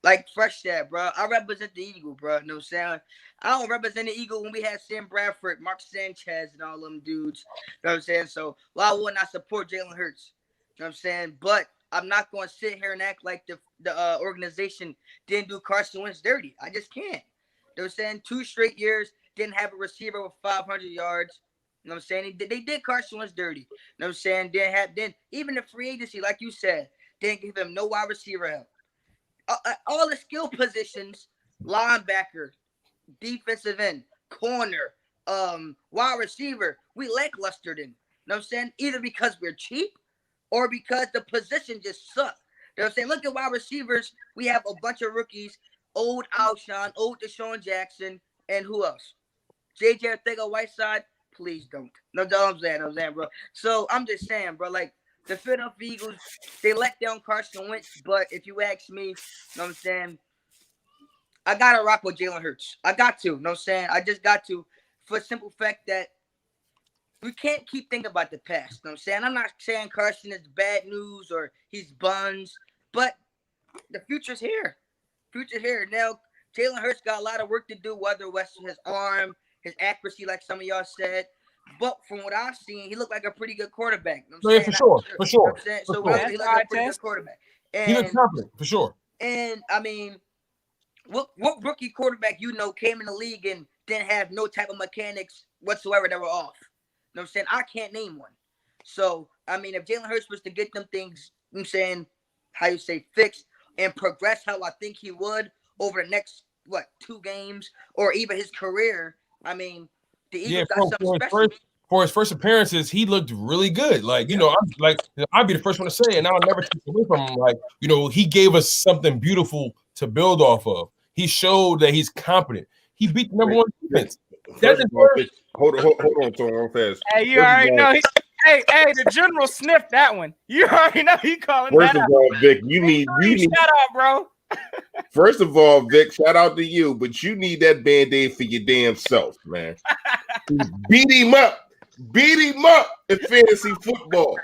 like Fresh said, bro, I represent the Eagle, bro. You know what I'm saying? I don't represent the Eagle when we had Sam Bradford, Mark Sanchez, and all them dudes. You know what I'm saying? So why wouldn't I support Jalen Hurts? You know what I'm saying? But I'm not going to sit here and act like the organization didn't do Carson Wentz dirty. I just can't. You know what I'm saying? 2 straight years, didn't have a receiver with 500 yards. You know what I'm saying? They did Carson Wentz dirty. You know what I'm saying? Then even the free agency, like you said, didn't give him no wide receiver help. All the skill positions, linebacker, defensive end, corner, wide receiver, we lacklustered in. You know what I'm saying? Either because we're cheap or because the position just sucked. You know what I'm saying? Look at wide receivers. We have a bunch of rookies, old Alshon, old Deshaun Jackson, and who else? JJ Arcega-Whiteside. Please don't. No, I'm saying, bro. So I'm just saying, bro, like, the Philadelphia Eagles, they let down Carson Wentz, but if you ask me, you know what I'm saying, I got to rock with Jalen Hurts. I got to, you know what I'm saying? I just got to, for the simple fact that we can't keep thinking about the past, you know what I'm saying? I'm not saying Carson is bad news or he's buns, but the future's here. Future's here. Now, Jalen Hurts got a lot of work to do, whether it's his arm, his accuracy, like some of y'all said. But from what I've seen, he looked like a pretty good quarterback. You know what I'm For saying? sure. You know what I'm saying? So he looked like a pretty good quarterback. He looks confident, for sure. And I mean, what rookie quarterback came in the league and didn't have no type of mechanics whatsoever that were off? You know what I'm saying? I can't name one. So I mean, if Jalen Hurts was to get them things, you know what I'm saying, how you say, fixed and progress how I think he would over the next 2 games or even his career, I mean, the Eagles got something special. For his first appearances, he looked really good. Like, I'd be the first one to say it, and I'll never take away from him. Like, he gave us something beautiful to build off of. He showed that he's competent. He beat the number 1 defense. Hold on, Tony, real fast. Hey, you already know. Hey, the general sniffed that one. You already know he calling that out. First of all, Vic, you need shut up, bro. First of all, Vic, shout out to you, but you need that Band-Aid for your damn self, man. Beat him up in fantasy football.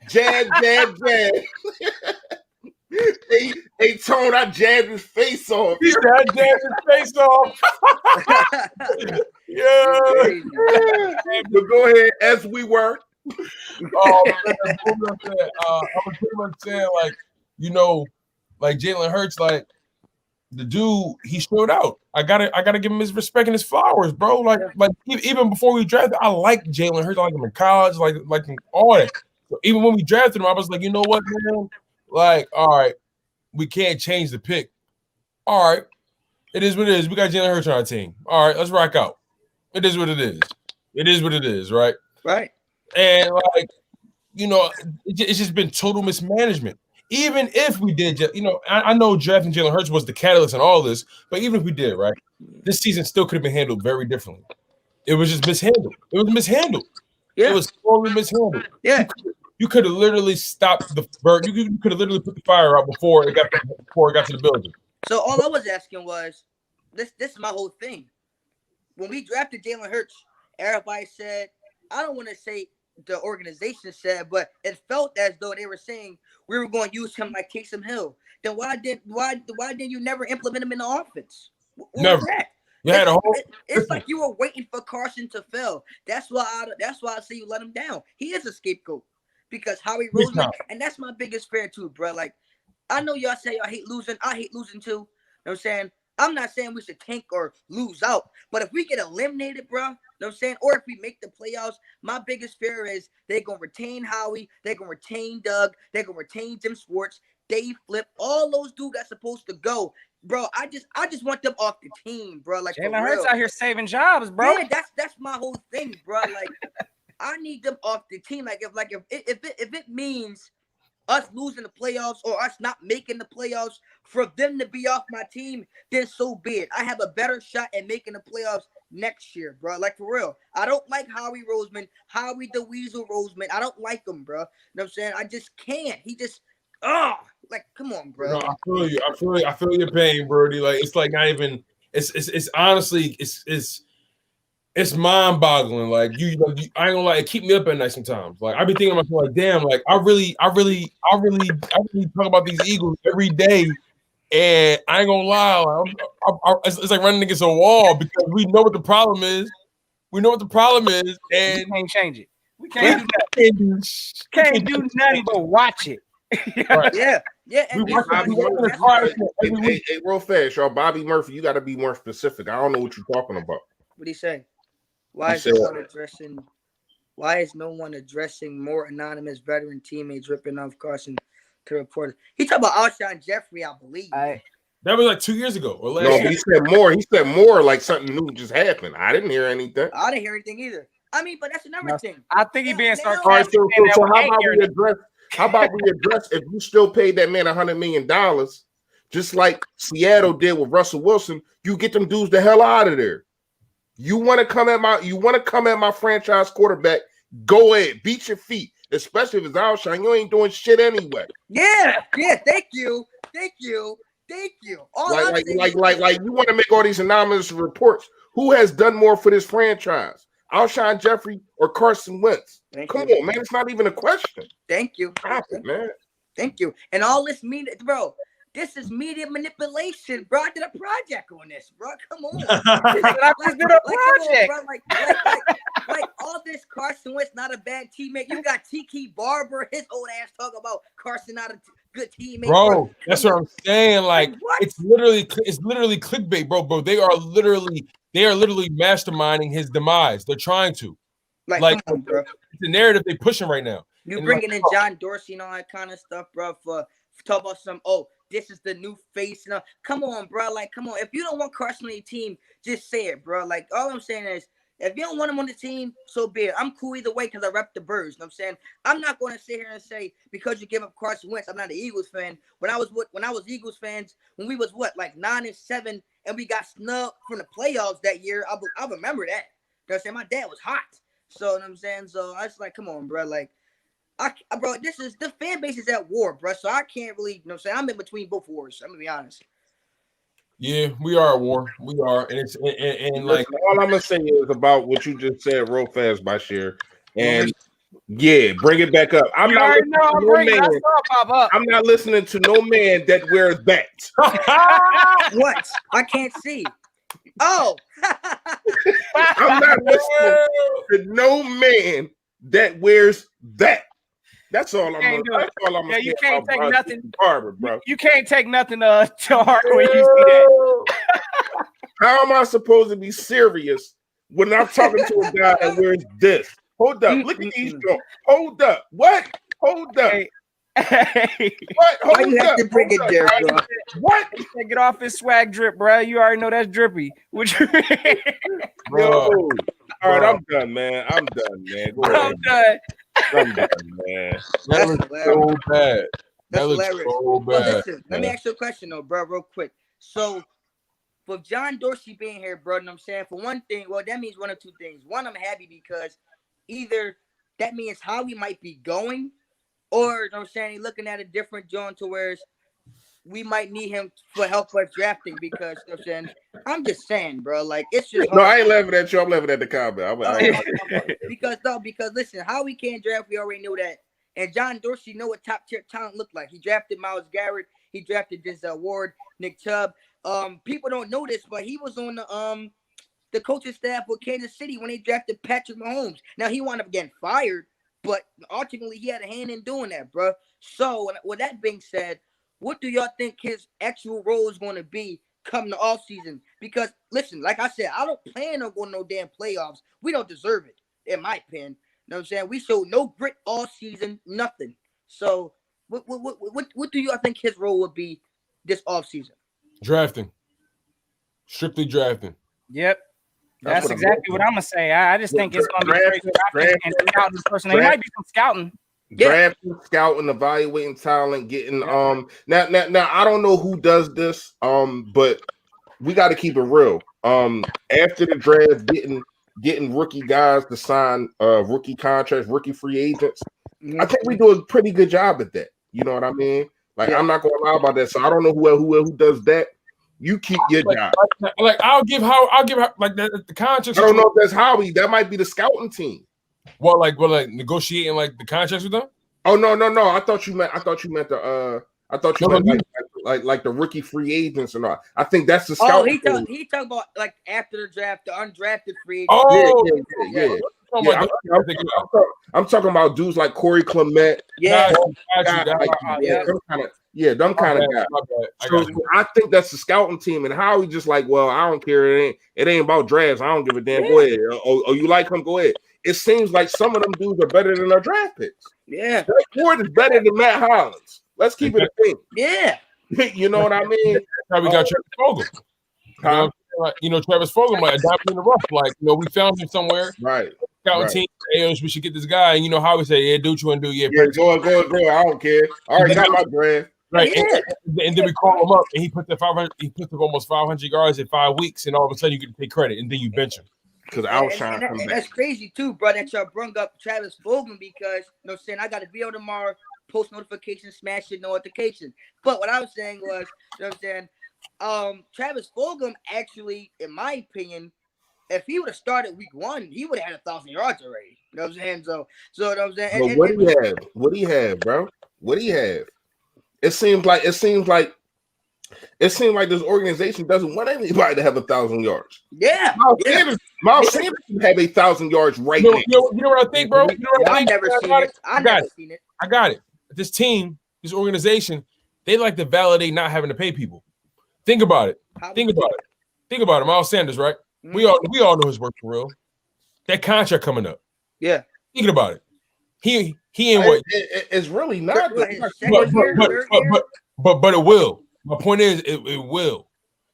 Jab. Hey, Tone, I jabbed his face off. He said I jabbed his face off. Yeah. But go ahead, as we were. I was pretty much saying, like Jalen Hurts, like the dude, he showed out. I gotta give him his respect and his flowers, bro. Like even before we drafted, I like Jalen Hurts. I like him in college, like all that. So even when we drafted him, I was like, you know what, man? Like, all right, we can't change the pick. All right, it is what it is. We got Jalen Hurts on our team. All right, let's rock out. It is what it is. It is what it is, right? Right. And it's just been total mismanagement. Even if we did, I know drafting Jalen Hurts was the catalyst in all this, but even if we did, right, this season still could have been handled very differently. It was just mishandled. It was mishandled. Yeah. It was totally mishandled. Yeah. You could have literally stopped the bird. You could have literally put the fire out before it got to the building. So all I was asking was, this is my whole thing. When we drafted Jalen Hurts, everybody said, I don't want to say the organization said, but it felt as though they were saying we were going to use him like Taysom Hill. Then why didn't you never implement him in the offense? What never. Was that? You had a whole. It's like you were waiting for Carson to fail. That's why I say you let him down. He is a scapegoat because Howie Roseman, and that's my biggest fear too, bro. Like, I know y'all say y'all hate losing. I hate losing too. You know what I'm saying? I'm not saying we should tank or lose out, but if we get eliminated, bro, you know what I'm saying? Or if we make the playoffs, my biggest fear is they're going to retain Howie, they're going to retain Doug, they're going to retain Jim Schwartz, Dave Flip, all those dudes that's supposed to go. Bro, I just want them off the team, bro. Like, Jalen Hurts out here saving jobs, bro. Yeah, that's my whole thing, bro. Like, I need them off the team. Like, if it means us losing the playoffs or us not making the playoffs, for them to be off my team, then so be it. I have a better shot at making the playoffs next year, bro. Like, for real. I don't like Howie Roseman, Howie the Weasel Roseman. I don't like him, bro. You know what I'm saying? I just can't. He just, like, come on, bro. No, I feel you. I feel your pain, Brody. Like, it's like not even. It's honestly, it's it's mind-boggling. Like I ain't gonna lie, it keep me up at night sometimes. Like I be thinking to myself, like, damn, like I really talk about these Eagles every day, and I ain't gonna lie, it's like running against a wall because we know what the problem is. We know what the problem is, and we can't change it. We can't do nothing but watch it. Right. Yeah. Hey, real fast, y'all. Bobby Murphy, you got to be more specific. I don't know what you're talking about. What do you say? Why is no one addressing more anonymous veteran teammates ripping off Carson to reporters? He talked about Alshon Jeffrey, I believe. That was like 2 years ago or last No, year. but he said more. He said more like something new just happened. I didn't hear anything. I didn't hear anything either. I mean, but that's another thing. I think he being All right, sarcastic. so how about we address if you still paid that man $100 million, just like Seattle did with Russell Wilson, you get them dudes the hell out of there. You want to come at my franchise quarterback, go ahead, beat your feet, especially if it's Alshon. You ain't doing shit anyway. Yeah, thank you. Like you want to make all these anonymous reports. Who has done more for this franchise? Alshon Jeffrey or Carson Wentz? Come on, man. It's not even a question. Thank you. Stop it, man. Thank you. And all this media, bro. This is media manipulation, bro. I did a project on this, bro. Come on. I just did a project. Like all this Carson Wentz not a bad teammate. You got Tiki Barber, his old ass talk about Carson not a good teammate. Bro, that's what I'm saying. Like it's literally clickbait, bro. They are literally masterminding his demise. They're trying to. Like come on, bro. It's the narrative they're pushing right now. You bringing in John Dorsey and all that kind of stuff, bro, for talk about some, this is the new face. Come on, bro. Like, come on. If you don't want Carson on your team, just say it, bro. Like, all I'm saying is, if you don't want him on the team, so be it. I'm cool either way because I rep the Birds. You know what I'm saying? I'm not going to sit here and say, because you give up Carson Wentz, I'm not an Eagles fan. When I was Eagles fans, when we was 9-7, and we got snubbed from the playoffs that year, I remember that. You know what I'm saying? My dad was hot. So, you know what I'm saying? So, I was like, come on, bro. Like, bro, the fan base is at war, bro. So I can't really, you know what I'm saying? I'm in between both wars. I'm gonna be honest. Yeah, we are at war. We are, and it's like all I'm gonna say is about what you just said, real fast, Bashir, and yeah, bring it back up. I'm not listening to no man that wears that. What? I can't see. Oh, I'm not listening to no man that wears that. That's all I'm saying. You can't take nothing. Barber, bro. You can't take nothing to heart when you see that. How am I supposed to be serious when I'm talking to a guy that wears this? Hold up. Look at these jokes. Hold up. What? Hold up. What? Why you have to bring it there, bro? What? Get off his swag drip, bro. You already know that's drippy. What you All right, I'm done, man. I'm done, man. Go ahead. I'm done, man. That looks so bad. That's That looks hilarious. so Well, bad. listen, let me ask you a question, though, bro, real quick. So, for John Dorsey being here, bro, you know what I'm saying? For one thing, well, that means one of two things. One, I'm happy because either that means how we might be going, or, you know what I'm saying, he's looking at a different John to where we might need him for help with drafting because, you know what I'm saying, I'm just saying, bro, like, it's just No, I ain't laughing at you. I'm laughing at the comment. Because listen, how we can't draft, we already knew that. And John Dorsey know what top tier talent looked like. He drafted Myles Garrett. He drafted Denzel Ward, Nick Chubb. People don't know this, but he was on the coaching staff with Kansas City when they drafted Patrick Mahomes. Now, he wound up getting fired, but ultimately he had a hand in doing that, bro. So, with that being said, what do y'all think his actual role is going to be come the offseason? Because, listen, like I said, I don't plan on going no damn playoffs. We don't deserve it, in my opinion. You know what I'm saying? We showed no grit all season, nothing. So, what do y'all think his role would be this offseason? Drafting. Strictly drafting. Yep. That's exactly what I'm going to say. I just think it's going to be straight drafting and scouting this person. There might be some scouting. Drafting, scouting, evaluating talent, getting now I don't know who does this, but we got to keep it real. After the draft, getting rookie guys to sign rookie contracts, rookie free agents. I think we do a pretty good job at that. You know what I mean? Like I'm not gonna lie about that. So I don't know who does that, You keep your job. Like I'll give like the contract. I don't know if that's Howie. That might be the scouting team. Well, like negotiating like the contracts with them. Oh no. I thought you meant the like the rookie free agents and all. I think that's the scouting. He talk about like after the draft, the undrafted free agents. Oh yeah. I'm talking about dudes like Corey Clement. Yeah, them kind of guys. So I think that's the scouting team, and Howie just like, well, I don't care. It ain't about drafts. I don't give a damn. Go ahead. Oh, you like him? Go ahead. It seems like some of them dudes are better than our draft picks. Yeah, Drake Ward is better than Matt Hollins. Let's keep it a thing. Yeah, you know what I mean. That's how we got Travis Fulgham. Travis Fulgham, like a diamond in the rough. Like, we found him somewhere. Right. Scouting team, hey, we should get this guy. And how we say, yeah, do what you want to do. Yeah, go. I don't care. I already got my draft. Right. Yeah. And then we call him up, and he puts up almost 500 yards in 5 weeks, and all of a sudden you get to take credit, and then you bench him. Because Alshon comes back. That's crazy too, bro. That y'all brung up Travis Fulgham because I got a video tomorrow, post notification, smash your notification. But what I was saying was, Travis Fulgham actually, in my opinion, if he would have started week 1, he would have had 1,000 yards already. You know what I'm saying? So what I'm saying. But what do you have? What do you have, bro? What do you have? It seems like this organization doesn't want anybody to have 1,000 yards. Yeah, Miles Sanders can have 1,000 yards right now. You know what I think, bro? I've never seen it. I got it. This team, this organization, they like to validate not having to pay people. Think about it. Think about it. Miles Sanders, right? Mm-hmm. We all know his work for real. That contract coming up. Yeah. Thinking about it. He ain't what it's really not. But it will. My point is, it will.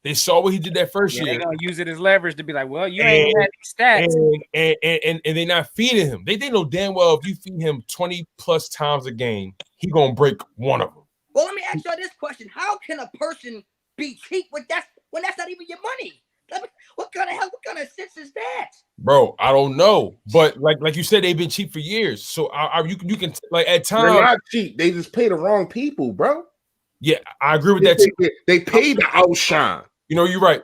They saw what he did that first year. They're gonna use it as leverage to be like, well, you ain't had these stats, and they're not feeding him. They know damn well if you feed him 20 plus times a game, he gonna break one of them. Well, let me ask y'all this question: how can a person be cheap when that's not even your money? What kind of sense is that? Bro, I don't know, but like you said, they've been cheap for years. So you can like at times they're not cheap. They just pay the wrong people, bro. Yeah, I agree with that. They paid the Alshon. You're right.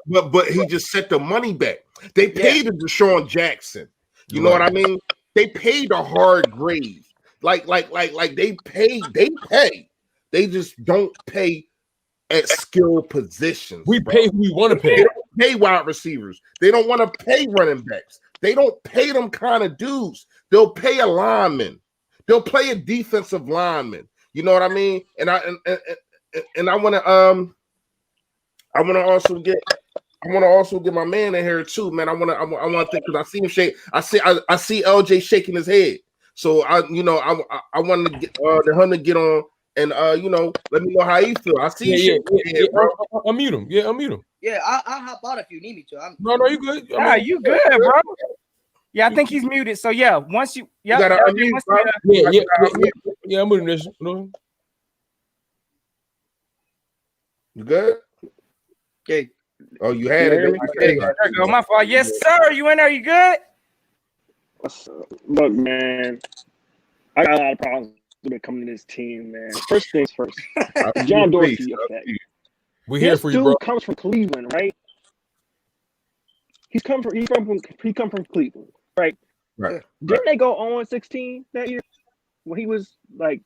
But he just set the money back. They paid the Deshaun Jackson. You know what I mean? They paid the Hargrave. Like they pay. They just don't pay at skill positions. We pay who we want to pay. They don't pay wide receivers. They don't want to pay running backs. They don't pay them kind of dudes. They'll pay a lineman. They'll play a defensive lineman. You know what I mean? And I want to also get my man in here too, man. I want to think because I see him shake. I see LJ shaking his head. So I wanted to get him to get on and let me know how he feel. I see unmute him. Yeah, unmute him. Yeah, I'll hop out if you need me to. No, you good. You good, bro. Yeah, I think he's muted. So yeah, once you gotta unmute, I'm muting this. You good? Okay. Oh, you had it. There you go. My fault. Yes, sir. You in there? You good? Look, man, I got a lot of problems with coming to this team, man. First things first, John Dorsey effect. We're here for you, bro. Comes from Cleveland, right? He come from Cleveland, right? Right. Didn't they go 0-16 that year when he was like,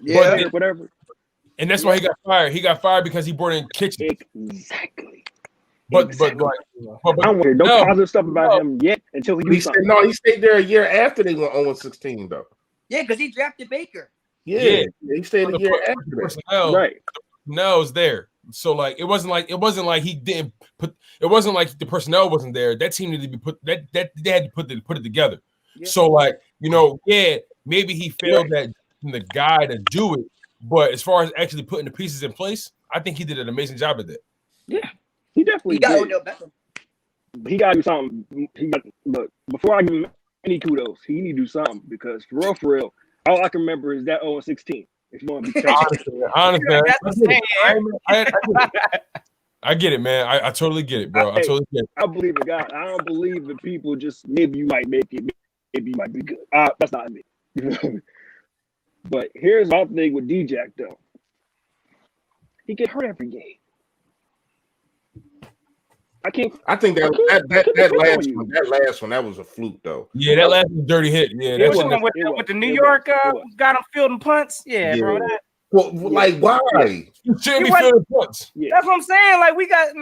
whatever? And that's why he got fired. He got fired because he brought in Kitchen. Exactly. But I don't hear no positive stuff about him yet until he stayed there a year after they went 0-16 though. Yeah, because he drafted Baker. Yeah, he stayed a year after that. Right. Personnel was there. So like it wasn't like he didn't put. It wasn't like the personnel wasn't there. That team needed to be put. That they had to put it together. Yeah. So like maybe he failed that the guy to do it. But as far as actually putting the pieces in place, I think he did an amazing job at that. Yeah, he definitely did. Odell Beckham. He got to do something. But before I give him any kudos, he need to do something because for real, all I can remember is that 0-16. If you want to be honestly, I get it, man. I totally get it, bro. I totally get it. I believe in God. I don't believe in people just maybe you might make it, maybe you might be good. That's not me. But here's my thing with D-Jack, though. He get hurt every game. I think that last one, that was a fluke though. Yeah, that last was a dirty hit. Yeah, Which one with the New York got him fielding punts? Yeah, bro. That, well, like why? You shouldn't be fielding punts. That's what I'm saying. Like we got,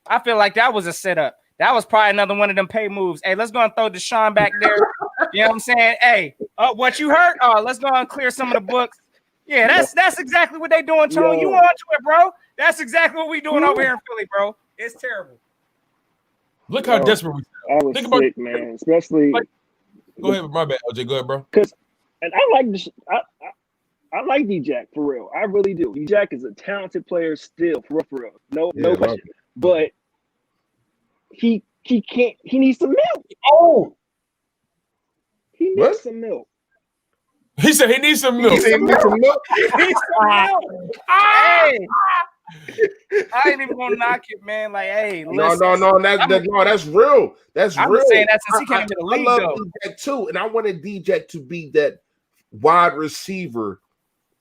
I feel like that was a setup. That was probably another one of them pay moves. Hey, let's go and throw Deshaun back there. You know what I'm saying? Hey, what you hurt? Let's go and clear some of the books. Yeah, that's exactly what they doing, Tony. You on to it, bro. That's exactly what we doing over here in Philly, bro. It's terrible. Look how desperate we sound. I was Think about sick, man. Especially. Go ahead, my bad, LJ. Go ahead, bro. And I like this. I like D-Jack for real. I really do. D-Jack is a talented player still, for real. No question. But he can't. He needs some milk. Oh, he needs some milk. He said he needs some milk. He needs some milk. Hey, I ain't even gonna knock it, man. Like, hey, listen. No, that's real. That's I'm real. just saying that since he came into the league, I love though. D-Jack too, and I wanted D-Jack to be that wide receiver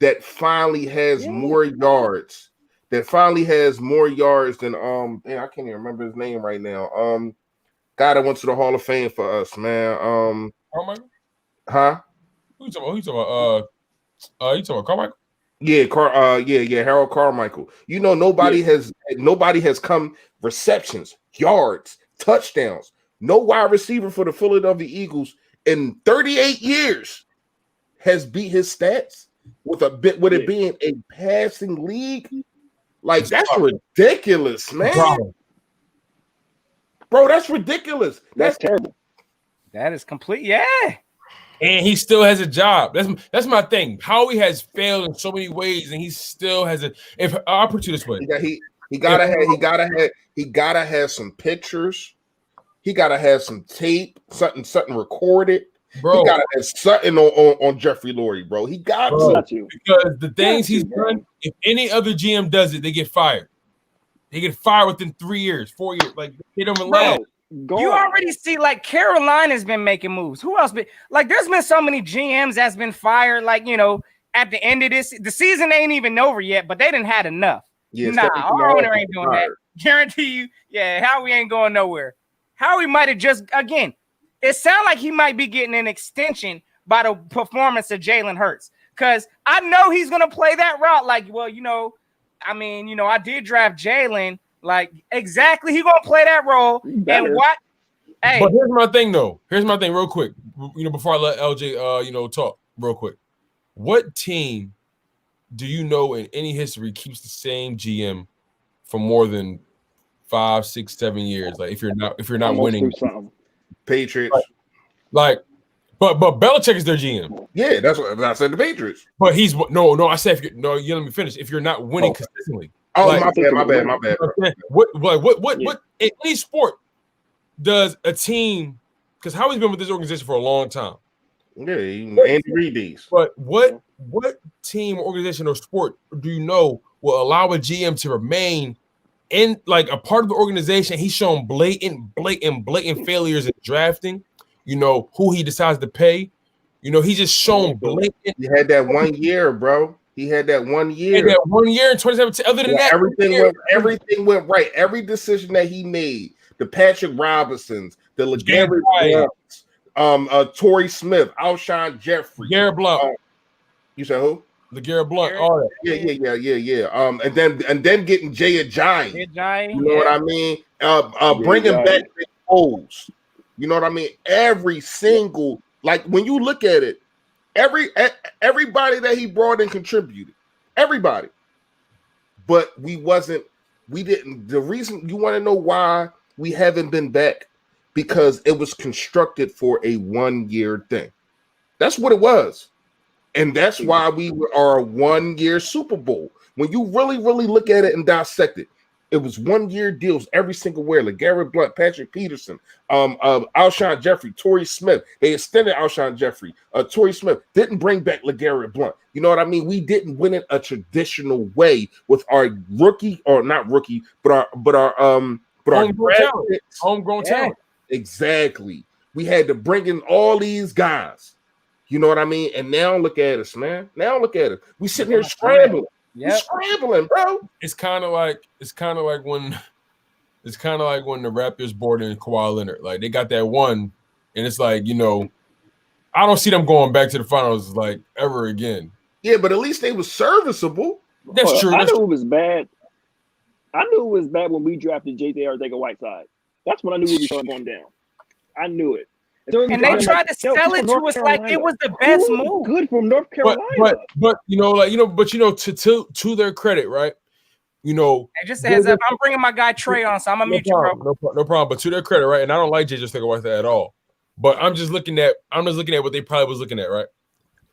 that finally has more yards. That finally has more yards than man, I can't even remember his name right now. Guy that went to the Hall of Fame for us, man. Carmichael? Huh? Who you talking about? You talking about Carmichael? Yeah, Harold Carmichael. You know, nobody has come receptions, yards, touchdowns. No wide receiver for the Philadelphia Eagles in 38 years has beat his stats with it being a passing league. Like, that's ridiculous, man. Bro, that's ridiculous. That's terrible. That is complete. Yeah. And he still has a job. That's my thing. Howie has failed in so many ways, and he still has I'll put you this way. He gotta have some pictures. He gotta have some tape, something recorded. Bro, he gotta have something on Jeffrey Lurie, bro. He got to. Because the things he's done, if any other GM does it, they get fired. They get fired within 3 years, 4 years. Like, they don't even last. You already see, like, Carolina's been making moves. Who else? Like, there's been so many GMs that's been fired. Like, you know, at the end of the season ain't even over yet, but they didn't had enough. Our owner ain't doing that. Guarantee you. Yeah, Howie ain't going nowhere. Howie might have just, again, it sounds like he might be getting an extension by the performance of Jalen Hurts. Because I know he's going to play that route. Like, well, I did draft Jalen. Like, exactly, he gonna play that role. And what? Hey, but here's my thing, though. Here's my thing, real quick. Before I let LJ, talk real quick. What team do you know in any history keeps the same GM for more than 5, 6, 7 years? Like, if you're not winning, Patriots. But Belichick is their GM. Yeah, that's what I said. The Patriots. But he's no. I said you let me finish. If you're not winning consistently. Oh, my bad. What in any sport does a team, because Howie's been with this organization for a long time. Yeah, Andy Reid days. But what team, organization, or sport do you know will allow a GM to remain in like a part of the organization? He's shown blatant failures in drafting, who he decides to pay. He's just shown blatant. He had that 1 year, bro. He had that 1 year. He had that 1 year in 2017. Other than that, everything went right. Every decision that he made, the Patrick Robinsons, the LeGarrette Blount, Torrey Smith, Alshon Jeffrey, LeGarrette Blount. You said who? LeGarrette Blount. All that. Yeah. And then getting Jay Ajayi. You know what I mean? Bringing back the O's. You know what I mean? Every single, like, when you look at it, everybody that he brought in contributed. Everybody. But we didn't. The reason, you want to know why we haven't been back? Because it was constructed for a 1 year thing. That's what it was. And that's why we are a 1 year Super Bowl. When you really, really look at it and dissect it, it was 1 year deals every single way. LeGarrette Blount, Patrick Peterson, Alshon Jeffrey, Torrey Smith. They extended Alshon Jeffrey. Torrey Smith didn't bring back LeGarrette Blount. You know what I mean? We didn't win it a traditional way with our rookie, or not rookie, but our homegrown talent. Exactly. We had to bring in all these guys. You know what I mean? And now look at us, man. Now look at us. We sitting here scrambling. You scrambling, bro. It's kind of like when the Raptors brought in Kawhi Leonard. Like they got that one, and it's like, I don't see them going back to the finals like ever again. Yeah, but at least they were serviceable. That's true. I knew it was bad. I knew it was bad when we drafted J.J. Arcega-Whiteside. That's when I knew we were going down. I knew it. And they tried to sell it to us like it was the best move. Good from North Carolina. But to their credit, right? Hey, just a heads up, I'm bringing my guy Trey on, so I'm gonna mute you, bro. No problem. But to their credit, right? And I don't like JJ Arcega-Whiteside at all. But I'm just looking at what they probably was looking at, right?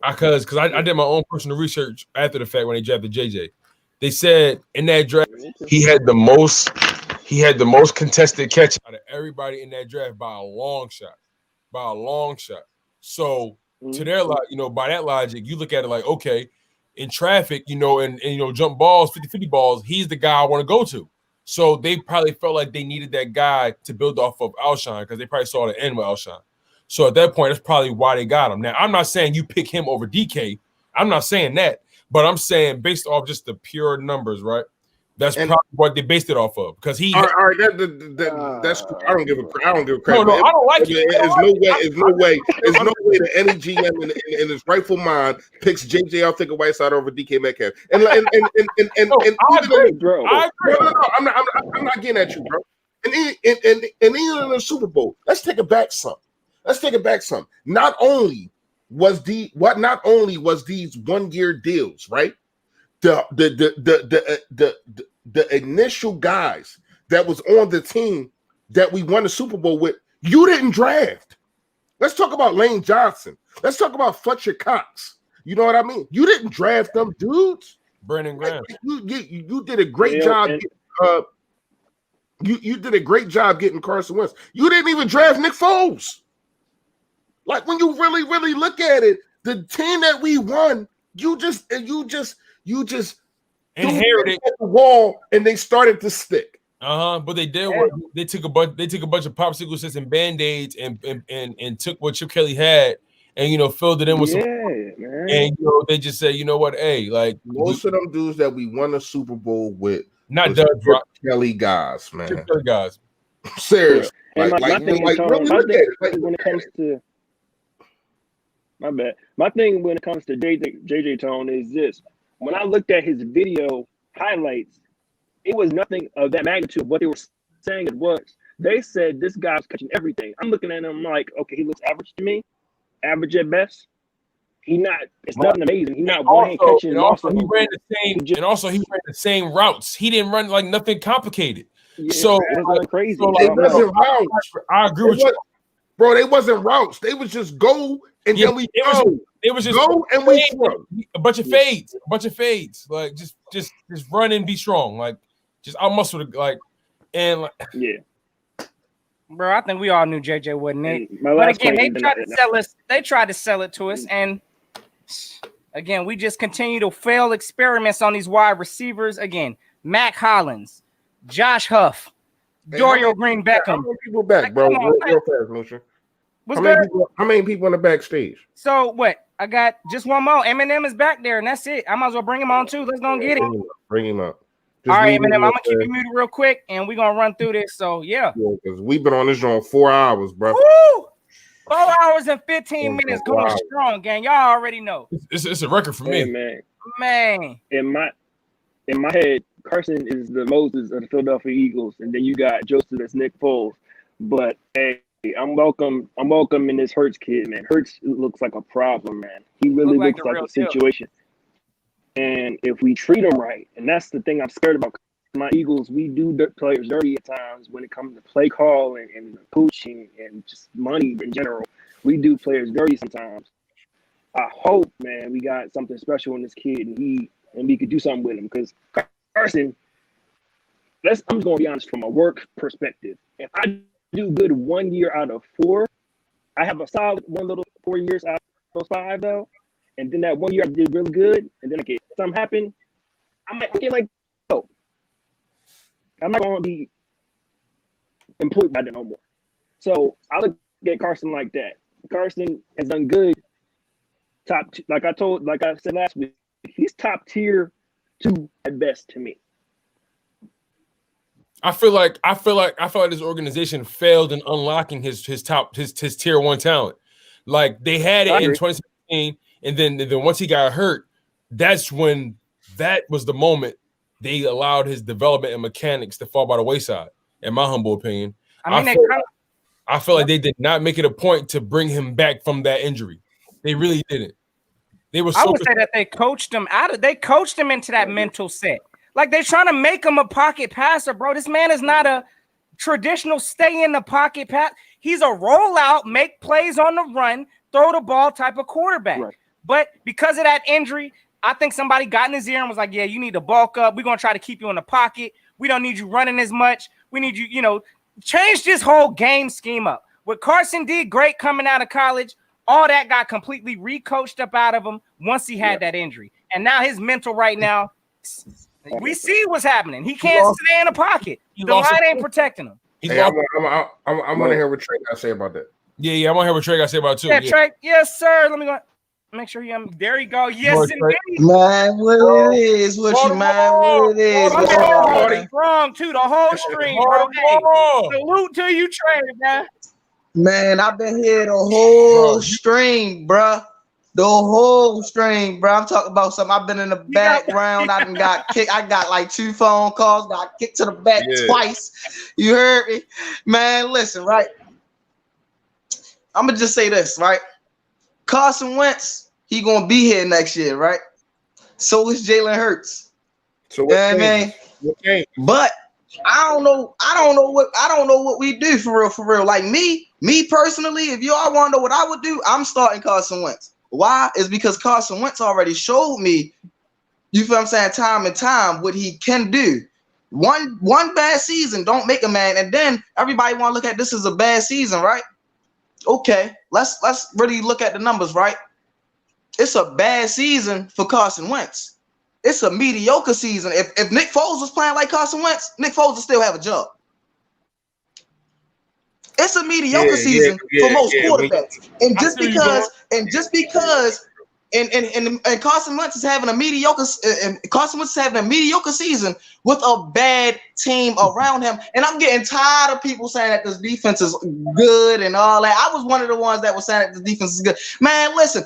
Because I did my own personal research after the fact when they drafted JJ. They said in that draft he had the most contested catch out of everybody in that draft by a long shot. So to their by that logic, you look at it like, okay, in traffic, and jump balls, 50-50 balls, he's the guy I want to go to. So they probably felt like they needed that guy to build off of Alshon because they probably saw the end with Alshon. So at that point, that's probably why they got him. Now, I'm not saying you pick him over DK. I'm not saying that. But I'm saying based off just the pure numbers, right? That's probably what they based it off of. Because he all right, that's I don't give a credit. No, I don't like it. There's no way that any GM in his rightful mind picks JJ Arcega-Whiteside over DK Metcalf. And I agree, bro. No, I'm not getting at you, bro. And even in the Super Bowl, let's take it back some. Not only was these 1 year deals, right? The initial guys that was on the team that we won the Super Bowl with, you didn't draft. Let's talk about Lane Johnson. Let's talk about Fletcher Cox. You know what I mean? You didn't draft them dudes. Brandon Graham. You did a great job. You did a great job getting Carson Wentz. You didn't even draft Nick Foles. Like when you really, really look at it, the team that we won, you just inherited the wall, and they started to stick. But they did work. They took a bunch of popsicle sticks and band-aids and took what Chip Kelly had and filled it in with some. Man. And they just said, you know what, hey, like most of them dudes that we won a Super Bowl with, not Doug Kelly guys, man. Chip Kelly guys. Seriously, my thing when it comes to JJ Tone is this. When I looked at his video highlights, it was nothing of that magnitude. What they were saying it was. They said this guy's catching everything. I'm looking at him like, okay, he looks average to me, average at best. It's nothing amazing. He's not one hand catching. And also he ran the same routes. He didn't run like nothing complicated. Yeah, so it was crazy. So they wasn't routes. I agree with you. Bro, they wasn't routes. They was just go and then we throw. It was just go and we throw. A bunch of fades. Like just run and be strong. Like just I'll muscle it like and like yeah. Bro, I think we all knew JJ wasn't it. But again, they tried to sell it to us, and again, we just continue to fail experiments on these wide receivers. Again, Mac Hollins, Josh Huff, Dorial Green Beckham. How many people back, bro? Real fast, Lucian. How many people on the backstage? So what? I got just one more. Eminem is back there, and that's it. I might as well bring him on too. Let's go and get it. Bring him up. All right, Eminem, I'm gonna keep you muted real quick, and we're gonna run through this. So yeah, because we've been on this joint 4 hours, bro. Woo! 4 hours and 15 minutes going strong, gang. Y'all already know. It's a record for me, man. In my head, Carson is the Moses of the Philadelphia Eagles, and then you got Joseph as Nick Foles. But hey, I'm welcoming this Hurts kid, man. Hurts looks like a problem, man. He really looks like a situation. And if we treat him right, and that's the thing I'm scared about. My Eagles, we do players dirty at times when it comes to play call and coaching and just money in general. We do players dirty sometimes. I hope, man, we got something special in this kid, and we could do something with him. Because Carson, I'm just going to be honest from a work perspective. If I do good 1 year out of 4, I have a solid 4 years out of those 5 though. And then that 1 year I did really good, and then something happened, I might get like, oh, I'm not going to be employed by that no more. So I look at Carson like that. Carson has done good. Like I said last week, he's top tier 2 at best to me. I feel like this organization failed in unlocking his tier 1 talent. Like they had it in 2017, and then once he got hurt, that was the moment they allowed his development and mechanics to fall by the wayside. In my humble opinion, I feel like they did not make it a point to bring him back from that injury. They really didn't. They were. I would say that they coached him into that mental set. Like they're trying to make him a pocket passer, bro. This man is not a traditional stay in the pocket pass. He's a rollout, make plays on the run, throw the ball type of quarterback. Right. But because of that injury, I think somebody got in his ear and was like, yeah, you need to bulk up. We're going to try to keep you in the pocket. We don't need you running as much. We need you, change this whole game scheme up. What Carson did great coming out of college, all that got completely recoached up out of him once he had that injury. And now his mental right now, we see what's happening. He can't stay in the pocket. The line ain't protecting him. Hey, I want to hear what Trey got to say about that. Yeah, I want to hear what Trey got to say about it too. Yeah, Trey. Yes, sir. Let me go. Make sure you. There you go. Yes, indeed. Man, what it is? What you man? What it is? Strong too. The whole stream, bro. Hey, salute to you, Trey, man. Man, I've been here the whole stream, bro. The whole stream, bro. I'm talking about something. I've been in the background. I done got kicked. I got like 2 phone calls. Got kicked to the back twice. You heard me? Man, listen, right? I'm going to just say this, right? Carson Wentz, he going to be here next year, right? So is Jalen Hurts. So what man? But I don't know what we do for real. Like me personally, if y'all want to know what I would do, I'm starting Carson Wentz. Why? Is because Carson Wentz already showed me, you feel what I'm saying, time and time what he can do. One bad season don't make a man, and then everybody want to look at this as a bad season, right? Okay, let's really look at the numbers, right? It's a bad season for Carson Wentz. It's a mediocre season. If Nick Foles was playing like Carson Wentz, Nick Foles would still have a job. It's a mediocre season for most quarterbacks. And just because Carson Wentz is having a mediocre season with a bad team around him. And I'm getting tired of people saying that this defense is good and all that. I was one of the ones that was saying that the defense is good. Man, listen,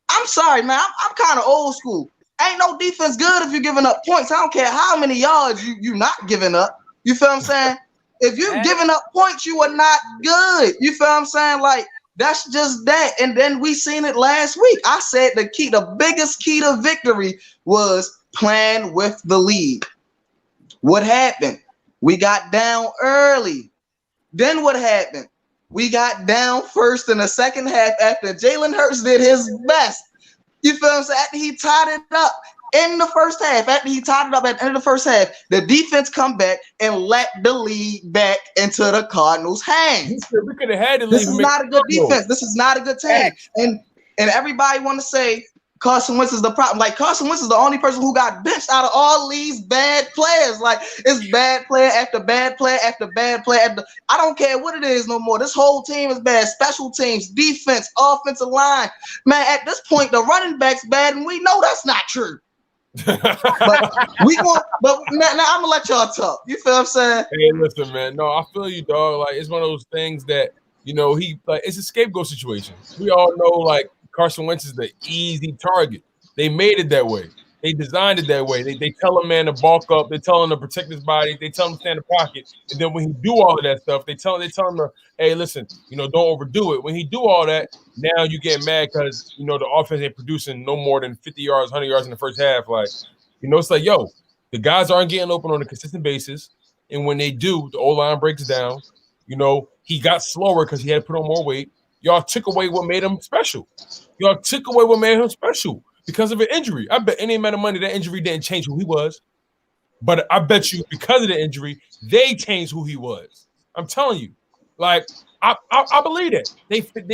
I'm sorry, man. I'm kind of old school. Ain't no defense good if you're giving up points. I don't care how many yards you not giving up. You feel what I'm saying? If you're giving up points, you are not good. You feel what I'm saying? Like, that's just that. And then we seen it last week. I said the biggest key to victory was playing with the lead. What happened? We got down early. Then what happened? We got down first in the second half after Jalen Hurts did his best. You feel what I'm saying? After he tied it up in the first half, at the end of the first half, the defense come back and let the lead back into the Cardinals' hands. We could have had the lead. This is not a good defense. This is not a good team. And everybody want to say Carson Wentz is the problem. Like, Carson Wentz is the only person who got benched out of all these bad players. Like, it's bad player after bad player after bad player after. I don't care what it is no more. This whole team is bad. Special teams, defense, offensive line. Man, at this point, the running back's bad, and we know that's not true. But now I'm gonna let y'all talk. You feel what I'm saying? Hey, listen, man. No, I feel you, dog. Like, it's one of those things that, it's a scapegoat situation. We all know, like, Carson Wentz is the easy target. They made it that way. They designed it that way. They tell a man to bulk up. They tell him to protect his body. They tell him to stand in the pocket. And then when he do all of that stuff, they tell him to, hey, listen, don't overdo it. When he do all that, now you get mad because, the offense ain't producing no more than 50 yards, 100 yards in the first half. Like, it's like, yo, the guys aren't getting open on a consistent basis. And when they do, the O-line breaks down. He got slower because he had to put on more weight. Y'all took away what made him special. Because of an injury. I bet any amount of money that injury didn't change who he was. But I bet you because of the injury, they changed who he was. I'm telling you. Like, I believe it. They failed.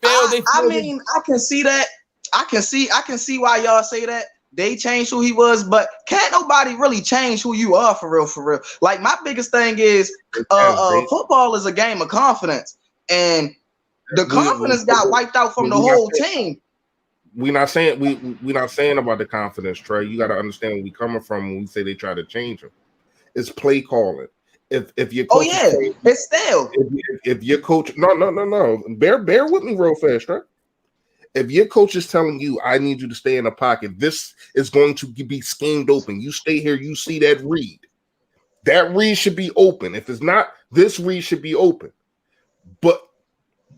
I mean, I can see that. I can see why y'all say that. They changed who he was, but can't nobody really change who you are for real. Like, my biggest thing is football is a game of confidence. And the confidence got wiped out from the whole team. we're not saying about the confidence, Trey. You got to understand where we coming from when we say they try to change him. It's play calling. If your coach, it's still. If your coach, no, bear with me real fast, right? If your coach is telling you, I need you to stay in the pocket, this is going to be schemed open. You stay here, you see that read. That read should be open. If it's not, this read should be open. But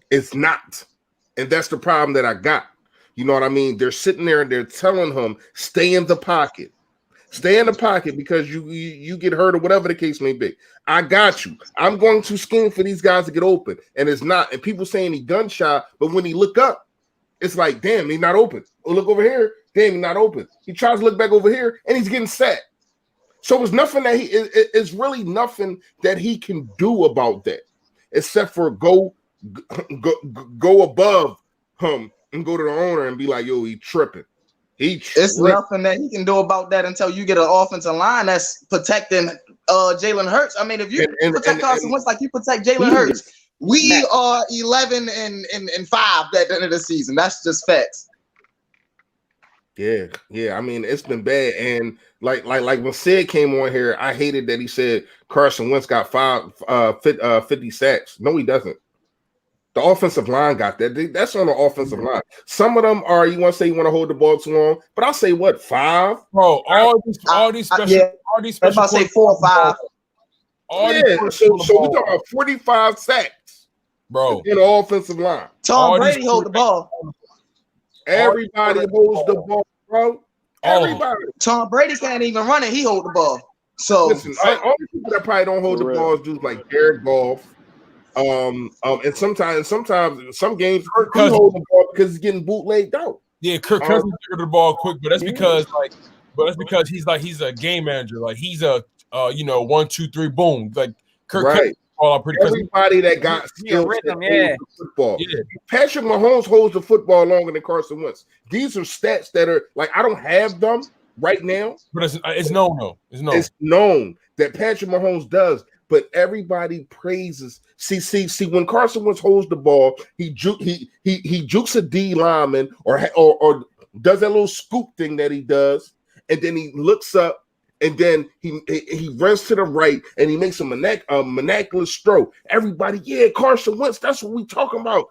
it's not. And that's the problem that I got. You know what I mean? They're sitting there and they're telling him, stay in the pocket. Stay in the pocket because you get hurt or whatever the case may be. I got you. I'm going to scheme for these guys to get open. And it's not. And people saying he gun shy, but when he look up, it's like, damn, he's not open. Oh, look over here. Damn, he's not open. He tries to look back over here, and he's getting set. So it's nothing that it's really nothing that he can do about that, except for go above him and go to the owner and be like, yo, he tripping. It's nothing that he can do about that until you get an offensive line that's protecting Jalen Hurts. I mean, if you protect Carson Wentz like you protect Jalen Hurts, we are 11 and 5 at the end of the season. That's just facts. Yeah. I mean, it's been bad. And like when Sid came on here, I hated that he said Carson Wentz got 50 sacks. No, he doesn't. The offensive line got that. That's on the offensive line. Some of them are, you want to say you want to hold the ball too long, but I'll say what, 5? Bro, all these special. If I say 4 or 5. So we're talking about 45 sacks, bro, in the offensive line. Tom Brady hold the ball. Everybody holds the ball, bro. Everybody. Tom Brady can't even run it. He hold the ball. So listen, all the people that probably don't hold the ball is dudes like Jared Goff. And sometimes some games he hold the ball because he's getting bootlegged out. Yeah, Kirk Cousins figured the ball quick, but that's because he's a game manager. Like he's a 1, 2, 3, boom. Like Kirk Cousins ball out pretty. Everybody that got skills the football. Yeah. Patrick Mahomes holds the football longer than Carson Wentz. These are stats that are like I don't have them right now, but it's known though. It's known that Patrick Mahomes does. But everybody praises. See. When Carson Wentz holds the ball, he jukes a D lineman or does that little scoop thing that he does, and then he looks up, and then he runs to the right, and he makes a maniacal stroke. Everybody, yeah, Carson Wentz. That's what we talking about.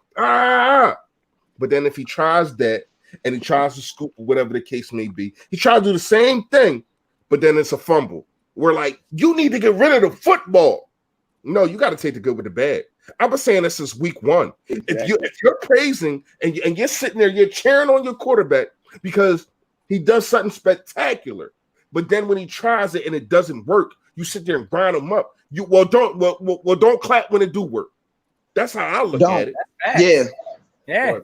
But then if he tries that, and he tries to scoop, or whatever the case may be, he tries to do the same thing, but then it's a fumble. We're like, you need to get rid of the football. No, you got to take the good with the bad. I've been saying this since week 1. Exactly. If you're praising and you're sitting there, you're cheering on your quarterback because he does something spectacular, but then when he tries it and it doesn't work, you sit there and grind him up. Don't clap when it do work. That's how I look at it. Yeah.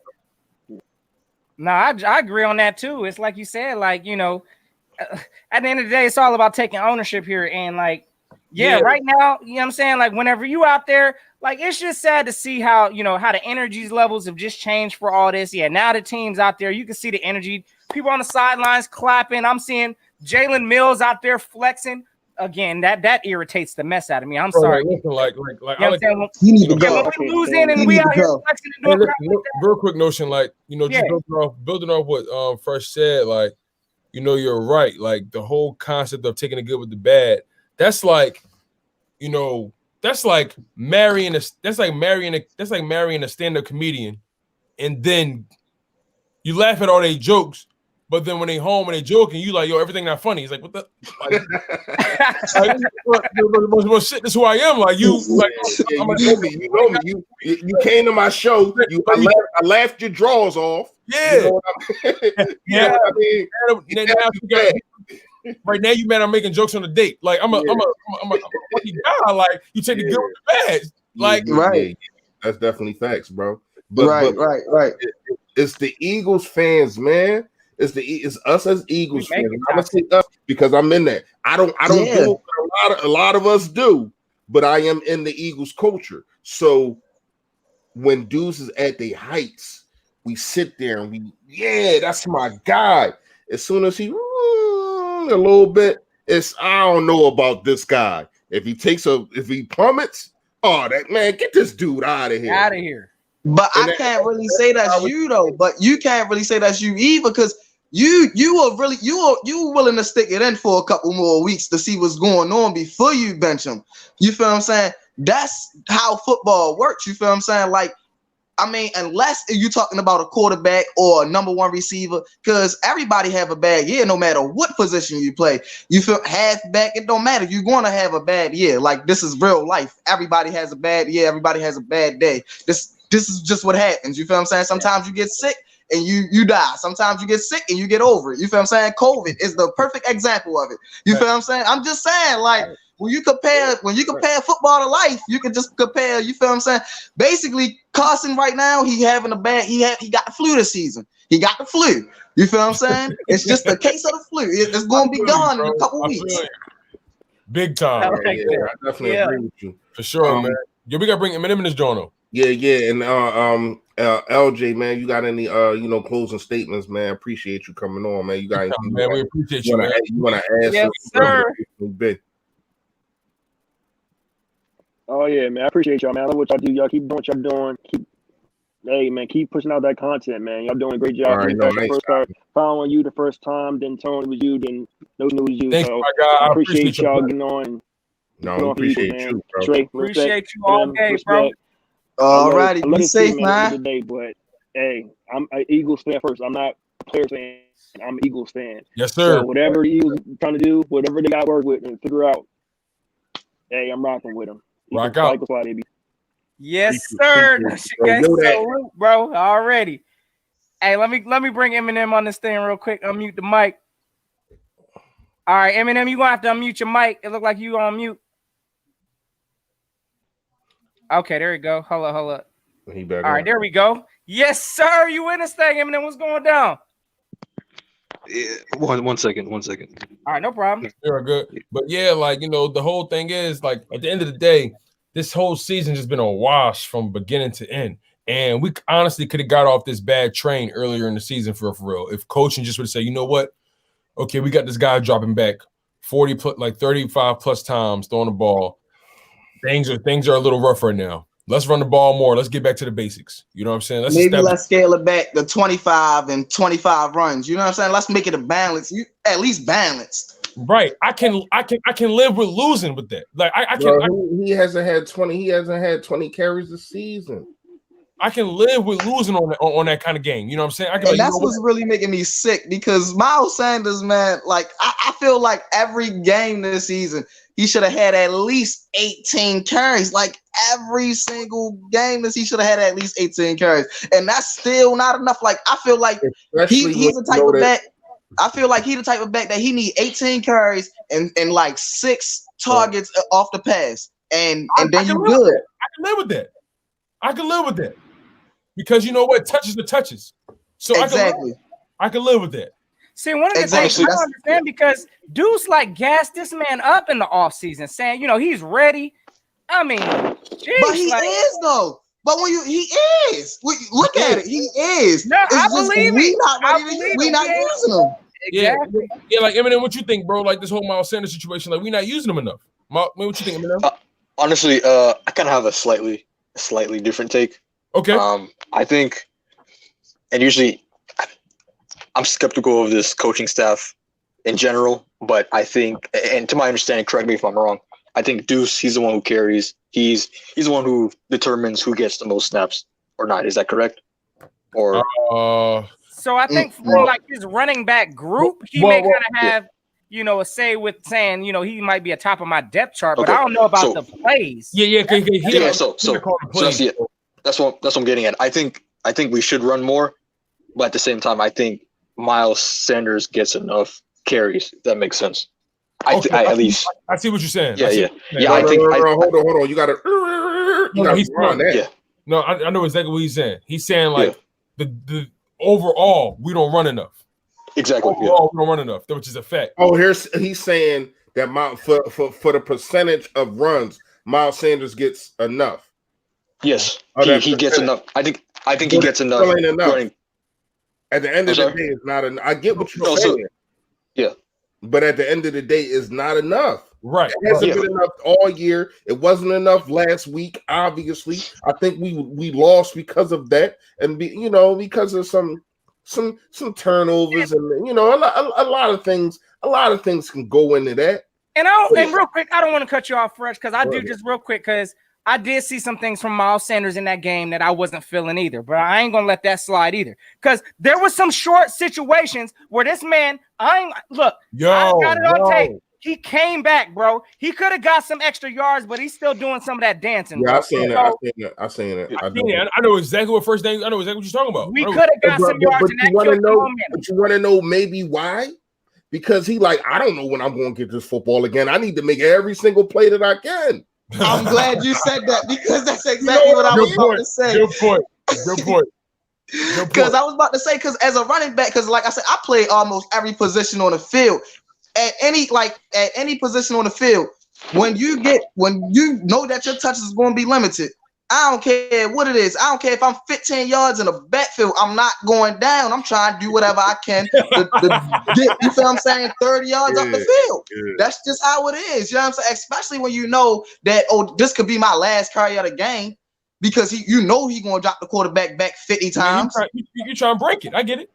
No, I agree on that too. It's like you said, like at the end of the day, it's all about taking ownership here. And right now, you know what I'm saying? Like whenever you out there, like it's just sad to see how, how the energy levels have just changed for all this. Yeah. Now the teams out there, you can see the energy, people on the sidelines clapping. I'm seeing Jalen Mills out there flexing. Again, that irritates the mess out of me. I'm sorry. Listen, like you need to go. When we losing and we out here flexing and doing real quick notion, just building off what Fresh said, like, you're right. Like the whole concept of taking the good with the bad. That's like marrying a stand-up comedian, and then you laugh at all their jokes, but then when they home and they joking, you like, yo, everything not funny. He's like, what the? Well, shit, this is who I am. Like you, like you know me. You came to my show. I laughed your drawers off. Yeah. You know what I mean? Right now, you mad I'm making jokes on a date. Like I'm a funny guy. Like you take the good with the bad. Like that's definitely facts, bro. But right. It's the Eagles fans, man. It's us as Eagles fans. I'm gonna say us because I'm in there. I don't do what a lot of us do, but I am in the Eagles culture. So when dudes is at their heights, we sit there and that's my guy. As soon as he a little bit, I don't know about this guy. If he plummets, that man, get this dude out of here. But I can't really say that's you though. But you can't really say that's you either, because you were willing to stick it in for a couple more weeks to see what's going on before you bench him. You feel what I'm saying? That's how football works. You feel what I'm saying? Like, I mean, unless you're talking about a quarterback or a number one receiver, because everybody have a bad year no matter what position you play. You feel halfback, it don't matter. You're going to have a bad year. Like, this is real life. Everybody has a bad year. Everybody has a bad day. This is just what happens. You feel what I'm saying? Sometimes you get sick and you die. Sometimes you get sick and you get over it. You feel what I'm saying? COVID is the perfect example of it. You feel what I'm saying? I'm just saying, like, when you compare football to life, you can just compare. You feel what I'm saying? Basically, Carson right now, he got the flu this season. He got the flu. You feel what I'm saying? It's just a case of the flu. It's going to be gone in a couple weeks. Big time. I definitely agree with you for sure, man. Yeah, we got to bring Eminem in this journal. Yeah, and LJ, man, you got any closing statements, man? Appreciate you coming on, man. You got anything, man? We appreciate you, man. You want to add yes, sir. Oh yeah, man. I appreciate y'all, man. I love what y'all do. Y'all keep doing what y'all doing. Keep pushing out that content, man. Y'all doing a great job. All right, First started following you the first time, then Tony was you, then no was you. Thanks, so my God. I appreciate y'all getting on. No, appreciate you, bro. Trey, appreciate you all day, bro. All righty, be safe, man. Today, but hey, I'm an Eagles fan first. I'm not a Players fan. I'm an Eagles fan. Yes, sir. So whatever the Eagles trying to do, whatever they got to work with and figure out, hey, I'm rocking with them. Rock out. Baby. Yes, sir. So, bro, already. Hey, let me bring Eminem on this thing real quick. Unmute the mic. All right, Eminem, you gonna have to unmute your mic. It look like you on mute. Okay, there you go. Hold up. He back all right, there we go. Yes, sir. You in this thing, Eminem? What's going down? Yeah, one second. All right, no problem. You're good. But yeah, like, the whole thing is, like, at the end of the day, this whole season has been a wash from beginning to end. And we honestly could have got off this bad train earlier in the season for real. If coaching just would say, you know what? Okay, we got this guy dropping back 35 plus times throwing the ball. Things are a little rough right now. Let's run the ball more. Let's get back to the basics. You know what I'm saying? Let's scale it back to 25 and 25 runs. You know what I'm saying? Let's make it a balance. At least balanced. Right. I can live with losing with that. Like I can. He hasn't had 20. He hasn't had 20 carries this season. I can live with losing on that kind of game. You know what I'm saying? And that's what's really making me sick, because Miles Sanders, man, like I feel like every game this season he should have had at least 18 carries. Like every single game he should have had at least 18 carries, and that's still not enough. Like I feel like he's the type of back. I feel like he's the type of back that he need 18 carries and like 6 targets off the pass, and then you good. I can live with that. Because you know what? Touches the touches. So exactly. I can live with that. See, one of the things I don't understand, because Deuce like gassed this man up in the offseason, saying, he's ready. I mean, geez, but he is though. But he is. Look at it. He is. No, I believe it. We not using him. Exactly. Yeah, like Eminem, what you think, bro? Like this whole Miles Sanders situation, like we not using him enough. What you think, Eminem? Honestly, I kind of have a slightly different take. Okay. I think, and usually, I'm skeptical of this coaching staff in general, but I think, and to my understanding, correct me if I'm wrong, I think Deuce, he's the one who carries. He's the one who determines who gets the most snaps or not. Is that correct? Or so I think for like his running back group, he may kind of have a say with saying, he might be a top of my depth chart, but I don't know about the plays. Yeah. So that's what I'm getting at. I think we should run more, but at the same time, I think Miles Sanders gets enough carries. If that makes sense. At least I see what you're saying. Yeah. I think. Hold on. You got to run that. Yeah. No, I know exactly what he's saying. He's saying like the overall we don't run enough. Exactly. Overall, we don't run enough, which is a fact. Oh, he's saying that for the percentage of runs, Miles Sanders gets enough. Yes, he gets enough. I think he gets enough. At the end of the day, it's not enough. I get what you're saying. Yeah. But at the end of the day, it's not enough. Right. It hasn't been enough all year. It wasn't enough last week. Obviously, I think we lost because of that, and because of some turnovers, and a lot of things. A lot of things can go into that. And real quick, I don't want to cut you off, Fresh, because I do just real quick, because I did see some things from Miles Sanders in that game that I wasn't feeling either, but I ain't gonna let that slide either, because there was some short situations where this man, I got it on tape. He came back, bro. He could have got some extra yards, but he's still doing some of that dancing. Yeah, bro. I seen it. I know exactly what first thing. I know exactly what you're talking about. We could have got some yards in that kill momentum. But you want to know maybe why? Because he I don't know when I'm going to get this football again. I need to make every single play that I can. I'm glad you said that, because that's exactly what I was about to say. Good point. Because I was about to say, because as a running back, because like I said, I play almost every position on the field. At any position on the field, when you know that your touches is going to be limited, I don't care what it is. I don't care if I'm 15 yards in a backfield. I'm not going down. I'm trying to do whatever I can to get, you feel what I'm saying, 30 yards up the field. That's just how it is. You know what I'm saying? Especially when you know that, this could be my last carry of the game, because he's going to drop the quarterback back 50 times. You trying to break it. I get it.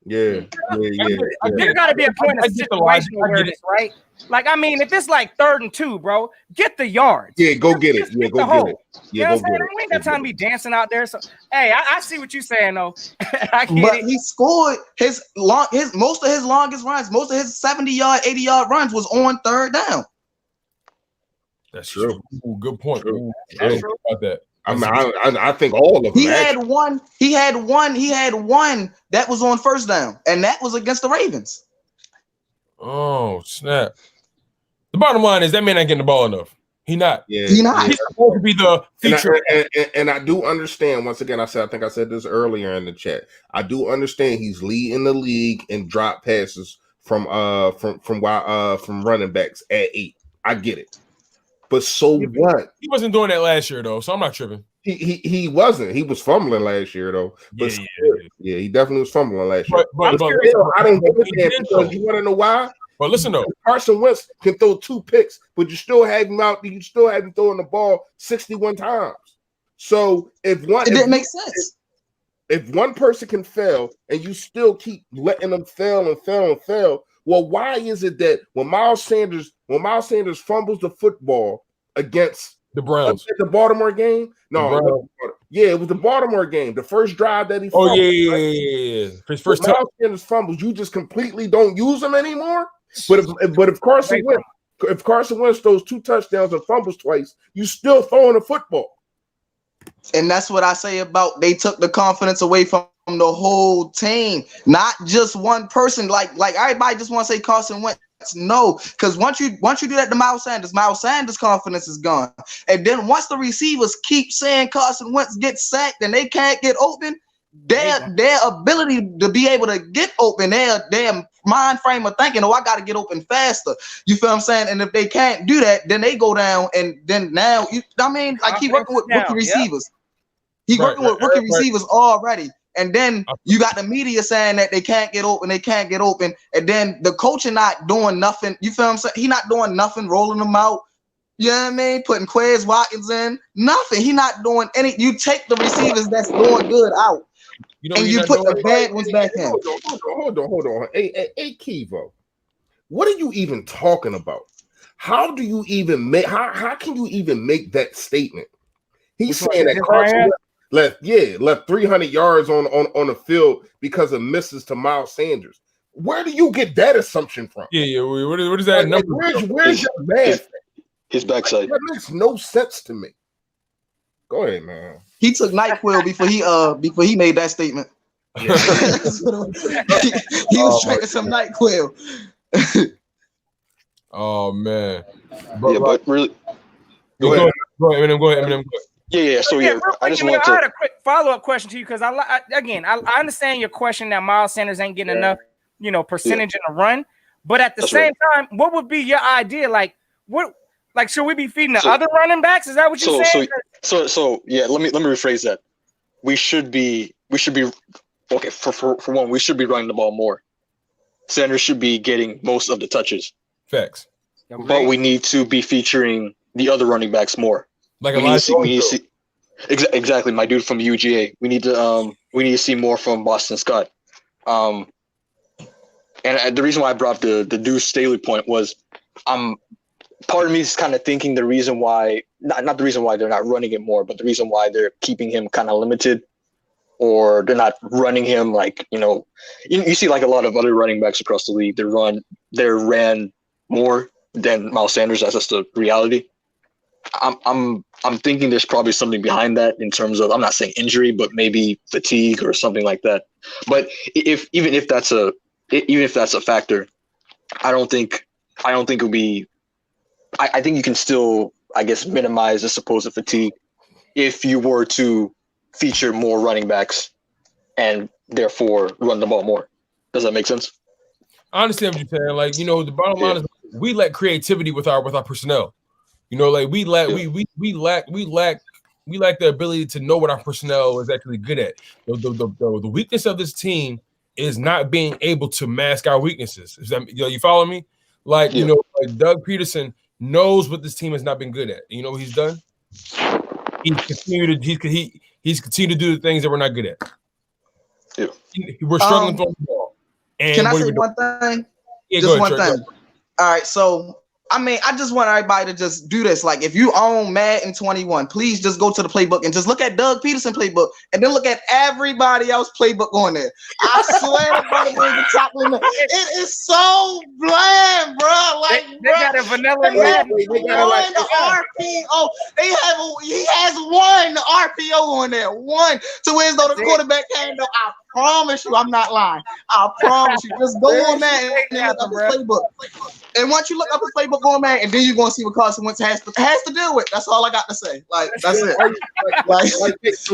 Yeah. There got to be a point of situational awareness, right? Like, I mean, if it's like 3rd and 2, bro, get the yards. Yeah, go get it. Yeah, go get it. You know what I'm saying? We ain't got time to be dancing out there. So, hey, I see what you're saying, though. I get it. He scored most of his longest runs, most of his 70-yard, 80-yard runs was on 3rd down. That's true. Ooh, good point. That's true about that. I think all of them. He had one that was on 1st down, and that was against the Ravens. Oh, snap. The bottom line is that man ain't getting the ball enough. He not. Yeah, he not. He's supposed to be the feature. And I do understand, once again, I think I said this earlier in the chat. I do understand he's leading the league in drop passes from running backs at 8. I get it. But so what? He wasn't doing that last year, though, so I'm not tripping. He wasn't. He was fumbling last year, though. But he definitely was fumbling last year. But I don't give a damn, because you want to know why? But listen, though, Carson Wentz can throw 2 picks, but you still have him out. You still have him throwing the ball 61 times. So it didn't make sense. If one person can fail and you still keep letting them fail, well, why is it that when Miles Sanders fumbles the football against the Browns, the Baltimore game? It was the Baltimore game. The first drive that he fumbled. His first time Sanders fumbles, you just completely don't use him anymore. But if Carson Wentz throws 2 touchdowns and fumbles twice, you still throwing the football. And that's what I say about they took the confidence away from the whole team, not just one person. Like everybody just want to say Carson Wentz. No, because once you do that to Miles Sanders' confidence is gone. And then once the receivers keep saying Carson Wentz gets sacked and they can't get open, their ability to be able to get open, their mind frame of thinking, I got to get open faster. You feel what I'm saying? And if they can't do that, then they go down. And then now, he working with rookie receivers. He's working with rookie receivers already. And then you got the media saying that they can't get open. And then the coach is not doing nothing. You feel what I'm saying? He not doing nothing, rolling them out. You know what I mean? Putting Quez Watkins in. Nothing. He not doing any. You take the receivers that's doing good out. And you put the bad ones back in. Hold on. Hey, Kivo, what are you even talking about? How do you even make? How can you even make that statement? He's saying that Carson left 300 yards on the field because of misses to Miles Sanders. Where do you get that assumption from? Yeah. What is that number? Where's your math? His backside. That makes no sense to me. Go ahead, man. He took NyQuil before he made that statement. Yeah. he was drinking some NyQuil. Oh man. But really. Go ahead, Eminem. Yeah. So I just want to. I had a quick follow-up question to you, because I understand your question that Miles Sanders ain't getting enough, percentage in the run, but at the same time, what would be your idea? Like, what? Like, should we be feeding the other running backs? Is that what you're saying? So yeah. Let me rephrase that. We should be okay. For one, we should be running the ball more. Sanders should be getting most of the touches. Facts. But we need to be featuring the other running backs more. Like we need to see exactly my dude from UGA. We need to see more from Boston Scott. And the reason why I brought the Deuce Staley point was, part of me is kind of thinking the reason why, not the reason why they're not running it more, but the reason why they're keeping him kind of limited, or they're not running him like, you see like a lot of other running backs across the league, they ran more than Miles Sanders. That's just the reality. I'm thinking there's probably something behind that in terms of, I'm not saying injury, but maybe fatigue or something like that. But even if that's a factor, I don't think it'll be. I think you can still, I guess, minimize the supposed fatigue if you were to feature more running backs and therefore run the ball more. Does that make sense? I understand what you're saying. Like, the bottom line is we lack creativity with our personnel. Like we lack the ability to know what our personnel is actually good at. The weakness of this team is not being able to mask our weaknesses. Is that, you follow me? Like, like Doug Peterson knows what this team has not been good at. You know what he's done? He's continued to do the things that we're not good at. Yeah. We're struggling throwing the ball. And can I say one thing? Yeah, just one thing. All right, so I just want everybody to just do this. Like, if you own Madden 21, please just go to the playbook and just look at Doug Peterson playbook, and then look at everybody else playbook on there. I swear to God, the top limit. It is so bland, bro. Like, they got a vanilla. They have one RPO. He has one RPO on there. One to where though the quarterback came though. I promise you, I'm not lying. I promise you. Just go on that and look up his playbook. And once you look up his playbook on that, and then you're gonna see what Carson Wentz has to deal with. That's all I got to say. Like, that's it.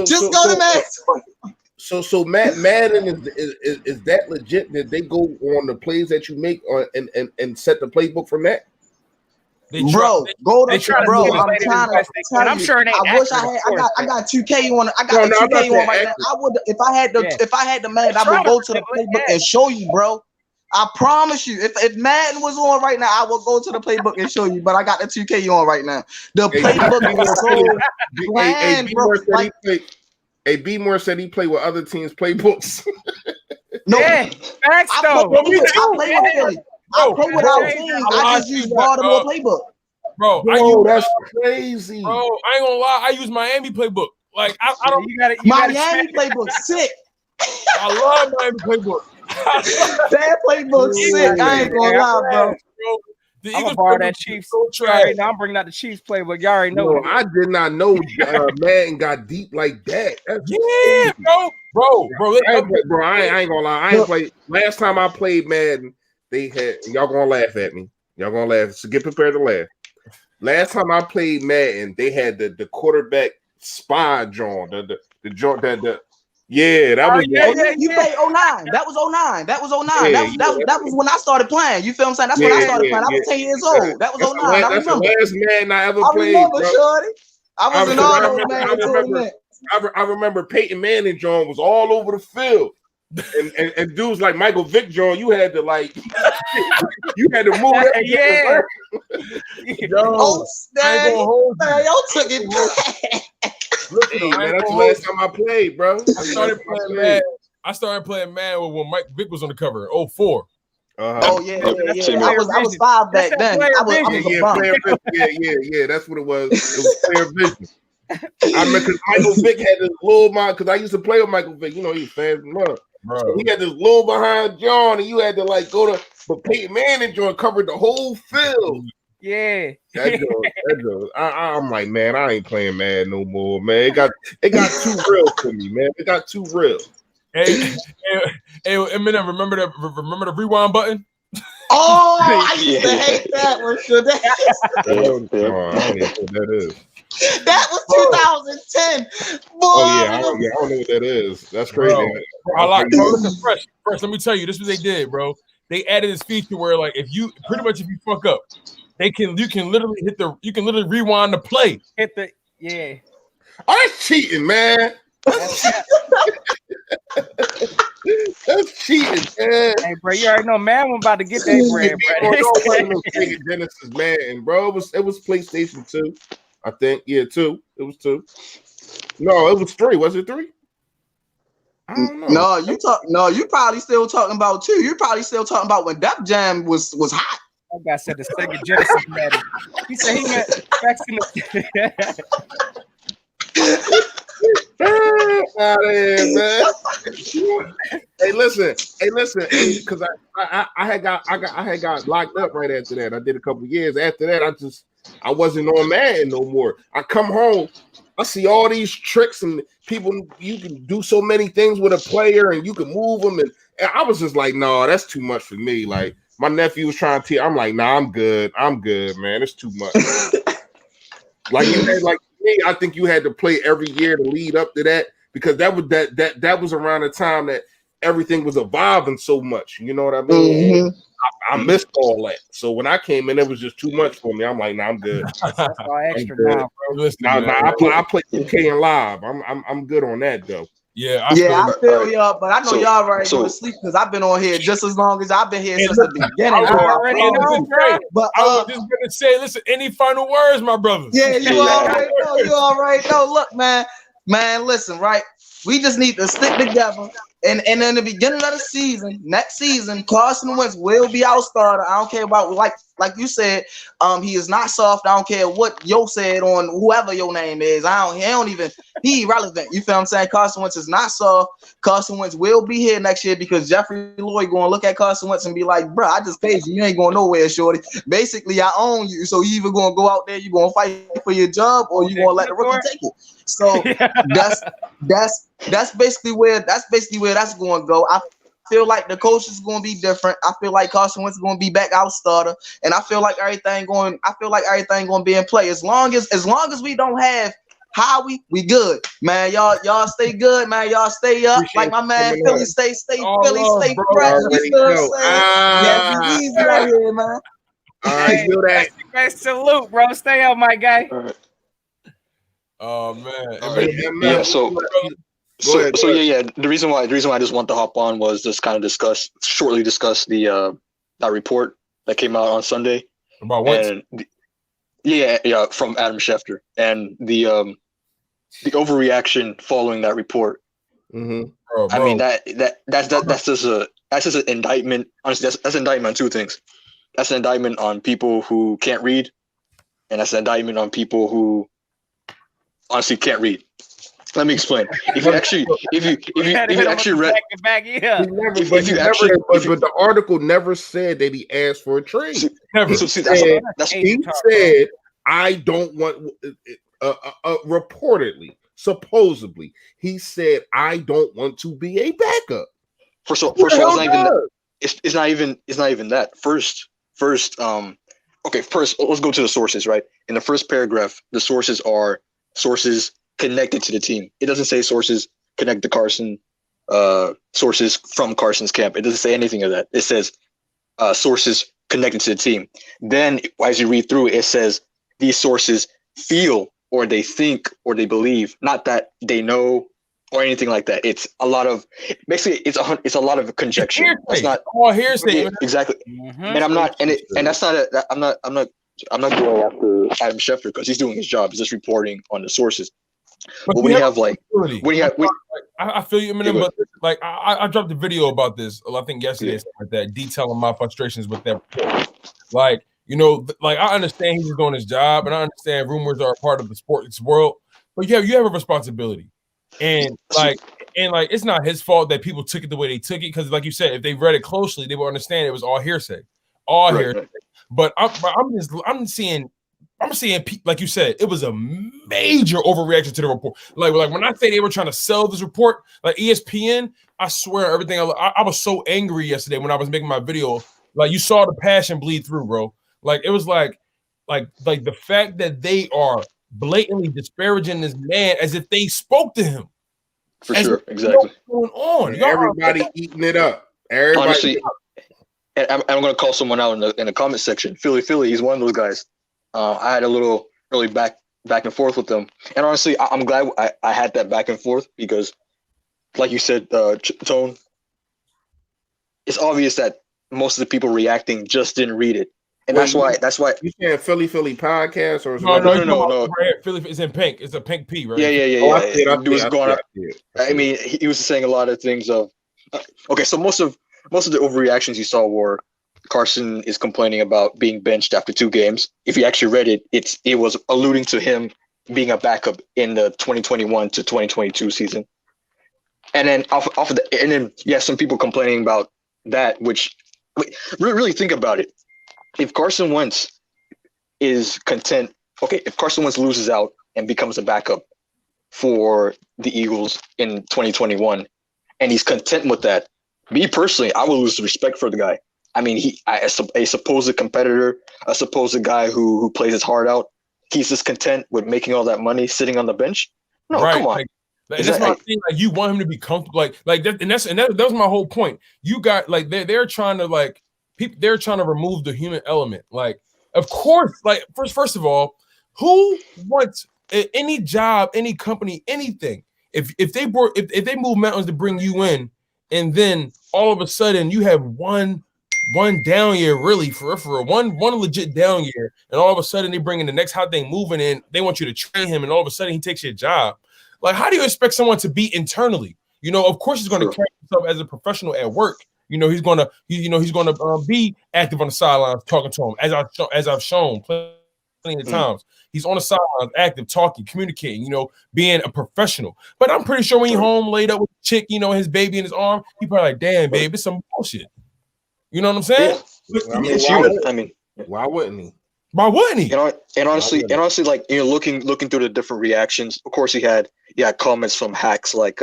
Just go to Madden. So Madden is that legit that they go on the plays that you make and set the playbook from that? Bro, go to bro. I'm trying to tell you. I'm sure it ain't. I wish I got 2K on. I got 2K on right now. I would, if I had the Madden, I would go to the playbook and show you, bro. I promise you, if Madden was on right now, I would go to the playbook and show you. But I got the 2K on right now. The playbook is so bland, bro. B Moore said he played with other teams' playbooks. No, facts though. I play with Philly. I play with our teams. I just use Baltimore playbook. Bro, that's crazy. Bro, I ain't gonna lie. I use Miami playbook. Like, I don't. Miami playbook sick. I love Miami playbook. That playbook sick. I ain't gonna lie, bro. I'm gonna borrow that Chiefs. I'm bringing out the Chiefs playbook. Y'all already know. I did not know Madden got deep like that. That's bro. I ain't gonna lie. I ain't played. Last time I played Madden, they had, y'all gonna laugh at me. Y'all gonna laugh. So get prepared to laugh. Last time I played Madden, they had the quarterback spy drawn. Yeah, that was. You played 09. That was 09. That was 09. That was when I started playing. You feel what I'm saying? That's when I started playing. I was 10 years old. That was 09. I remember. That's the last Madden I ever played. I remember, shorty. I was in all those Madden. I remember Peyton Manning John was all over the field. And dudes like Michael Vick John, you had to move that. Yo, y'all took it back. Hey, man, that's the last time I played, bro. I started playing Madden when Mike Vick was on the cover, 04. Oh yeah. I was 5 back then. I was a bum. Yeah. That's what it was. It was player vision. I remember Michael Vick had this little because I used to play with Michael Vick. You know, he's fans and love. So he had this little behind John, and you had to go to. But Peyton Manning John covered the whole field. Yeah. I'm like, man, I ain't playing Madden no more, man. It got too real for me, man. It got too real. Hey, Eminem, remember the rewind button? Oh, I used to hate that one. I don't know what that is. That was 2010. Boy, I don't know what that is. That's crazy. Listen, fresh. Let me tell you, this is what they did, bro. They added this feature where, like, if you fuck up, you can literally rewind the play. Oh, that's cheating, man. That's cheating, man. Hey, bro, you already know, man, I'm about to get that bread, Bro, bro. no, it wasn't no Sega Genesis, man, bro. It was PlayStation 2, I think. Yeah, 2. It was 2. No, it was 3. Was it 3? I don't know. No, you probably still talking about 2. You're probably still talking about when Def Jam was hot. That guy said the Sega Genesis Madden. He said he meant facts in the. Out of here, man. Hey, listen, because I had got locked up right after that. I did a couple years after that. I wasn't on Madden no more. I come home, I see all these tricks and people. You can do so many things with a player, and you can move them. And I was just like, no, that's too much for me. Like my nephew was trying to teach. I'm like, nah, I'm good, man. It's too much. Like you had like. I think you had to play every year to lead up to that because that was around the time that everything was evolving so much. You know what I mean? Mm-hmm. I missed all that. So when I came in, it was just too much for me. I'm like, nah, I'm good. That's all extra now, bro. Listen, I play 2K and live. I'm good on that though. Yeah, I feel y'all, but I know y'all already go to sleep because I've been on here just as long as I've been here since the beginning. But I was just gonna say, listen, any final words, my brothers? Yeah, you already know. You already know. Look, man, listen, right? We just need to stick together. And in the beginning of the season, next season, Carson Wentz will be our starter. I don't care about like you said, he is not soft. I don't care what Yo said on whoever your name is. He irrelevant. You feel what I'm saying? Carson Wentz is not soft. Carson Wentz will be here next year because Jeffrey Lloyd gonna look at Carson Wentz and be like, bro, I just paid you. You ain't going nowhere, shorty. Basically, I own you. So you either gonna go out there, you gonna fight for your job, or you gonna let the rookie take it. So that's basically where that's going to go. I feel like the coach is going to be different. I feel like Carson Wentz is going to be back our starter, and I feel like everything going to be in play. As long as we don't have Howie, we good, man. Y'all stay good, man. Y'all stay up. Like my man Philly, stay Philly, stay fresh. You know what I'm saying? Yeah, be easy out here, man. All right, feel that. Best salute, bro. Stay up, my guy. Oh man. Yeah. So yeah. The reason why I just want to hop on was just kind of shortly discuss the that report that came out on Sunday about what? Yeah, from Adam Schefter and the overreaction following that report. Mm-hmm. I mean that's just an indictment. Honestly, that's an indictment on two things. That's an indictment on people who can't read, and that's an indictment on people who honestly can't read. Let me explain. If you actually read, but the article never said that he asked for a trade. Never. So he said, "I don't want." Reportedly, supposedly, he said, "I don't want to be a backup." First of all, it's not even that. First, let's go to the sources. Right in the first paragraph, the sources are sources connected to the team. It doesn't say sources connected to Carson, sources from Carson's camp. It doesn't say anything of that. It says sources connected to the team. Then as you read through it says these sources feel or they think or they believe, not that they know or anything like that. It's a lot of it's a lot of conjecture. It's not all hearsay. Exactly. Mm-hmm. And I'm not I'm not going after Adam Schefter because he's doing his job. He's just reporting on the sources. But when you have I feel you, Eminem, but like I dropped a video about this, I think yesterday, something like that, detailing my frustrations with that report. Like, you know, like I understand he's doing his job, and I understand rumors are a part of the sports world, but you have a responsibility, and it's not his fault that people took it the way they took it, because like you said, if they read it closely, they would understand it was all hearsay, hearsay. But I'm seeing, like you said, it was a major overreaction to the report. Like when I say they were trying to sell this report, like ESPN, I swear everything. I was so angry yesterday when I was making my video. Like you saw the passion bleed through, bro. Like it was like the fact that they are blatantly disparaging this man as if they spoke to him. For sure, exactly. What's going on? Everybody eating it up. Everybody. Honestly, and I'm going to call someone out in the comment section. Philly, he's one of those guys. I had a little really back and forth with them, and honestly, I'm glad I had that back and forth because, like you said, Tone, it's obvious that most of the people reacting just didn't read it, and that's why you saying Philly podcast or is No, it no. Right here, Philly, it's in pink. It's a pink P, right? Yeah. Oh, I see it, I He was see it, going I up. see it, I mean, he was saying a lot of things of. Okay, so most of the overreactions you saw were Carson is complaining about being benched after 2 games. If you actually read it, it was alluding to him being a backup in the 2021 to 2022 season. And then some people complaining about that, which really think about it. If Carson Wentz is content, if Carson Wentz loses out and becomes a backup for the Eagles in 2021, and he's content with that, me personally, I would lose respect for the guy. I mean, a supposed competitor, a supposed guy who plays his heart out, he's just content with making all that money sitting on the bench. No, right. Come on. And that's my thing. Like, you want him to be comfortable, that was my whole point. You got like they're trying to they're trying to remove the human element. Like, of course, like first of all, who wants any job, any company, anything? If they move mountains to bring you in, and then all of a sudden you have one down year, really for one legit down year, and all of a sudden they bring in the next hot thing moving in, they want you to train him, and all of a sudden he takes your job. Like, how do you expect someone to be internally? You know, of course he's going to carry himself as a professional at work. You know, he's going to be active on the sidelines, talking to him, as I've shown plenty of times. He's on the sidelines, active, talking, communicating. You know, being a professional. But I'm pretty sure when he's home, laid up with a chick, you know, his baby in his arm, he probably like, damn, babe, it's some bullshit. You know what I'm saying? Yeah. Why wouldn't he? Why wouldn't he? You know, and honestly, like, you know, looking through the different reactions, of course he had comments from hacks like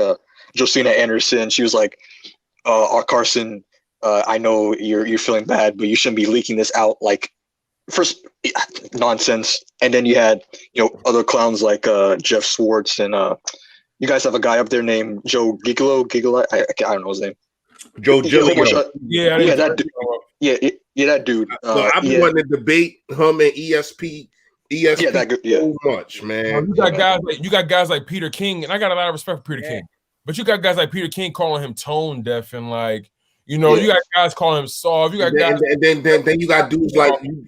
Josina Anderson. She was like, Carson, I know you're feeling bad, but you shouldn't be leaking this out. Like, first nonsense, and then you had, you know, other clowns like Jeff Swartz, and you guys have a guy up there named Joe Gigolo. I don't know his name. Joe Giglio. That dude. That dude. So I've been wanting to debate him and ESP so much, man. You got guys like Peter King, and I got a lot of respect for Peter King. But you got guys like Peter King calling him tone deaf, and like, you know, you got guys calling him soft. You got guys, and then you got dudes like you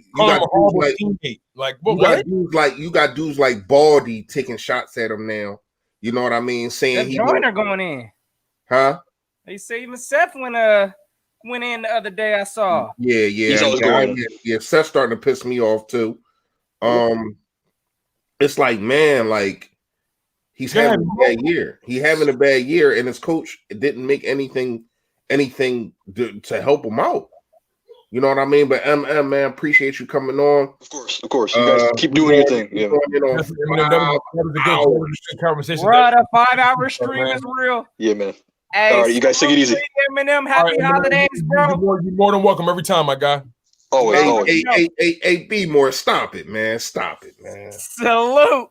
got dudes like Baldy taking shots at him now. You know what I mean? Saying he Joyner going in, huh? They say even Seth went in the other day. I saw. Yeah. Seth's starting to piss me off too. It's like, man, like, he's having a bad year. He's having a bad year, and his coach didn't make anything to help him out. You know what I mean? But man, appreciate you coming on. Of course. You guys keep doing your thing. Yeah. That was a good conversation. Bro, the 5-hour stream is real. Yeah, man. Hey, all right, you guys take it easy. Eminem, happy holidays, bro. You're more than welcome every time, my guy. Always. Hey, B More, stop it, man. Salute.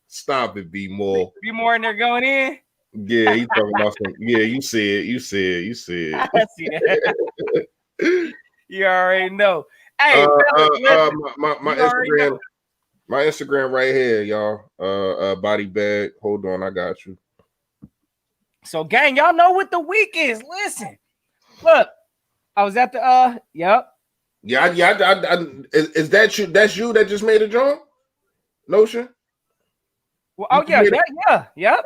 Stop it, B More. B More, and they're going in. Yeah, he's talking about some. Yeah, you said. I see that. You already know. Hey, my Instagram right here, y'all. Body bag. Hold on, I got you. So, gang, y'all know what the week is. Listen, look, I was at the yep. Yeah. Is that you? That's you that just made a drum? Notion. Well, oh yeah. Oh, yeah.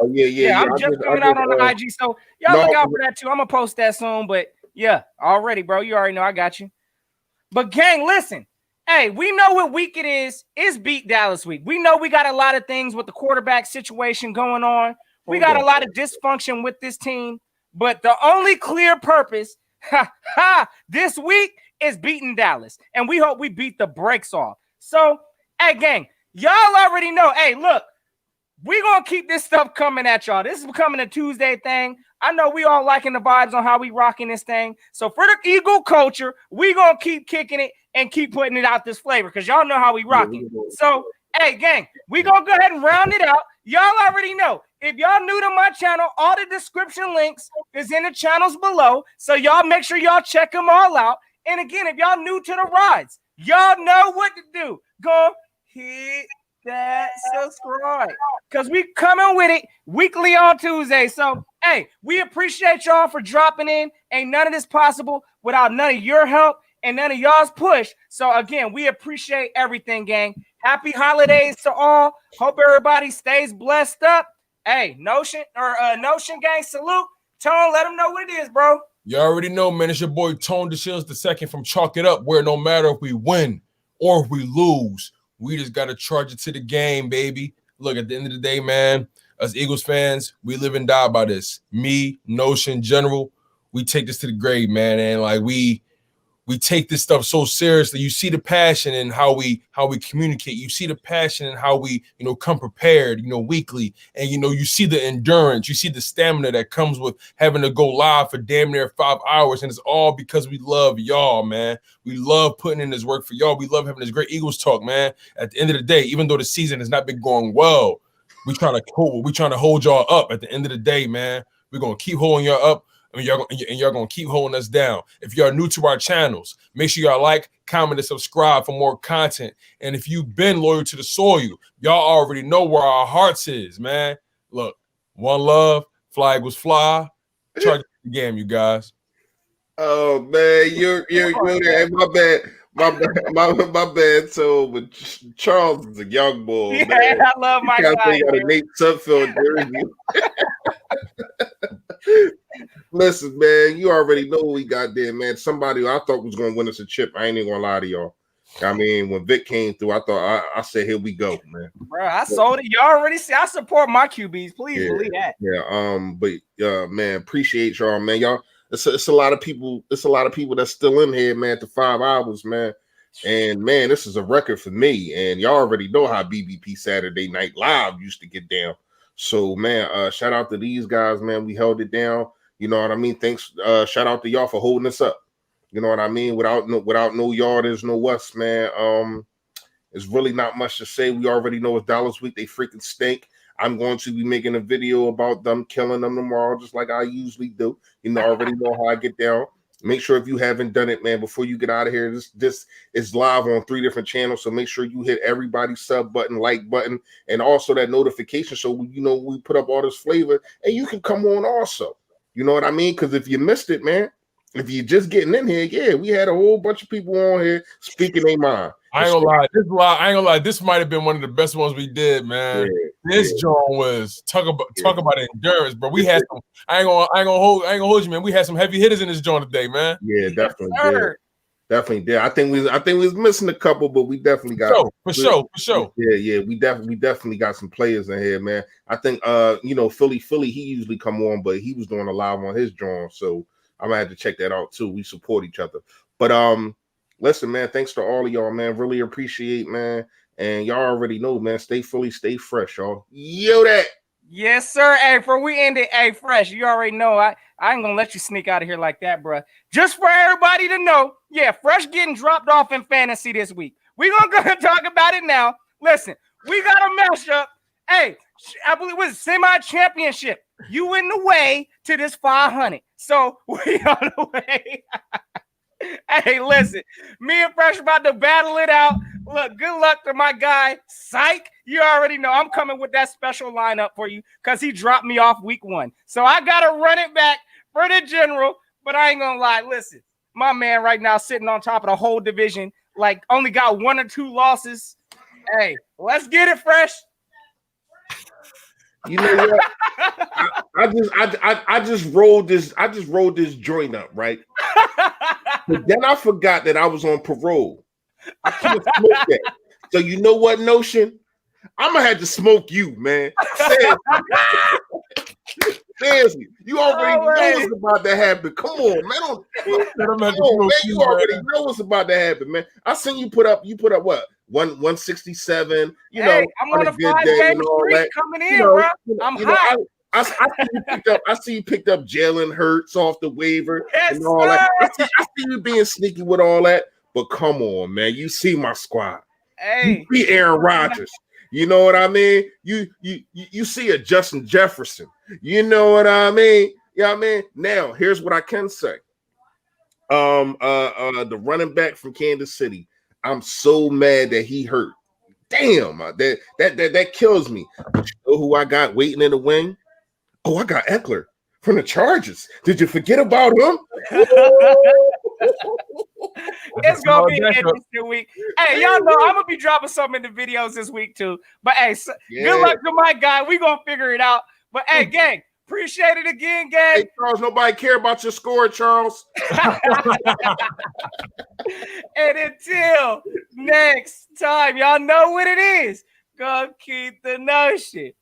I'm just coming out on the IG, so y'all look out for that too. I'm gonna post that soon, but yeah, already, bro. You already know I got you. But gang, listen. Hey, we know what week it is. It's Beat Dallas week. We know we got a lot of things with the quarterback situation going on. We got a lot of dysfunction with this team, but the only clear purpose this week is beating Dallas, and we hope we beat the brakes off. So, hey, gang, y'all already know. Hey, look, we're going to keep this stuff coming at y'all. This is becoming a Tuesday thing. I know we all liking the vibes on how we rocking this thing. So, for the Eagle culture, we going to keep kicking it and keep putting it out this flavor because y'all know how we rocking. So, hey, gang, we going to go ahead and round it out. Y'all already know. If y'all new to my channel, all the description links is in the channels below. So y'all make sure y'all check them all out. And again, if y'all new to the rides, y'all know what to do. Go hit that subscribe because we coming with it weekly on Tuesday. So, hey, we appreciate y'all for dropping in. Ain't none of this possible without none of your help and none of y'all's push. So again, we appreciate everything, gang. Happy holidays to all. Hope everybody stays blessed up. Hey, Notion gang, salute. Tone, let them know what it is, bro. You already know, man. It's your boy Tone DeShields II from Chalk It Up, where no matter if we win or if we lose, we just got to charge it to the game, baby. Look, at the end of the day, man, us Eagles fans, we live and die by this. Me, Notion, General, we take this to the grave, man. And like we take this stuff so seriously. You see the passion in how we communicate. You see the passion in how we, come prepared, weekly. And, you see the endurance. You see the stamina that comes with having to go live for damn near 5 hours. And it's all because we love y'all, man. We love putting in this work for y'all. We love having this great Eagles talk, man. At the end of the day, even though the season has not been going well, we trying to hold y'all up. At the end of the day, man, we're going to keep holding y'all up. I mean, y'all gonna keep holding us down. If y'all new to our channels, make sure y'all like, comment, and subscribe for more content. And if you've been loyal to the soil, y'all already know where our hearts is, man. Look, one love, flag was fly. Charge the game, you guys. Oh man, you're there. My bad. So, but Charles is a young boy. Yeah, man. I love my guy. Got a Nate Sudfeld jersey. Listen, man, you already know what we got there, man. Somebody I thought was gonna win us a chip. I ain't even gonna lie to y'all. I mean, when Vic came through, I thought I said, "Here we go, man." Bro, I sold it. Y'all already see. I support my QBs. Please believe that. Yeah. But man, appreciate y'all, man. Y'all, it's a lot of people. It's a lot of people that's still in here, man. To 5 hours, man. And man, this is a record for me. And y'all already know how BBP Saturday Night Live used to get down. So, man, shout out to these guys, man. We held it down. You know what I mean? Thanks. Shout out to y'all for holding us up. You know what I mean? Without no y'all, there's no us, man. It's really not much to say. We already know it's Dallas week. They freaking stink. I'm going to be making a video about them killing them tomorrow, just like I usually do. You know, I already know how I get down. Make sure if you haven't done it, man, before you get out of here, this is live on 3 different channels. So make sure you hit everybody's sub button, like button, and also that notification. So, we put up all this flavor and you can come on also. You know what I mean? Because if you missed it, man, if you're just getting in here, yeah, we had a whole bunch of people on here speaking their mind. I ain't gonna lie. This might have been one of the best ones we did, man. This joint was talk about endurance, bro. We had some. I ain't gonna hold you, man. We had some heavy hitters in this joint today, man. Yeah, definitely did. I think we was missing a couple, but we definitely got for sure. Yeah, we definitely got some players in here, man. I think Philly, he usually come on, but he was doing a live on his joint, so I'm gonna have to check that out too. We support each other, but listen, man, thanks to all of y'all, man. Really appreciate, man. And y'all already know, man. Stay fully, stay fresh, y'all. Yo, that. Yes, sir. Hey, before we end it, hey, Fresh, you already know I ain't gonna let you sneak out of here like that, bro. Just for everybody to know, yeah, Fresh getting dropped off in fantasy this week. We're gonna talk about it now. Listen, we got a matchup. Hey, I believe it was semi-championship. You in the way to this 500. So we on the way. Hey, listen, me and Fresh about to battle it out. Look, good luck to my guy, Psych. You already know I'm coming with that special lineup for you because he dropped me off week 1. So I got to run it back for the general, but I ain't going to lie. Listen, my man right now sitting on top of the whole division, like only got 1 or 2 losses. Hey, let's get it, Fresh. You know what? I just rolled this joint up, right? But then I forgot that I was on parole. I can't smoke that. So you know what, Notion? I'm gonna have to smoke you, man. Seriously. You already know what's about to happen. Come on, man. You already know what's about to happen, man. I seen you put up what? 167, I'm on a 5-game streak coming in, bro. I'm hot. I see you picked up Jalen Hurts off the waiver and all sir. that. I see you being sneaky with all that. But come on, man. You see my squad. Hey, you see Aaron Rodgers. You know what I mean? You see a Justin Jefferson. You know what I mean? Yeah, I mean. Now, here's what I can say. The running back from Kansas City. I'm so mad that he hurt. Damn, that kills me. But you know who I got waiting in the wing? Oh, I got Eckler from the Chargers. Did you forget about him? It's gonna be an interesting week. Hey, y'all know I'm gonna be dropping some in the videos this week too. But hey, good luck to my guy. We gonna figure it out. But hey, gang, appreciate it again, gang. Hey, Charles, nobody care about your score, Charles. And until next time, y'all know what it is. Go keep the notion.